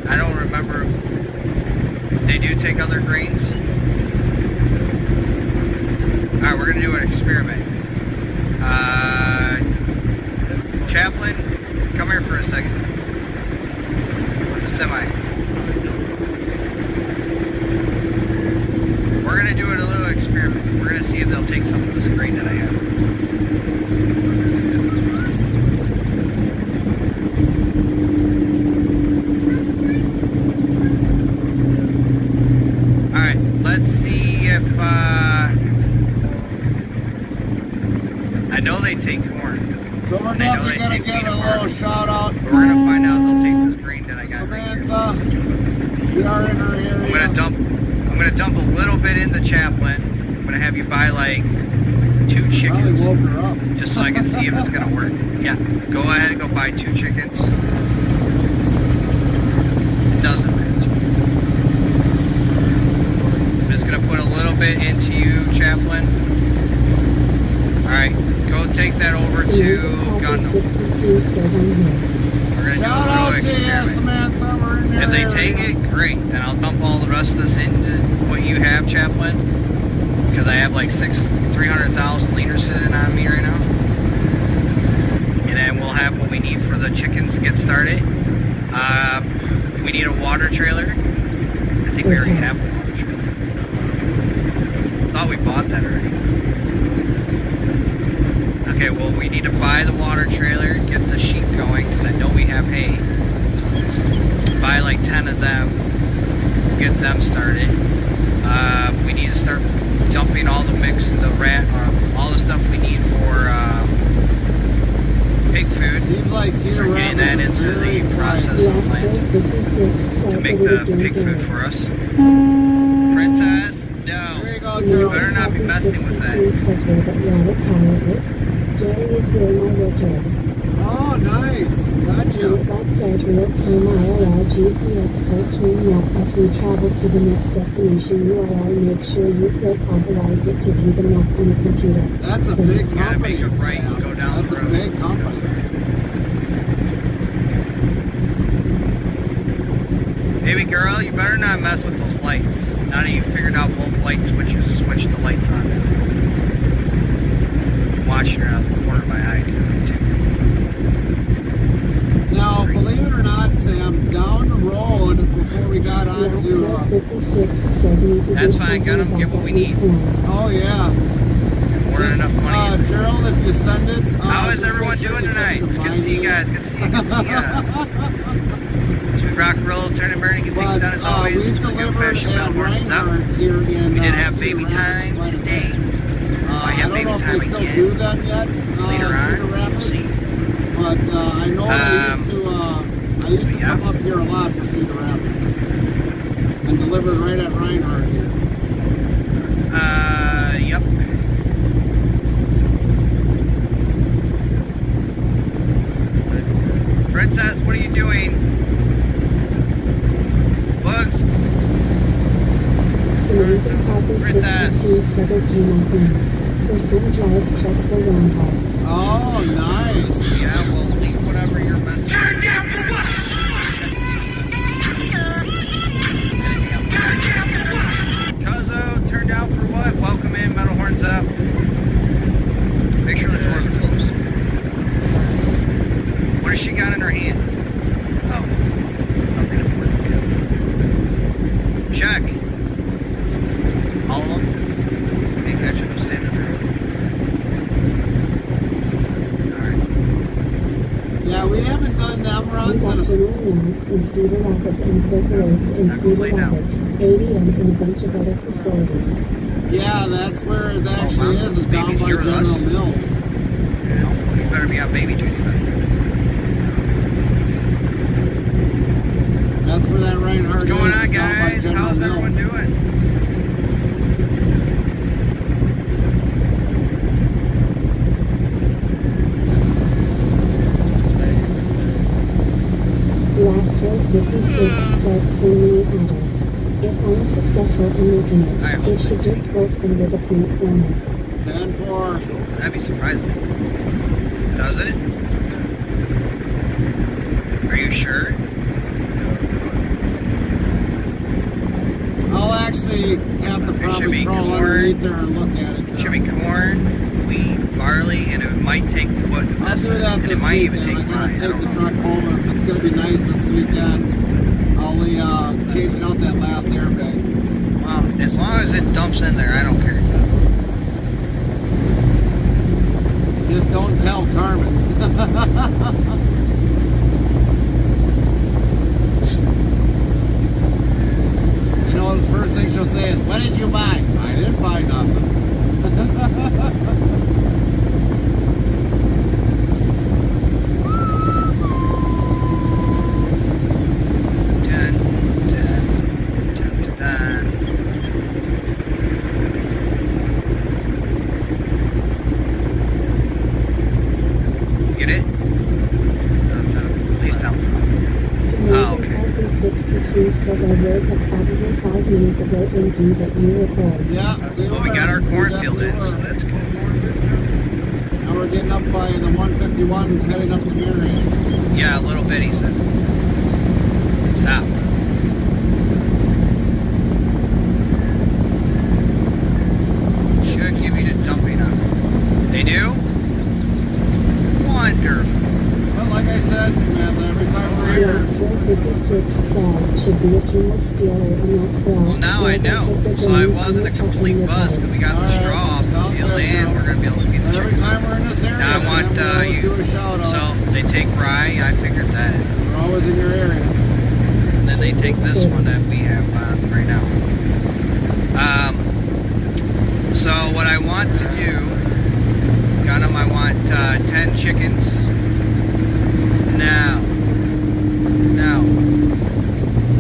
I don't remember if they do take other grains. Alright, we're going to do an experiment. Chaplain, come here for a second. With the semi. We're going to do a little experiment. We're going to see if they'll take some of this grain that I have. Alright, let's see if, I know they take corn. So we're definitely going to give a little shout out. But we're going to find out they'll take this grain that I got right here. Samantha, we are in our area. I'm gonna dump a little bit in the Chaplain. I'm gonna have you buy like 2 chickens. Probably woke her up. Just so I can see if it's gonna work. Yeah, go ahead and go buy 2 chickens. It doesn't matter. I'm just gonna put a little bit into you, Chaplain. Alright, go take that over to Gundam. 62 says I'm here. We're gonna Shout do a out real to you, experiment. Samantha. We're in your If they area. take it, great. Then I'll dump all the rest of this into what you have, Chaplain. Because I have like 300,000 liters sitting on me right now. And then we'll have what we need for the chickens to get started. We need a water trailer. I think we already have a water trailer. I thought we bought that already. Okay, well we need to buy the water trailer, get the sheep going, because I know we have hay. Buy like 10 of them, get them started. We need to start dumping all the all the stuff we need for pig food. Seems like Cedar Start getting that Rapids is into very the quiet. processing plant 56 to says make that the we pig food for us. Princess, no. There you go, You Joe. better not be messing with that. 62 says where that water tower is. Gary is where my work is. Oh, nice. Gotcha. That says real-time IRL GPS full screen map as we travel to the next destination URL. Make sure you click authorize it to view the map on the computer. That's a Please. big You gotta company. make it right and Sam. go down That's the a road. big company. Baby girl, you better not mess with those lights. Now that you've figured out both light switches, switch the lights on. I'm watching her out the corner of my eye. Now, believe it or not, Sam, down the road before we got onto, 56 says need to That's do fine, something got 'em, about get what we that need. corner. oh yeah. More than enough money. Gerald, if you send it. How is just everyone make sure doing you send tonight? it It's good to see you my guys. Good to see you. Good to see you. Sweet rock and roll, turn and burn, and get things But done as always. we Sweet delivered old-fashioned at metal horns up. Reinhardt here in. We did have Cedar baby Rapids time quite a bit. today. I have don't baby know if time they still again. do them yet. Later on, Cedar we'll Rapids. see. But I know I used to yeah. come up here a lot for Cedar Rapids and deliver right at Reinhardt here. Yep. Princess, what are you doing? Bugs. Samantha Coffee Princess. 62 says okay, my friend. Her son drives truck for Reinhardt. Oh, nice. Yeah, well, leave whatever you're messing with. Turn down for what? Cuzzo, turn down for what? Welcome in, metal horns up. Make sure the doors are closed. What has she got in her hand? Oh, nothing important. Check. All of them? I think that should have stayed in there. Alright. Yeah, we haven't done them We runs got in a General Mills in Cedar Rapids and Quick Roads in Cedar Lay down. Rapids, ADM and a bunch of other facilities. Yeah, that's where it actually Mom, is down baby's by here with us. General Mills. You better be on baby duty then. That's where that Reinhardt What's going is. on, down by guys? General How's everyone Mills. doing? Blackfoot 56 says send me an address. If I'm successful in making I it, hope it should just bolt in with a point format. 10-4. That'd be surprising. Does it? Are you sure? I'll actually have to should probably be crawl corn. underneath there and look at it. It should be corn, wheat, barley, and it might take what I'll this do that and this it might even weekend. take I gotta mine. I take don't the know. truck home. If it's gonna be nice this weekend, I'll change out that last airbag. Well, as long as it dumps in there, I don't care. probably 5 minutes ago thinking that you were close. Yeah, Well, we got our cornfield in, so that's good. Now we're getting up by the 151, heading up to Marion. Yeah, a little bit, he said. Stop. Should give you the dumping up. They do? Wonderful. But like I said, Samantha, every time we're here, 456 says should be a Kingworth dealer in Knoxville. Well, now I know. So I wasn't a complete buzz because we got the Alright, straw off the sounds field good, and Joe. we're going to be able to get the every chickens. time we're in this area, Now I want Sam, we always you. do a shout out. So they take rye. I figured that. We're always in your area. And then they take this one that we have right now. So what I want to do, got them, I want 10 chickens. Now,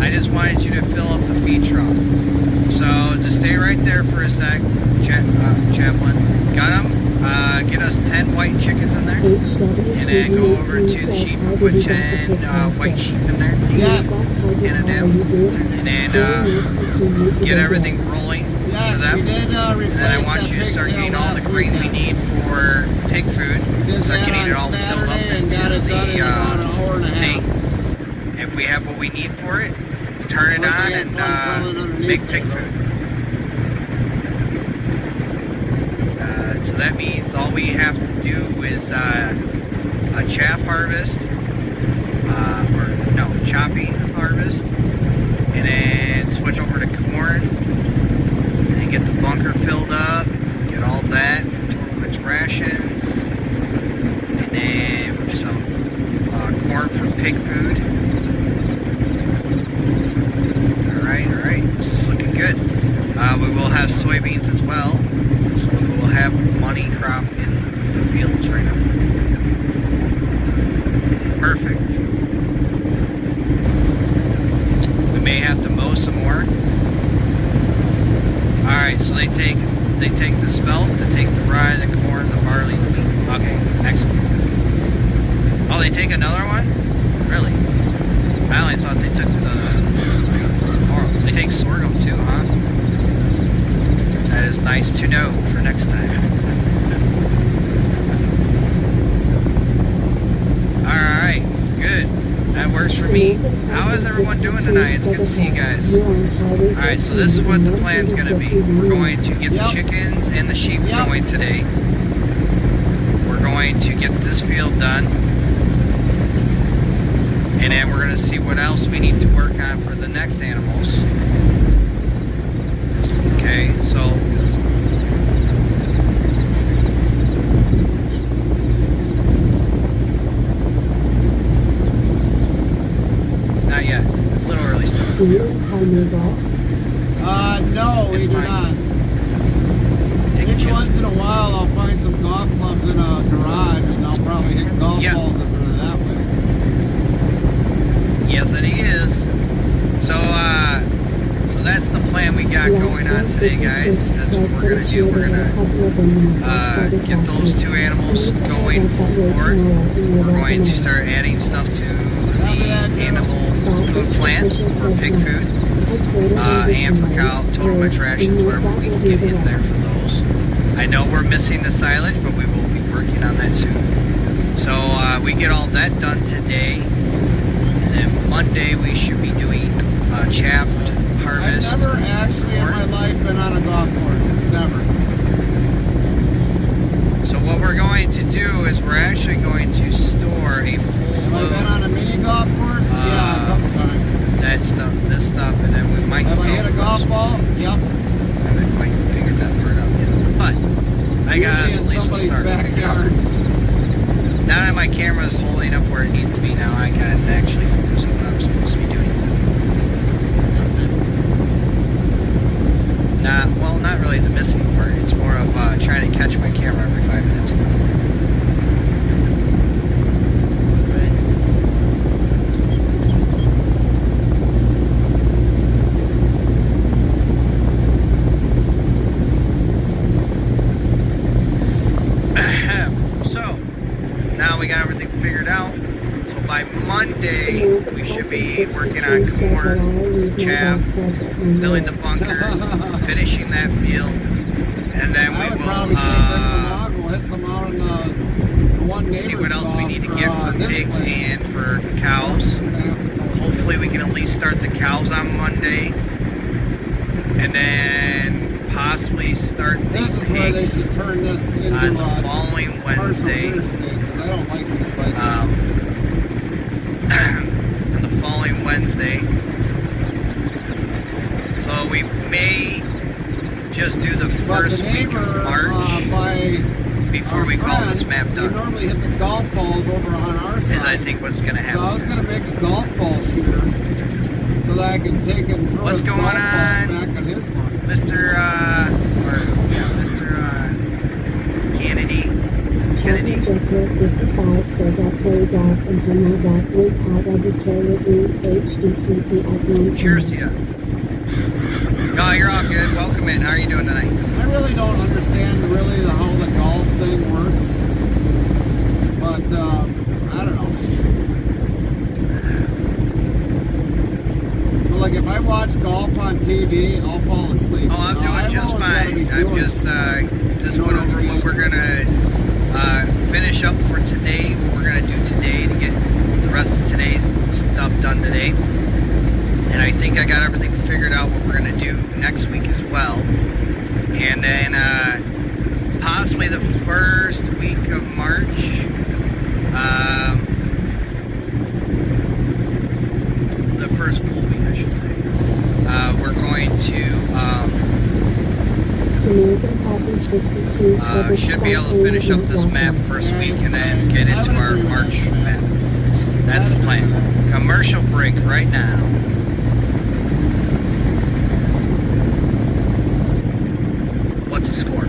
I just wanted you to fill up the feed trough. So just stay right there for a sec, Chaplain. Got them. Get us 10 white chickens in there. And then go over to the sheep and put 10 white sheep in there. Yes. And then get everything rolling for Yes, them. we did And then I want replace you to that start pigtail getting all the last grain we weekend. need for pig food. Did Start that getting it all on filled up Saturday and got it into done in about an hour and a the half. thing. If we have what we need for it, turn it Plus I on had fun drilling and underneath make there, pig though. food. So that means all we have to do is a chaff harvest, chopping harvest, and then switch over to corn, and then get the bunker filled up, get all that for Total Mix rations, and then some corn for pig food. Alright, this is looking good. We will have soybeans as well, so we will have money crop in the fields right now. Perfect. We may have to mow some more. Alright, so they take the spelt, they take the rye, the corn, the barley, the wheat. Okay, excellent. Oh, they take another one? Really? I only thought they took they take sorghum too, huh? That is nice to know for next time. Alright, good. That works for me. How is everyone doing tonight? It's good to see you guys. Alright, so this is what the plan's going to be. We're going to get the chickens and the sheep going today. We're going to get this field done. And then we're going to see what else we need to work on for the next animals. Okay, so not yet. A little early still. Do you have new golf? No, we It's do fine. not. Take a Maybe chill. once in a while I'll find some golf clubs in a garage and I'll probably hit golf Yeah. balls if they're that way. Yes, it is. So that's the plan we got going on today, guys. That's what we're gonna do. We're gonna get those two animals going full board. We're going to start adding stuff to the animal food plant for pig food, and for cow total mix rations, whatever we can get in there for those. I know we're missing the silage, but we will be working on that soon. So we get all that done today, and then Monday we should be doing chaff I've harvest. never actually in my life been on a golf course. Never. So what we're going to do is we're actually going to store a full Have I been load on a mini golf course? Yeah, a couple times. that stuff, this stuff, and then we might Have I sell hit a the golf rest. ball? Yep. I haven't quite figured that part out yet. But I got us at Usually in least a somebody's start. backyard. Now that my camera is holding up where it needs to be now, I can actually focus on what I'm supposed to be doing. Not really the missing part. It's more of trying to catch my camera every 5 minutes. So, now we got everything figured out. So by Monday, Monday, we should be working on corn, chaff, filling the bunker, finishing that field, and then I we would will probably say bring them out. We'll hit some out in the one neighbor's see what else we need to get for his pigs place. and for cows. We're gonna have to go Hopefully we can at least start the cows on Monday, and then possibly start the This is where they pigs should turn this into on the a following partial Wednesday. interstate, 'cause I don't like these places. On the following Wednesday. So we may just do the But first the week neighbor of March by before our we call friend, this map they done. normally hit the golf balls over on our side. Is I think what's going to So I was happen. going to make a golf ball shooter so that I can take and throw What's his going golf balls on? back on his one. Mr. Kennedy. Chapman Jethro 55 says I play golf until my back went out. I did carry a 3 HDCP at one time. Cheers to you. No, you're all good. Welcome in. How are you doing tonight? I really don't understand how the golf thing works. But, I don't know. But like if I watch golf on TV, I'll fall asleep. Oh, I'm doing just fine. I'm just went over what we're gonna finish up for today. What we're gonna do today to get the rest of today's stuff done today. And I think I got everything figured out what we're gonna do next week as well. And then possibly the first week of March. The first full week, I should say. We're going to American Coffee 62 says should be able to finish up this map first week and then get into our March map. That's the plan. Commercial break right now. What's the score?